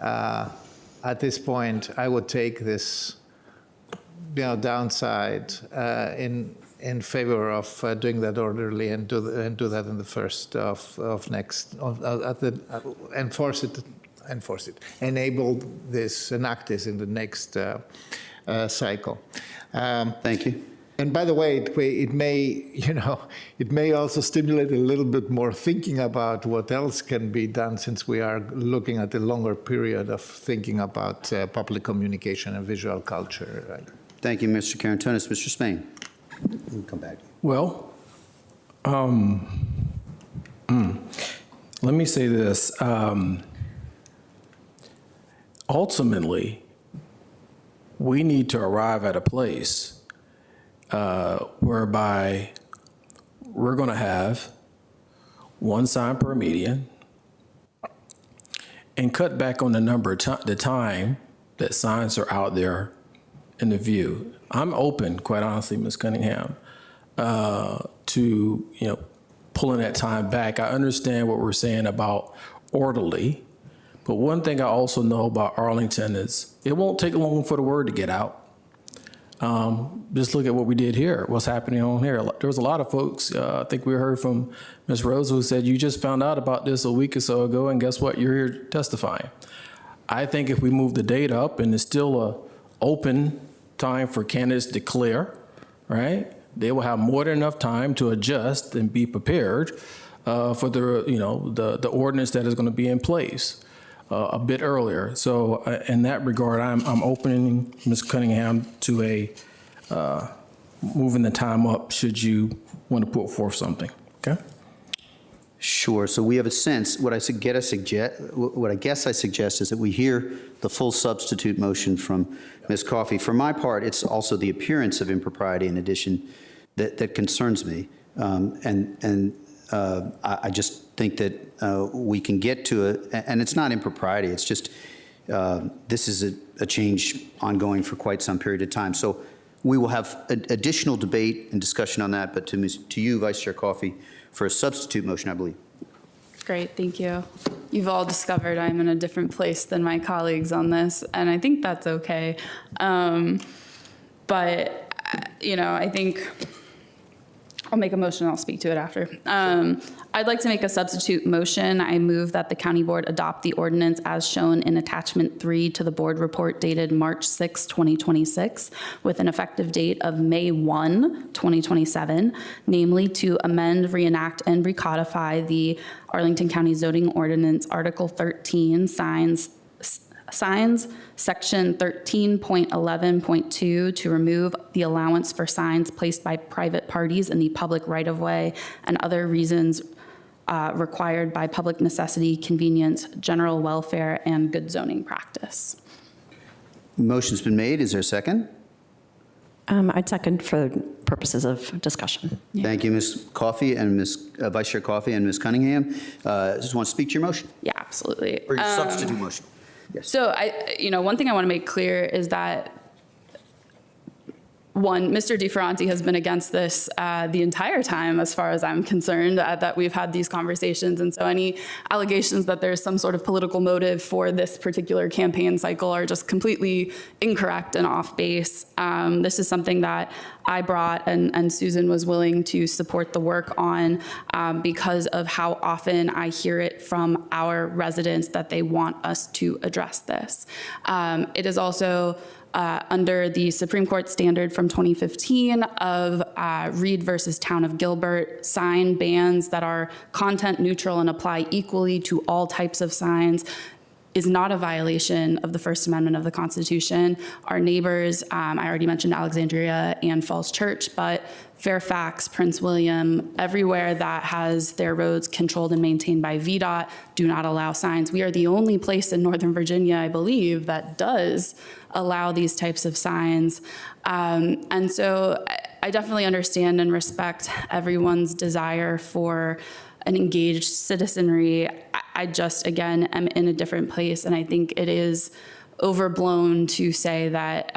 at this point, I would take this downside in favor of doing that orderly and do that in the first of next, enable this, enact this in the next cycle. Thank you. And by the way, it may also stimulate a little bit more thinking about what else can be done, since we are looking at a longer period of thinking about public communication and visual culture. Right? Thank you, Mr. Karantonis. Mr. Spain, we'll come back. Well, let me say this. Ultimately, we need to arrive at a place whereby we're going to have one sign per median and cut back on the the time that signs are out there in the view. I'm open, quite honestly, Ms. Cunningham, to pulling that time back. I understand what we're saying about orderly, but one thing I also know about Arlington is it won't take long for the word to get out. Just look at what we did here, what's happening on here. There was a lot of folks, I think we heard from Ms. Rosa, who said, you just found out about this a week or so ago, and guess what, you're here testifying. I think if we move the date up and it's still a open time for candidates to declare, right, they will have more than enough time to adjust and be prepared for the ordinance that is going to be in place a bit earlier. So in that regard, I'm opening Ms. Cunningham to moving the time up should you want to put forth something. Okay. Sure. So we have a sense. What I guess I suggest is that we hear the full substitute motion from Ms. Coffey. For my part, it's also the appearance of impropriety in addition that concerns me, I just think that we can get to it, and it's not impropriety. It's just this is a change ongoing for quite some period of time. So we will have additional debate and discussion on that. But to you, Vice Chair Coffey, for a substitute motion, I believe. Great, thank you. You've all discovered I'm in a different place than my colleagues on this, and I think that's okay. But, I think I'll make a motion, I'll speak to it after. I'd like to make a substitute motion. I move that the county board adopt the ordinance as shown in attachment 3 to the board report dated March 6, 2026, with an effective date of May 1, 2027, namely to amend, reenact, and recodify the Arlington County zoning ordinance, Article 13, signs signs, section 13.11.2 to remove the allowance for signs placed by private parties in the public right-of-way and other reasons required by public necessity, convenience, general welfare, and good zoning practice. Motion's been made. Is there a second? I'd second for purposes of discussion. Thank you, Ms. Coffey and Vice Chair Coffey and Ms. Cunningham. Just want to speak to your motion Yeah, absolutely. or your substitute motion. Yes. So one thing I want to make clear is that one, Mr. DeFerranti has been against this the entire time, as far as I'm concerned, that we've had these conversations. And so any allegations that there's some sort of political motive for this particular campaign cycle are just completely incorrect and off base. This is something that I brought and Susan was willing to support the work on because of how often I hear it from our residents that they want us to address this. It is also under the Supreme Court standard from 2015 of Reed versus Town of Gilbert, sign bans that are content neutral and apply equally to all types of signs is not a violation of the First Amendment of the Constitution. Our neighbors, I already mentioned Alexandria and Falls Church, but Fairfax, Prince William, everywhere that has their roads controlled and maintained by VDOT do not allow signs. We are the only place in Northern Virginia, I believe, that does allow these types of signs. And so I definitely understand and respect everyone's desire for an engaged citizenry. I just, again, am in a different place, and I think it is overblown to say that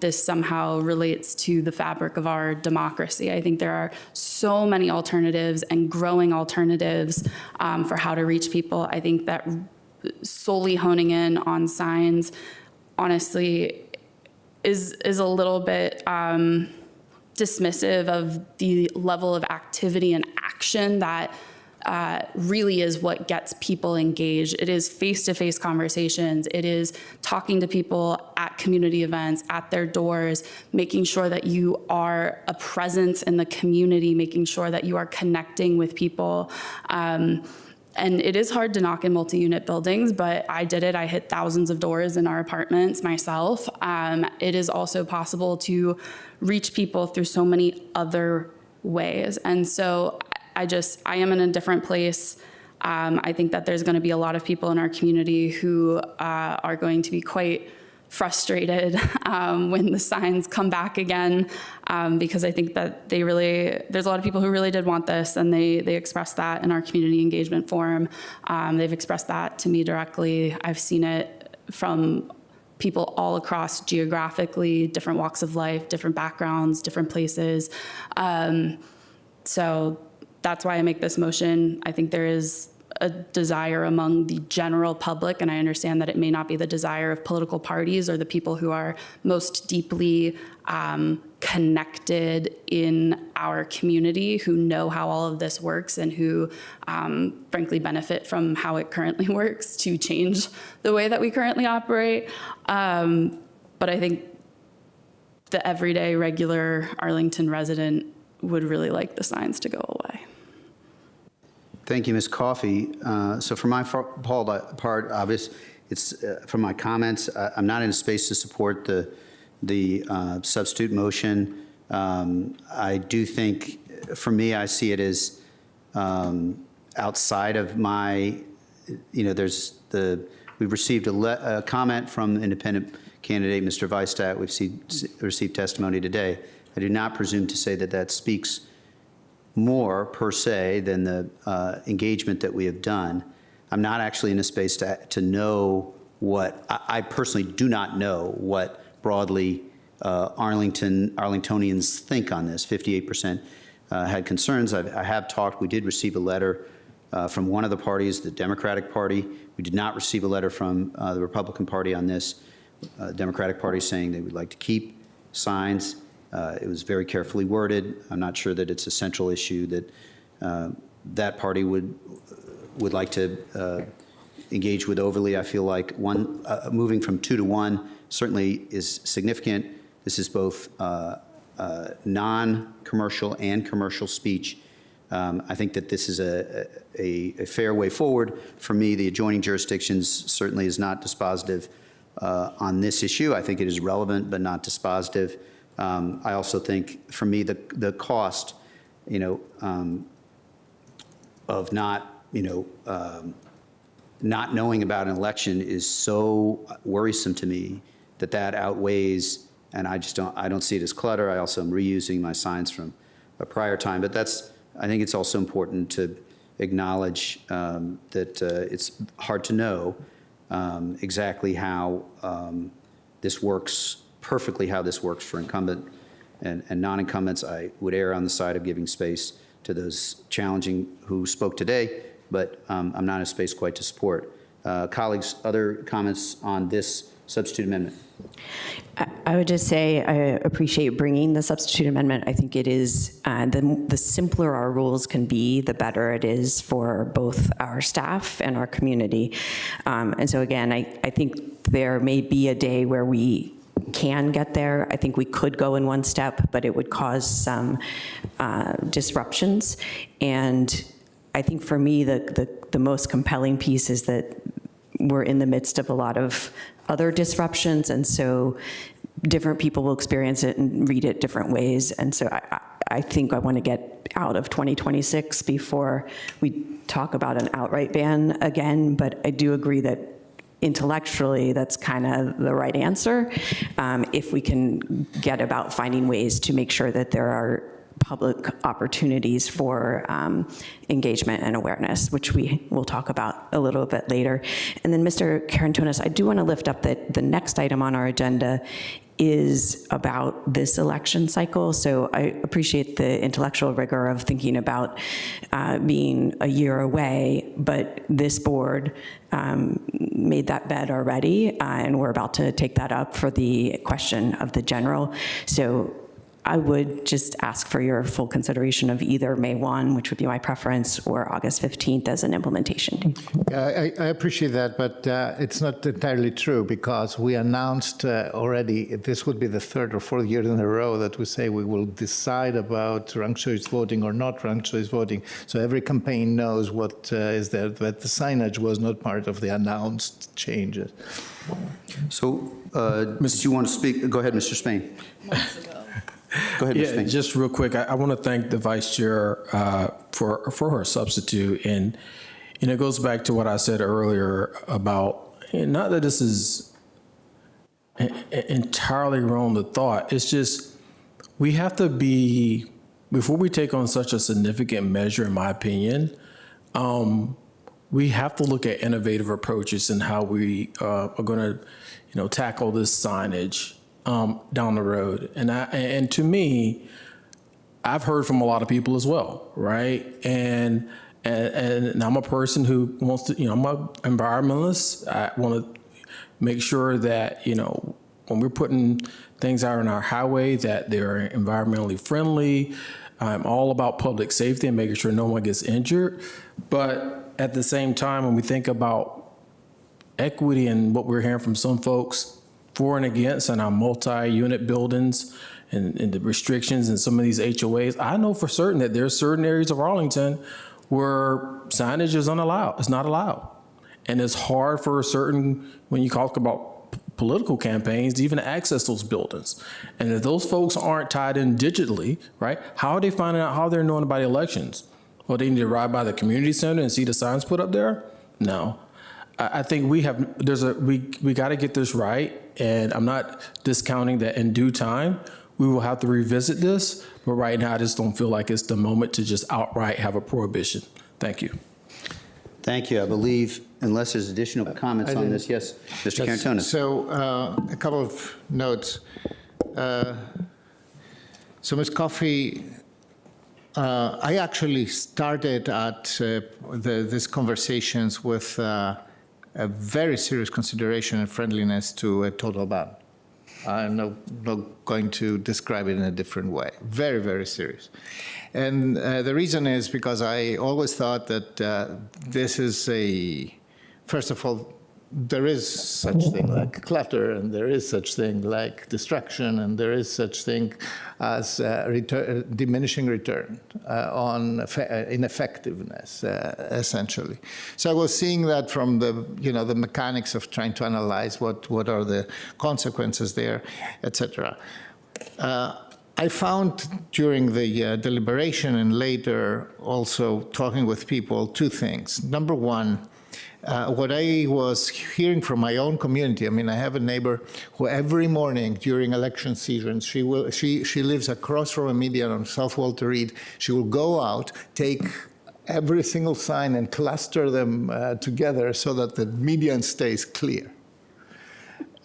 this somehow relates to the fabric of our democracy. I think there are so many alternatives and growing alternatives for how to reach people. I think that solely honing in on signs, honestly, is a little bit dismissive of the level of activity and action that really is what gets people engaged. It is face-to-face conversations. It is talking to people at community events, at their doors, making sure that you are a presence in the community, making sure that you are connecting with people. And it is hard to knock in multi-unit buildings, but I did it. I hit thousands of doors in our apartments myself. It is also possible to reach people through so many other ways. And so I am in a different place. I think that there's going to be a lot of people in our community who are going to be quite frustrated when the signs come back again, because I think that there's a lot of people who really did want this, and they expressed that in our community engagement forum. They've expressed that to me directly. I've seen it from people all across geographically, different walks of life, different backgrounds, different places. So that's why I make this motion. I think there is a desire among the general public, and I understand that it may not be the desire of political parties or the people who are most deeply connected in our community, who know how all of this works and who frankly benefit from how it currently works, to change the way that we currently operate. But I think the everyday regular Arlington resident would really like the signs to go away. Thank you, Ms. Coffey. So for my part, obvious, it's from my comments, I'm not in a space to support the substitute motion. I do think, for me, I see it as outside of my, we've received a comment from independent candidate, Mr. Weistat. We've received testimony today. I do not presume to say that that speaks more per se than the engagement that we have done. I'm not actually in a space to know what, I personally do not know what broadly Arlingtonians think on this. 58% had concerns. I have talked, we did receive a letter from one of the parties, the Democratic Party. We did not receive a letter from the Republican Party on this. Democratic Party saying they would like to keep signs. It was very carefully worded. I'm not sure that it's a central issue that that party would like to engage with overly. I feel like moving from 2 to 1 certainly is significant. This is both non-commercial and commercial speech. I think that this is a fair way forward. For me, the adjoining jurisdictions certainly is not dispositive on this issue. I think it is relevant but not dispositive. I also think, for me, the cost, of not, not knowing about an election is so worrisome to me that outweighs, and I don't see it as clutter. I also am reusing my signs from a prior time, but I think it's also important to acknowledge that it's hard to know exactly how this works, perfectly how this works for incumbent and non-incumbents. I would err on the side of giving space to those challenging who spoke today, but I'm not in a space quite to support. Colleagues, other comments on this substitute amendment? I would just say I appreciate bringing the substitute amendment. I think it is, the simpler our rules can be, the better it is for both our staff and our community. And so again, I think there may be a day where we can get there. I think we could go in one step, but it would cause some disruptions. And I think for me, the most compelling piece is that we're in the midst of a lot of other disruptions, and so different people will experience it and read it different ways. And so I think I want to get out of 2026 before we talk about an outright ban again, but I do agree that intellectually that's kind of the right answer if we can get about finding ways to make sure that there are public opportunities for engagement and awareness, which we will talk about a little bit later. And then Mr. Karantonis, I do want to lift up that the next item on our agenda is about this election cycle. So I appreciate the intellectual rigor of thinking about being a year away, but this board made that bet already, and we're about to take that up for the question of the general. So I would just ask for your full consideration of either May 1, which would be my preference, or August 15th as an implementation date. I appreciate that, but it's not entirely true, because we announced already this would be the third or fourth year in a row that we say we will decide about ranked choice voting or not ranked choice voting. So every campaign knows what is there, but the signage was not part of the announced changes. So, do you want to speak? Go ahead, Mr. Spain. Go ahead, Mr. Spain. Just real quick, I want to thank the vice chair for her substitute, and it goes back to what I said earlier about, not that this is entirely wrong the thought. It's just we have to be, before we take on such a significant measure, in my opinion, we have to look at innovative approaches and how we are going to tackle this signage down the road. And to me, I've heard from a lot of people as well, right? And I'm a person who wants to, I'm an environmentalist. I want to make sure that, when we're putting things out on our highway, that they're environmentally friendly. I'm all about public safety and making sure no one gets injured. But at the same time, when we think about equity and what we're hearing from some folks for and against in our multi-unit buildings and the restrictions in some of these HOAs, I know for certain that there's certain areas of Arlington where signage is unallowed. It's not allowed. And it's hard for when you talk about political campaigns, to even access those buildings. And if those folks aren't tied in digitally, right, how are they finding out how they're knowing about elections? Well, they need to ride by the community center and see the signs put up there? No. I think we got to get this right, and I'm not discounting that in due time we will have to revisit this, but right now I just don't feel like it's the moment to just outright have a prohibition. Thank you. Thank you. I believe, unless there's additional comments on this, yes, Mr. Karantonis. So a couple of notes. So Ms. Coffey, I actually started at these conversations with a very serious consideration and friendliness to a total ban. I'm not going to describe it in a different way. Very, very serious. And the reason is because I always thought that this is first of all, there is such thing like clutter, and there is such thing like distraction, and there is such thing as diminishing return on ineffectiveness, essentially. So I was seeing that from the mechanics of trying to analyze what are the consequences there, etc. I found during the deliberation and later also talking with people two things. Number one, what I was hearing from my own community, I mean, I have a neighbor who every morning during election season, she lives across from a median on South Walter Reed. She will go out, take every single sign and cluster them together so that the median stays clear.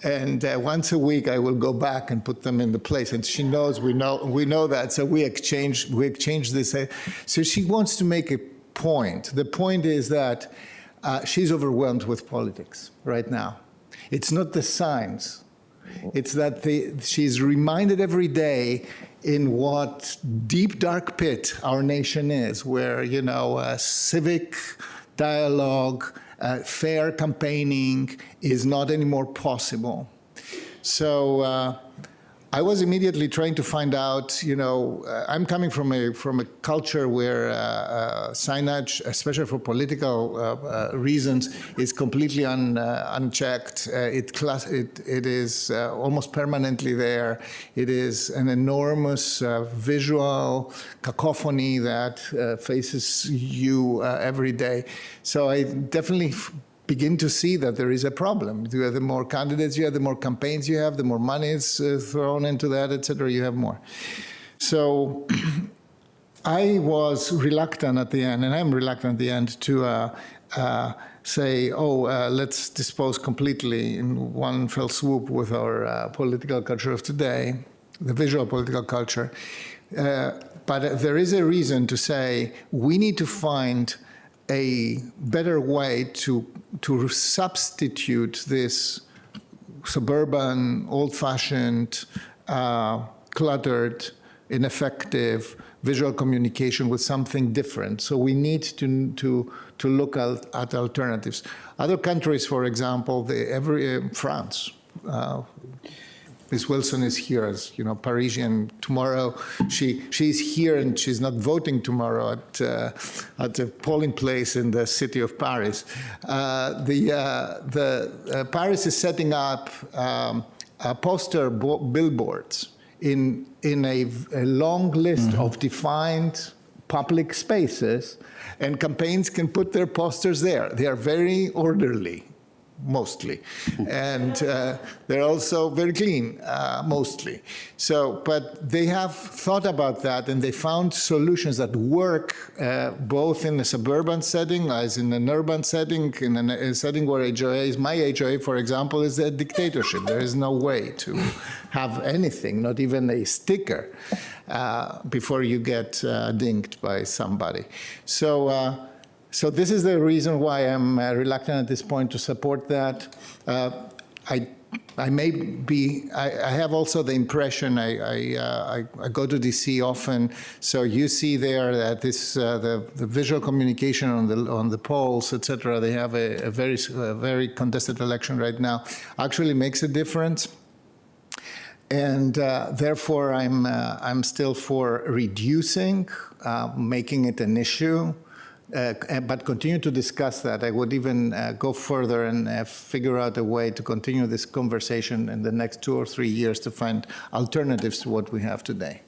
And once a week, I will go back and put them in the place. And she knows we know that, so we exchange this. So she wants to make a point. The point is that she's overwhelmed with politics right now. It's not the signs. It's that she's reminded every day in what deep, dark pit our nation is, where, civic dialogue, fair campaigning is not anymore possible. So I was immediately trying to find out, I'm coming from a culture where signage, especially for political reasons, is completely unchecked. It is almost permanently there. It is an enormous visual cacophony that faces you every day. So I definitely begin to see that there is a problem. The more candidates you have, the more campaigns you have, the more money is thrown into that, et cetera, you have more. So I was reluctant at the end, and I'm reluctant at the end to say, let's dispose completely in one fell swoop with our political culture of today, the visual political culture. But there is a reason to say we need to find a better way to substitute this suburban, old-fashioned, cluttered, ineffective visual communication with something different. So we need to look at alternatives. Other countries, for example, France. Ms. Wilson is here, as Parisian. Tomorrow, she's here, and she's not voting tomorrow at a polling place in the city of Paris. Paris is setting up poster billboards in a long list of defined public spaces, and campaigns can put their posters there. They are very orderly, mostly. And they're also very clean, mostly. So, but they have thought about that, and they found solutions that work both in a suburban setting as in an urban setting, in a setting where HOA is, my HOA, for example, is a dictatorship. There is no way to have anything, not even a sticker, before you get dinged by somebody. So this is the reason why I'm reluctant at this point to support that. I may be. I have also the impression. I go to DC often, so you see there that this the visual communication on the polls, etc. They have a very contested election right now. Actually makes a difference. And therefore, I'm still for reducing, making it an issue. But continue to discuss that. I would even go further and figure out a way to continue this conversation in the next 2 or 3 years to find alternatives to what we have today.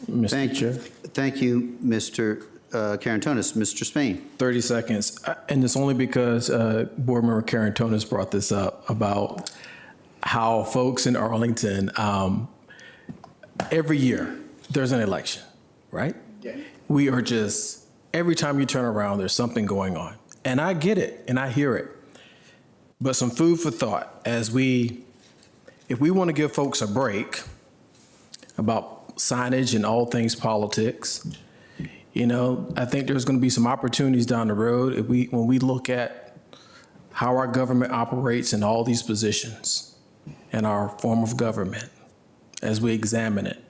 Thank you, Mr. Karantonis. Mr. Spain. 30 seconds. And it's only because Board Member Karantonis brought this up about how folks in Arlington, every year there's an election, right? Yeah. We are just, every time you turn around, there's something going on. And I get it, and I hear it. But some food for thought, if we want to give folks a break about signage and all things politics, I think there's going to be some opportunities down the road when we look at how our government operates in all these positions and our form of government, as we examine it,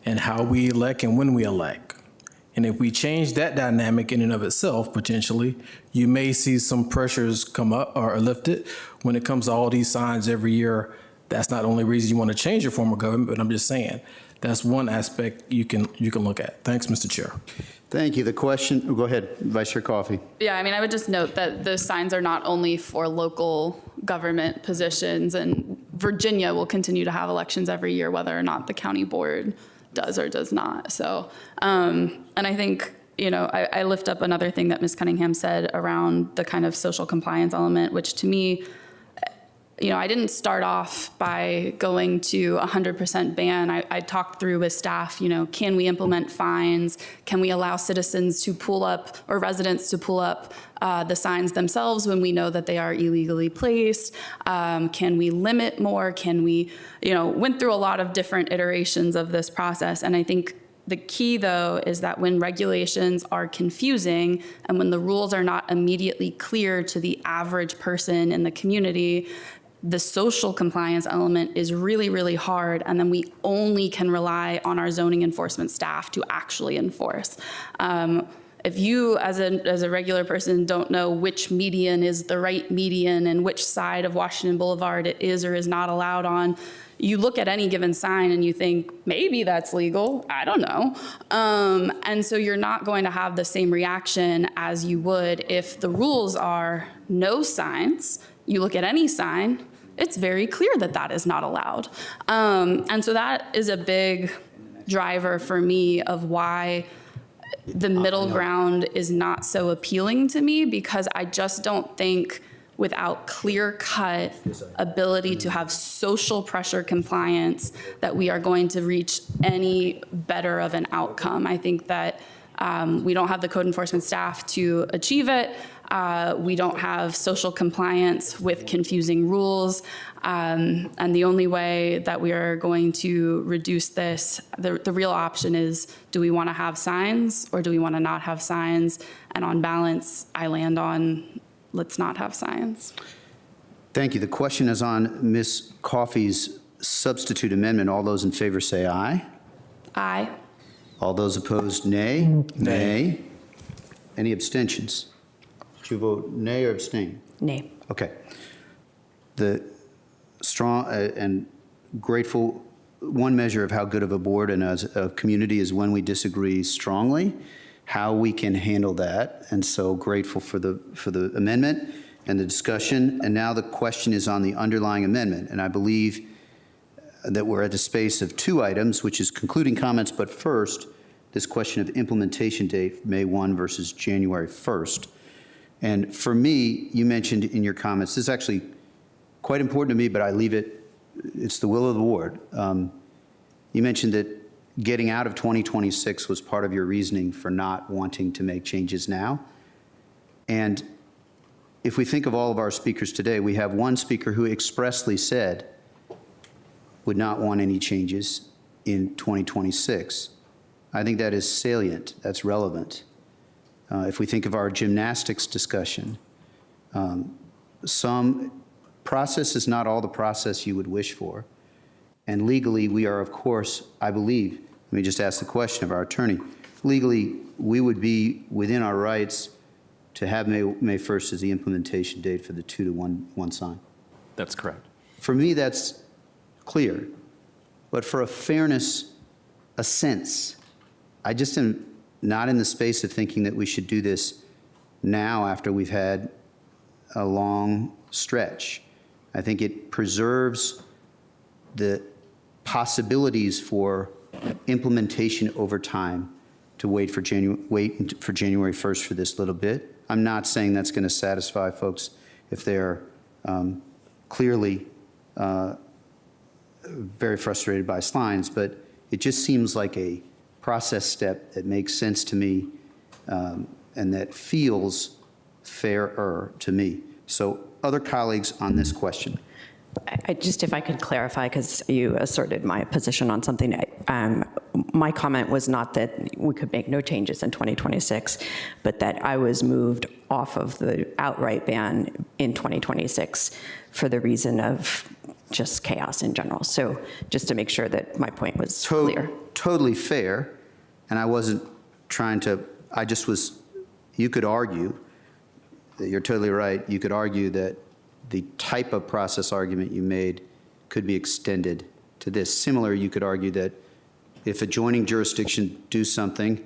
and how we elect and when we elect. And if we change that dynamic in and of itself, potentially, you may see some pressures come up or lifted when it comes to all these signs every year. That's not the only reason you want to change your form of government, but I'm just saying that's one aspect you can look at. Thanks, Mr. Chair. Thank you. The question, go ahead, Vice Chair Coffey. Yeah, I mean, I would just note that the signs are not only for local government positions, and Virginia will continue to have elections every year, whether or not the county board does or does not. So, and I think, you know, I lift up another thing that Ms. Cunningham said around the kind of social compliance element, which to me, you know, I didn't start off by going to 100% ban. I talked through with staff, you know, can we implement fines? Can we allow citizens to pull up, or residents to pull up the signs themselves when we know that they are illegally placed? Can we limit more? Can we, you know, went through a lot of different iterations of this process. And I think the key, though, is that when regulations are confusing and when the rules are not immediately clear to the average person in the community, the social compliance element is really, really hard, and then we only can rely on our zoning enforcement staff to actually enforce. If you, as a regular person, don't know which median is the right median and which side of Washington Boulevard it is or is not allowed on, you look at any given sign and you think, maybe that's legal, I don't know. And so you're not going to have the same reaction as you would if the rules are no signs. You look at any sign, it's very clear that that is not allowed. And so that is a big driver for me of why the middle ground is not so appealing to me, because I just don't think without clear-cut ability to have social pressure compliance that we are going to reach any better of an outcome. I think that we don't have the code enforcement staff to achieve it. We don't have social compliance with confusing rules. And the only way that we are going to reduce this, the real option is, do we want to have signs or do we want to not have signs? And on balance, I land on, let's not have signs. Thank you. The question is on Ms. Coffey's substitute amendment. All those in favor say aye. Aye. All those opposed, nay. Nay. Any abstentions? Did you vote nay or abstain? Nay. Okay. The strong and grateful, one measure of how good of a board and as a community is when we disagree strongly, how we can handle that. And so grateful for the amendment and the discussion. And now the question is on the underlying amendment. And I believe that we're at the space of two items, which is concluding comments, but first, this question of implementation date, May 1 versus January 1st. And for me, you mentioned in your comments, this is actually quite important to me, but I leave it, it's the will of the board. You mentioned that getting out of 2026 was part of your reasoning for not wanting to make changes now. And if we think of all of our speakers today, we have one speaker who expressly said would not want any changes in 2026. I think that is salient, that's relevant. If we think of our gymnastics discussion, some process is not all the process you would wish for. And legally, we are, of course, I believe, let me just ask the question of our attorney, legally, we would be within our rights to have May 1st as the implementation date for the 2-to-1 sign. That's correct. For me, that's clear. But for a fairness, a sense, I just am not in the space of thinking that we should do this now after we've had a long stretch. I think it preserves the possibilities for implementation over time to wait for January 1st for this little bit. I'm not saying that's going to satisfy folks if they're clearly very frustrated by signs, but it just seems like a process step that makes sense to me and that feels fairer to me. So other colleagues on this question. Just if I could clarify, because you asserted my position on something. My comment was not that we could make no changes in 2026, but that I was moved off of the outright ban in 2026 for the reason of just chaos in general. So just to make sure that my point was clear. Totally fair, and I wasn't trying to, you could argue, that you're totally right, you could argue that the type of process argument you made could be extended to this. Similar, you could argue that if adjoining jurisdiction do something,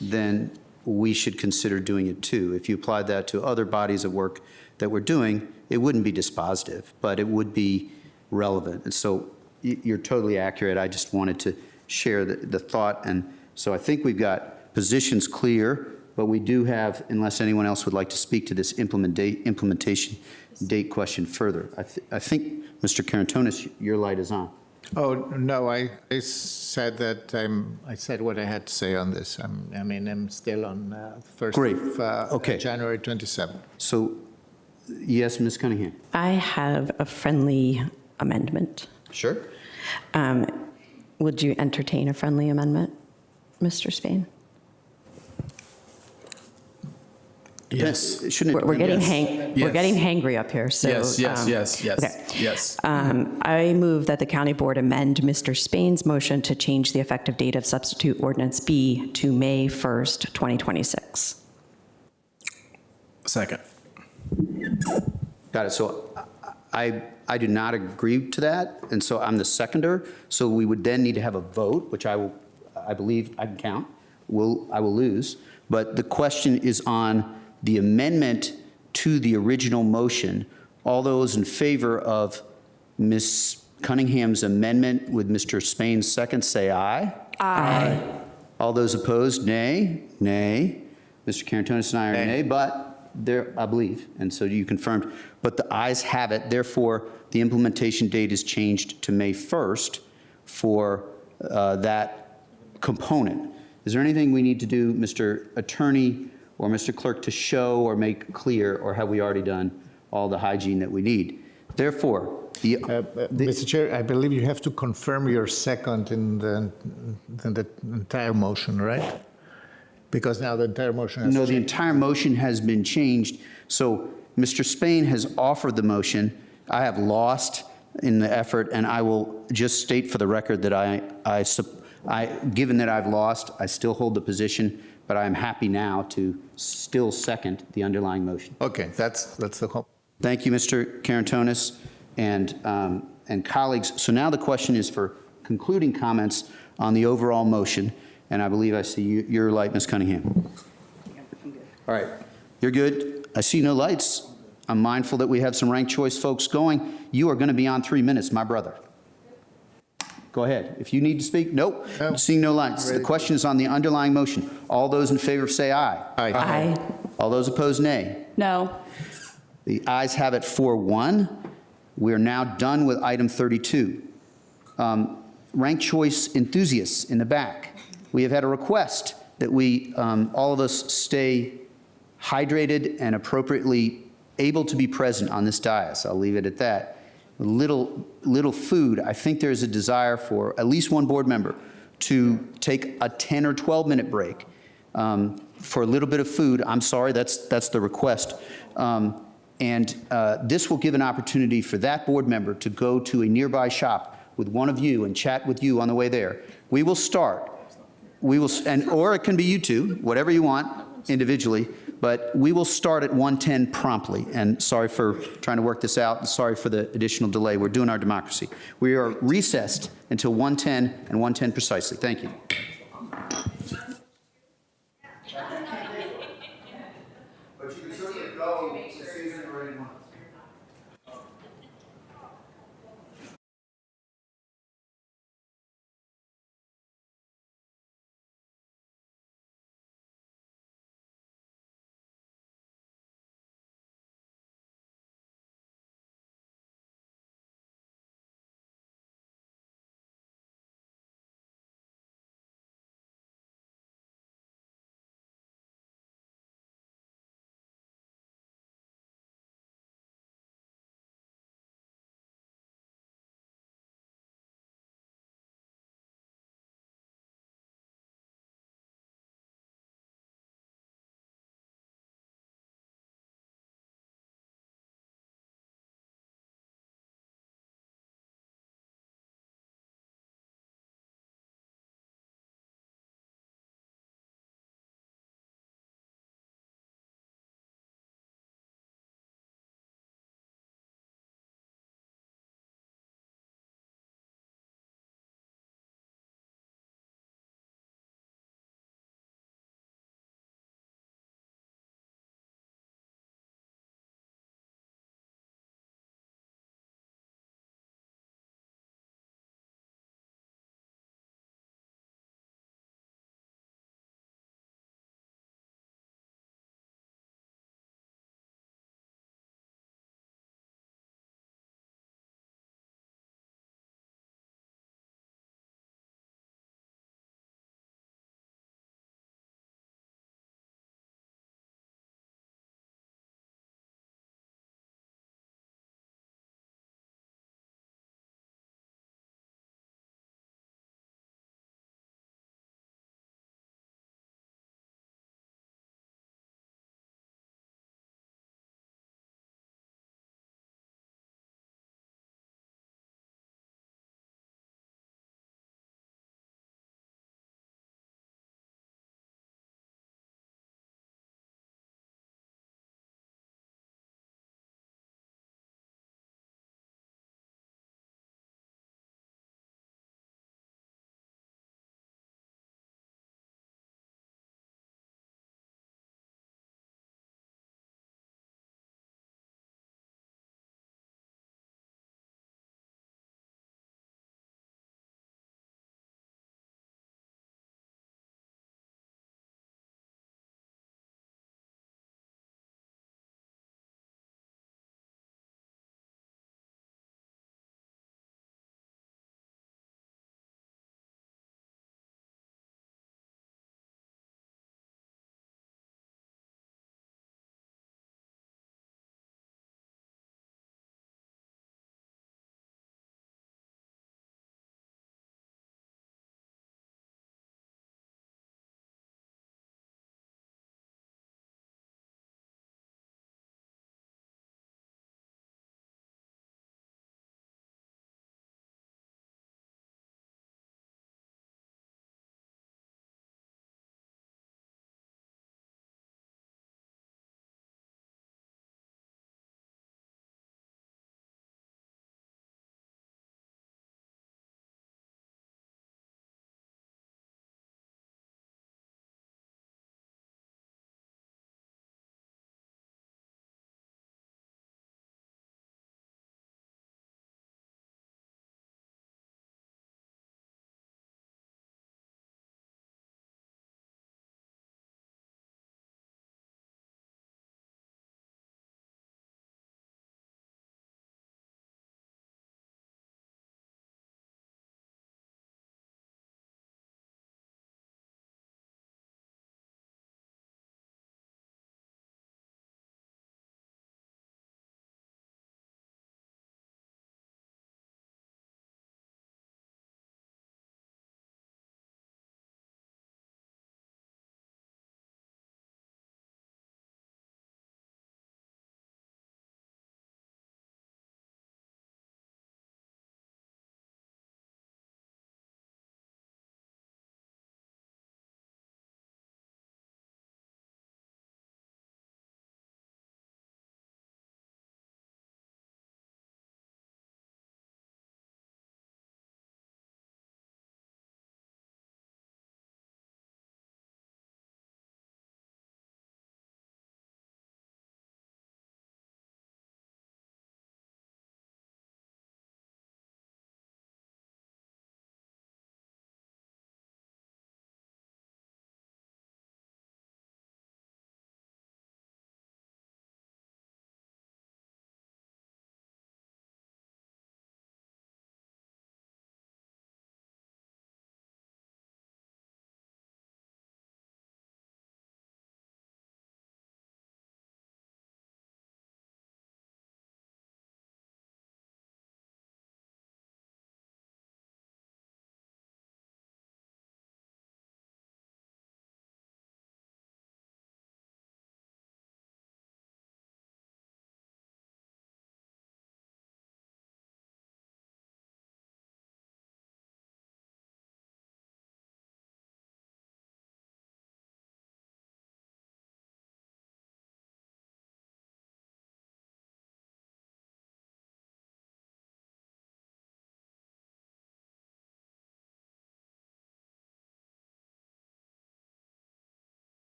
then we should consider doing it too. If you applied that to other bodies of work that we're doing, it wouldn't be dispositive, but it would be relevant. And so you're totally accurate. I just wanted to share the thought. And so I think we've got positions clear, but we do have, unless anyone else would like to speak to this implementation date question further. I think, Mr. Karantonis, your light is on. Oh, no, I said that I said what I had to say on this. I'm still on 1st of January 27. So, yes, Ms. Cunningham. I have a friendly amendment. Sure. Would you entertain a friendly amendment, Mr. Spain? Yes. We're getting hangry up here. So, Yes. I move that the county board amend Mr. Spain's motion to change the effective date of substitute ordinance B to May 1st, 2026. Second. Got it. So I do not agree to that, and so I'm the seconder. So we would then need to have a vote, which I believe I can count. I will lose. But the question is on the amendment to the original motion. All those in favor of Ms. Cunningham's amendment with Mr. Spain's second, say aye. Aye. All those opposed, nay. Nay. Mr. Karantonis and I are nay, but there, I believe, and so you confirmed. But the ayes have it. Therefore, the implementation date is changed to May 1st for that component. Is there anything we need to do, Mr. Attorney or Mr. Clerk, to show or make clear, or have we already done all the hygiene that we need? Therefore, Mr. Chair, I believe you have to confirm your second in the entire motion, right? Because now the entire motion has No, the entire motion has been changed. So Mr. Spain has offered the motion. I have lost in the effort, and I will just state for the record that given that I've lost, I still hold the position, but I am happy now to still second the underlying motion. Okay, that's the whole. Thank you, Mr. Karantonis and colleagues. So now the question is for concluding comments on the overall motion, and I believe I see your light, Ms. Cunningham. All right, you're good. I see no lights. I'm mindful that we have some ranked choice folks going. You are going to be on 3 minutes, my brother. Go ahead. If you need to speak, nope. Seeing no lights. The question is on the underlying motion. All those in favor say aye. Aye. All those opposed, nay. No. The ayes have it 4-1. We are now done with item 32. Ranked choice enthusiasts in the back. We have had a request that we, all of us, stay hydrated and appropriately able to be present on this dais. I'll leave it at that. Little food. I think there's a desire for at least one board member to take a 10 or 12-minute break for a little bit of food. I'm sorry, that's the request. This will give an opportunity for that board member to go to a nearby shop with one of you and chat with you on the way there. We will start. Or it can be you two, whatever you want individually. But we will start at 1:10 promptly. And sorry for trying to work this out. And sorry for the additional delay. We're doing our democracy. We are recessed until 1:10 and 1:10 precisely. Thank you.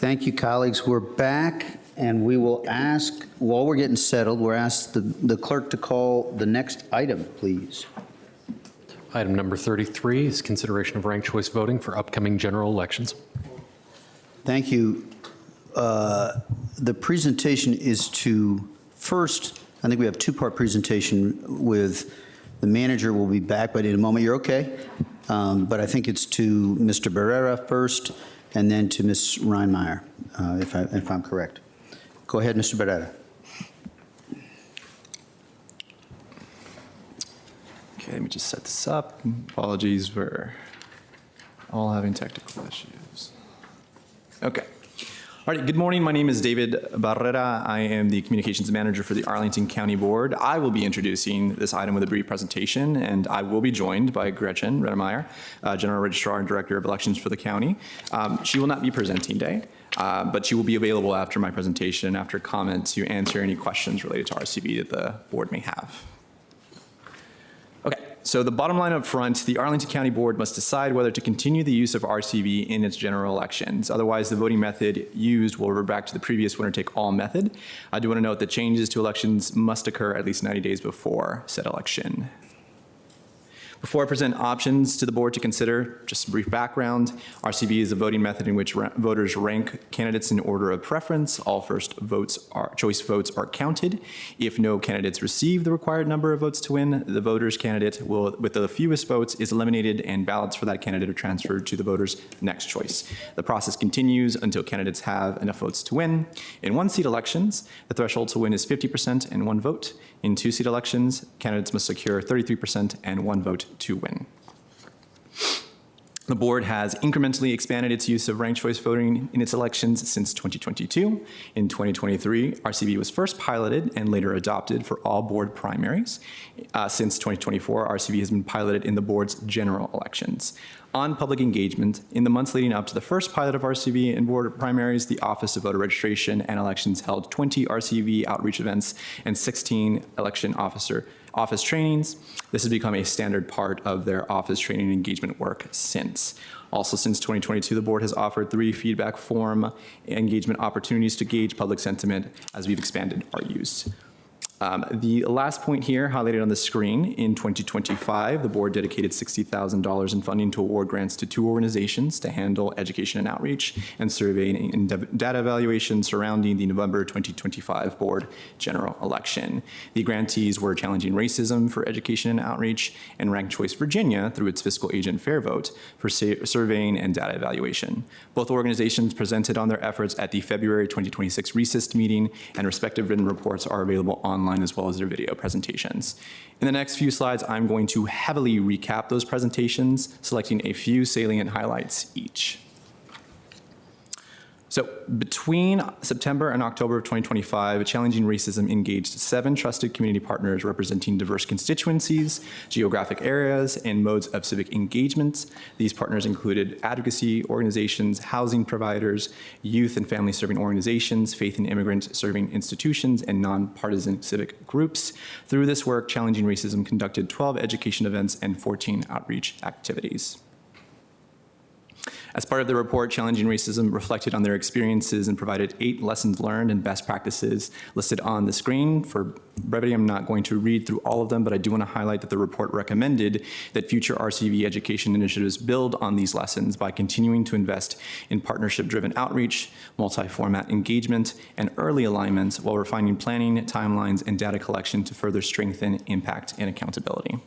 Thank you, colleagues. We're back, and we will ask, while we're getting settled, we'll ask the clerk to call the next item, please. Item number 33 is consideration of ranked choice voting for upcoming general elections. Thank you. The presentation is to, first, I think we have a two-part presentation with the manager will be back, but in a moment, you're okay. But I think it's to Mr. Barrera first, and then to Ms. Reinmeyer, if I'm correct. Go ahead, Mr. Barrera. Okay, let me just set this up. Apologies for all having technical issues. Okay. All right, good morning. My name is David Barrera. I am the Communications Manager for the Arlington County Board. I will be introducing this item with a brief presentation, and I will be joined by Gretchen Redemeyer, General Registrar and Director of Elections for the county. She will not be presenting today, but she will be available after my presentation, after comment, to answer any questions related to RCV that the board may have. Okay, so the bottom line up front, the Arlington County Board must decide whether to continue the use of RCV in its general elections. Otherwise, the voting method used will revert back to the previous winner-take-all method. I do want to note that changes to elections must occur at least 90 days before said election. Before I present options to the board to consider, just a brief background. RCV is a voting method in which voters rank candidates in order of preference. All first choice votes are counted. If no candidates receive the required number of votes to win, the voter's candidate with the fewest votes is eliminated, and ballots for that candidate are transferred to the voter's next choice. The process continues until candidates have enough votes to win. In one-seat elections, the threshold to win is 50% and 1 vote. In two-seat elections, candidates must secure 33% and 1 vote to win. The board has incrementally expanded its use of ranked choice voting in its elections since 2022. In 2023, RCV was first piloted and later adopted for all board primaries. Since 2024, RCV has been piloted in the board's general elections. On public engagement, in the months leading up to the first pilot of RCV in board primaries, the Office of Voter Registration and Elections held 20 RCV outreach events and 16 election office trainings. This has become a standard part of their office training engagement work since. Also, since 2022, the board has offered 3 feedback form engagement opportunities to gauge public sentiment as we've expanded our use. The last point here highlighted on the screen, in 2025, the board dedicated $60,000 in funding to award grants to 2 organizations to handle education and outreach and surveying and data evaluation surrounding the November 2025 board general election. The grantees were Challenging Racism for Education and Outreach and Ranked Choice Virginia through its fiscal agent Fair Vote for surveying and data evaluation. Both organizations presented on their efforts at the February 2026 recessed meeting, and respective written reports are available online as well as their video presentations. In the next few slides, I'm going to heavily recap those presentations, selecting a few salient highlights each. So between September and October of 2025, Challenging Racism engaged 7 trusted community partners representing diverse constituencies, geographic areas, and modes of civic engagement. These partners included advocacy organizations, housing providers, youth and family serving organizations, faith and immigrant serving institutions, and nonpartisan civic groups. Through this work, Challenging Racism conducted 12 education events and 14 outreach activities. As part of the report, Challenging Racism reflected on their experiences and provided 8 lessons learned and best practices listed on the screen. For brevity, I'm not going to read through all of them, but I do want to highlight that the report recommended that future RCV education initiatives build on these lessons by continuing to invest in partnership-driven outreach, multi-format engagement, and early alignments while refining planning, timelines, and data collection to further strengthen impact and accountability.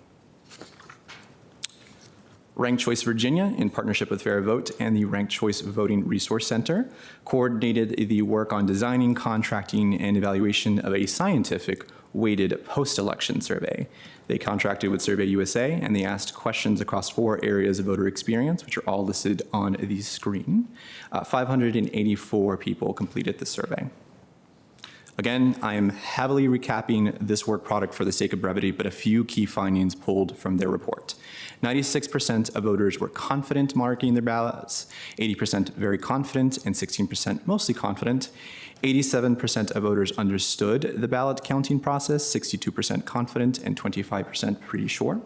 Ranked Choice Virginia, in partnership with Fair Vote and the Ranked Choice Voting Resource Center, coordinated the work on designing, contracting, and evaluation of a scientific weighted post-election survey. They contracted with Survey USA, and they asked questions across 4 areas of voter experience, which are all listed on the screen. 584 people completed the survey. Again, I am heavily recapping this work product for the sake of brevity, but a few key findings pulled from their report. 96% of voters were confident marking their ballots, 80% very confident, and 16% mostly confident. 87% of voters understood the ballot counting process, 62% confident, and 25% pretty sure.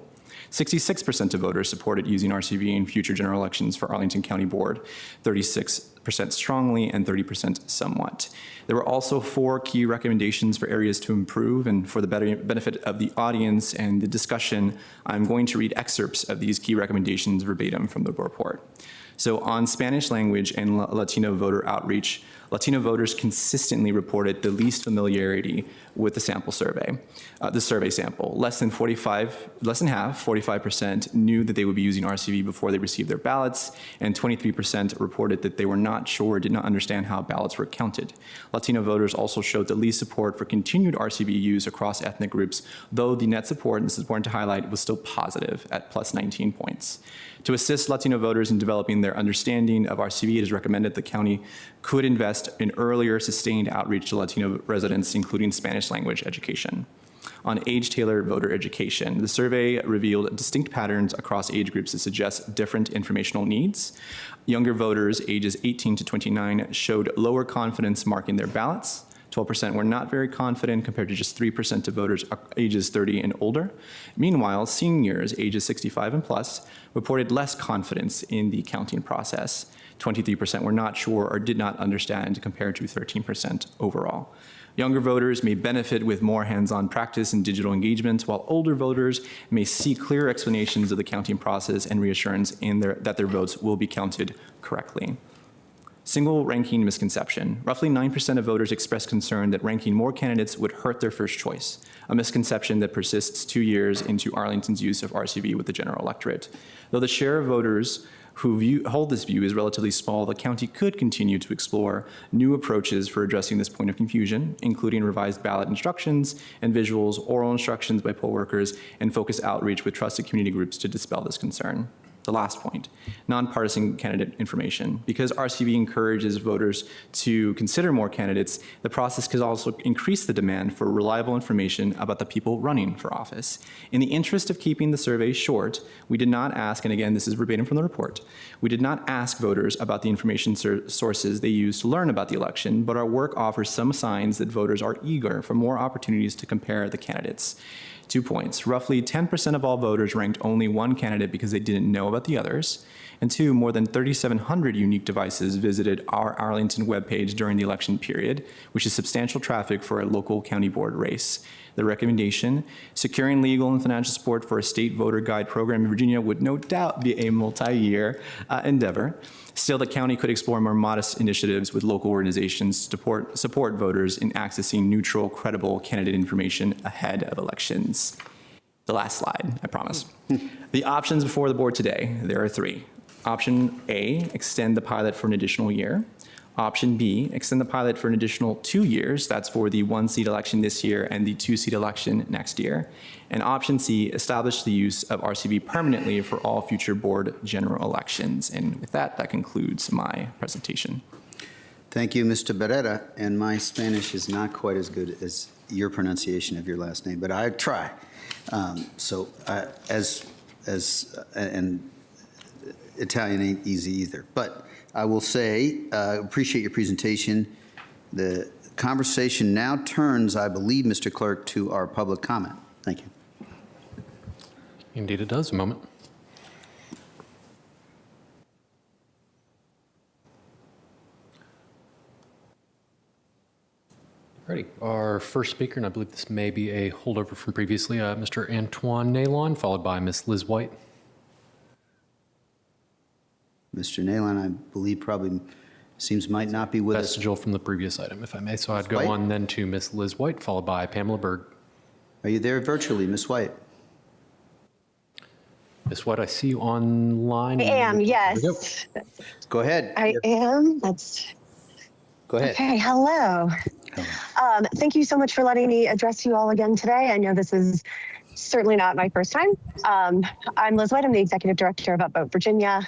66% of voters supported using RCV in future general elections for Arlington County Board, 36% strongly and 30% somewhat. There were also 4 key recommendations for areas to improve, and for the benefit of the audience and the discussion, I'm going to read excerpts of these key recommendations verbatim from the report. So on Spanish language and Latino voter outreach, Latino voters consistently reported the least familiarity with the sample survey, the survey sample. Less than half, 45%, knew that they would be using RCV before they received their ballots, and 23% reported that they were not sure or did not understand how ballots were counted. Latino voters also showed the least support for continued RCV use across ethnic groups, though the net support, and this is important to highlight, was still positive at plus 19 points. To assist Latino voters in developing their understanding of RCV, it is recommended the county could invest in earlier sustained outreach to Latino residents, including Spanish language education. On age-tailored voter education, the survey revealed distinct patterns across age groups that suggest different informational needs. Younger voters, ages 18 to 29, showed lower confidence marking their ballots. 12% were not very confident compared to just 3% of voters ages 30 and older. Meanwhile, seniors ages 65 and plus reported less confidence in the counting process. 23% were not sure or did not understand compared to 13% overall. Younger voters may benefit with more hands-on practice and digital engagement, while older voters may seek clear explanations of the counting process and reassurance that their votes will be counted correctly. Single ranking misconception. Roughly 9% of voters expressed concern that ranking more candidates would hurt their first choice, a misconception that persists 2 years into Arlington's use of RCV with the general electorate. Though the share of voters who hold this view is relatively small, the county could continue to explore new approaches for addressing this point of confusion, including revised ballot instructions and visuals, oral instructions by poll workers, and focused outreach with trusted community groups to dispel this concern. The last point, nonpartisan candidate information. Because RCV encourages voters to consider more candidates, the process could also increase the demand for reliable information about the people running for office. In the interest of keeping the survey short, we did not ask, and again, this is verbatim from the report, we did not ask voters about the information sources they use to learn about the election, but our work offers some signs that voters are eager for more opportunities to compare the candidates. 2 points. Roughly 10% of all voters ranked only one candidate because they didn't know about the others. And 2, more than 3,700 unique devices visited our Arlington webpage during the election period, which is substantial traffic for a local county board race. The recommendation, securing legal and financial support for a state voter guide program in Virginia would no doubt be a multi-year endeavor. Still, the county could explore more modest initiatives with local organizations to support voters in accessing neutral, credible candidate information ahead of elections. The last slide, I promise. The options before the board today, there are 3. Option A, extend the pilot for an additional year. Option B, extend the pilot for an additional 2 years. That's for the 1-seat election this year and the 2-seat election next year. And option C, establish the use of RCV permanently for all future board general elections. And with that, that concludes my presentation. Thank you, Mr. Barrera. And my Spanish is not quite as good as your pronunciation of your last name, but I try. And Italian ain't easy either. But I will say, appreciate your presentation. The conversation now turns, I believe, Mr. Clerk, to our public comment. Thank you. Indeed it does. A moment. Ready. Our first speaker, and I believe this may be a holdover from previously, Mr. Antoine Nalon, followed by Ms. Liz White. Mr. Nalon, I believe probably might not be with us. Vestigial from the previous item, if I may. So I'd go White? on then to Ms. Liz White, followed by Pamela Berg. Are you there virtually, Ms. White? Ms. White, I see you online. I am, yes. Go ahead. I am. Go ahead. Okay, hello. Thank you so much for letting me address you all again today. I know this is certainly not my first time. I'm Liz White. I'm the executive director of Upvote Virginia.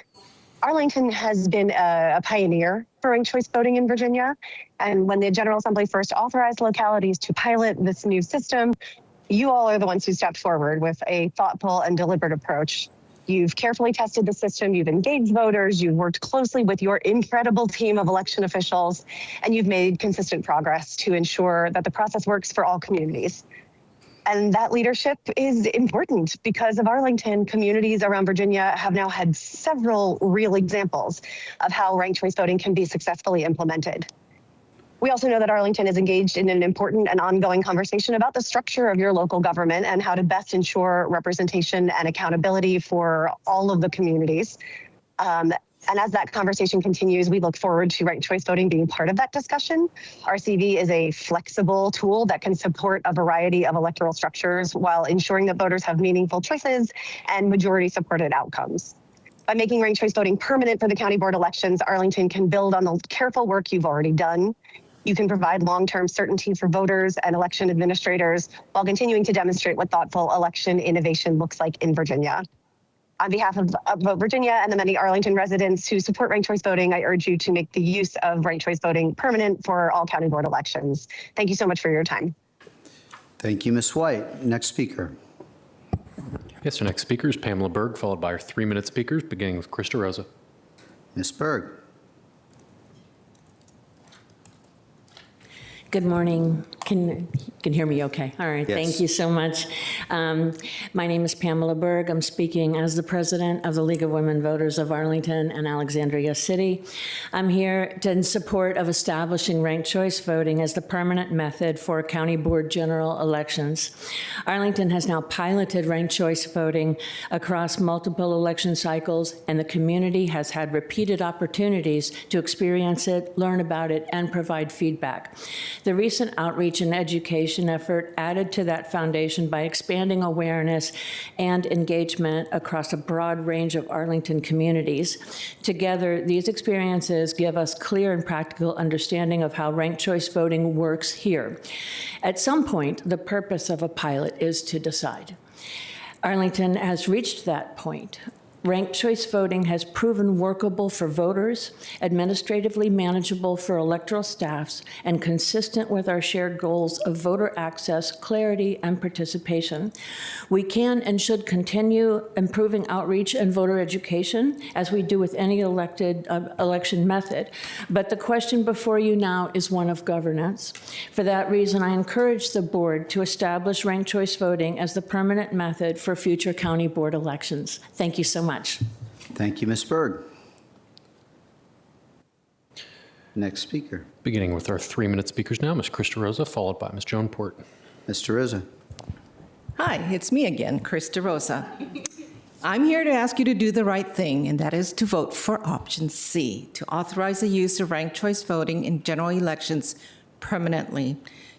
Arlington has been a pioneer for ranked choice voting in Virginia. And when the General Assembly first authorized localities to pilot this new system, you all are the ones who stepped forward with a thoughtful and deliberate approach. You've carefully tested the system, you've engaged voters, you've worked closely with your incredible team of election officials, and you've made consistent progress to ensure that the process works for all communities. And that leadership is important because of Arlington. Communities around Virginia have now had several real examples of how ranked choice voting can be successfully implemented. We also know that Arlington is engaged in an important and ongoing conversation about the structure of your local government and how to best ensure representation and accountability for all of the communities. And as that conversation continues, we look forward to ranked choice voting being part of that discussion. RCV is a flexible tool that can support a variety of electoral structures while ensuring that voters have meaningful choices and majority-supported outcomes. By making ranked choice voting permanent for the county board elections, Arlington can build on the careful work you've already done. You can provide long-term certainty for voters and election administrators while continuing to demonstrate what thoughtful election innovation looks like in Virginia. On behalf of Vote Virginia and the many Arlington residents who support ranked choice voting, I urge you to make the use of ranked choice voting permanent for all county board elections. Thank you so much for your time. Thank you, Ms. White. Next speaker. Yes, our next speaker is Pamela Berg, followed by our 3-minute speakers, beginning with Krista Rosa. Ms. Berg. Good morning. Can hear me okay? All right. Yes. Thank you so much. My name is Pamela Berg. I'm speaking as the president of the League of Women Voters of Arlington and Alexandria City. I'm here in support of establishing ranked choice voting as the permanent method for county board general elections. Arlington has now piloted ranked choice voting across multiple election cycles, and the community has had repeated opportunities to experience it, learn about it, and provide feedback. The recent outreach and education effort added to that foundation by expanding awareness and engagement across a broad range of Arlington communities. Together, these experiences give us clear and practical understanding of how ranked choice voting works here. At some point, the purpose of a pilot is to decide. Arlington has reached that point. Ranked choice voting has proven workable for voters, administratively manageable for electoral staffs, and consistent with our shared goals of voter access, clarity, and participation. We can and should continue improving outreach and voter education, as we do with any election method. But the question before you now is one of governance. For that reason, I encourage the board to establish ranked choice voting as the permanent method for future county board elections. Thank you so much. Thank you, Ms. Berg. Next speaker. Beginning with our 3-minute speakers now, Ms. Krista Rosa, followed by Ms. Joan Port. Mr. Rosa. Hi, it's me again, Krista Rosa. I'm here to ask you to do the right thing, and that is to vote for option C, to authorize the use of ranked choice voting in general elections permanently.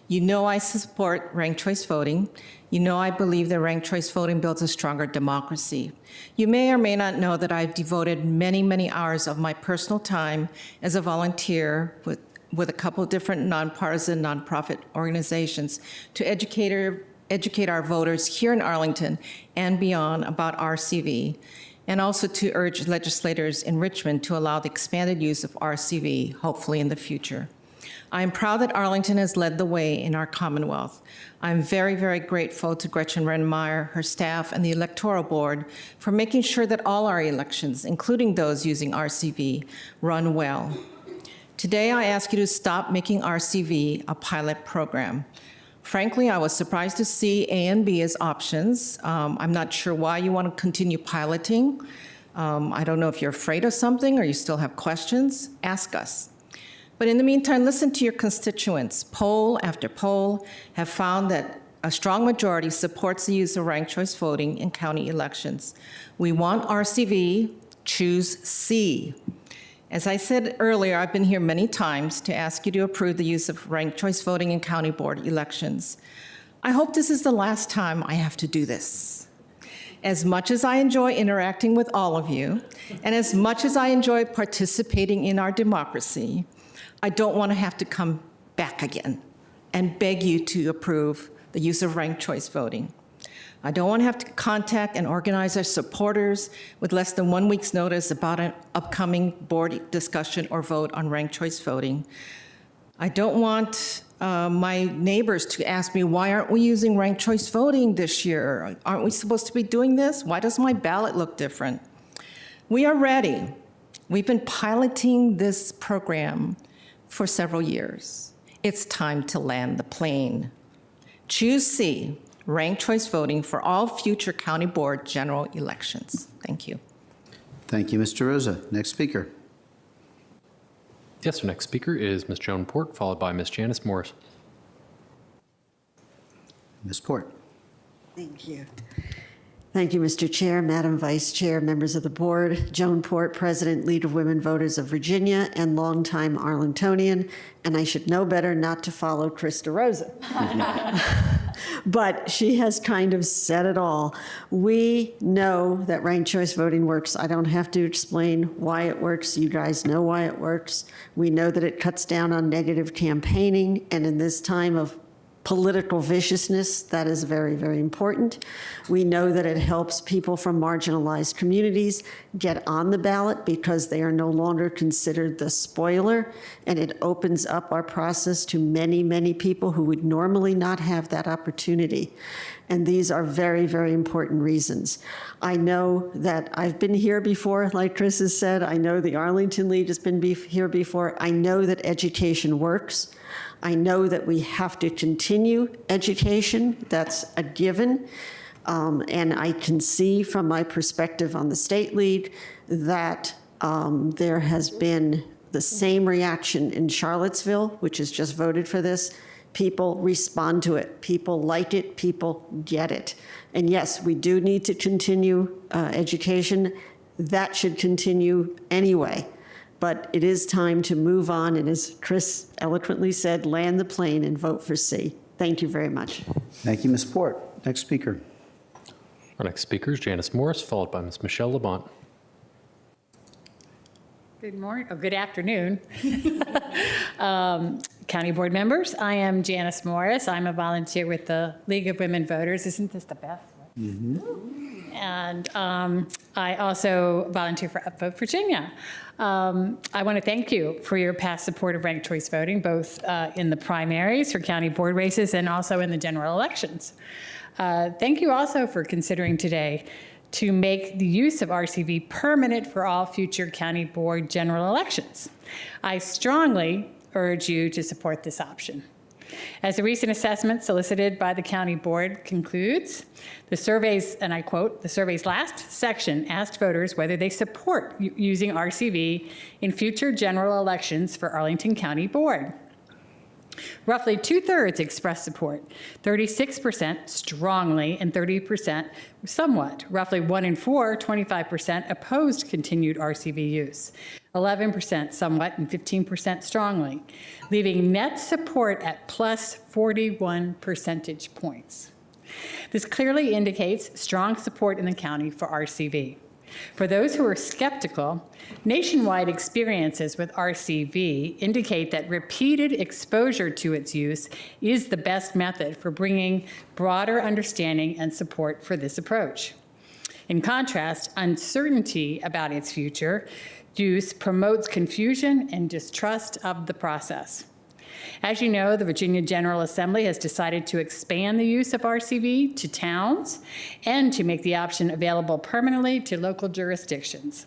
You know I support ranked choice voting. You know I believe that ranked choice voting builds a stronger democracy. You may or may not know that I've devoted many, many hours of my personal time as a volunteer with a couple of different nonpartisan nonprofit organizations to educate our voters here in Arlington and beyond about RCV, and also to urge legislators in Richmond to allow the expanded use of RCV, hopefully in the future. I am proud that Arlington has led the way in our Commonwealth. I'm very, very grateful to Gretchen Rennemeyer, her staff, and the Electoral Board for making sure that all our elections, including those using RCV, run well. Today, I ask you to stop making RCV a pilot program. Frankly, I was surprised to see A and B as options. I'm not sure why you want to continue piloting. I don't know if you're afraid of something or you still have questions. Ask us. But in the meantime, listen to your constituents. Poll after poll have found that a strong majority supports the use of ranked choice voting in county elections. We want RCV, choose C. As I said earlier, I've been here many times to ask you to approve the use of ranked choice voting in county board elections. I hope this is the last time I have to do this. As much as I enjoy interacting with all of you, and as much as I enjoy participating in our democracy, I don't want to have to come back again and beg you to approve the use of ranked choice voting. I don't want to have to contact and organize our supporters with less than 1 week's notice about an upcoming board discussion or vote on ranked choice voting. I don't want my neighbors to ask me, why aren't we using ranked choice voting this year? Aren't we supposed to be doing this? Why does my ballot look different? We are ready. We've been piloting this program for several years. It's time to land the plane. Choose C. ranked choice voting for all future county board general elections. Thank you. Thank you, Mr. Rosa. Next speaker. Yes, our next speaker is Ms. Joan Port, followed by Ms. Janice Morris. Ms. Port. Thank you. Thank you, Mr. Chair, Madam Vice Chair, members of the board. Joan Port, President, League of Women Voters of Virginia, and longtime Arlingtonian. And I should know better not to follow Krista Rosa. But she has kind of said it all. We know that ranked choice voting works. I don't have to explain why it works. You guys know why it works. We know that it cuts down on negative campaigning. And in this time of political viciousness, that is very, very important. We know that it helps people from marginalized communities get on the ballot because they are no longer considered the spoiler, and it opens up our process to many, many people who would normally not have that opportunity. And these are very, very important reasons. I know that I've been here before, like Chris has said. I know the Arlington League has been here before. I know that education works. I know that we have to continue education. That's a given. And I can see from my perspective on the state league that there has been the same reaction in Charlottesville, which has just voted for this. People respond to it. People like it. People get it. And yes, we do need to continue education. That should continue anyway. But it is time to move on, and as Chris eloquently said, land the plane and vote for C. Thank you very much. Thank you, Ms. Port. Next speaker. Our next speaker is Janice Morris, followed by Ms. Michelle Labonte. Good morning, or good afternoon. County board members, I am Janice Morris. I'm a volunteer with the League of Women Voters. Isn't this the best? Mm-hmm. And I also volunteer for Upvote Virginia. I want to thank you for your past support of ranked choice voting, both in the primaries for county board races and also in the general elections. Thank you also for considering today to make the use of RCV permanent for all future county board general elections. I strongly urge you to support this option. As a recent assessment solicited by the county board concludes, the surveys, and I quote, the survey's last section asked voters whether they support using RCV in future general elections for Arlington County Board. Roughly 2/3 expressed support, 36% strongly, and 30% somewhat. Roughly 1 in 4, 25% opposed continued RCV use, 11% somewhat, and 15% strongly, leaving net support at plus 41 percentage points. This clearly indicates strong support in the county for RCV. For those who are skeptical, nationwide experiences with RCV indicate that repeated exposure to its use is the best method for bringing broader understanding and support for this approach. In contrast, uncertainty about its future use promotes confusion and distrust of the process. As you know, the Virginia General Assembly has decided to expand the use of RCV to towns and to make the option available permanently to local jurisdictions.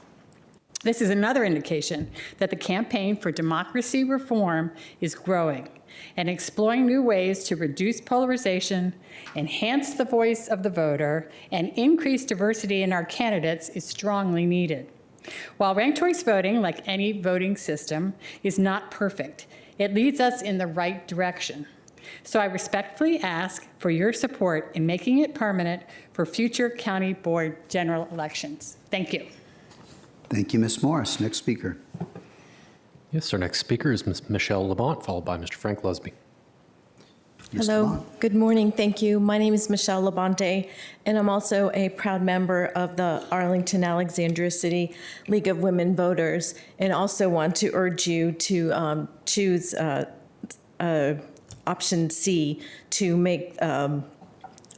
This is another indication that the campaign for democracy reform is growing and exploring new ways to reduce polarization, enhance the voice of the voter, and increase diversity in our candidates is strongly needed. While ranked choice voting, like any voting system, is not perfect, it leads us in the right direction. So I respectfully ask for your support in making it permanent for future county board general elections. Thank you. Thank you, Ms. Morris. Next speaker. Yes, our next speaker is Ms. Michelle Labonte, followed by Mr. Frank Lusby. Hello, good morning, thank you. My name is Michelle Labonte, and I'm also a proud member of the Arlington Alexandria City League of Women Voters, and also want to urge you to choose option C to make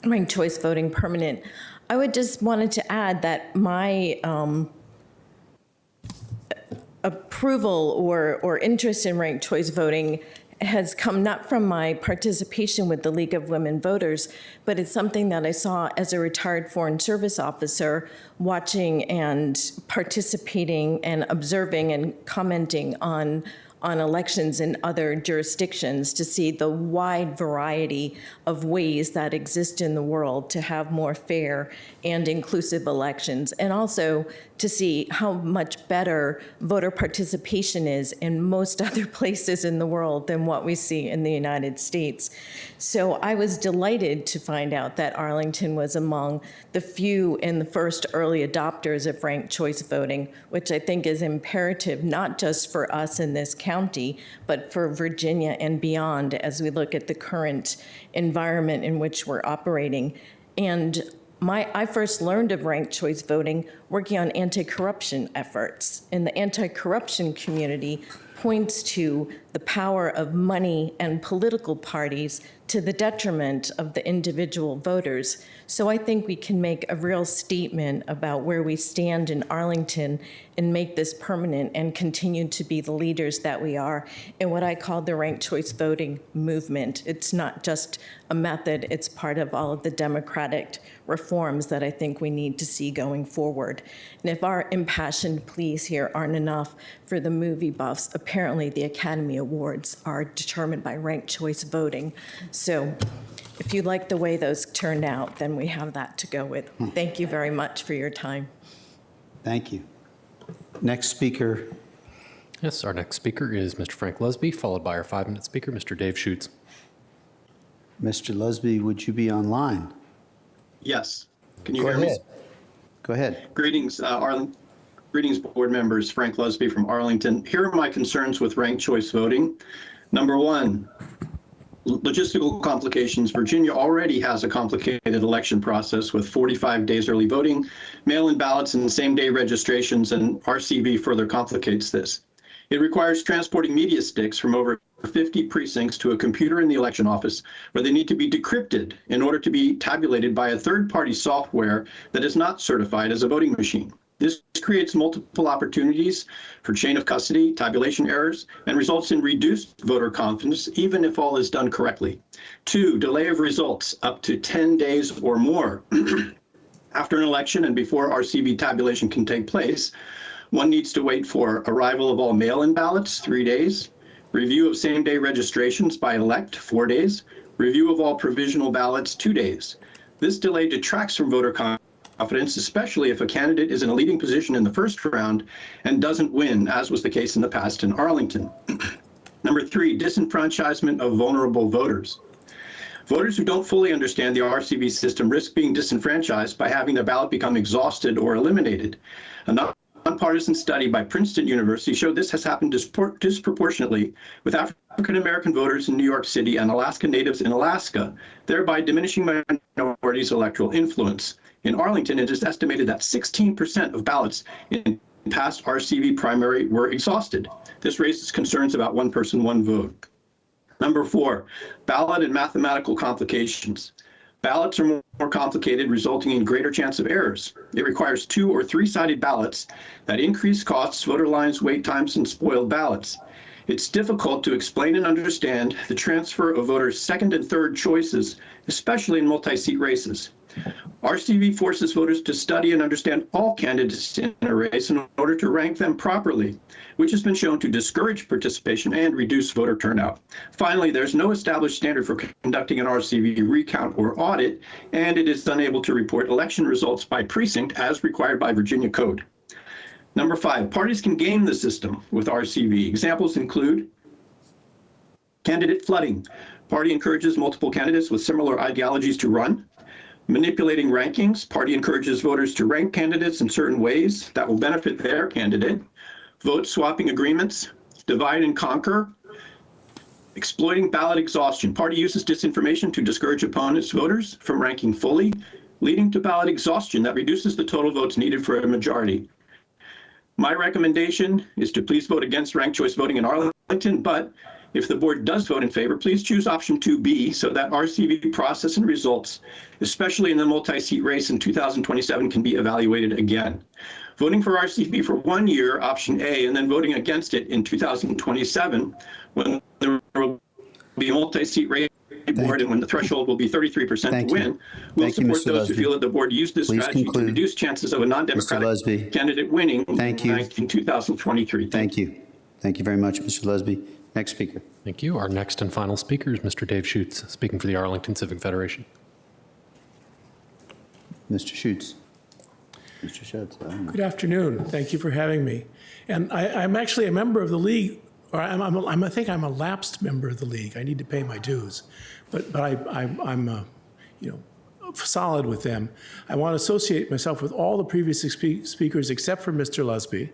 ranked choice voting permanent. I would just wanted to add that my approval or interest in ranked choice voting has come not from my participation with the League of Women Voters, but it's something that I saw as a retired Foreign Service officer, watching and participating and observing and commenting on on elections in other jurisdictions to see the wide variety of ways that exist in the world to have more fair and inclusive elections, and also to see how much better voter participation is in most other places in the world than what we see in the United States. So I was delighted to find out that Arlington was among the few and the first early adopters of ranked choice voting, which I think is imperative not just for us in this county, but for Virginia and beyond as we look at the current environment in which we're operating. And I first learned of ranked choice voting working on anti-corruption efforts, and the anti-corruption community points to the power of money and political parties to the detriment of the individual voters. So I think we can make a real statement about where we stand in Arlington and make this permanent and continue to be the leaders that we are in what I call the ranked choice voting movement. It's not just a method, it's part of all of the democratic reforms that I think we need to see going forward. And if our impassioned pleas here aren't enough for the movie buffs, apparently the Academy Awards are determined by ranked choice voting. So if you like the way those turned out, then we have that to go with. Thank you very much for your time. Thank you. Next speaker. Yes, our next speaker is Mr. Frank Lusby, followed by our 5-minute speaker, Mr. Dave Schutz. Mr. Lusby, would you be online? Yes. Can you Go hear ahead. me? Go ahead. Greetings, greetings, board members. Frank Lusby from Arlington. Here are my concerns with ranked choice voting. Number one, logistical complications. Virginia already has a complicated election process with 45 days early voting, mail-in ballots, and same-day registrations, and RCV further complicates this. It requires transporting media sticks from over 50 precincts to a computer in the election office where they need to be decrypted in order to be tabulated by a third-party software that is not certified as a voting machine. This creates multiple opportunities for chain of custody, tabulation errors, and results in reduced voter confidence, even if all is done correctly. 2, delay of results up to 10 days or more. After an election and before RCV tabulation can take place, one needs to wait for arrival of all mail-in ballots, 3 days, review of same-day registrations by elect, 4 days, review of all provisional ballots, 2 days. This delay detracts from voter confidence, especially if a candidate is in a leading position in the first round and doesn't win, as was the case in the past in Arlington. Number 3, disenfranchisement of vulnerable voters. Voters who don't fully understand the RCV system risk being disenfranchised by having their ballot become exhausted or eliminated. A nonpartisan study by Princeton University showed this has happened disproportionately with African American voters in New York City and Alaska Natives in Alaska, thereby diminishing minorities' electoral influence. In Arlington, it is estimated that 16% of ballots in past RCV primary were exhausted. This raises concerns about one person, one vote. Number 4, ballot and mathematical complications. Ballots are more complicated, resulting in greater chance of errors. It requires 2- or 3-sided ballots that increase costs, voter lines, wait times, and spoiled ballots. It's difficult to explain and understand the transfer of voters' second and third choices, especially in multi-seat races. RCV forces voters to study and understand all candidates in a race in order to rank them properly, which has been shown to discourage participation and reduce voter turnout. Finally, there's no established standard for conducting an RCV recount or audit, and it is unable to report election results by precinct as required by Virginia code. Number 5, parties can game the system with RCV. Examples include candidate flooding. Party encourages multiple candidates with similar ideologies to run. Manipulating rankings. Party encourages voters to rank candidates in certain ways that will benefit their candidate. Vote swapping agreements. Divide and conquer. Exploiting ballot exhaustion. Party uses disinformation to discourage opponents' voters from ranking fully, leading to ballot exhaustion that reduces the total votes needed for a majority. My recommendation is to please vote against ranked choice voting in Arlington, but if the board does vote in favor, please choose option 2B so that RCV process and results, especially in the multi-seat race in 2027, can be evaluated again. Voting for RCV for 1 year, option A, and then voting against it in 2027, when there will be a multi-seat race board and when the threshold will be 33% to win, we'll support those who feel that the board used this strategy to reduce chances of a non-democratic candidate winning in 2023. Thank you. Thank you very much, Mr. Lesby. Next speaker. Thank you. Our next and final speaker is Mr. Dave Schutz, speaking for the Arlington Civic Federation. Mr. Schutz. Mr. Schutz. Good afternoon. Thank you for having me. And I'm actually a member of the league, or I think I'm a lapsed member of the league. I need to pay my dues, but I'm solid with them. I want to associate myself with all the previous speakers except for Mr. Lesby,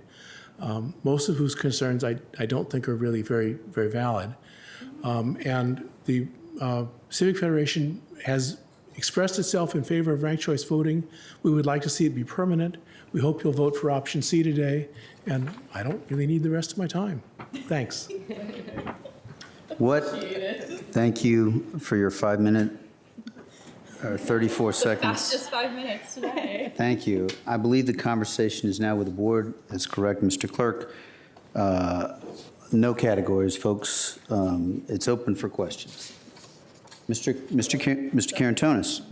most of whose concerns I don't think are really very, very valid. And the Civic Federation has expressed itself in favor of ranked choice voting. We would like to see it be permanent. We hope you'll vote for option C today, and I don't really need the rest of my time. Thanks. Thank you for your 5 minute or 34 seconds. That's just 5 minutes today. Thank you. I believe the conversation is now with the board. That's correct, Mr. Clerk. No categories, folks. It's open for questions. Mr. Karantonis.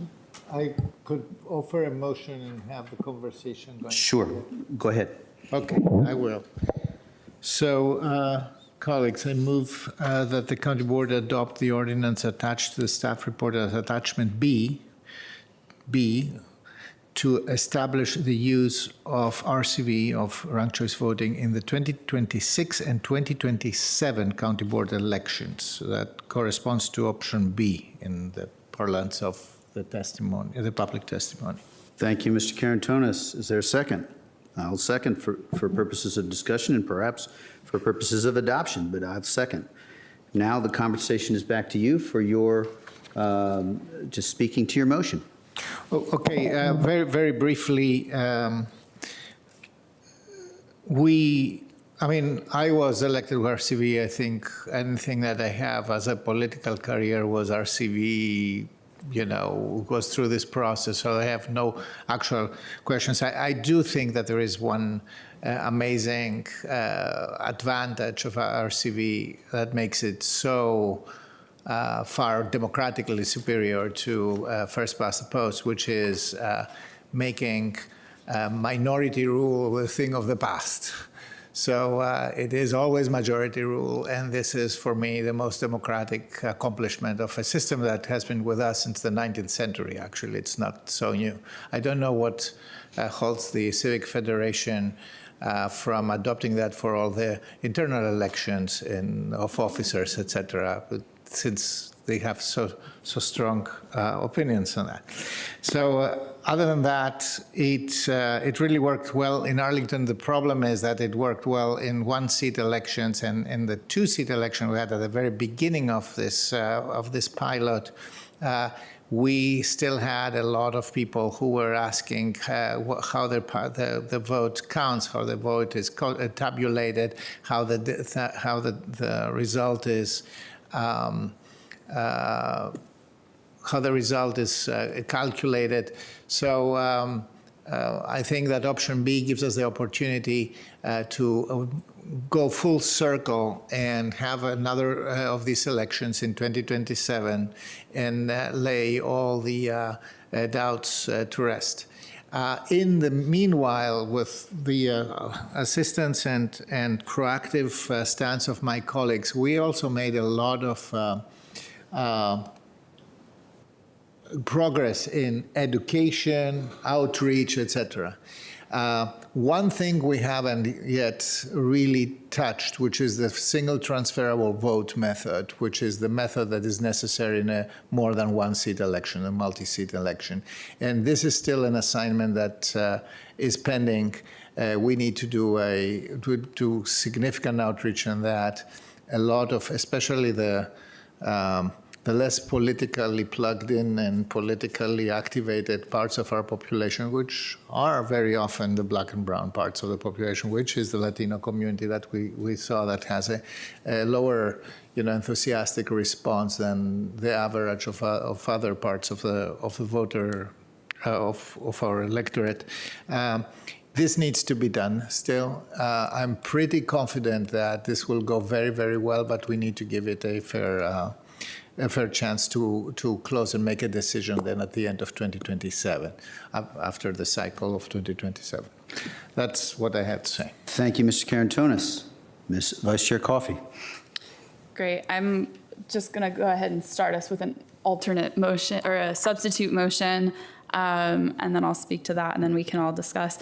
I could offer a motion and have the conversation going. Sure. Go ahead. Okay, I will. So, colleagues, I move that the county board adopt the ordinance attached to the staff report as attachment B, to establish the use of RCV, of ranked choice voting, in the 2026 and 2027 county board elections. So that corresponds to option B in the parlance of the testimony, the public testimony. Thank you, Mr. Karantonis. Is there a second? I'll second for purposes of discussion and perhaps for purposes of adoption, but I'll second. Now the conversation is back to you for your, just speaking to your motion. Okay, very, very briefly, I was elected to RCV. I think anything that I have as a political career was RCV, goes through this process, so I have no actual questions. I do think that there is one amazing advantage of RCV that makes it so far democratically superior to first past the post, which is making minority rule a thing of the past. So it is always majority rule, and this is, for me, the most democratic accomplishment of a system that has been with us since the 19th century, actually. It's not so new. I don't know what holds the Civic Federation from adopting that for all the internal elections of officers, etc., but since they have so strong opinions on that. So other than that, it really worked well in Arlington. The problem is that it worked well in one-seat elections, and in the two-seat election we had at the very beginning of this pilot, we still had a lot of people who were asking how the vote counts, how the vote is tabulated, how the result is. How the result is calculated. So I think that option B gives us the opportunity to go full circle and have another of these elections in 2027 and lay all the doubts to rest. In the meanwhile, with the assistance and proactive stance of my colleagues, we also made a lot of progress in education, outreach, etc. One thing we haven't yet really touched, which is the single transferable vote method, which is the method that is necessary in a more than one-seat election, a multi-seat election. And this is still an assignment that is pending. We need to do significant outreach on that. A lot of, especially the less politically plugged in and politically activated parts of our population, which are very often the black and brown parts of the population, which is the Latino community that we saw that has a lower, enthusiastic response than the average of other parts of the voter of our electorate. This needs to be done still. I'm pretty confident that this will go very, very well, but we need to give it a fair chance to close and make a decision then at the end of 2027, after the cycle of 2027. That's what I had to say. Thank you, Mr. Karantonis. Ms. Vice Chair Coffey. Great. I'm just going to go ahead and start us with an alternate motion or a substitute motion, and then I'll speak to that, and then we can all discuss.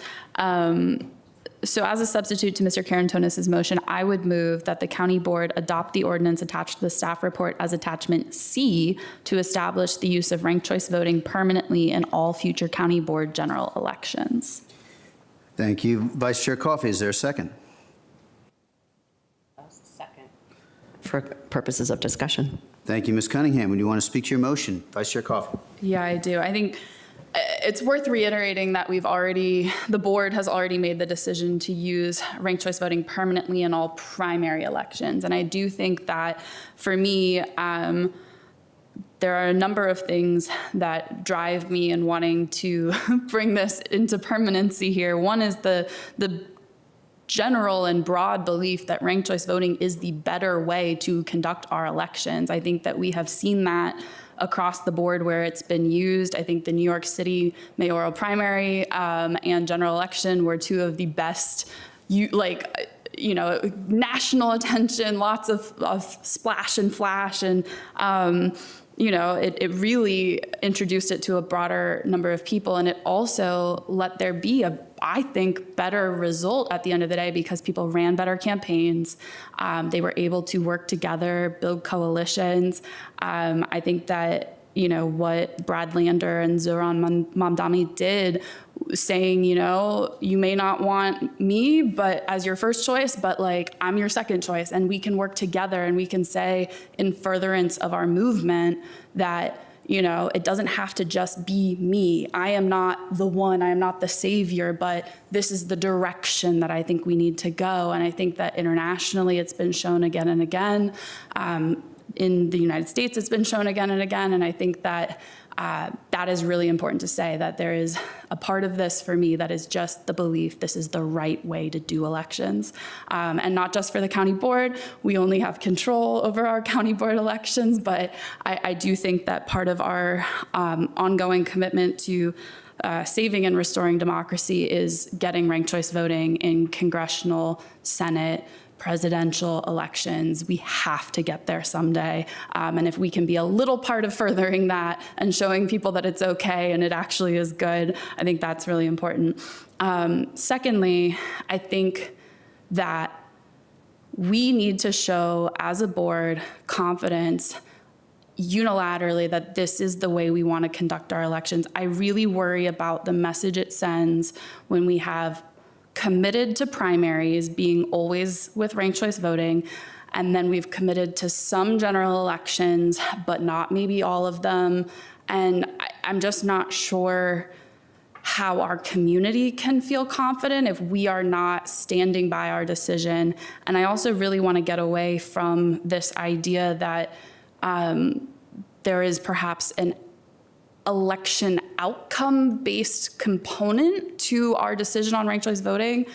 So as a substitute to Mr. Carantonis' motion, I would move that the county board adopt the ordinance attached to the staff report as attachment C to establish the use of ranked choice voting permanently in all future county board general elections. Thank you. Vice Chair Coffey, is there a second? For purposes of discussion. Thank you, Ms. Cunningham. Would you want to speak to your motion? Vice Chair Coffey. Yeah, I do. I think it's worth reiterating that the board has already made the decision to use ranked choice voting permanently in all primary elections. And I do think that for me, there are a number of things that drive me in wanting to bring this into permanency here. One is the general and broad belief that ranked choice voting is the better way to conduct our elections. I think that we have seen that across the board where it's been used. I think the New York City mayoral primary and general election were two of the best, national attention, lots of splash and flash, and it really introduced it to a broader number of people, and it also let there be I think, better result at the end of the day because people ran better campaigns. They were able to work together, build coalitions. I think that, what Brad Lander and Zoran Mamdani did, saying, you may not want me but as your first choice, but I'm your second choice, and we can work together, and we can say in furtherance of our movement that it doesn't have to just be me. I am not the one, I am not the savior, but this is the direction that I think we need to go. And I think that internationally it's been shown again and again. In the United States, it's been shown again and again. And I think that that is really important to say, that there is a part of this for me that is just the belief this is the right way to do elections. And not just for the county board. We only have control over our county board elections, but I do think that part of our ongoing commitment to saving and restoring democracy is getting ranked choice voting in congressional, Senate, presidential elections. We have to get there someday. And if we can be a little part of furthering that and showing people that it's okay and it actually is good, I think that's really important. Secondly, I think that we need to show as a board confidence unilaterally that this is the way we want to conduct our elections. I really worry about the message it sends when we have committed to primaries being always with ranked choice voting, and then we've committed to some general elections, but not maybe all of them. And I'm just not sure how our community can feel confident if we are not standing by our decision. And I also really want to get away from this idea that there is perhaps an election outcome-based component to our decision on ranked choice voting.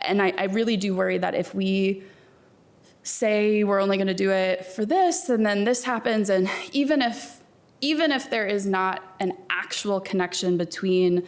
And I really do worry that if we say we're only going to do it for this and then this happens, and even if there is not an actual connection between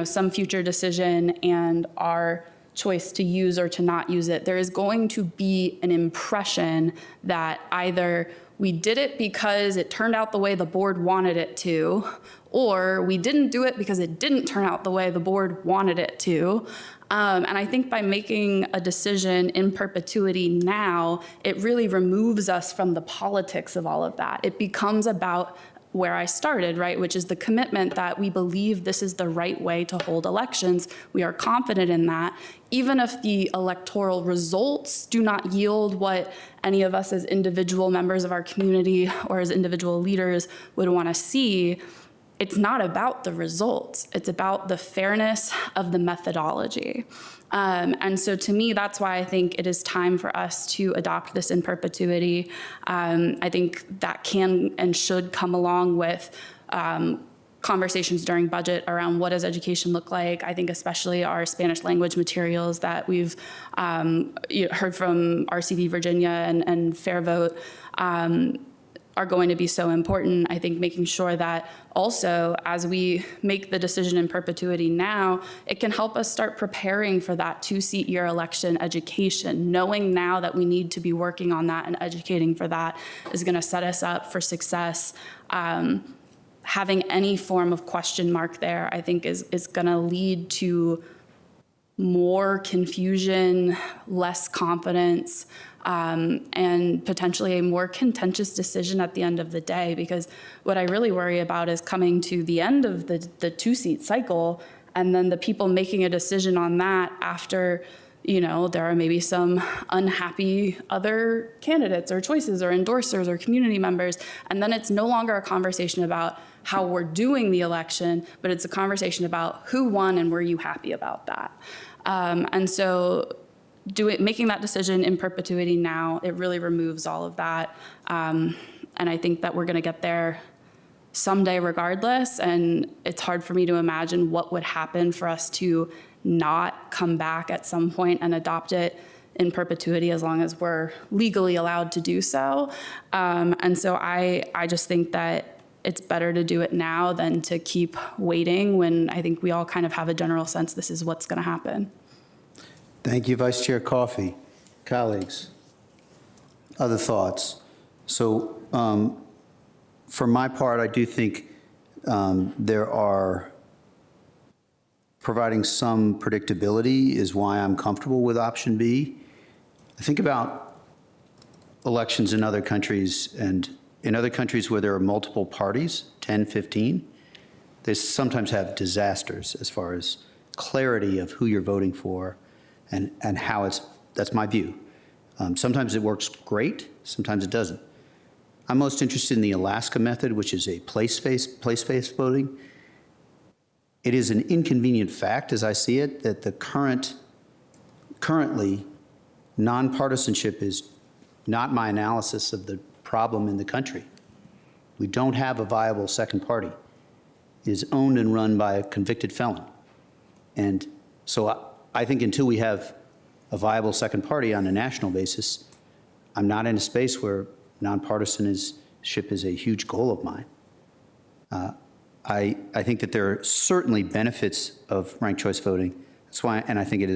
some future decision and our choice to use or to not use it, there is going to be an impression that either we did it because it turned out the way the board wanted it to, or we didn't do it because it didn't turn out the way the board wanted it to. And I think by making a decision in perpetuity now, it really removes us from the politics of all of that. It becomes about where I started, right, which is the commitment that we believe this is the right way to hold elections. We are confident in that. Even if the electoral results do not yield what any of us as individual members of our community or as individual leaders would want to see, it's not about the results. It's about the fairness of the methodology. And so to me, that's why I think it is time for us to adopt this in perpetuity. I think that can and should come along with conversations during budget around what does education look like. I think especially our Spanish language materials that we've heard from RCV Virginia and Fair Vote are going to be so important. I think making sure that also, as we make the decision in perpetuity now, it can help us start preparing for that 2-seat year election education. Knowing now that we need to be working on that and educating for that is going to set us up for success. Having any form of question mark there, I think, is going to lead to more confusion, less confidence, and potentially a more contentious decision at the end of the day. Because what I really worry about is coming to the end of the 2-seat cycle, and then the people making a decision on that after, there are maybe some unhappy other candidates or choices or endorsers or community members. And then it's no longer a conversation about how we're doing the election, but it's a conversation about who won and were you happy about that. And so making that decision in perpetuity now, it really removes all of that. And I think that we're going to get there someday regardless. And it's hard for me to imagine what would happen for us to not come back at some point and adopt it in perpetuity as long as we're legally allowed to do so. And so I just think that it's better to do it now than to keep waiting when I think we all kind of have a general sense this is what's going to happen. Thank you, Vice Chair Coffey. Colleagues, other thoughts? So for my part, I do think there are providing some predictability is why I'm comfortable with option B. I think about elections in other countries, and in other countries where there are multiple parties, 10, 15, they sometimes have disasters as far as clarity of who you're voting for and how that's my view. Sometimes it works great, sometimes it doesn't. I'm most interested in the Alaska method, which is a place-based voting. It is an inconvenient fact, as I see it, that the currently nonpartisanship is not my analysis of the problem in the country. We don't have a viable second party. It is owned and run by a convicted felon. And so I think until we have a viable second party on a national basis, I'm not in a space where nonpartisanship is a huge goal of mine. I think that there are certainly benefits of ranked choice voting. That's why, and I think it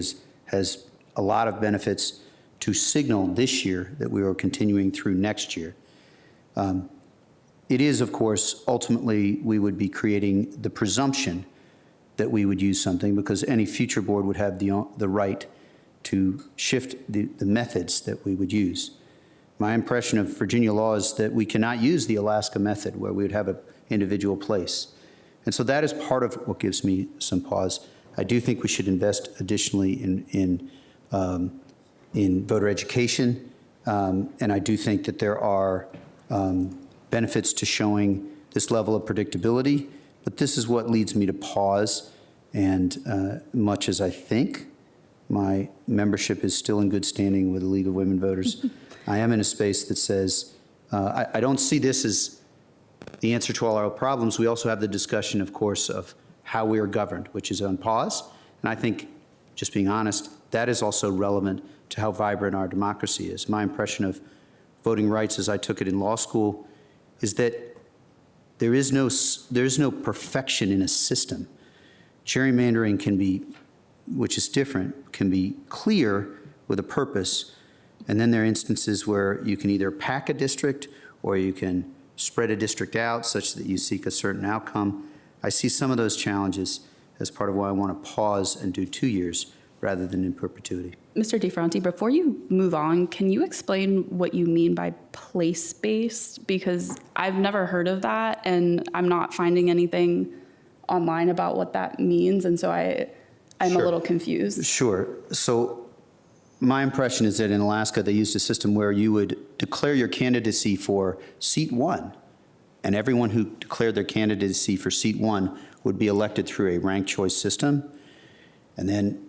has a lot of benefits to signal this year that we are continuing through next year. It is, of course, ultimately we would be creating the presumption that we would use something because any future board would have the right to shift the methods that we would use. My impression of Virginia law is that we cannot use the Alaska method where we would have an individual place. And so that is part of what gives me some pause. I do think we should invest additionally in voter education, and I do think that there are benefits to showing this level of predictability, but this is what leads me to pause, and much as I think my membership is still in good standing with the League of Women Voters, I am in a space that says, I don't see this as the answer to all our problems. We also have the discussion, of course, of how we are governed, which is on pause. And I think, just being honest, that is also relevant to how vibrant our democracy is. My impression of voting rights as I took it in law school is that there is no perfection in a system. Gerrymandering can be, which is different, can be clear with a purpose. And then there are instances where you can either pack a district or you can spread a district out such that you seek a certain outcome. I see some of those challenges as part of why I want to pause and do 2 years rather than in perpetuity. Mr. DeFronti, before you move on, can you explain what you mean by place-based? Because I've never heard of that, and I'm not finding anything online about what that means, and so I'm a little confused. Sure. So my impression is that in Alaska, they used a system where you would declare your candidacy for seat 1, and everyone who declared their candidacy for seat 1 would be elected through a ranked choice system. And then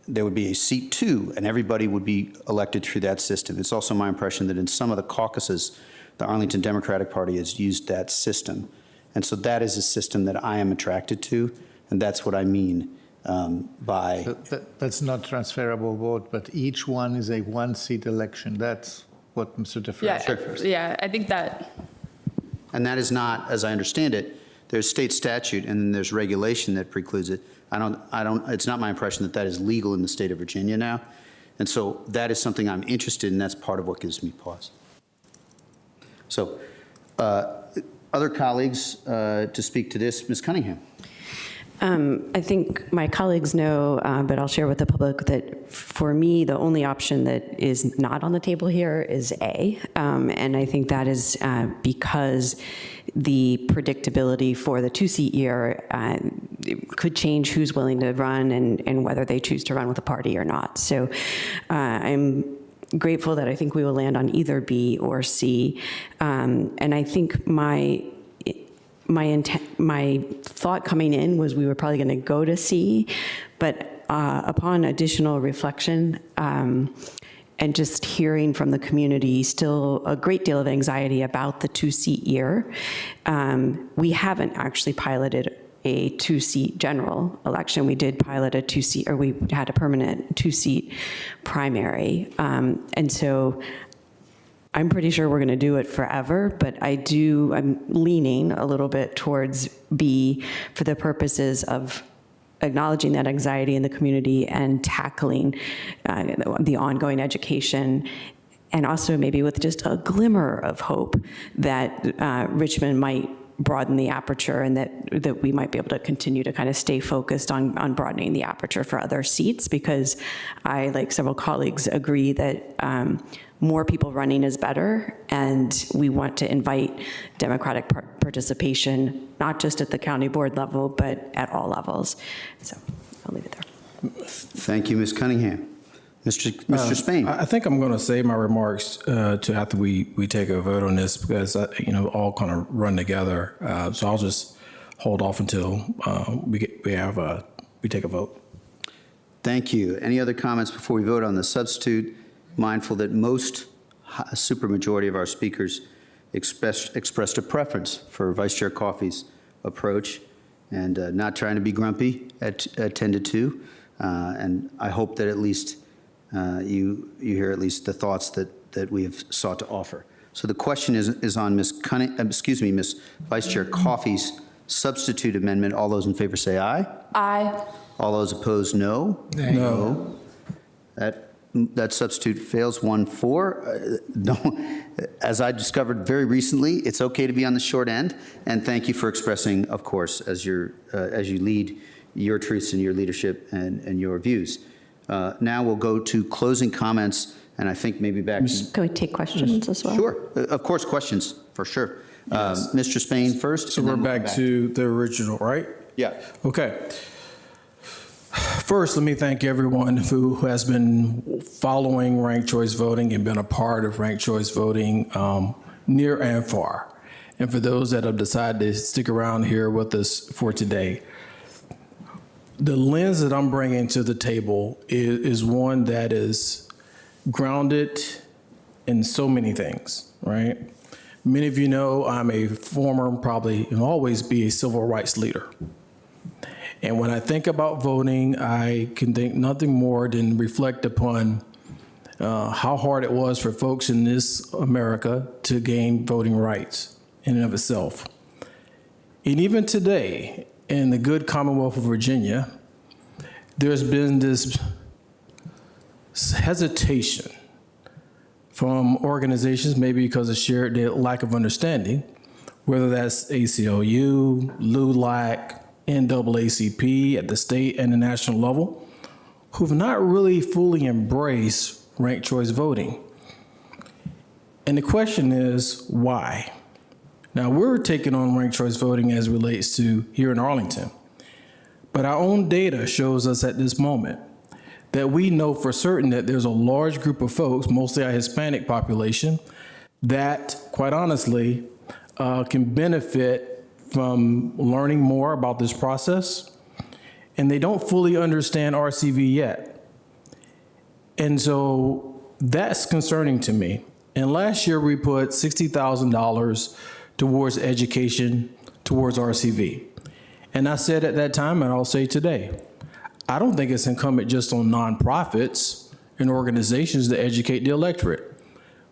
there would be a seat 2, and everybody would be elected through that system. It's also my impression that in some of the caucuses, the Arlington Democratic Party has used that system. And so that is a system that I am attracted to, and that's what I mean by... That's not transferable vote, but each one is a one-seat election. That's what Mr. DeFranco refers to. Yeah, I think that And that is not, as I understand it, there's state statute and then there's regulation that precludes it. It's not my impression that that is legal in the state of Virginia now. And so that is something I'm interested in. That's part of what gives me pause. So, other colleagues to speak to this, Ms. Cunningham. I think my colleagues know, but I'll share with the public that for me, the only option that is not on the table here is A. And I think that is because the predictability for the two-seat year could change who's willing to run and whether they choose to run with a party or not. So I'm grateful that I think we will land on either B or C. And I think my thought coming in was we were probably going to go to C, but upon additional reflection and just hearing from the community still a great deal of anxiety about the two-seat year, we haven't actually piloted a two-seat general election. We did pilot a two-seat, or we had a permanent two-seat primary. And so I'm pretty sure we're going to do it forever, but I'm leaning a little bit towards B for the purposes of acknowledging that anxiety in the community and tackling the ongoing education, and also maybe with just a glimmer of hope that Richmond might broaden the aperture and that we might be able to continue to kind of stay focused on broadening the aperture for other seats, because I, like several colleagues, agree that more people running is better, and we want to invite democratic participation, not just at the county board level, but at all levels. So I'll leave it there. Thank you, Ms. Cunningham. Mr. Spain. I think I'm going to save my remarks to after we take a vote on this, because all kind of run together. So I'll just hold off until we take a vote. Thank you. Any other comments before we vote on the substitute? Mindful that most, a supermajority of our speakers expressed a preference for Vice Chair Coffey's approach, and not trying to be grumpy at 10 to 2. And I hope that at least you hear at least the thoughts that we have sought to offer. So the question is on Ms. Vice Chair Coffey's substitute amendment. All those in favor say aye. Aye. All those opposed, no. No. That substitute fails 1-4. No, as I discovered very recently, it's okay to be on the short end. And thank you for expressing, of course, as you lead your truths and your leadership and your views. Now we'll go to closing comments, and I think maybe back. Can we take questions as well? Sure, of course, questions for sure. Yes. Mr. Spain first. So we're back to the original, right? Yeah. Okay. First, let me thank everyone who has been following ranked choice voting and been a part of ranked choice voting near and far. And for those that have decided to stick around here with us for today, the lens that I'm bringing to the table is one that is grounded in so many things, right? Many of you know I'm a former, probably and always be a civil rights leader. And when I think about voting, I can think nothing more than reflect upon how hard it was for folks in this America to gain voting rights in and of itself. And even today, in the good Commonwealth of Virginia, there's been this hesitation from organizations, maybe because of shared lack of understanding, whether that's ACLU, LULAC, NAACP at the state and the national level, who've not really fully embraced ranked choice voting. And the question is, why? Now, we're taking on ranked choice voting as it relates to here in Arlington, but our own data shows us at this moment that we know for certain that there's a large group of folks, mostly our Hispanic population, that, quite honestly, can benefit from learning more about this process, and they don't fully understand RCV yet. And so that's concerning to me. And last year we put $60,000 towards education, towards RCV. And I said at that time, and I'll say today, I don't think it's incumbent just on nonprofits and organizations to educate the electorate.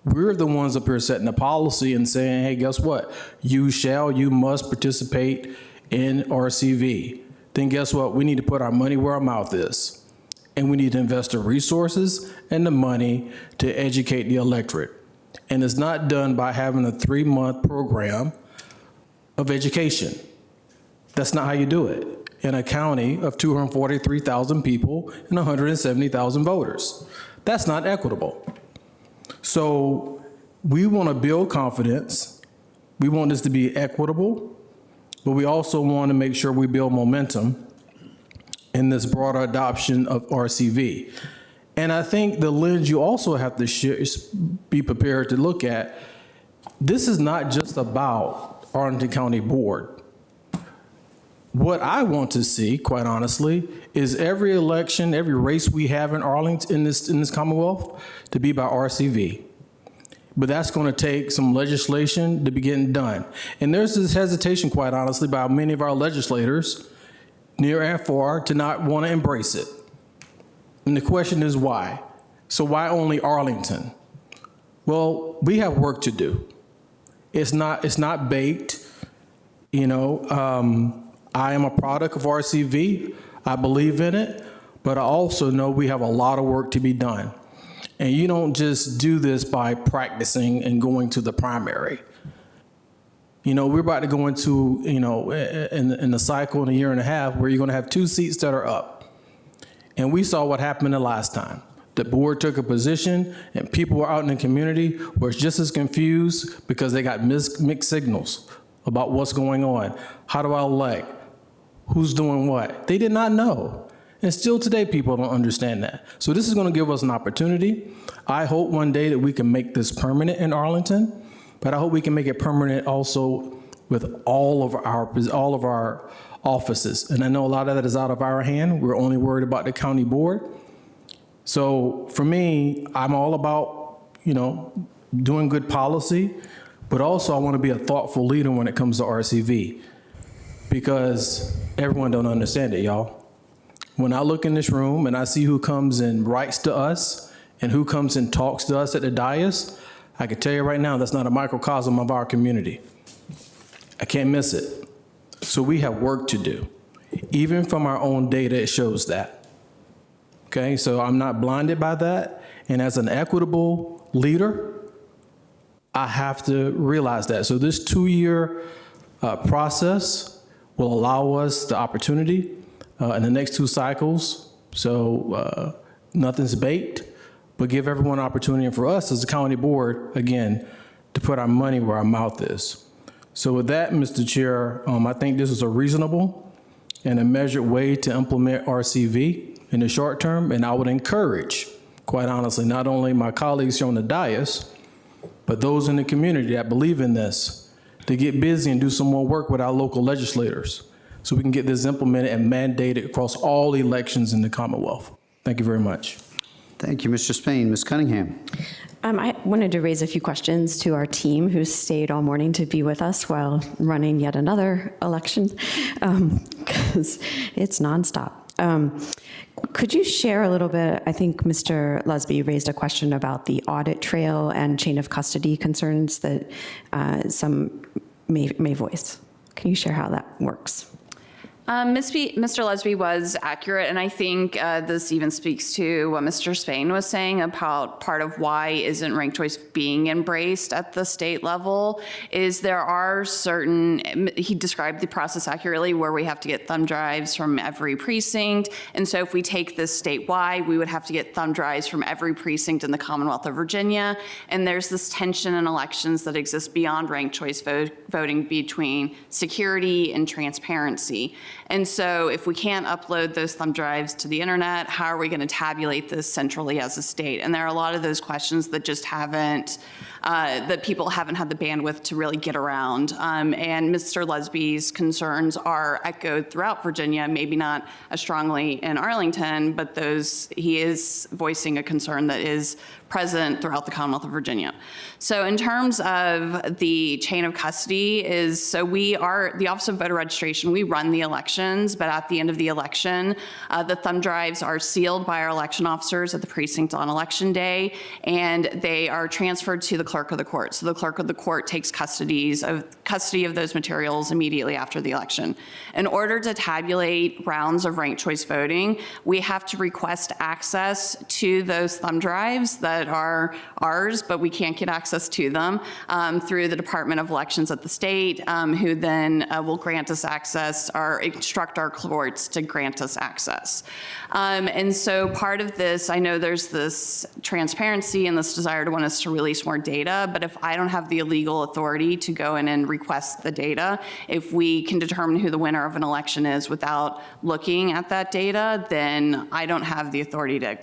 We're the ones up here setting the policy and saying, hey, guess what? You must participate in RCV. Then guess what? We need to put our money where our mouth is. And we need to invest the resources and the money to educate the electorate. And it's not done by having a 3-month program of education. That's not how you do it in a county of 243,000 people and 170,000 voters. That's not equitable. So we want to build confidence. We want this to be equitable, but we also want to make sure we build momentum in this broader adoption of RCV. And I think the lens you also have to be prepared to look at, this is not just about Arlington County Board. What I want to see, quite honestly, is every election, every race we have in Arlington, in this Commonwealth, to be by RCV. But that's going to take some legislation to be getting done. And there's this hesitation, quite honestly, by many of our legislators, near and far, to not want to embrace it. And the question is why? So why only Arlington? Well, we have work to do. It's not baked, you know. I am a product of RCV. I believe in it, but I also know we have a lot of work to be done. And you don't just do this by practicing and going to the primary. You know, we're about to go into, you know, in the cycle in a year and a half where you're going to have 2 seats that are up. And we saw what happened the last time. The board took a position and people were out in the community were just as confused because they got mixed signals about what's going on. How do I elect? Who's doing what? They did not know. And still today, people don't understand that. So this is going to give us an opportunity. I hope one day that we can make this permanent in Arlington, but I hope we can make it permanent also with all of our offices. And I know a lot of that is out of our hand. We're only worried about the county board. So for me, I'm all about, you know, doing good policy, but also I want to be a thoughtful leader when it comes to RCV, because everyone don't understand it, y'all. When I look in this room and I see who comes and writes to us and who comes and talks to us at the dais, I can tell you right now, that's not a microcosm of our community. I can't miss it. So we have work to do. Even from our own data, it shows that. Okay, so I'm not blinded by that. And as an equitable leader, I have to realize that. So this 2-year process will allow us the opportunity in the next 2 cycles. So nothing's baked, but give everyone an opportunity, and for us as a county board, again, to put our money where our mouth is. So with that, Mr. Chair, I think this is a reasonable and a measured way to implement RCV in the short term, and I would encourage, quite honestly, not only my colleagues here on the dais, but those in the community that believe in this, to get busy and do some more work with our local legislators so we can get this implemented and mandated across all elections in the Commonwealth. Thank you very much. Thank you, Mr. Spain. Ms. Cunningham. I wanted to raise a few questions to our team who stayed all morning to be with us while running yet another election, because it's nonstop. Could you share a little bit? I think Mr. Lusby raised a question about the audit trail and chain of custody concerns that some may voice. Can you share how that works? Mr. Lusby was accurate, and I think this even speaks to what Mr. Spain was saying about part of why isn't ranked choice being embraced at the state level is there are certain, he described the process accurately, where we have to get thumb drives from every precinct, and so if we take this statewide, we would have to get thumb drives from every precinct in the Commonwealth of Virginia, and there's this tension in elections that exists beyond ranked choice voting between security and transparency. And so if we can't upload those thumb drives to the internet, how are we going to tabulate this centrally as a state? And there are a lot of those questions that just haven't that people haven't had the bandwidth to really get around. And Mr. Lesby's concerns are echoed throughout Virginia, maybe not as strongly in Arlington, but he is voicing a concern that is present throughout the Commonwealth of Virginia. So in terms of the chain of custody we are the Office of Voter Registration, we run the elections, but at the end of the election, the thumb drives are sealed by our election officers at the precinct on election day, and they are transferred to the clerk of the court. So the clerk of the court takes custody of those materials immediately after the election. In order to tabulate rounds of ranked choice voting, we have to request access to those thumb drives that are ours, but we can't get access to them through the Department of Elections at the state, who then will grant us access or instruct our courts to grant us access. And so part of this, I know there's this transparency and this desire to want us to release more data, but if I don't have the legal authority to go in and request the data, if we can determine who the winner of an election is without looking at that data, then I don't have the authority to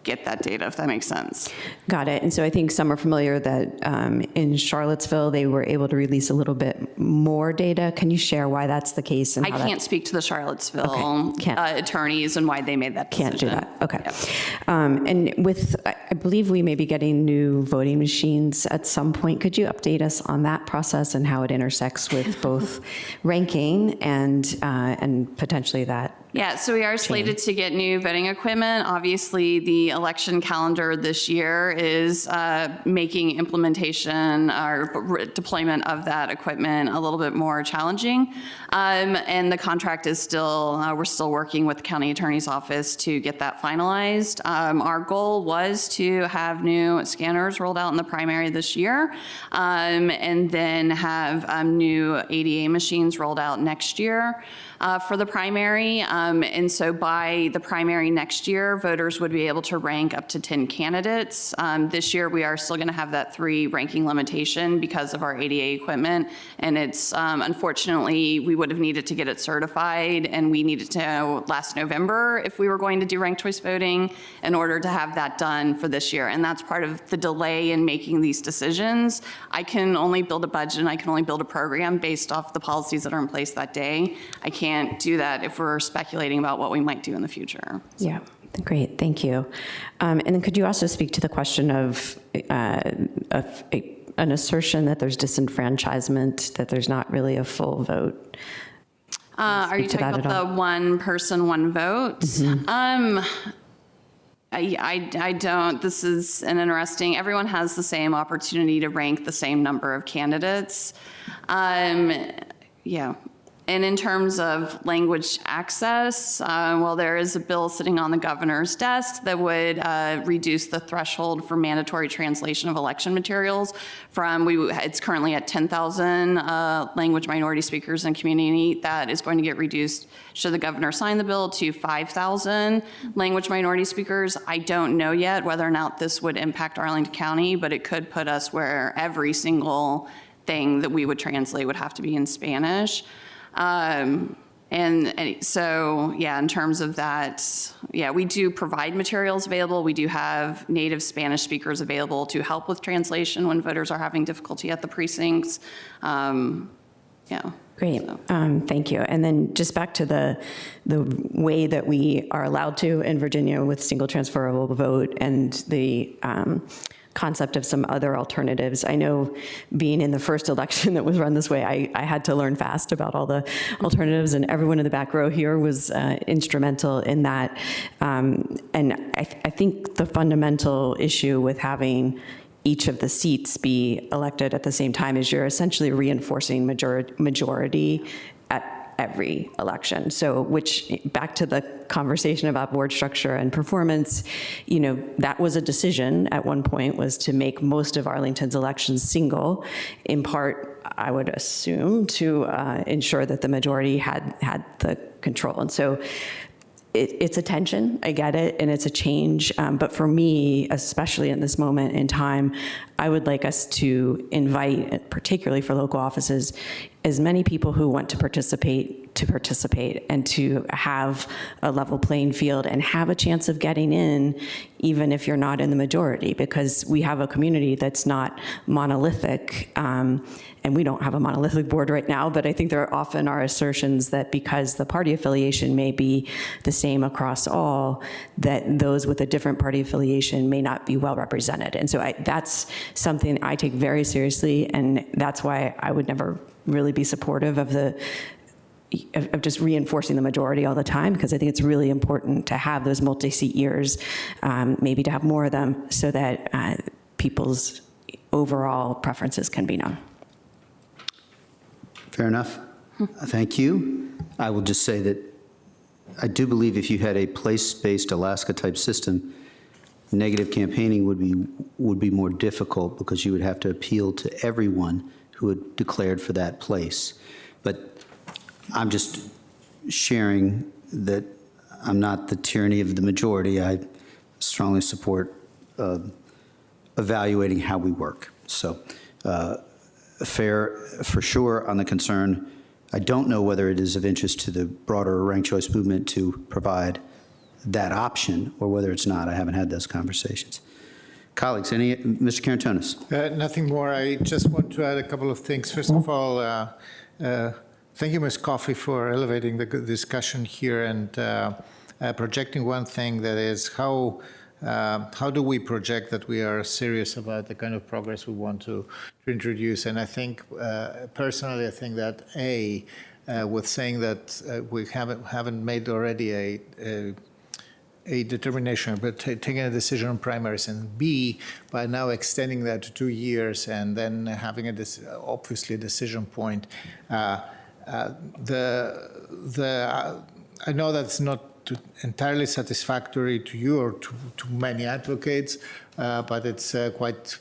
get that data, if that makes sense. Got it. And so I think some are familiar that in Charlottesville, they were able to release a little bit more data. Can you share why that's the case? And I can't speak to the Charlottesville attorneys and why they made that decision. Can't do that. Okay. Yep. And I believe we may be getting new voting machines at some point. Could you update us on that process and how it intersects with both ranking and potentially that? Yeah, so we are slated to get new voting equipment. Obviously, the election calendar this year is making implementation or deployment of that equipment a little bit more challenging. And the contract is we're still working with the county attorney's office to get that finalized. Our goal was to have new scanners rolled out in the primary this year, and then have new ADA machines rolled out next year for the primary. And so by the primary next year, voters would be able to rank up to 10 candidates. This year, we are still going to have that 3 ranking limitation because of our ADA equipment. And it's unfortunately, we would have needed to get it certified, and we needed to know last November if we were going to do ranked choice voting in order to have that done for this year. And that's part of the delay in making these decisions. I can only build a budget and I can only build a program based off the policies that are in place that day. I can't do that if we're speculating about what we might do in the future. So. Yeah, great, thank you. And then could you also speak to the question of an assertion that there's disenfranchisement, that there's not really a full vote? Are you talking about the one person, one vote? Mm-hmm. I don't. This is an interesting, everyone has the same opportunity to rank the same number of candidates. Yeah. And in terms of language access, well, there is a bill sitting on the governor's desk that would reduce the threshold for mandatory translation of election materials from, it's currently at 10,000 language minority speakers in community. That is going to get reduced, should the governor sign the bill, to 5,000 language minority speakers. I don't know yet whether or not this would impact Arlington County, but it could put us where every single thing that we would translate would have to be in Spanish. And so, yeah, in terms of that, yeah, we do provide materials available. We do have native Spanish speakers available to help with translation when voters are having difficulty at the precincts. Yeah. Great, thank you. And then just back to the way that we are allowed to in Virginia with single transferable vote and the concept of some other alternatives. I know being in the first election that was run this way, I had to learn fast about all the alternatives, and everyone in the back row here was instrumental in that. And I think the fundamental issue with having each of the seats be elected at the same time is you're essentially reinforcing majority at every election. So, which, back to the conversation about board structure and performance, you know, that was a decision at one point, was to make most of Arlington's elections single, in part, I would assume, to ensure that the majority had the control. And so it's a tension, I get it, and it's a change. But for me, especially in this moment in time, I would like us to invite, particularly for local offices, as many people who want to participate to participate and to have a level playing field and have a chance of getting in, even if you're not in the majority, because we have a community that's not monolithic. And we don't have a monolithic board right now, but I think there often are assertions that because the party affiliation may be the same across all, that those with a different party affiliation may not be well represented. And so that's something I take very seriously, and that's why I would never really be supportive of just reinforcing the majority all the time, because I think it's really important to have those multi-seat years, maybe to have more of them, so that people's overall preferences can be known. Fair enough. Thank you. I will just say that I do believe if you had a place-based Alaska-type system, negative campaigning would be more difficult because you would have to appeal to everyone who had declared for that place. But I'm just sharing that I'm not the tyranny of the majority. I strongly support evaluating how we work. So fair for sure on the concern. I don't know whether it is of interest to the broader ranked choice movement to provide that option or whether it's not. I haven't had those conversations. Colleagues, Mr. Karantonis? Nothing more. I just want to add a couple of things. First of all, thank you, Ms. Coffey, for elevating the discussion here and projecting one thing, that is how do we project that we are serious about the kind of progress we want to introduce. And I think, personally, I think that with saying that we haven't made already a determination, but taking a decision on primaries, and B, by now extending that to 2 years and then having obviously a decision point. I know that's not entirely satisfactory to you or to many advocates, but it's quite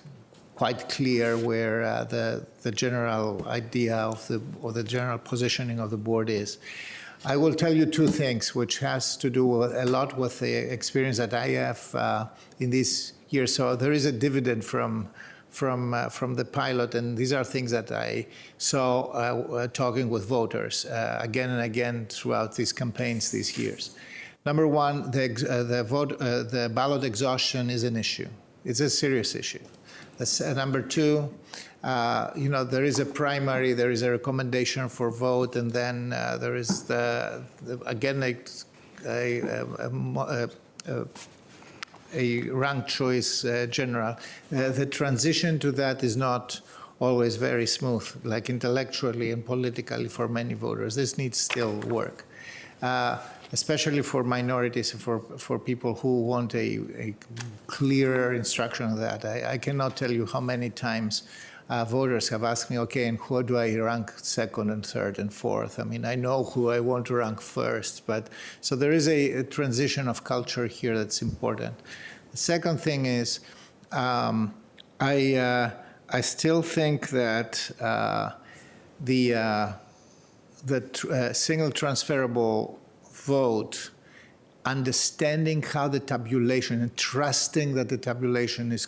clear where the general idea of the general positioning of the board is. I will tell you two things, which has to do a lot with the experience that I have in this year. So there is a dividend from the pilot, and these are things that I saw talking with voters again and again throughout these campaigns these years. Number one, the ballot exhaustion is an issue. It's a serious issue. Number two, there is a primary, there is a recommendation for vote, and then there is a ranked choice general. The transition to that is not always very smooth, like intellectually and politically for many voters. This needs still work, especially for minorities and for people who want a clearer instruction of that. I cannot tell you how many times voters have asked me, okay, and who do I rank second and third and fourth? I mean, I know who I want to rank first, but so there is a transition of culture here that's important. The second thing is, I still think that the single transferable vote, understanding how the tabulation and trusting that the tabulation is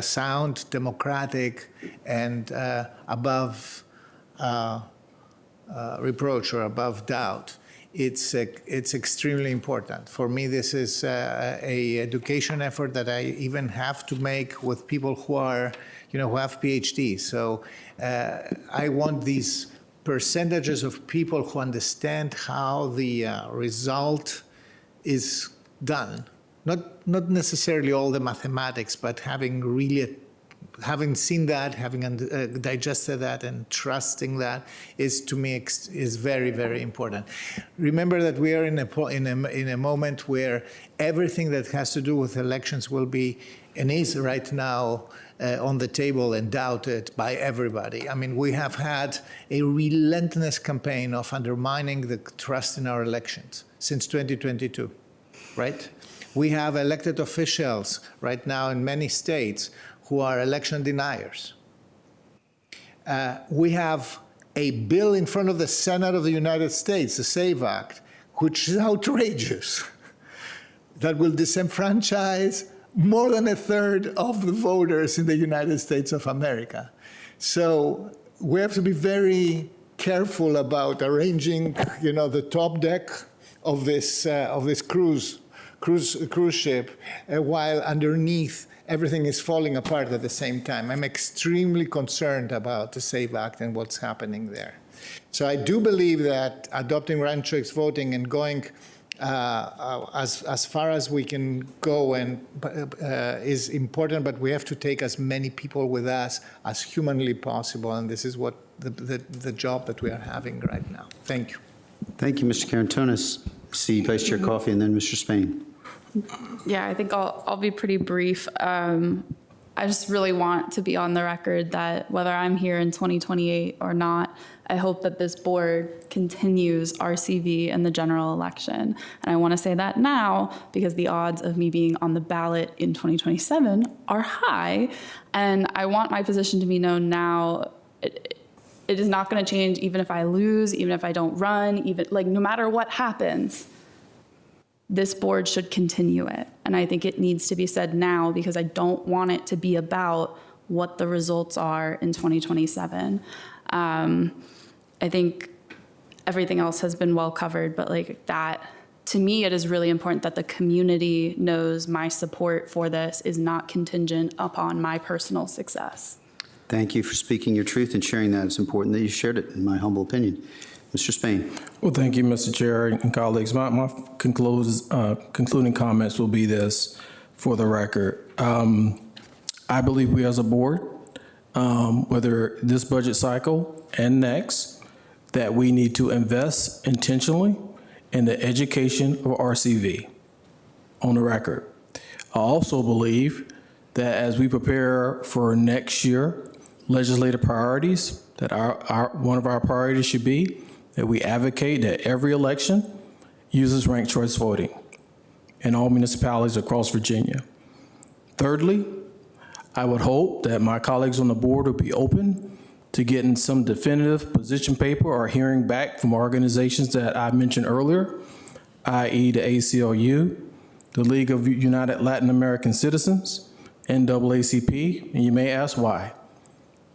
sound, democratic, and above reproach or above doubt. It's extremely important. For me, this is a education effort that I even have to make with people who are, who have PhDs. So I want these percentages of people who understand how the result is done. Not necessarily all the mathematics, but having seen that, having digested that, and trusting that is, to me, is very, very important. Remember that we are in a moment where everything that has to do with elections will be and is right now on the table and doubted by everybody. I mean, we have had a relentless campaign of undermining the trust in our elections since 2022, right? We have elected officials right now in many states who are election deniers. We have a bill in front of the Senate of the United States, the SAVE Act, which is outrageous, that will disenfranchise more than a third of the voters in the United States of America. So we have to be very careful about arranging, the top deck of this cruise ship, while underneath everything is falling apart at the same time. I'm extremely concerned about the SAVE Act and what's happening there. So I do believe that adopting ranked choice voting and going as far as we can go is important, but we have to take as many people with us as humanly possible, and this is what the job that we are having right now. Thank you. Thank you, Mr. Carantonis. See Vice Chair Coffey and then Mr. Spain. Yeah, I think I'll be pretty brief. I just really want to be on the record that whether I'm here in 2028 or not, I hope that this board continues RCV in the general election. And I want to say that now because the odds of me being on the ballot in 2027 are high. And I want my position to be known now. It is not going to change even if I lose, even if I don't run, even no matter what happens. This board should continue it. And I think it needs to be said now because I don't want it to be about what the results are in 2027. I think everything else has been well covered, but that, to me, it is really important that the community knows my support for this is not contingent upon my personal success. Thank you for speaking your truth and sharing that. It's important that you shared it, in my humble opinion. Mr. Spain. Well, thank you, Mr. Chair and colleagues. My concluding comments will be this for the record. I believe we as a board, whether this budget cycle and next, that we need to invest intentionally in the education of RCV on the record. I also believe that as we prepare for next year legislative priorities, that one of our priorities should be that we advocate that every election uses ranked choice voting in all municipalities across Virginia. Thirdly, I would hope that my colleagues on the board would be open to getting some definitive position paper or hearing back from organizations that I mentioned earlier, i.e. the ACLU, the League of United Latin American Citizens, NAACP, and you may ask why.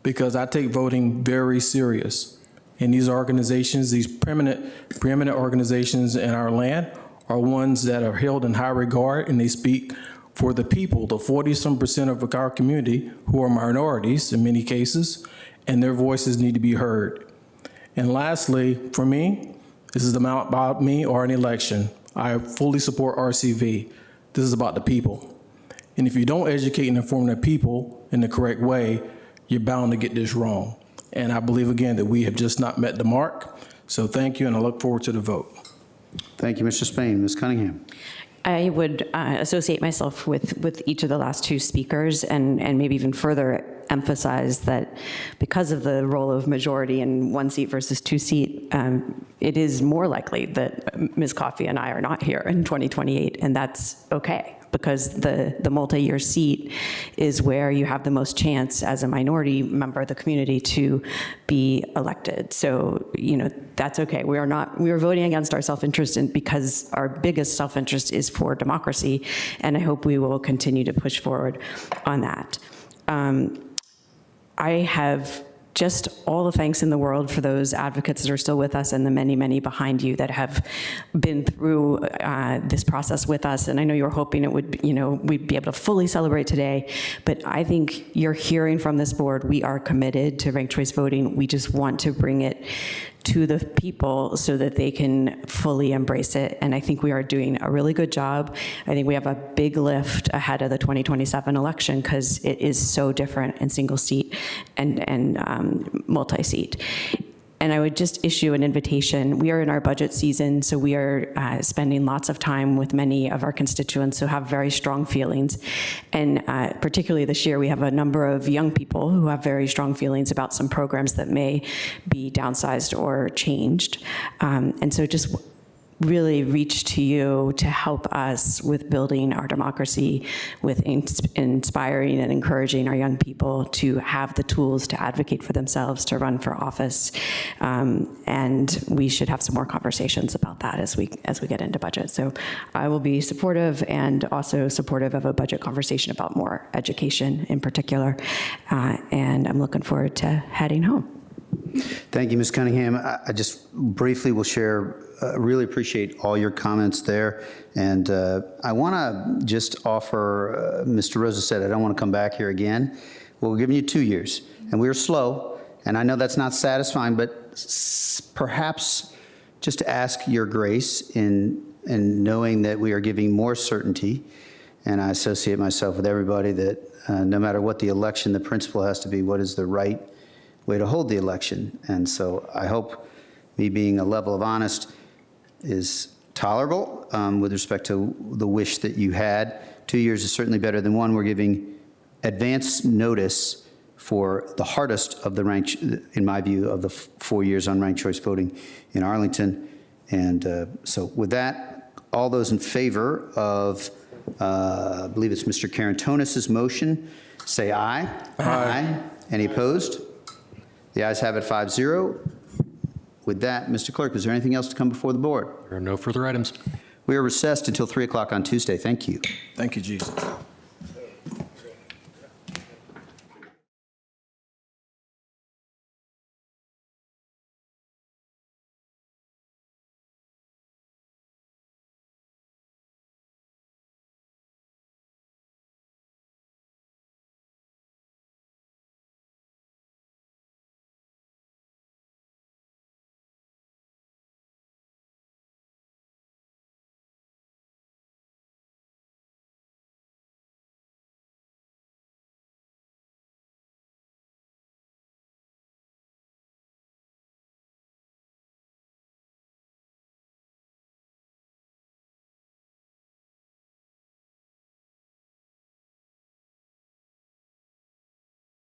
Because I take voting very serious. And these organizations, these preeminent organizations in our land are ones that are held in high regard, and they speak for the people, the 40-some% of our community who are minorities in many cases, and their voices need to be heard. And lastly, for me, this is not about me or an election. I fully support RCV. This is about the people. And if you don't educate and inform the people in the correct way, you're bound to get this wrong. And I believe, again, that we have just not met the mark. So thank you, and I look forward to the vote. Thank you, Mr. Spain. Ms. Cunningham. I would associate myself with each of the last two speakers and maybe even further emphasize that because of the role of majority in one seat versus two seat, it is more likely that Ms. Coffey and I are not here in 2028, and that's okay. Because the multi-year seat is where you have the most chance as a minority member of the community to be elected. So, that's okay. We are voting against our self-interest because our biggest self-interest is for democracy, and I hope we will continue to push forward on that. I have just all the thanks in the world for those advocates that are still with us and the many, many behind you that have been through this process with us. And I know you were hoping it would, we'd be able to fully celebrate today, but I think you're hearing from this board, we are committed to ranked choice voting. We just want to bring it to the people so that they can fully embrace it. And I think we are doing a really good job. I think we have a big lift ahead of the 2027 election because it is so different in single seat and multi-seat. And I would just issue an invitation. We are in our budget season, so we are spending lots of time with many of our constituents who have very strong feelings. And particularly this year, we have a number of young people who have very strong feelings about some programs that may be downsized or changed. And so just really reach to you to help us with building our democracy, with inspiring and encouraging our young people to have the tools to advocate for themselves, to run for office. And we should have some more conversations about that as we get into budget. So I will be supportive and also supportive of a budget conversation about more education in particular. And I'm looking forward to heading home. Thank you, Ms. Cunningham. I just briefly will share, really appreciate all your comments there. And I want to just offer, Mr. Rosa said, I don't want to come back here again. Well, we're giving you 2 years, and we were slow, and I know that's not satisfying, but perhaps just to ask your grace in knowing that we are giving more certainty, and I associate myself with everybody that no matter what the election, the principle has to be what is the right way to hold the election. And so I hope me being a level of honest is tolerable with respect to the wish that you had. 2 years is certainly better than 1. We're giving advance notice for the hardest of the ranked, in my view, of the 4 years on ranked choice voting in Arlington. And so with that, all those in favor of, I believe it's Mr. Carantonis' motion, say aye. Aye. Any opposed? The ayes have it 5-0. With that, Mr. Clerk, is there anything else to come before the board? There are no further items. We are recessed until 3 o'clock on Tuesday. Thank you. Thank you, Jesus.